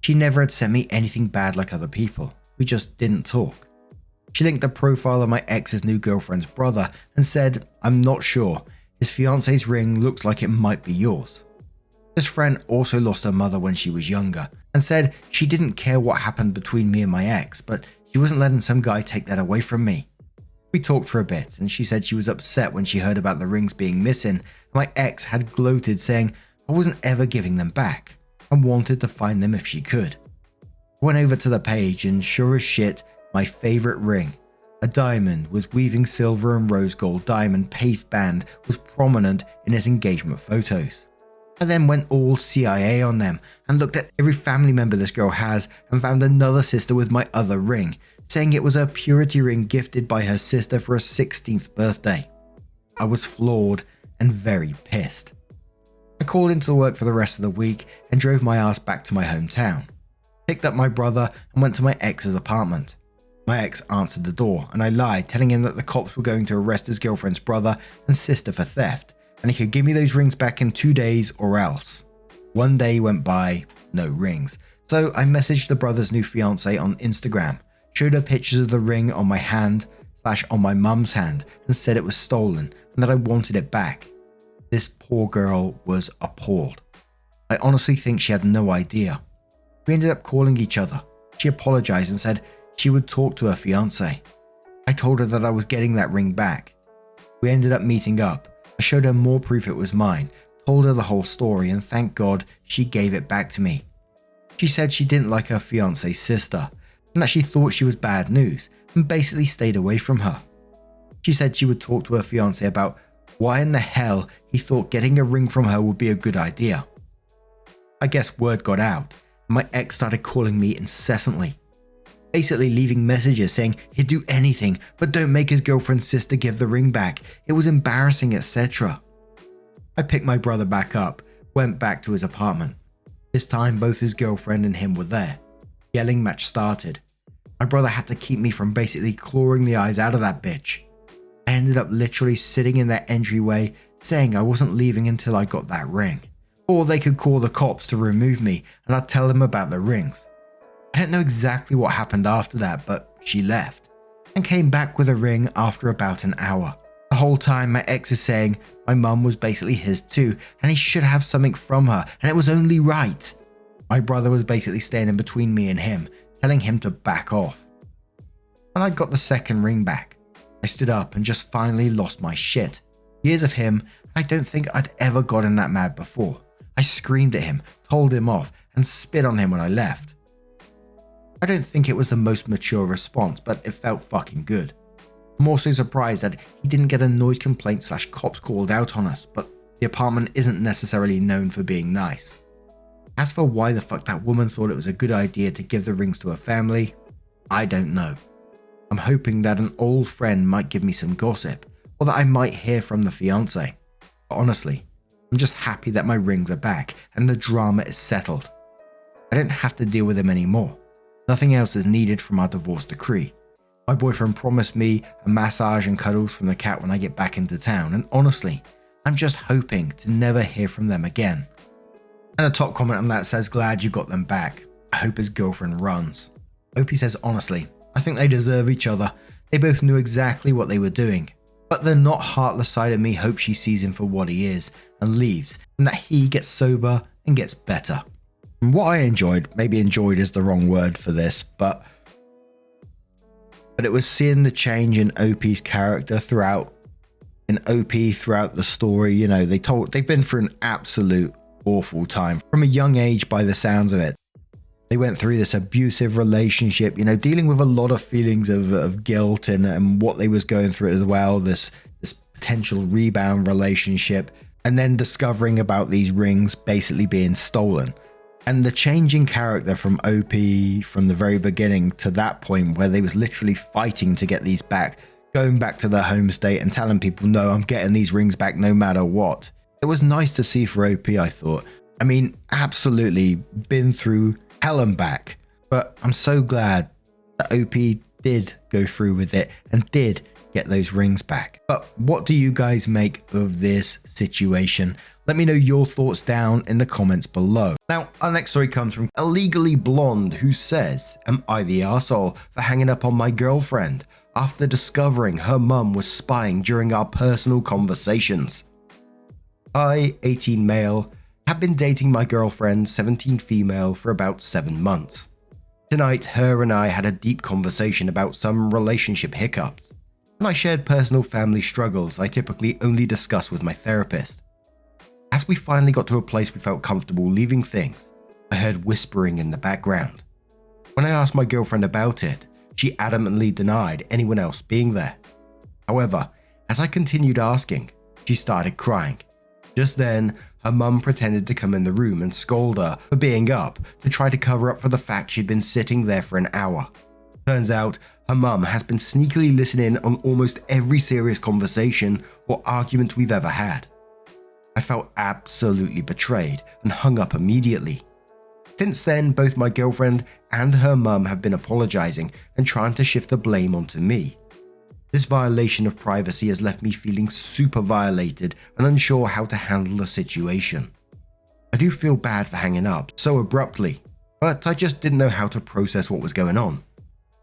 She never had sent me anything bad like other people. We just didn't talk. She linked the profile of my ex's new girlfriend's brother and said, I'm not sure. His fiance's ring looks like it might be yours. This friend also lost her mother when she was younger and said she didn't care what happened between me and my ex, but she wasn't letting some guy take that away from me. We talked for a bit and she said she was upset when she heard about the rings being missing and my ex had gloated saying I wasn't ever giving them back and wanted to find them if she could. I went over to the page and sure as shit, my favorite ring, a diamond with weaving silver and rose gold diamond paved band, was prominent in his engagement photos. I then went all CIA on them and looked at every family member this girl has and found another sister with my other ring, saying it was a purity ring gifted by her sister for her 16th birthday. I was floored and very pissed. I called into work for the rest of the week and drove my ass back to my hometown. Picked up my brother and went to my ex's apartment. My ex answered the door, and I lied, telling him that the cops were going to arrest his girlfriend's brother and sister for theft, and he could give me those rings back in 2 days or else. 1 day went by, no rings. So I messaged the brother's new fiance on Instagram, showed her pictures of the ring on my hand / on my mum's hand, and said it was stolen and that I wanted it back. This poor girl was appalled. I honestly think she had no idea. We ended up calling each other. She apologized and said she would talk to her fiance. I told her that I was getting that ring back. We ended up meeting up. I showed her more proof it was mine, told her the whole story, and thank God she gave it back to me. She said she didn't like her fiance's sister and that she thought she was bad news and basically stayed away from her. She said she would talk to her fiance about why in the hell he thought getting a ring from her would be a good idea. I guess word got out and my ex started calling me incessantly, basically leaving messages saying he'd do anything but don't make his girlfriend's sister give the ring back, it was embarrassing, etc. I picked my brother back up, went back to his apartment. This time both his girlfriend and him were there. Yelling match started. My brother had to keep me from basically clawing the eyes out of that bitch. I ended up literally sitting in their entryway saying I wasn't leaving until I got that ring. Or they could call the cops to remove me and I'd tell them about the rings. I don't know exactly what happened after that, but she left and came back with a ring after about an hour. The whole time my ex is saying my mum was basically his too and he should have something from her and it was only right. My brother was basically staying in between me and him, telling him to back off. And I got the second ring back. I stood up and just finally lost my shit. Years of him, I don't think I'd ever gotten that mad before. I screamed at him, told him off, and spit on him when I left. I don't think it was the most mature response, but it felt fucking good. I'm also surprised that he didn't get a noise complaint / cops called out on us, but the apartment isn't necessarily known for being nice. As for why the fuck that woman thought it was a good idea to give the rings to her family, I don't know. I'm hoping that an old friend might give me some gossip, or that I might hear from the fiance. But honestly, I'm just happy that my rings are back and the drama is settled. I don't have to deal with him anymore. Nothing else is needed from our divorce decree. My boyfriend promised me a massage and cuddles from the cat when I get back into town, and honestly, I'm just hoping to never hear from them again. And the top comment on that says, glad you got them back. I hope his girlfriend runs. Opie says, honestly, I think they deserve each other. They both knew exactly what they were doing. But the not heartless side of me hopes she sees him for what he is and leaves, and that he gets sober and gets better. And what I enjoyed, maybe enjoyed is the wrong word for this, but it was seeing the change in Opie's character throughout the story. You know, they've been through an absolute awful time from a young age by the sounds of it. They went through this abusive relationship, you know, dealing with a lot of feelings of guilt and what they was going through as well, this potential rebound relationship, and then discovering about these rings basically being stolen. And the changing character from OP from the very beginning to that point where they was literally fighting to get these back, going back to their home state and telling people, no, I'm getting these rings back no matter what. It was nice to see for OP, I thought. I mean, absolutely been through hell and back, but I'm so glad that OP did go through with it and did get those rings back. But what do you guys make of this situation? Let me know your thoughts down in the comments below. Now, our next story comes from Illegally Blonde, who says, am I the arsehole for hanging up on my girlfriend after discovering her mum was spying during our personal conversations? I, 18 male, have been dating my girlfriend, 17 female, for about 7 months. Tonight, her and I had a deep conversation about some relationship hiccups, and I shared personal family struggles I typically only discuss with my therapist. As we finally got to a place we felt comfortable leaving things, I heard whispering in the background. When I asked my girlfriend about it, she adamantly denied anyone else being there. However, as I continued asking, she started crying. Just then, her mum pretended to come in the room and scold her for being up to try to cover up for the fact she'd been sitting there for an hour. Turns out, her mum has been sneakily listening on almost every serious conversation or argument we've ever had. I felt absolutely betrayed and hung up immediately. Since then, both my girlfriend and her mum have been apologizing and trying to shift the blame onto me. This violation of privacy has left me feeling super violated and unsure how to handle the situation. I do feel bad for hanging up so abruptly, but I just didn't know how to process what was going on.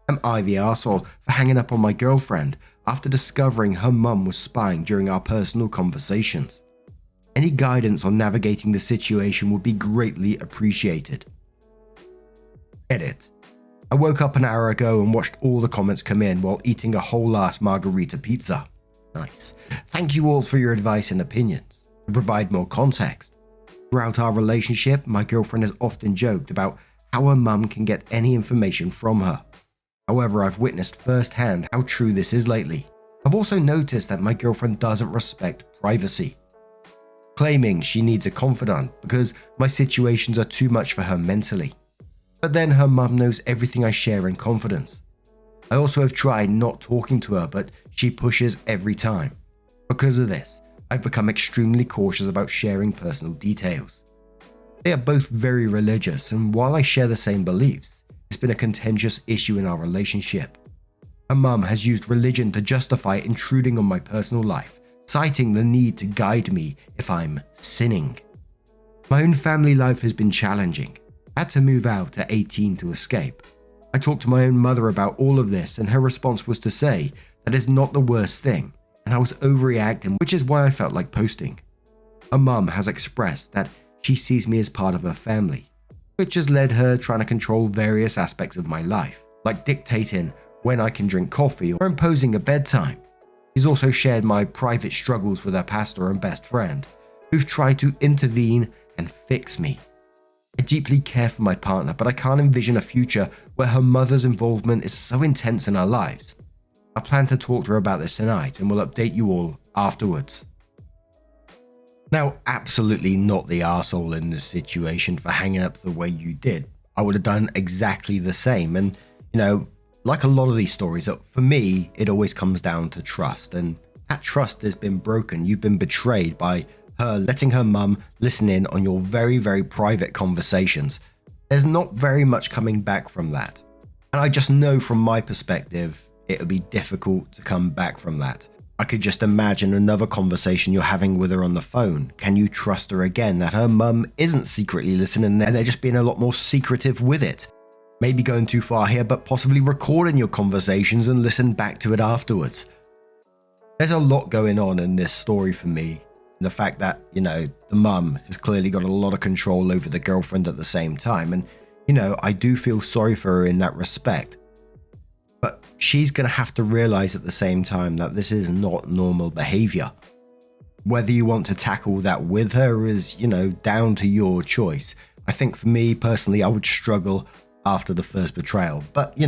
Am I the arsehole for hanging up on my girlfriend after discovering her mum was spying during our personal conversations? Any guidance on navigating the situation would be greatly appreciated. Edit. I woke up an hour ago and watched all the comments come in while eating a whole ass margarita pizza. Nice. Thank you all for your advice and opinions. To provide more context, throughout our relationship, my girlfriend has often joked about how her mum can get any information from her. However, I've witnessed firsthand how true this is lately. I've also noticed that my girlfriend doesn't respect privacy, claiming she needs a confidant because my situations are too much for her mentally. But then her mum knows everything I share in confidence. I also have tried not talking to her, but she pushes every time. Because of this, I've become extremely cautious about sharing personal details. They are both very religious, and while I share the same beliefs, it's been a contentious issue in our relationship. Her mum has used religion to justify intruding on my personal life, citing the need to guide me if I'm sinning. My own family life has been challenging. I had to move out at 18 to escape. I talked to my own mother about all of this, and her response was to say that it's not the worst thing, and I was overreacting, which is why I felt like posting. Her mum has expressed that she sees me as part of her family, which has led her trying to control various aspects of my life, like dictating when I can drink coffee or imposing a bedtime. She's also shared my private struggles with her pastor and best friend, who've tried to intervene and fix me. I deeply care for my partner, but I can't envision a future where her mother's involvement is so intense in our lives. I plan to talk to her about this tonight and will update you all afterwards. Now, absolutely not the arsehole in this situation for hanging up the way you did. I would have done exactly the same. And, like a lot of these stories, for me, it always comes down to trust. And that trust has been broken. You've been betrayed by her letting her mum listen in on your very, very private conversations. There's not very much coming back from that. And I just know from my perspective, it would be difficult to come back from that. I could just imagine another conversation you're having with her on the phone. Can you trust her again that her mum isn't secretly listening and they're just being a lot more secretive with it? Maybe going too far here, but possibly recording your conversations and listen back to it afterwards. There's a lot going on in this story for me. The fact that, the mum has clearly got a lot of control over the girlfriend at the same time. And, I do feel sorry for her in that respect. But she's going to have to realize at the same time that this is not normal behavior. Whether you want to tackle that with her is, down to your choice. I think for me personally, I would struggle after the first betrayal. But,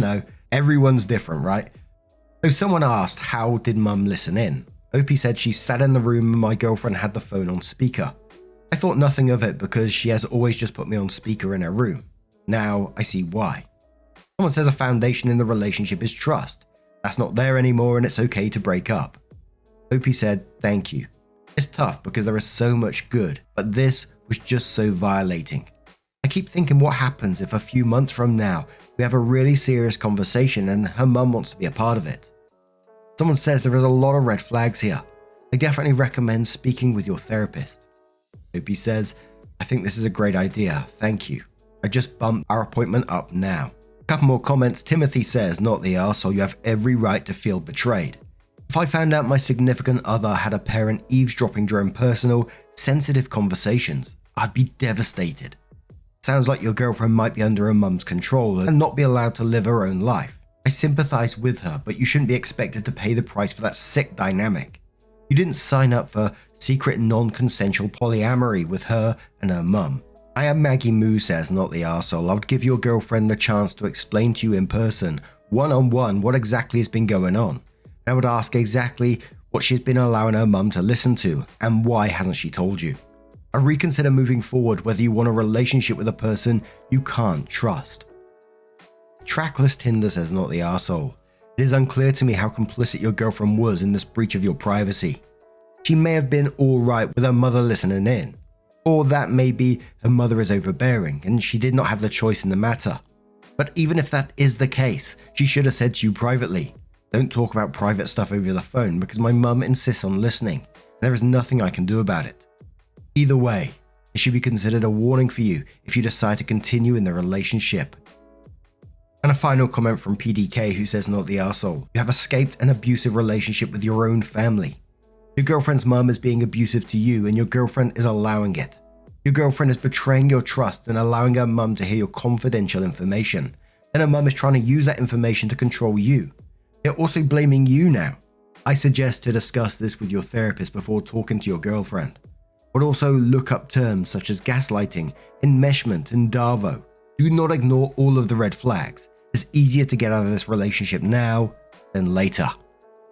everyone's different, right? So someone asked, how did mum listen in? Opie said she sat in the room and my girlfriend had the phone on speaker. I thought nothing of it because she has always just put me on speaker in her room. Now I see why. Someone says a foundation in the relationship is trust. That's not there anymore and it's okay to break up. Opie said, thank you. It's tough because there is so much good, but this was just so violating. I keep thinking what happens if a few months from now we have a really serious conversation and her mum wants to be a part of it. Someone says there is a lot of red flags here. I definitely recommend speaking with your therapist. Opie says, I think this is a great idea. Thank you. I just bumped our appointment up now. A couple more comments. Timothy says, not the arsehole, you have every right to feel betrayed. If I found out my significant other had a parent eavesdropping during personal, sensitive conversations, I'd be devastated. Sounds like your girlfriend might be under her mum's control and not be allowed to live her own life. I sympathize with her, but you shouldn't be expected to pay the price for that sick dynamic. You didn't sign up for secret non-consensual polyamory with her and her mum. I am Maggie Moo says, not the arsehole. I would give your girlfriend the chance to explain to you in person, one-on-one, what exactly has been going on. I would ask exactly what she's been allowing her mum to listen to and why hasn't she told you. I'd reconsider moving forward whether you want a relationship with a person you can't trust. Trackless Tinder says, not the arsehole. It is unclear to me how complicit your girlfriend was in this breach of your privacy. She may have been alright with her mother listening in, Or that maybe her mother is overbearing and she did not have the choice in the matter. But even if that is the case, she should have said to you privately, "Don't talk about private stuff over the phone because my mum insists on listening. There is nothing I can do about it." Either way, it should be considered a warning for you if you decide to continue in the relationship. And a final comment from PDK, who says, "Not the arsehole. You have escaped an abusive relationship with your own family. Your girlfriend's mum is being abusive to you and your girlfriend is allowing it. Your girlfriend is betraying your trust and allowing her mum to hear your confidential information. And her mum is trying to use that information to control you. They're also blaming you now. I suggest to discuss this with your therapist before talking to your girlfriend. But also look up terms such as gaslighting, enmeshment, and DARVO. Do not ignore all of the red flags. It's easier to get out of this relationship now than later."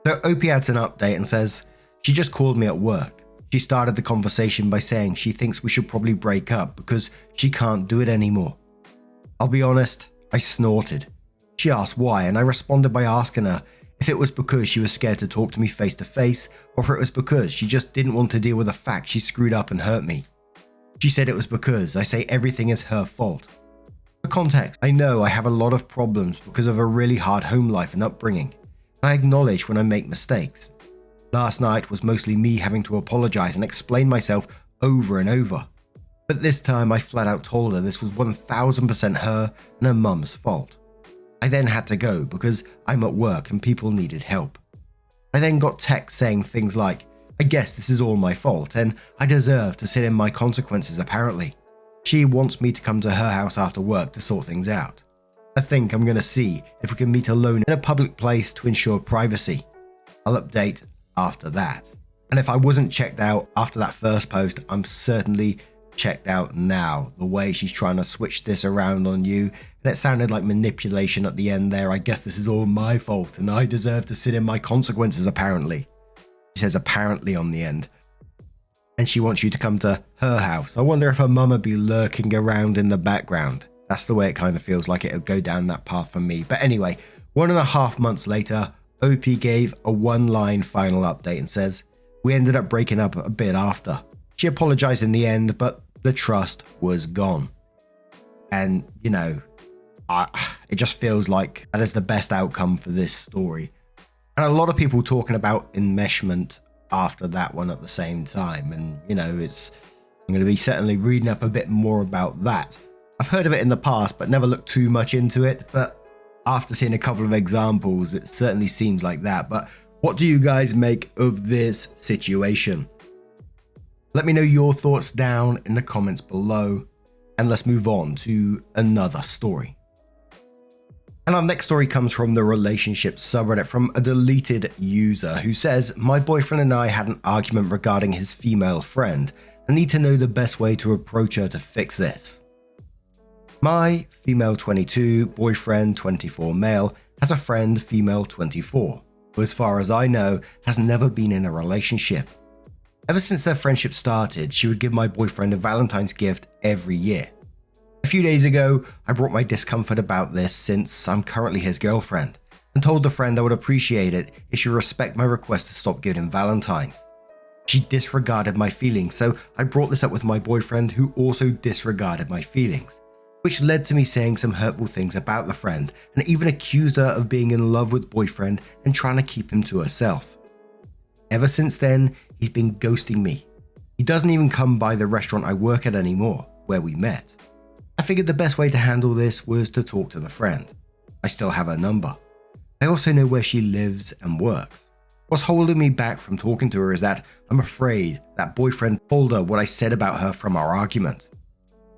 So OP adds an update and says, "She just called me at work. She started the conversation by saying she thinks we should probably break up because she can't do it anymore. I'll be honest, I snorted. She asked why, and I responded by asking her if it was because she was scared to talk to me face to face, or if it was because she just didn't want to deal with the fact she screwed up and hurt me. She said it was because I say everything is her fault. For context, I know I have a lot of problems because of a really hard home life and upbringing. I acknowledge when I make mistakes. Last night was mostly me having to apologize and explain myself over and over. But this time I flat out told her this was 1000% her and her mum's fault. I then had to go because I'm at work and people needed help. I then got texts saying things like, I guess this is all my fault and I deserve to sit in my consequences apparently. She wants me to come to her house after work to sort things out. I think I'm going to see if we can meet alone in a public place to ensure privacy. I'll update after that. And if I wasn't checked out after that first post, I'm certainly checked out now. The way she's trying to switch this around on you, and it sounded like manipulation at the end there. I guess this is all my fault and I deserve to sit in my consequences apparently. She says apparently on the end. And she wants you to come to her house. I wonder if her mum would be lurking around in the background. That's the way it kind of feels like it would go down that path for me. But anyway, 1.5 months later, OP gave a one-line final update and says, we ended up breaking up a bit after. She apologized in the end, but the trust was gone. And, you know, it just feels like that is the best outcome for this story. And a lot of people talking about enmeshment after that one at the same time. And, you know, I'm going to be certainly reading up a bit more about that. I've heard of it in the past, but never looked too much into it. But after seeing a couple of examples, it certainly seems like that. But what do you guys make of this situation? Let me know your thoughts down in the comments below. And let's move on to another story. And our next story comes from the relationship subreddit from a deleted user who says, my boyfriend and I had an argument regarding his female friend and need to know the best way to approach her to fix this. My female 22, boyfriend 24 male, has a friend female 24, who as far as I know has never been in a relationship. Ever since their friendship started, she would give my boyfriend a Valentine's gift every year. A few days ago, I brought my discomfort about this since I'm currently his girlfriend, and told the friend I would appreciate it if she would respect my request to stop giving Valentines. She disregarded my feelings, so I brought this up with my boyfriend, who also disregarded my feelings, which led to me saying some hurtful things about the friend and even accused her of being in love with boyfriend and trying to keep him to herself. Ever since then, he's been ghosting me. He doesn't even come by the restaurant I work at anymore, where we met. I figured the best way to handle this was to talk to the friend. I still have her number. I also know where she lives and works. What's holding me back from talking to her is that I'm afraid that boyfriend told her what I said about her from our argument.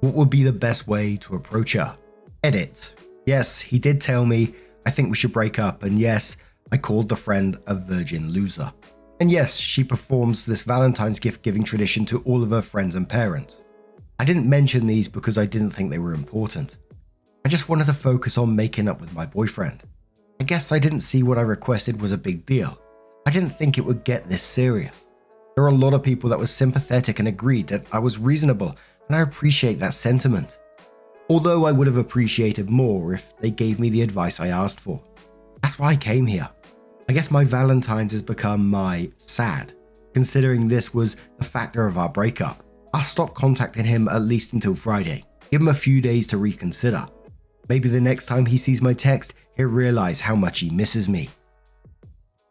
What would be the best way to approach her? Edit. Yes, he did tell me I think we should break up, and yes, I called the friend a virgin loser. And yes, she performs this Valentine's gift giving tradition to all of her friends and parents. I didn't mention these because I didn't think they were important. I just wanted to focus on making up with my boyfriend. I guess I didn't see what I requested was a big deal. I didn't think it would get this serious. There are a lot of people that were sympathetic and agreed that I was reasonable, and I appreciate that sentiment. Although I would have appreciated more if they gave me the advice I asked for. That's why I came here. I guess my Valentine's has become my sad, considering this was the factor of our breakup. I'll stop contacting him at least until Friday. Give him a few days to reconsider. Maybe the next time he sees my text, he'll realize how much he misses me.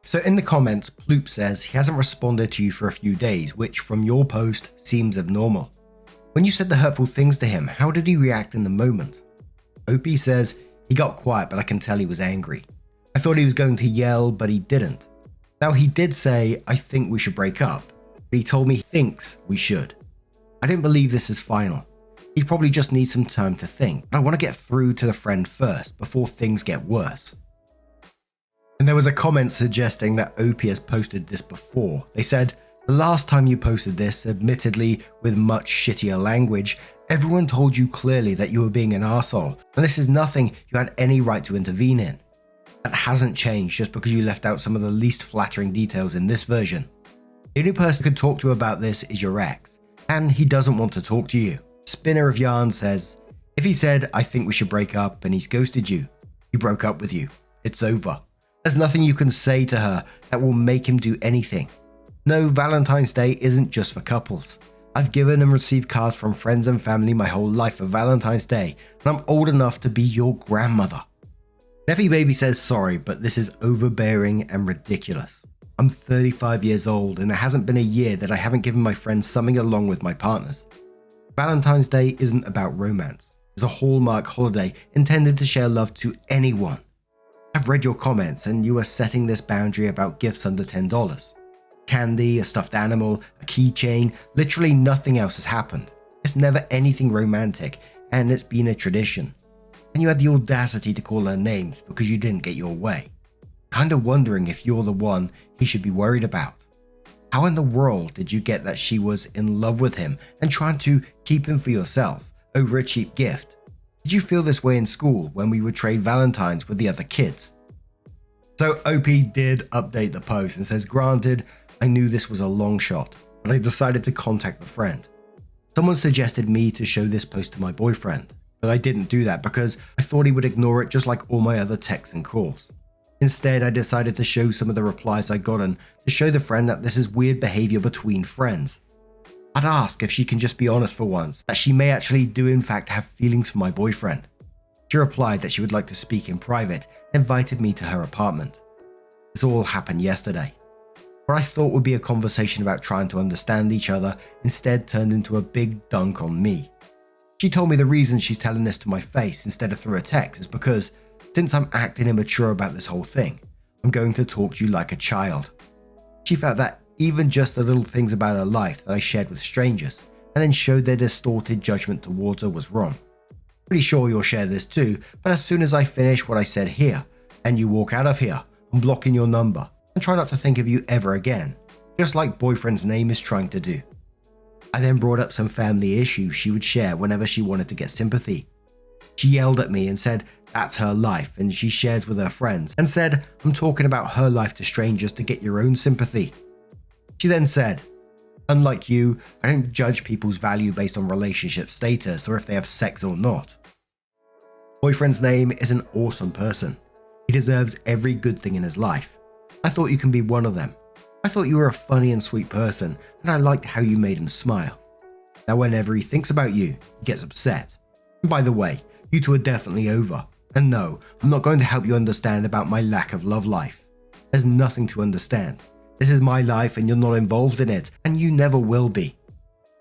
So in the comments, Ploop says he hasn't responded to you for a few days, which from your post seems abnormal. When you said the hurtful things to him, how did he react in the moment? Opie says he got quiet, but I can tell he was angry. I thought he was going to yell, but he didn't. Now he did say, I think we should break up, but he told me he thinks we should. I didn't believe this is final. He probably just needs some time to think, but I want to get through to the friend first before things get worse. And there was a comment suggesting that Opie has posted this before. They said, the last time you posted this, admittedly with much shittier language, everyone told you clearly that you were being an arsehole, and this is nothing you had any right to intervene in. That hasn't changed just because you left out some of the least flattering details in this version. The only person who could talk to about this is your ex, and he doesn't want to talk to you. Spinner of Yarn says, if he said, I think we should break up and he's ghosted you, he broke up with you. It's over. There's nothing you can say to her that will make him do anything. No, Valentine's Day isn't just for couples. I've given and received cards from friends and family my whole life for Valentine's Day, and I'm old enough to be your grandmother. Neffy Baby says sorry, but this is overbearing and ridiculous. I'm 35 years old and it hasn't been a year that I haven't given my friends something along with my partners. Valentine's Day isn't about romance. It's a hallmark holiday intended to share love to anyone. I've read your comments and you are setting this boundary about gifts under $10. Candy, a stuffed animal, a keychain, literally nothing else has happened. It's never anything romantic and it's been a tradition. And you had the audacity to call her names because you didn't get your way. Kinda wondering if you're the one he should be worried about. How in the world did you get that she was in love with him and trying to keep him for yourself over a cheap gift? Did you feel this way in school when we would trade Valentines with the other kids? So OP did update the post and says, granted, I knew this was a long shot, but I decided to contact the friend. Someone suggested me to show this post to my boyfriend, but I didn't do that because I thought he would ignore it just like all my other texts and calls. Instead, I decided to show some of the replies I'd gotten to show the friend that this is weird behavior between friends. I'd ask if she can just be honest for once, that she may actually do in fact have feelings for my boyfriend. She replied that she would like to speak in private and invited me to her apartment. This all happened yesterday. What I thought would be a conversation about trying to understand each other instead turned into a big dunk on me. She told me the reason she's telling this to my face instead of through a text is because since I'm acting immature about this whole thing, I'm going to talk to you like a child. She felt that even just the little things about her life that I shared with strangers and then showed their distorted judgment towards her was wrong. Pretty sure you'll share this too, but as soon as I finish what I said here and you walk out of here, I'm blocking your number and try not to think of you ever again, just like boyfriend's name is trying to do. I then brought up some family issues she would share whenever she wanted to get sympathy. She yelled at me and said that's her life and she shares with her friends and said I'm talking about her life to strangers to get your own sympathy. She then said, unlike you, I don't judge people's value based on relationship status or if they have sex or not. Boyfriend's name is an awesome person. He deserves every good thing in his life. I thought you can be one of them. I thought you were a funny and sweet person and I liked how you made him smile. Now whenever he thinks about you, he gets upset. And by the way, you two are definitely over. And no, I'm not going to help you understand about my lack of love life. There's nothing to understand. This is my life and you're not involved in it, and you never will be.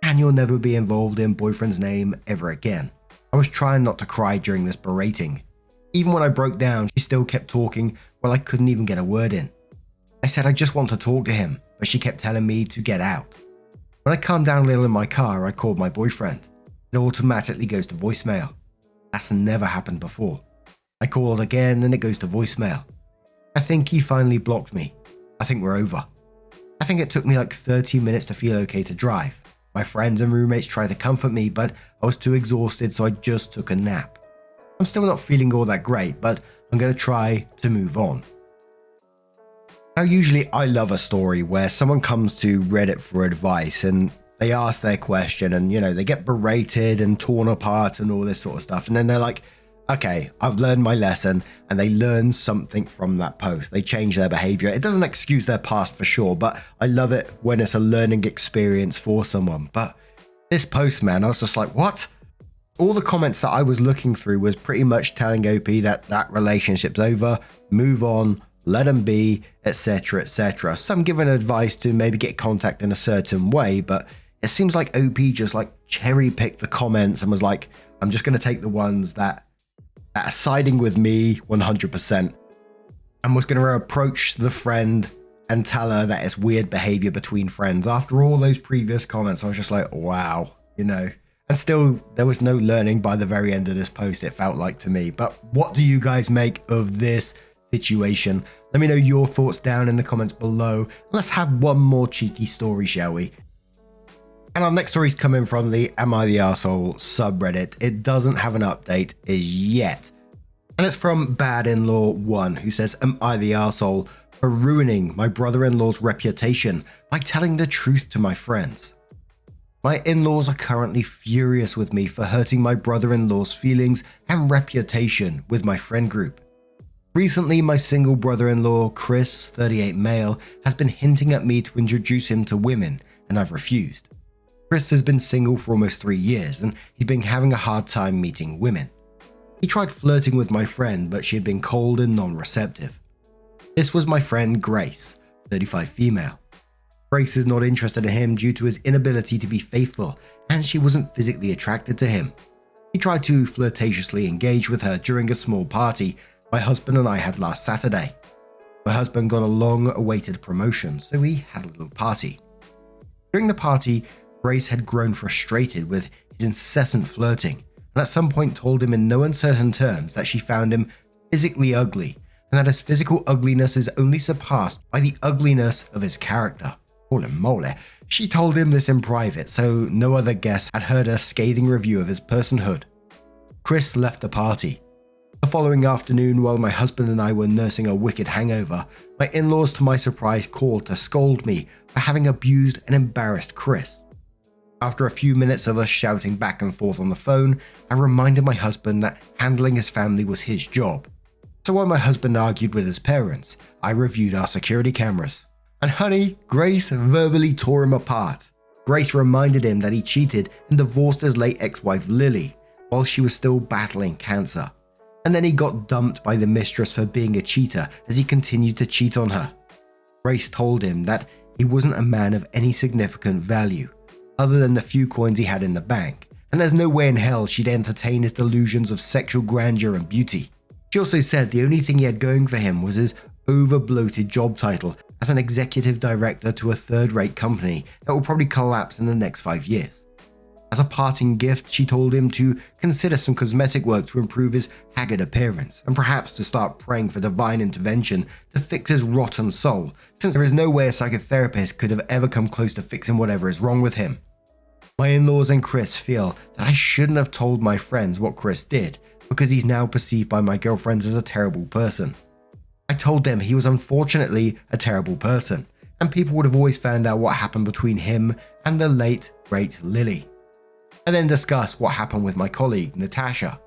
And you'll never be involved in boyfriend's name ever again. I was trying not to cry during this berating. Even when I broke down, she still kept talking while I couldn't even get a word in. I said I just want to talk to him, but she kept telling me to get out. When I calmed down a little in my car, I called my boyfriend. It automatically goes to voicemail. That's never happened before. I called again and it goes to voicemail. I think he finally blocked me. I think we're over. I think it took me like 30 minutes to feel okay to drive. My friends and roommates tried to comfort me, but I was too exhausted, so I just took a nap. I'm still not feeling all that great, but I'm going to try to move on. Now, usually I love a story where someone comes to Reddit for advice and they ask their question and, they get berated and torn apart and all this sort of stuff. And then they're like, okay, I've learned my lesson, and they learn something from that post. They change their behavior. It doesn't excuse their past for sure, but I love it when it's a learning experience for someone. But This post, man, I was just like, what? All the comments that I was looking through was pretty much telling OP that relationship's over, move on, let them be, etc, etc. Some giving advice to maybe get contact in a certain way, but it seems like OP just like cherry picked the comments and was like, I'm just going to take the ones that are siding with me 100%, and was going to approach the friend and tell her that it's weird behavior between friends. After all those previous comments, I was just like, wow, you know. And still, there was no learning by the very end of this post, it felt like to me. But what do you guys make of this situation? Let me know your thoughts down in the comments below. Let's have one more cheeky story, shall we? And our next story is coming from the Am I the Arsehole subreddit. It doesn't have an update as yet. And it's from Bad-in-Law1, who says, Am I the arsehole for ruining my brother-in-law's reputation by telling the truth to my friends? My in-laws are currently furious with me for hurting my brother-in-law's feelings and reputation with my friend group. Recently, my single brother-in-law, Chris, 38 male, has been hinting at me to introduce him to women, and I've refused. Chris has been single for almost 3 years, and he's been having a hard time meeting women. He tried flirting with my friend, but she had been cold and non-receptive. This was my friend Grace, 35 female. Grace is not interested in him due to his inability to be faithful, and she wasn't physically attracted to him. He tried to flirtatiously engage with her during a small party my husband and I had last Saturday. My husband got a long-awaited promotion, so we had a little party. During the party, Grace had grown frustrated with his incessant flirting, and at some point told him in no uncertain terms that she found him physically ugly, and that his physical ugliness is only surpassed by the ugliness of his character. Holy moly. She told him this in private, so no other guest had heard a scathing review of his personhood. Chris left the party. The following afternoon, while my husband and I were nursing a wicked hangover, my in-laws, to my surprise, called to scold me for having abused and embarrassed Chris. After a few minutes of us shouting back and forth on the phone, I reminded my husband that handling his family was his job. So while my husband argued with his parents, I reviewed our security cameras. And honey, Grace verbally tore him apart. Grace reminded him that he cheated and divorced his late ex-wife Lily while she was still battling cancer. And then he got dumped by the mistress for being a cheater as he continued to cheat on her. Grace told him that he wasn't a man of any significant value, other than the few coins he had in the bank, and there's no way in hell she'd entertain his delusions of sexual grandeur and beauty. She also said the only thing he had going for him was his over-bloated job title as an executive director to a third-rate company that will probably collapse in the next 5 years. As a parting gift, she told him to consider some cosmetic work to improve his haggard appearance, and perhaps to start praying for divine intervention to fix his rotten soul, since there is no way a psychotherapist could have ever come close to fixing whatever is wrong with him. My in-laws and Chris feel that I shouldn't have told my friends what Chris did, because he's now perceived by my girlfriends as a terrible person. I told them he was unfortunately a terrible person, and people would have always found out what happened between him and the late, great Lily. I then discussed what happened with my colleague, Natasha.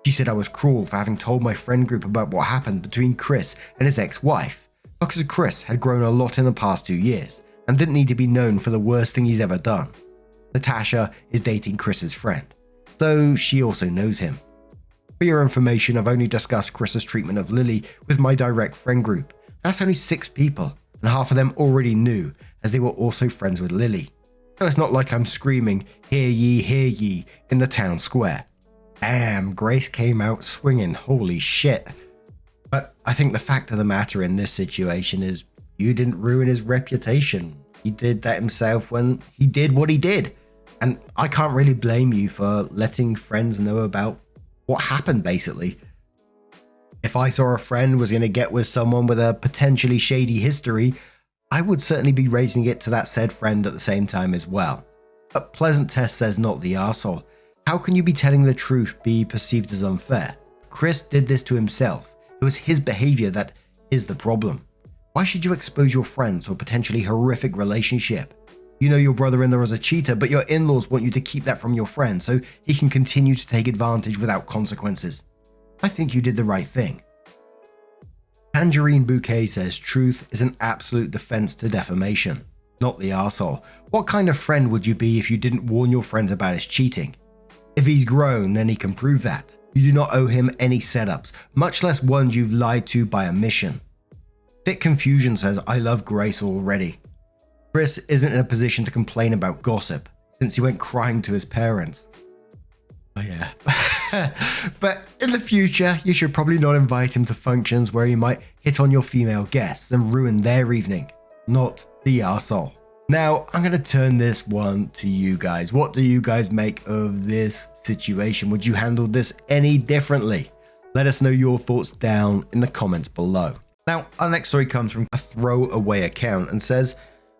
She said I was cruel for having told my friend group about what happened between Chris and his ex-wife, because Chris had grown a lot in the past 2 years, and didn't need to be known for the worst thing he's ever done. Natasha is dating Chris's friend, so she also knows him. For your information, I've only discussed Chris's treatment of Lily with my direct friend group. That's only 6 people, and half of them already knew, as they were also friends with Lily. So it's not like I'm screaming, hear ye, in the town square. Damn, Grace came out swinging, holy shit. But I think the fact of the matter in this situation is you didn't ruin his reputation. He did that himself when he did what he did. And I can't really blame you for letting friends know about what happened, basically. If I saw a friend was going to get with someone with a potentially shady history, I would certainly be raising it to that said friend at the same time as well. But Pleasant Test says not the arsehole. How can you be telling the truth be perceived as unfair? Chris did this to himself. It was his behavior that is the problem. Why should you expose your friend to a potentially horrific relationship? You know your brother-in-law is a cheater, but your in-laws want you to keep that from your friend so he can continue to take advantage without consequences. I think you did the right thing. Tangerine Bouquet says truth is an absolute defense to defamation. not the arsehole. What kind of friend would you be if you didn't warn your friends about his cheating? If he's grown, then he can prove that. You do not owe him any setups, much less ones you've lied to by omission. Thick Confusion says, I love Grace already. Chris isn't in a position to complain about gossip, since he went crying to his parents. Oh yeah. But in the future, you should probably not invite him to functions where he might hit on your female guests and ruin their evening, not the arsehole. Now, I'm going to turn this one to you guys. What do you guys make of this situation? Would you handle this any differently? Let us know your thoughts down in the comments below. Now, our next story comes from a throwaway account and says,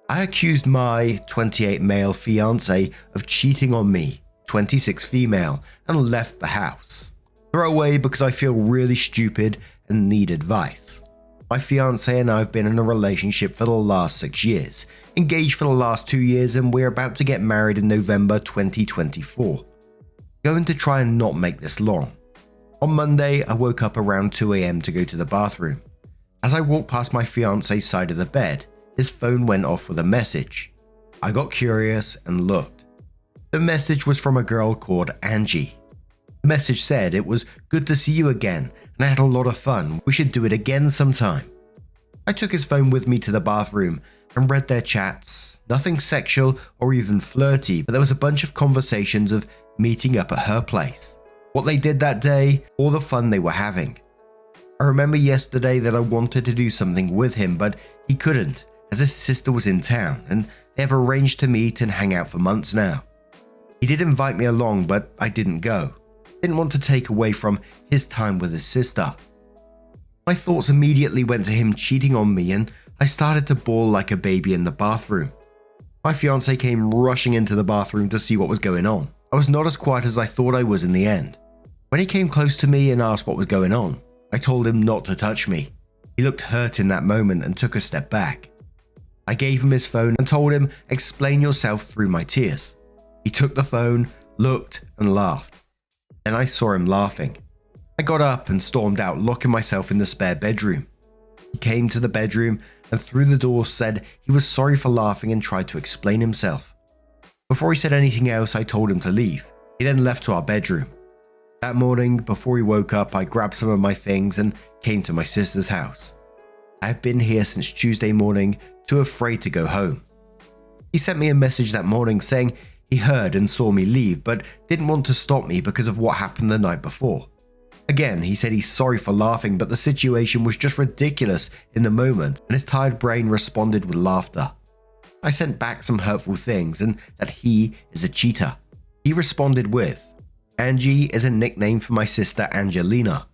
I accused my 28 male fiance of cheating on me, 26 female, and left the house. Throwaway because I feel really stupid and need advice. My fiance and I have been in a relationship for the last 6 years, engaged for the last 2 years, and we're about to get married in November 2024. Going to try and not make this long. On Monday, I woke up around 2 AM to go to the bathroom. As I walked past my fiance's side of the bed, his phone went off with a message. I got curious and looked. The message was from a girl called Angie. The message said it was good to see you again and I had a lot of fun. We should do it again sometime. I took his phone with me to the bathroom and read their chats. Nothing sexual or even flirty, but there was a bunch of conversations of meeting up at her place, what they did that day, or the fun they were having. I remember yesterday that I wanted to do something with him, but he couldn't as his sister was in town and they have arranged to meet and hang out for months now. He did invite me along, but I didn't go. Didn't want to take away from his time with his sister. My thoughts immediately went to him cheating on me and I started to bawl like a baby in the bathroom. My fiance came rushing into the bathroom to see what was going on. I was not as quiet as I thought I was in the end. When he came close to me and asked what was going on, I told him not to touch me. He looked hurt in that moment and took a step back. I gave him his phone and told him, explain yourself through my tears. He took the phone, looked and laughed. Then I saw him laughing. I got up and stormed out, locking myself in the spare bedroom. He came to the bedroom and through the door said he was sorry for laughing and tried to explain himself. Before he said anything else, I told him to leave. He then left to our bedroom. That morning, before he woke up, I grabbed some of my things and came to my sister's house. I have been here since Tuesday morning, too afraid to go home. He sent me a message that morning saying he heard and saw me leave, but didn't want to stop me because of what happened the night before. Again, he said he's sorry for laughing, but the situation was just ridiculous in the moment, and his tired brain responded with laughter. I sent back some hurtful things and that he is a cheater. He responded with, Angie is a nickname for my sister Angelina.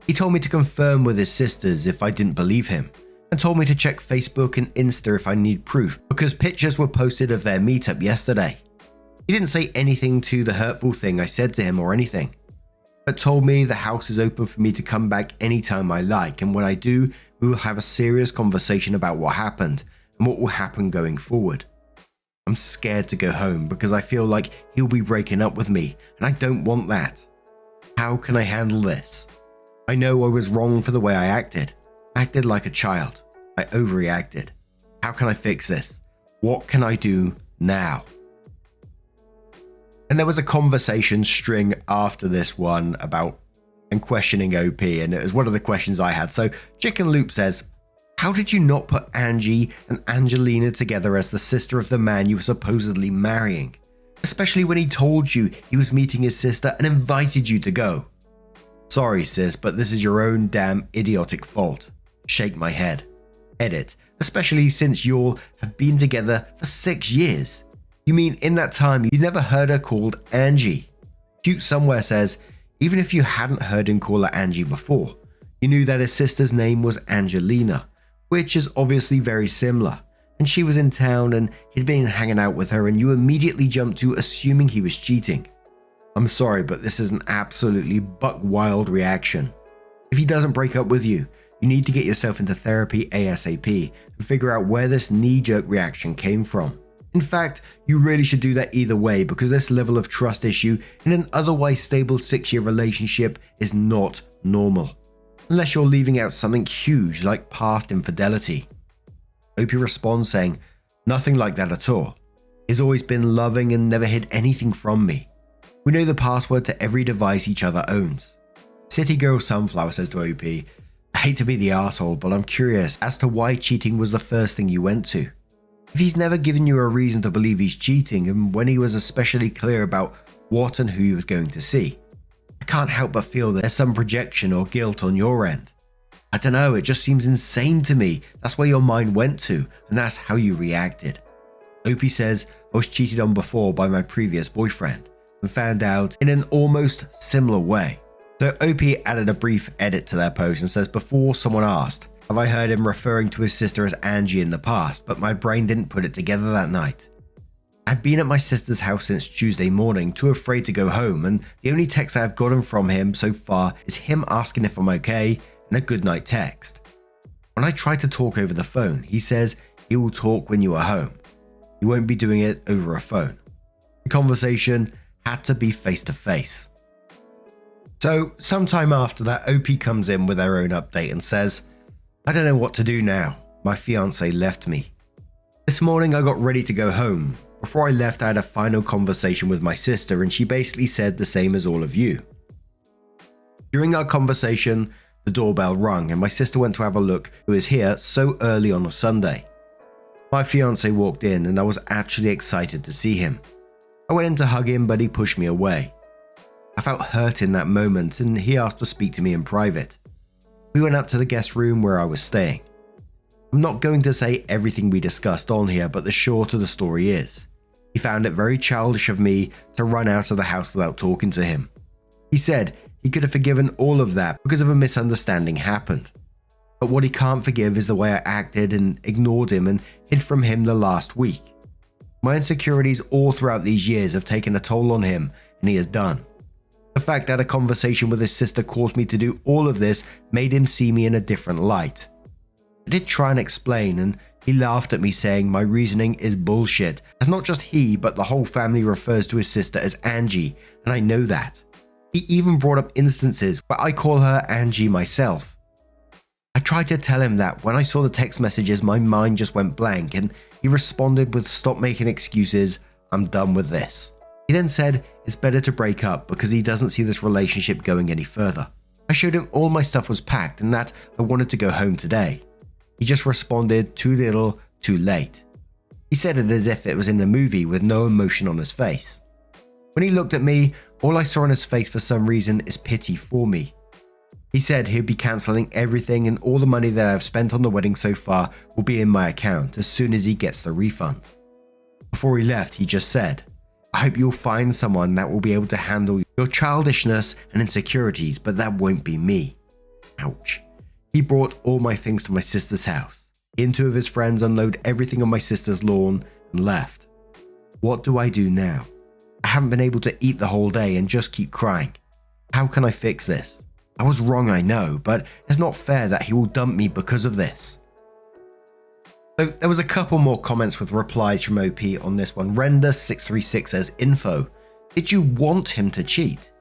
He told me to confirm with his sisters if I didn't believe him, and told me to check Facebook and Insta if I need proof, because pictures were posted of their meetup yesterday. He didn't say anything to the hurtful thing I said to him or anything, but told me the house is open for me to come back anytime I like, and when I do, we will have a serious conversation about what happened and what will happen going forward. I'm scared to go home because I feel like he'll be breaking up with me, and I don't want that. How can I handle this? I know I was wrong for the way I acted. I acted like a child. I overreacted. How can I fix this? What can I do now? And there was a conversation string after this one about and questioning OP, and it was one of the questions I had. So Chicken Loop says, how did you not put Angie and Angelina together as the sister of the man you were supposedly marrying? Especially when he told you he was meeting his sister and invited you to go. Sorry sis, but this is your own damn idiotic fault. Shake my head. Edit. Especially since y'all have been together for 6 years. You mean in that time you never heard her called Angie? Cute Somewhere says, even if you hadn't heard him call her Angie before, you knew that his sister's name was Angelina, which is obviously very similar, and she was in town and he'd been hanging out with her and you immediately jumped to assuming he was cheating. I'm sorry, but this is an absolutely buck wild reaction. If he doesn't break up with you, you need to get yourself into therapy ASAP and figure out where this knee-jerk reaction came from. In fact, you really should do that either way, because this level of trust issue in an otherwise stable 6-year relationship is not normal. Unless you're leaving out something huge like past infidelity. OP responds saying, Nothing like that at all. He's always been loving and never hid anything from me. We know the password to every device each other owns. City Girl Sunflower says to OP, I hate to be the asshole, but I'm curious as to why cheating was the first thing you went to. If he's never given you a reason to believe he's cheating, and when he was especially clear about what and who he was going to see, I can't help but feel there's some projection or guilt on your end. I don't know, it just seems insane to me. That's where your mind went to, and that's how you reacted. OP says, I was cheated on before by my previous boyfriend, and found out in an almost similar way. So OP added a brief edit to their post and says, before someone asked, have I heard him referring to his sister as Angie in the past, but my brain didn't put it together that night. I've been at my sister's house since Tuesday morning, too afraid to go home, and the only text I've gotten from him so far is him asking if I'm okay and a goodnight text. When I try to talk over the phone, he says he will talk when you are home. He won't be doing it over a phone. The conversation had to be face to face. So sometime after that, OP comes in with her own update and says, I don't know what to do now. My fiance left me. This morning I got ready to go home. Before I left, I had a final conversation with my sister, and she basically said the same as all of you. During our conversation, the doorbell rung and my sister went to have a look who is here so early on a Sunday. My fiance walked in and I was actually excited to see him. I went in to hug him, but he pushed me away. I felt hurt in that moment and he asked to speak to me in private. We went up to the guest room where I was staying. I'm not going to say everything we discussed on here, but the short of the story is, he found it very childish of me to run out of the house without talking to him. He said he could have forgiven all of that because of a misunderstanding happened. But what he can't forgive is the way I acted and ignored him and hid from him the last week. My insecurities all throughout these years have taken a toll on him, and he is done. The fact that a conversation with his sister caused me to do all of this made him see me in a different light. I did try and explain, and he laughed at me saying my reasoning is bullshit, as not just he but the whole family refers to his sister as Angie, and I know that. He even brought up instances where I call her Angie myself. I tried to tell him that when I saw the text messages my mind just went blank, and he responded with stop making excuses, I'm done with this. He then said it's better to break up because he doesn't see this relationship going any further. I showed him all my stuff was packed and that I wanted to go home today. He just responded too little, too late. He said it as if it was in a movie with no emotion on his face. When he looked at me, all I saw on his face for some reason is pity for me. He said he'd be cancelling everything and all the money that I've spent on the wedding so far will be in my account as soon as he gets the refunds. Before he left, he just said, I hope you'll find someone that will be able to handle your childishness and insecurities, but that won't be me. Ouch. He brought all my things to my sister's house. He and two of his friends unload everything on my sister's lawn and left. What do I do now? I haven't been able to eat the whole day and just keep crying. How can I fix this? I was wrong, I know, but it's not fair that he will dump me because of this. So there was a couple more comments with replies from OP on this one. Render636 says, info, did you want him to cheat?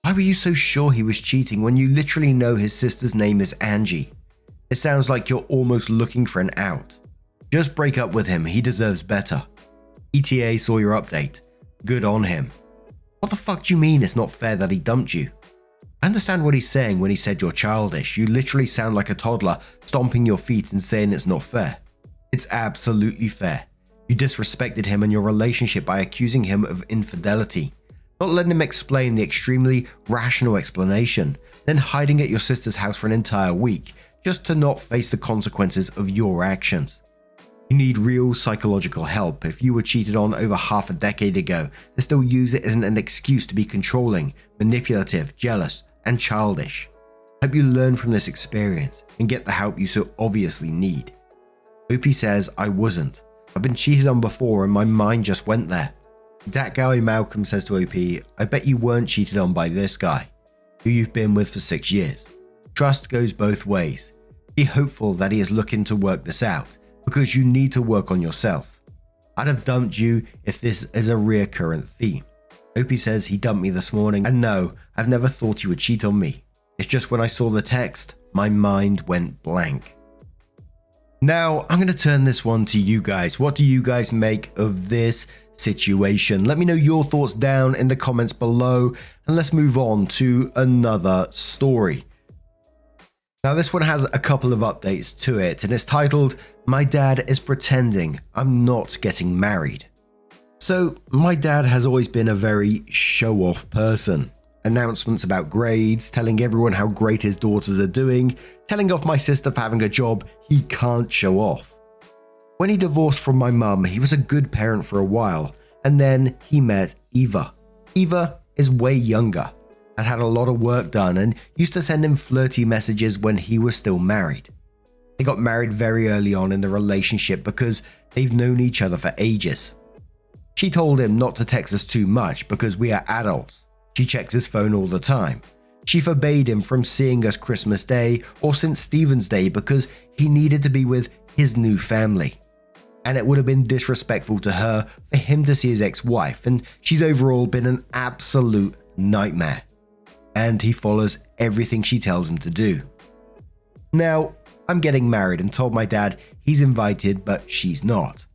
Why were you so sure he was cheating when you literally know his sister's name is Angie? It sounds like you're almost looking for an out. Just break up with him, he deserves better. ETA saw your update. Good on him. What the fuck do you mean it's not fair that he dumped you? I understand what he's saying when he said you're childish. You literally sound like a toddler stomping your feet and saying it's not fair. It's absolutely fair. You disrespected him and your relationship by accusing him of infidelity, not letting him explain the extremely rational explanation, then hiding at your sister's house for an entire week just to not face the consequences of your actions. You need real psychological help. If you were cheated on over half a decade ago and still use it as an excuse to be controlling, manipulative, jealous, and childish. Hope you learn from this experience and get the help you so obviously need. OP says, I wasn't. I've been cheated on before and my mind just went there. That guy Malcolm says to OP, I bet you weren't cheated on by this guy, who you've been with for 6 years. Trust goes both ways. Be hopeful that he is looking to work this out, because you need to work on yourself. I'd have dumped you if this is a reoccurrent theme. OP says he dumped me this morning, and no, I've never thought he would cheat on me. It's just when I saw the text, my mind went blank. Now, I'm going to turn this one to you guys. What do you guys make of this situation? Let me know your thoughts down in the comments below, and let's move on to another story. Now, this one has a couple of updates to it, and it's titled, "My Dad is Pretending I'm Not Getting Married." So, my dad has always been a very show-off person. Announcements about grades, telling everyone how great his daughters are doing, telling off my sister for having a job he can't show off. When he divorced from my mum, he was a good parent for a while, and then he met Eva. Eva is way younger, had a lot of work done, and used to send him flirty messages when he was still married. They got married very early on in the relationship because they've known each other for ages. She told him not to text us too much because we are adults. She checks his phone all the time. She forbade him from seeing us Christmas Day or St. Stephen's Day because he needed to be with his new family. And it would have been disrespectful to her for him to see his ex-wife, and she's overall been an absolute nightmare. And he follows everything she tells him to do. Now, I'm getting married and told my dad he's invited, but she's not.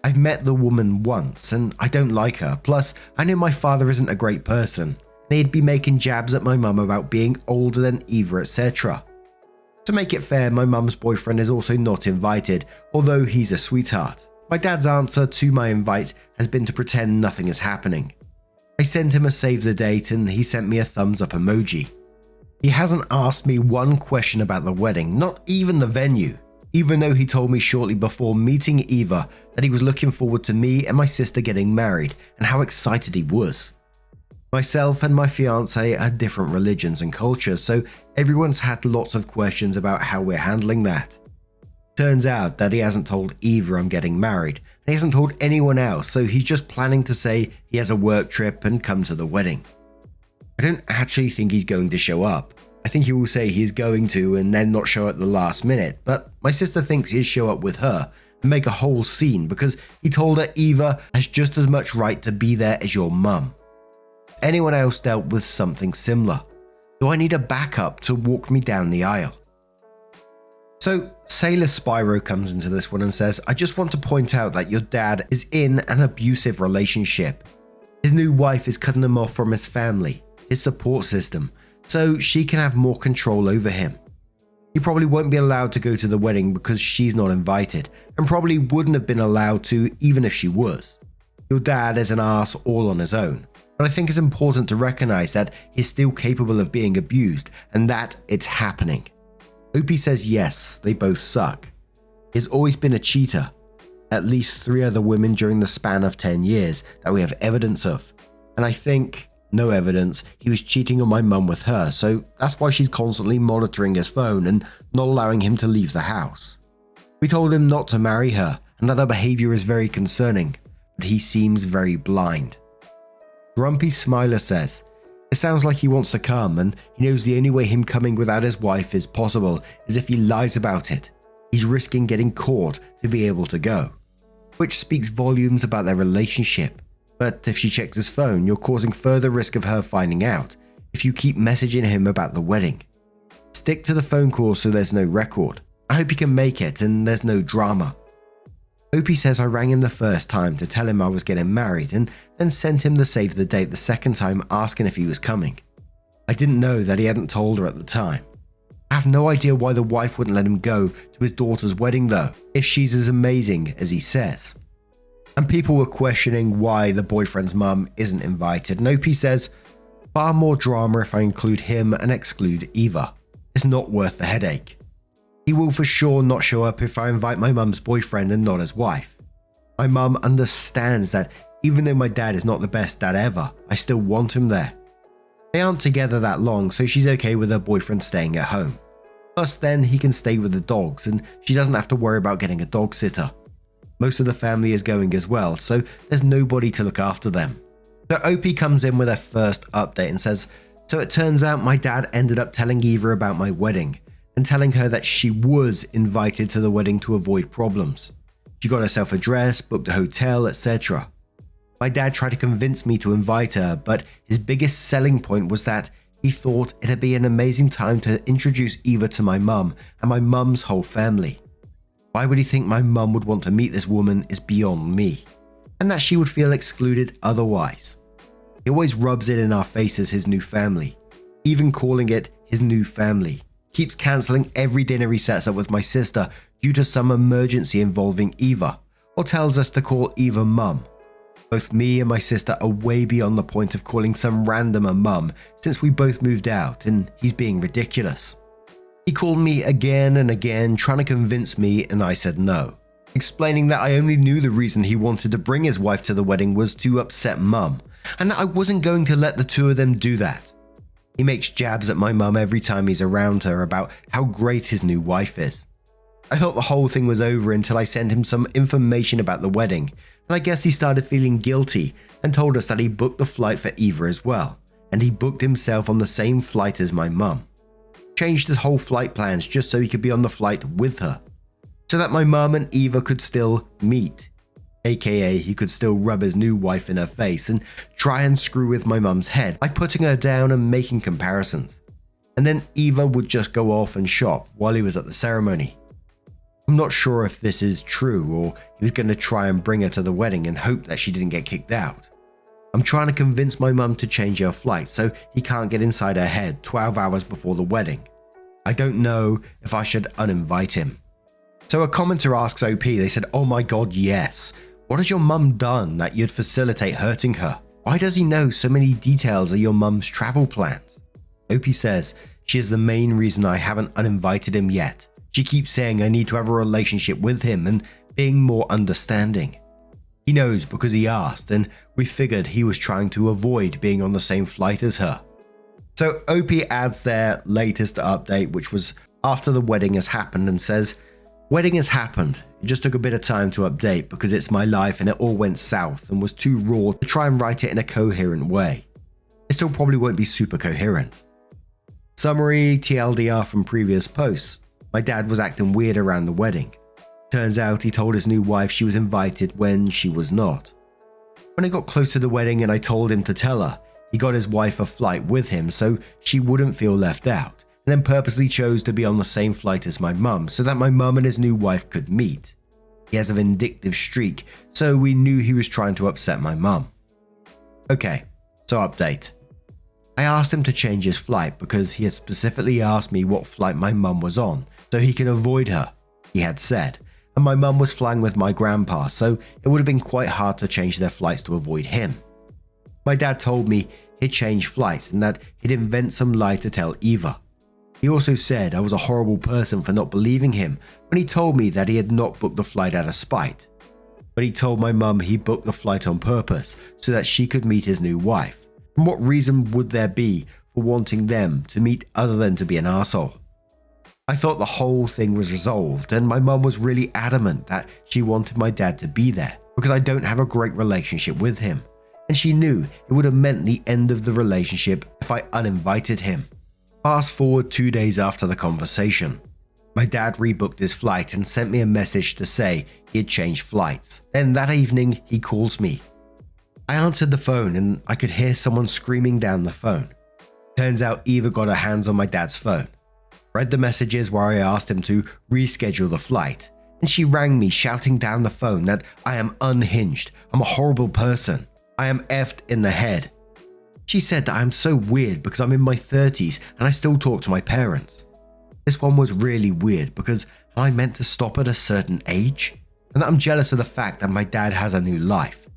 I've met the woman once and I don't like her, plus I know my father isn't a great person, and he'd be making jabs at my mum about being older than Eva, etc. To make it fair, my mum's boyfriend is also not invited, although he's a sweetheart. My dad's answer to my invite has been to pretend nothing is happening. I sent him a save the date and he sent me a thumbs up emoji. He hasn't asked me one question about the wedding, not even the venue, even though he told me shortly before meeting Eva that he was looking forward to me and my sister getting married and how excited he was. Myself and my fiance are different religions and cultures, so everyone's had lots of questions about how we're handling that. Turns out that he hasn't told Eva I'm getting married, and he hasn't told anyone else, so he's just planning to say he has a work trip and come to the wedding. I don't actually think he's going to show up. I think he will say he is going to and then not show at the last minute, but my sister thinks he'll show up with her and make a whole scene because he told her Eva has just as much right to be there as your mum. Anyone else dealt with something similar? Do I need a backup to walk me down the aisle? So Sailor Spyro comes into this one and says, "I just want to point out that your dad is in an abusive relationship. His new wife is cutting him off from his family, his support system, so she can have more control over him. He probably won't be allowed to go to the wedding because she's not invited, and probably wouldn't have been allowed to even if she was. Your dad is an ass all on his own, but I think it's important to recognize that he's still capable of being abused and that it's happening." Opie says yes, they both suck. He's always been a cheater. At least 3 other women during the span of 10 years that we have evidence of, and I think no evidence he was cheating on my mum with her, so that's why she's constantly monitoring his phone and not allowing him to leave the house. We told him not to marry her and that her behavior is very concerning, but he seems very blind. Grumpy Smiler says, "It sounds like he wants to come and he knows the only way him coming without his wife is possible is if he lies about it. He's risking getting caught to be able to go," which speaks volumes about their relationship. But if she checks his phone, you're causing further risk of her finding out if you keep messaging him about the wedding. Stick to the phone call so there's no record. I hope he can make it and there's no drama. Opie says I rang him the first time to tell him I was getting married and then sent him the save the date the second time asking if he was coming. I didn't know that he hadn't told her at the time. I have no idea why the wife wouldn't let him go to his daughter's wedding though, if she's as amazing as he says. And people were questioning why the boyfriend's mum isn't invited, and Opie says, "Far more drama if I include him and exclude Eva. It's not worth the headache. He will for sure not show up if I invite my mum's boyfriend and not his wife. My mum understands that even though my dad is not the best dad ever, I still want him there. They aren't together that long, so she's okay with her boyfriend staying at home. Plus then he can stay with the dogs and she doesn't have to worry about getting a dog sitter. Most of the family is going as well, so there's nobody to look after them." So Opie comes in with her first update and says, "So it turns out my dad ended up telling Eva about my wedding and telling her that she was invited to the wedding to avoid problems. She got herself a dress, booked a hotel, etc. My dad tried to convince me to invite her, but his biggest selling point was that he thought it'd be an amazing time to introduce Eva to my mum and my mum's whole family. Why would he think my mum would want to meet this woman is beyond me, and that she would feel excluded otherwise. He always rubs it in our faces his new family, even calling it his new family. Keeps cancelling every dinner he sets up with my sister due to some emergency involving Eva, or tells us to call Eva mum. Both me and my sister are way beyond the point of calling some random a mum since we both moved out, and he's being ridiculous. He called me again and again trying to convince me, and I said no, explaining that I only knew the reason he wanted to bring his wife to the wedding was to upset mum, and that I wasn't going to let the two of them do that. He makes jabs at my mum every time he's around her about how great his new wife is. I thought the whole thing was over until I sent him some information about the wedding, and I guess he started feeling guilty and told us that he booked the flight for Eva as well, and he booked himself on the same flight as my mum. Changed his whole flight plans just so he could be on the flight with her, so that my mum and Eva could still meet. AKA he could still rub his new wife in her face and try and screw with my mum's head by putting her down and making comparisons. And then Eva would just go off and shop while he was at the ceremony. I'm not sure if this is true or he was going to try and bring her to the wedding and hope that she didn't get kicked out. I'm trying to convince my mum to change her flight so he can't get inside her head 12 hours before the wedding. I don't know if I should uninvite him. So a commenter asks OP, they said, "Oh my god, yes. What has your mum done that you'd facilitate hurting her? Why does he know so many details of your mum's travel plans?" OP says, "She is the main reason I haven't uninvited him yet. She keeps saying I need to have a relationship with him and being more understanding. He knows because he asked, and we figured he was trying to avoid being on the same flight as her." So OP adds their latest update, which was after the wedding has happened, and says, "Wedding has happened. It just took a bit of time to update because it's my life and it all went south and was too raw to try and write it in a coherent way. It still probably won't be super coherent. Summary TLDR from previous posts. My dad was acting weird around the wedding. Turns out he told his new wife she was invited when she was not. When it got close to the wedding and I told him to tell her, he got his wife a flight with him so she wouldn't feel left out, and then purposely chose to be on the same flight as my mum so that my mum and his new wife could meet. He has a vindictive streak, so we knew he was trying to upset my mum." Okay, so update. I asked him to change his flight because he had specifically asked me what flight my mum was on so he could avoid her, he had said, and my mum was flying with my grandpa, so it would have been quite hard to change their flights to avoid him. My dad told me he'd change flights and that he'd invent some lie to tell Eva. He also said I was a horrible person for not believing him when he told me that he had not booked the flight out of spite. But he told my mum he booked the flight on purpose so that she could meet his new wife. And what reason would there be for wanting them to meet other than to be an arsehole? I thought the whole thing was resolved, and my mum was really adamant that she wanted my dad to be there because I don't have a great relationship with him, and she knew it would have meant the end of the relationship if I uninvited him. Fast forward 2 days after the conversation. My dad rebooked his flight and sent me a message to say he had changed flights. Then that evening he calls me. I answered the phone and I could hear someone screaming down the phone. Turns out Eva got her hands on my dad's phone. Read the messages where I asked him to reschedule the flight, and she rang me shouting down the phone that I am unhinged, I'm a horrible person, I am effed in the head. She said that I am so weird because I'm in my 30s and I still talk to my parents. This one was really weird because am I meant to stop at a certain age? And that I'm jealous of the fact that my dad has a new life.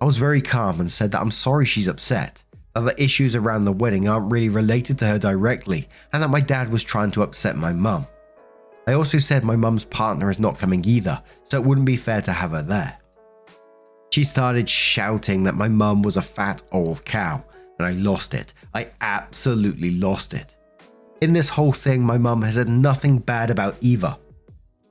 I was very calm and said that I'm sorry she's upset, that the issues around the wedding aren't really related to her directly, and that my dad was trying to upset my mum. I also said my mum's partner is not coming either, so it wouldn't be fair to have her there. She started shouting that my mum was a fat old cow, and I lost it. I absolutely lost it. In this whole thing, my mum has said nothing bad about Eva.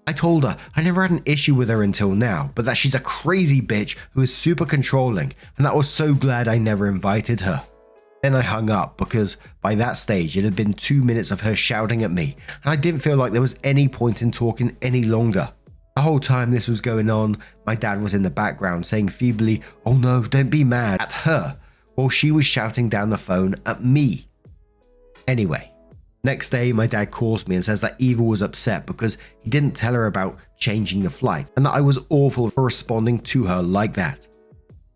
I told her I never had an issue with her until now, but that she's a crazy bitch who is super controlling, and that I was so glad I never invited her. Then I hung up because by that stage it had been 2 minutes of her shouting at me, and I didn't feel like there was any point in talking any longer. The whole time this was going on, my dad was in the background saying feebly, "Oh no, don't be mad," at her, while she was shouting down the phone at me. Anyway, Next day, my dad calls me and says that Eva was upset because he didn't tell her about changing the flight and that I was awful for responding to her like that.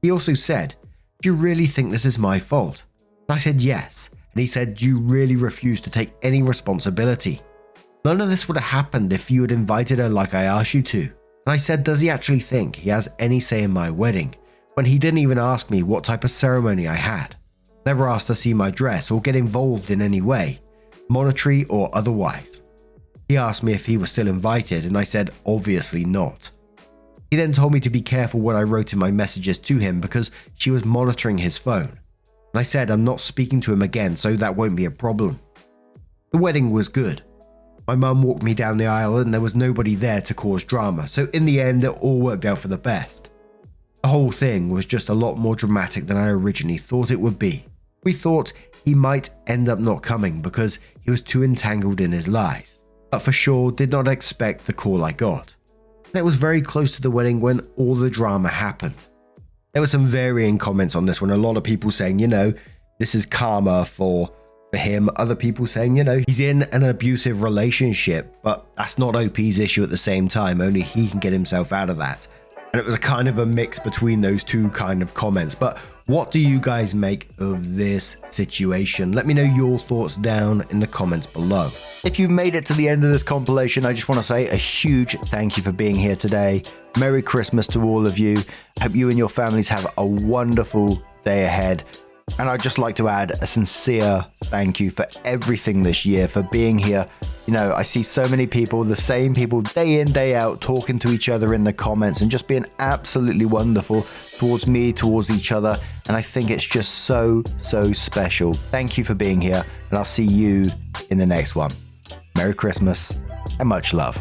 He also said, "Do you really think this is my fault?" And I said yes, and he said, "Do you really refuse to take any responsibility? None of this would have happened if you had invited her like I asked you to." And I said, does he actually think he has any say in my wedding when he didn't even ask me what type of ceremony I had? Never asked to see my dress or get involved in any way, monetary or otherwise. He asked me if he was still invited, and I said obviously not. He then told me to be careful what I wrote in my messages to him because she was monitoring his phone. And I said I'm not speaking to him again, so that won't be a problem. The wedding was good. My mum walked me down the aisle and there was nobody there to cause drama, so in the end it all worked out for the best. The whole thing was just a lot more dramatic than I originally thought it would be. We thought he might end up not coming because he was too entangled in his lies, but for sure did not expect the call I got. And it was very close to the wedding when all the drama happened. There were some varying comments on this one, a lot of people saying, this is karma for him, other people saying, he's in an abusive relationship, but that's not OP's issue at the same time, only he can get himself out of that. And it was a kind of a mix between those two kind of comments. But what do you guys make of this situation? Let me know your thoughts down in the comments below. If you've made it to the end of this compilation, I just want to say a huge thank you for being here today. Merry Christmas to all of you. Hope you and your families have a wonderful day ahead. And I'd just like to add a sincere thank you for everything this year, for being here. I see so many people, the same people day in, day out, talking to each other in the comments and just being absolutely wonderful towards me, towards each other. And I think it's just so, so special. Thank you for being here, and I'll see you in the next one. Merry Christmas and much love.